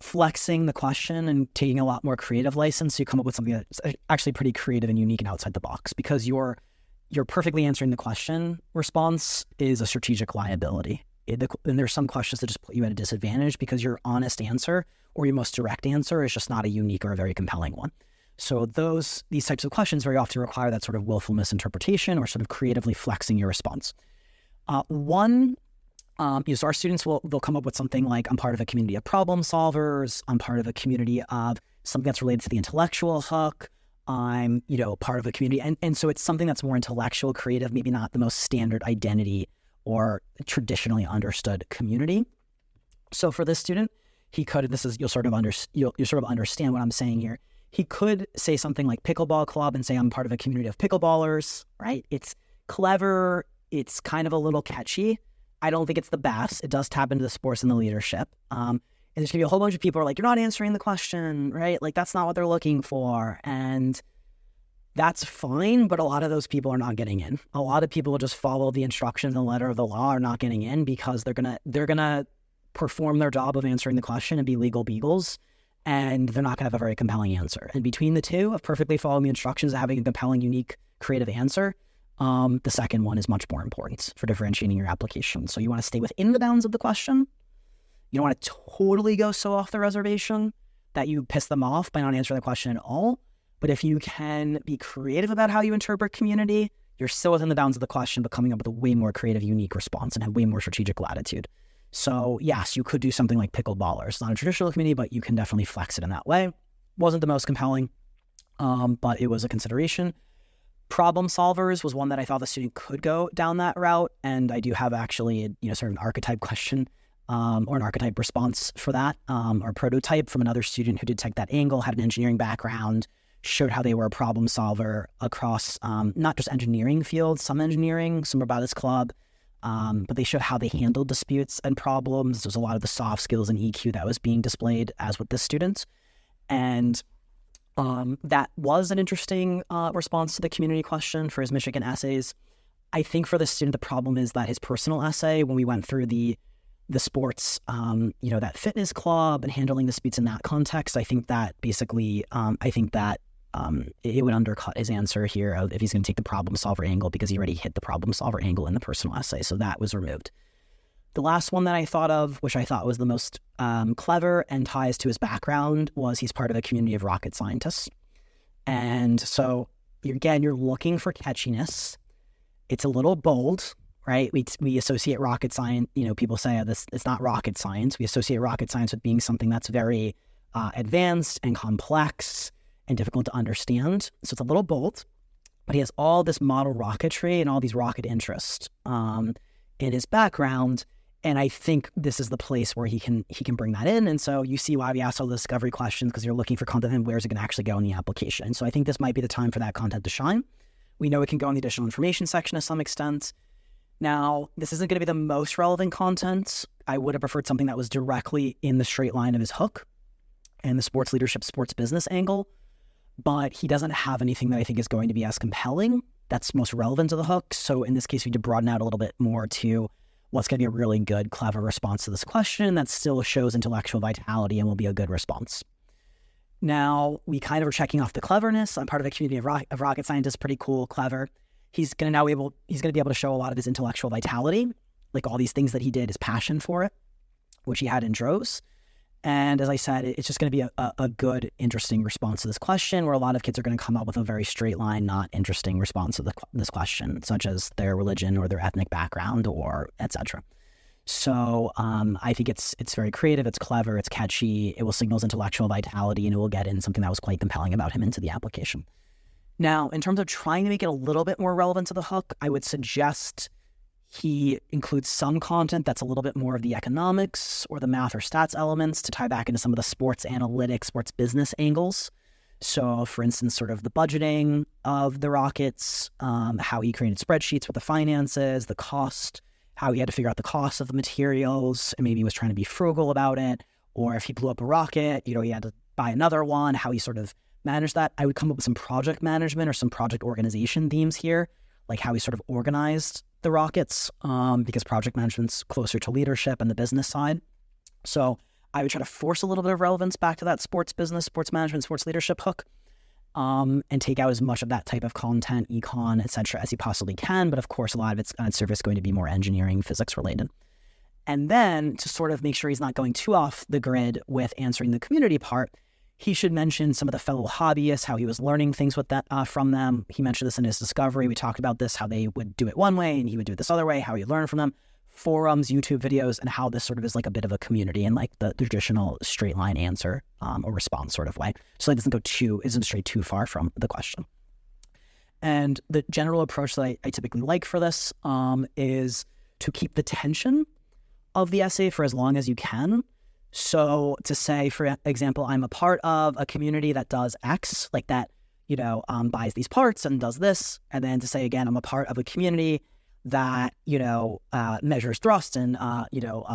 flexing the question and taking a lot more creative license. So you come up with something that's actually pretty creative and unique and outside the box, because you're perfectly answering the question response is a strategic liability. And there's some questions that just put you at a disadvantage because your honest answer or your most direct answer is just not a unique or a very compelling one. So these types of questions very often require that sort of willful misinterpretation or sort of creatively flexing your response. So our students they'll come up with something like, I'm part of a community of problem solvers. I'm part of a community of something that's related to the intellectual hook. I'm, part of a community. And so it's something that's more intellectual, creative, maybe not the most standard identity or traditionally understood community. So for this student, you'll sort of understand what I'm saying here. He could say something like pickleball club and say, I'm part of a community of pickleballers, right? It's clever. It's kind of a little catchy. I don't think it's the best. It does tap into the sports and the leadership. And there's going to be a whole bunch of people who are like, you're not answering the question, right? That's not what they're looking for. And that's fine, but a lot of those people are not getting in. A lot of people will just follow the instructions and the letter of the law, are not getting in because they're gonna perform their job of answering the question and be legal beagles, and they're not gonna have a very compelling answer. And between the two of perfectly following the instructions and having a compelling, unique, creative answer, the second one is much more important for differentiating your application. So you want to stay within the bounds of the question. You don't want to totally go so off the reservation that you piss them off by not answering the question at all. But if you can be creative about how you interpret community, you're still within the bounds of the question, but coming up with a way more creative, unique response and have way more strategic latitude. So yes, you could do something like pickleballers. It's not a traditional community, but you can definitely flex it in that way. Wasn't the most compelling, but it was a consideration. Problem solvers was one that I thought the student could go down that route. And I do have actually, sort of an archetype question or an archetype response for that, or prototype from another student who did take that angle, had an engineering background, showed how they were a problem solver across not just engineering fields, some engineering, some robotics club, but they showed how they handled disputes and problems. There's a lot of the soft skills and EQ that was being displayed as with this student. And that was an interesting response to the community question for his Michigan essays. I think for the student, the problem is that his personal essay, when we went through the sports, that fitness club and handling disputes in that context, I think that basically, it would undercut his answer here of if he's going to take the problem solver angle, because he already hit the problem solver angle in the personal essay. So that was removed. The last one that I thought of, which I thought was the most clever and ties to his background, was he's part of a community of rocket scientists. And so, again, you're looking for catchiness. It's a little bold, right? We associate rocket science, people say this, it's not rocket science. We associate rocket science with being something that's very advanced and complex and difficult to understand. So it's a little bold, but he has all this model rocketry and all these rocket interests in his background. And I think this is the place where he can bring that in. And so you see why we ask all the discovery questions, because you're looking for content and where's it going to actually go in the application. And so I think this might be the time for that content to shine. We know it can go in the additional information section to some extent. Now, this isn't going to be the most relevant content. I would have preferred something that was directly in the straight line of his hook and the sports leadership, sports business angle. But he doesn't have anything that I think is going to be as compelling that's most relevant to the hook. So in this case, we need to broaden out a little bit more to what's going to be a really good, clever response to this question that still shows intellectual vitality and will be a good response. Now, we kind of are checking off the cleverness. I'm part of a community of rocket scientists, pretty cool, clever. He's going to be able to show a lot of his intellectual vitality, like all these things that he did, his passion for it, which he had in droves. And as I said, it's just going to be a good, interesting response to this question, where a lot of kids are going to come up with a very straight line, not interesting response to this question, such as their religion or their ethnic background or etc. So I think it's very creative, it's clever, it's catchy, it will signal his intellectual vitality, and it will get in something that was quite compelling about him into the application. Now, in terms of trying to make it a little bit more relevant to the hook, I would suggest he includes some content that's a little bit more of the economics or the math or stats elements to tie back into some of the sports analytics, sports business angles. So, for instance, sort of the budgeting of the Rockets, how he created spreadsheets with the finances, the cost, how he had to figure out the cost of the materials, and maybe he was trying to be frugal about it. Or if he blew up a rocket, he had to buy another one, how he sort of managed that. I would come up with some project management or some project organization themes here, like how he sort of organized the Rockets, because project management's closer to leadership and the business side. So I would try to force a little bit of relevance back to that sports business, sports management, sports leadership hook, and take out as much of that type of content, econ, etc., as you possibly can. But of course, a lot of it's on its surface going to be more engineering, physics related. And then to sort of make sure he's not going too off the grid with answering the community part, he should mention some of the fellow hobbyists, how he was learning things with that from them. He mentioned this in his discovery. We talked about this, how they would do it one way and he would do it this other way, how he learned from them, forums, YouTube videos, and how this sort of is like a bit of a community and like the traditional straight line answer or response sort of way. So it isn't stray too far from the question. And the general approach that I typically like for this is to keep the tension of the essay for as long as you can. So to say, for example, I'm a part of a community that does X, like that, buys these parts and does this. And then to say, again, I'm a part of a community that, measures thrust and,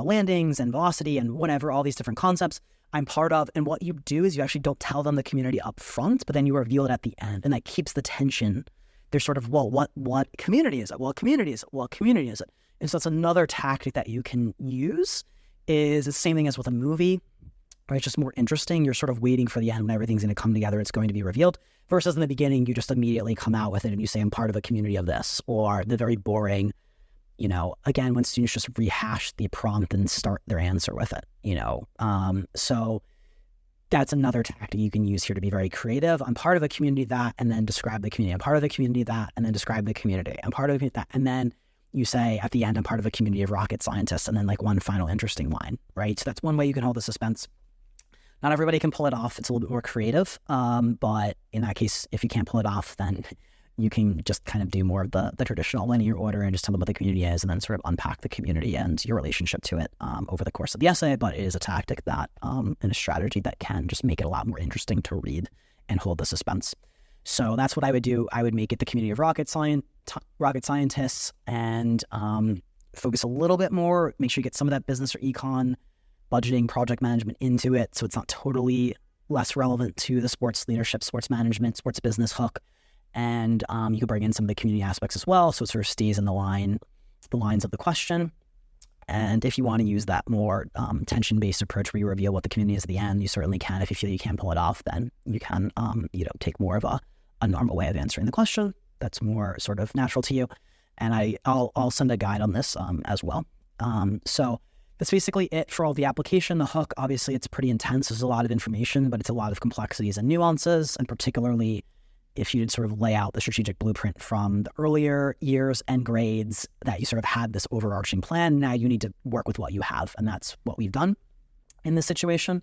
landings and velocity and whatever, all these different concepts I'm part of. And what you do is you actually don't tell them the community up front, but then you reveal it at the end. And that keeps the tension. They're sort of, well, what community is it? What community is it? What community is it? And so that's another tactic that you can use. Is the same thing as with a movie, right? It's just more interesting. You're sort of waiting for the end when everything's going to come together. It's going to be revealed. Versus in the beginning, you just immediately come out with it and you say, I'm part of a community of this. Or the very boring, again, when students just rehash the prompt and start their answer with it, So that's another tactic you can use here to be very creative. I'm part of a community that, and then describe the community. I'm part of the community that, and then describe the community. I'm part of that, and then you say at the end, I'm part of a community of rocket scientists, and then like one final interesting line, right? So that's one way you can hold the suspense. Not everybody can pull it off. It's a little bit more creative. But in that case, if you can't pull it off, then you can just kind of do more of the traditional linear order and just tell them what the community is and then sort of unpack the community and your relationship to it over the course of the essay. But it is a tactic that and a strategy that can just make it a lot more interesting to read and hold the suspense. So that's what I would do. I would make it the community of rocket scientists and focus a little bit more, make sure you get some of that business or econ, budgeting, project management into it, so it's not totally less relevant to the sports leadership, sports management, sports business hook. And you can bring in some of the community aspects as well, so it sort of stays in the lines of the question. And if you want to use that more tension-based approach where you reveal what the community is at the end, you certainly can. If you feel you can't pull it off, then you can take more of a normal way of answering the question that's more sort of natural to you. And I'll send a guide on this as well. So that's basically it for all the application. The hook, obviously, it's pretty intense. There's a lot of information, but it's a lot of complexities and nuances, and particularly if you sort of lay out the strategic blueprint from the earlier years and grades that you sort of had this overarching plan. Now you need to work with what you have, and that's what we've done in this situation.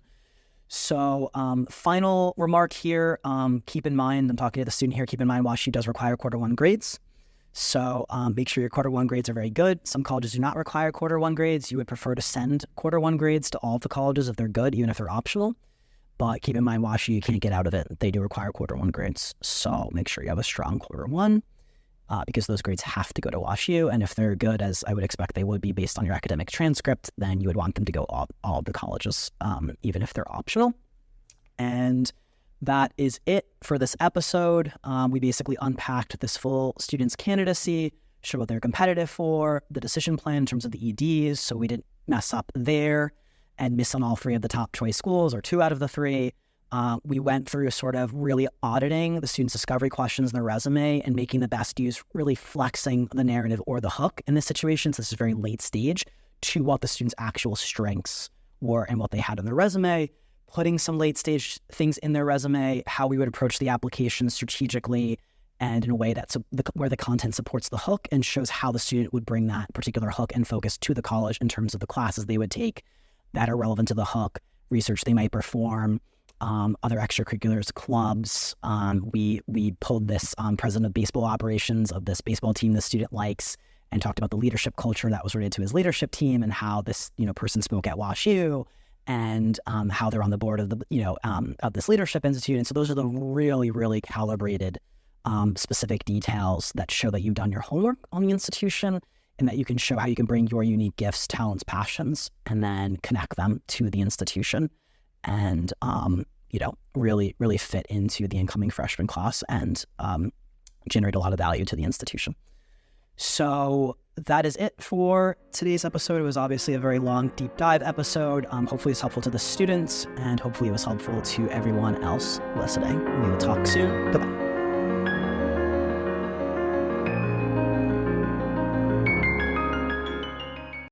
So final remark here, keep in mind, I'm talking to the student here, keep in mind WashU does require quarter one grades. So make sure your quarter one grades are very good. Some colleges do not require quarter one grades. You would prefer to send quarter one grades to all of the colleges if they're good, even if they're optional. But keep in mind, WashU, you can't get out of it. They do require quarter one grades. So make sure you have a strong quarter one because those grades have to go to WashU. And if they're good, as I would expect they would be based on your academic transcript, then you would want them to go all of the colleges, even if they're optional. And that is it for this episode. We basically unpacked this full student's candidacy, showed what they're competitive for, the decision plan in terms of the EDs, so we didn't mess up there and miss on all three of the top choice schools or two out of the three. We went through sort of really auditing the student's discovery questions in their resume and making the best use, really flexing the narrative or the hook in this situation, so this is very late stage, to what the student's actual strengths were and what they had in their resume, putting some late stage things in their resume, how we would approach the application strategically and in a way that's where the content supports the hook and shows how the student would bring that particular hook and focus to the college in terms of the classes they would take that are relevant to the hook, research they might perform, other extracurriculars, clubs. We pulled this president of baseball operations of this baseball team the student likes and talked about the leadership culture that was related to his leadership team and how this person spoke at WashU and how they're on the board of the of this leadership institute. And so those are the really, really calibrated specific details that show that you've done your homework on the institution and that you can show how you can bring your unique gifts, talents, passions, and then connect them to the institution and, really, really fit into the incoming freshman class and generate a lot of value to the institution. So that is it for today's episode. It was obviously a very long, deep dive episode. Hopefully it's helpful to the students and hopefully it was helpful to everyone else listening. We will talk soon. Goodbye.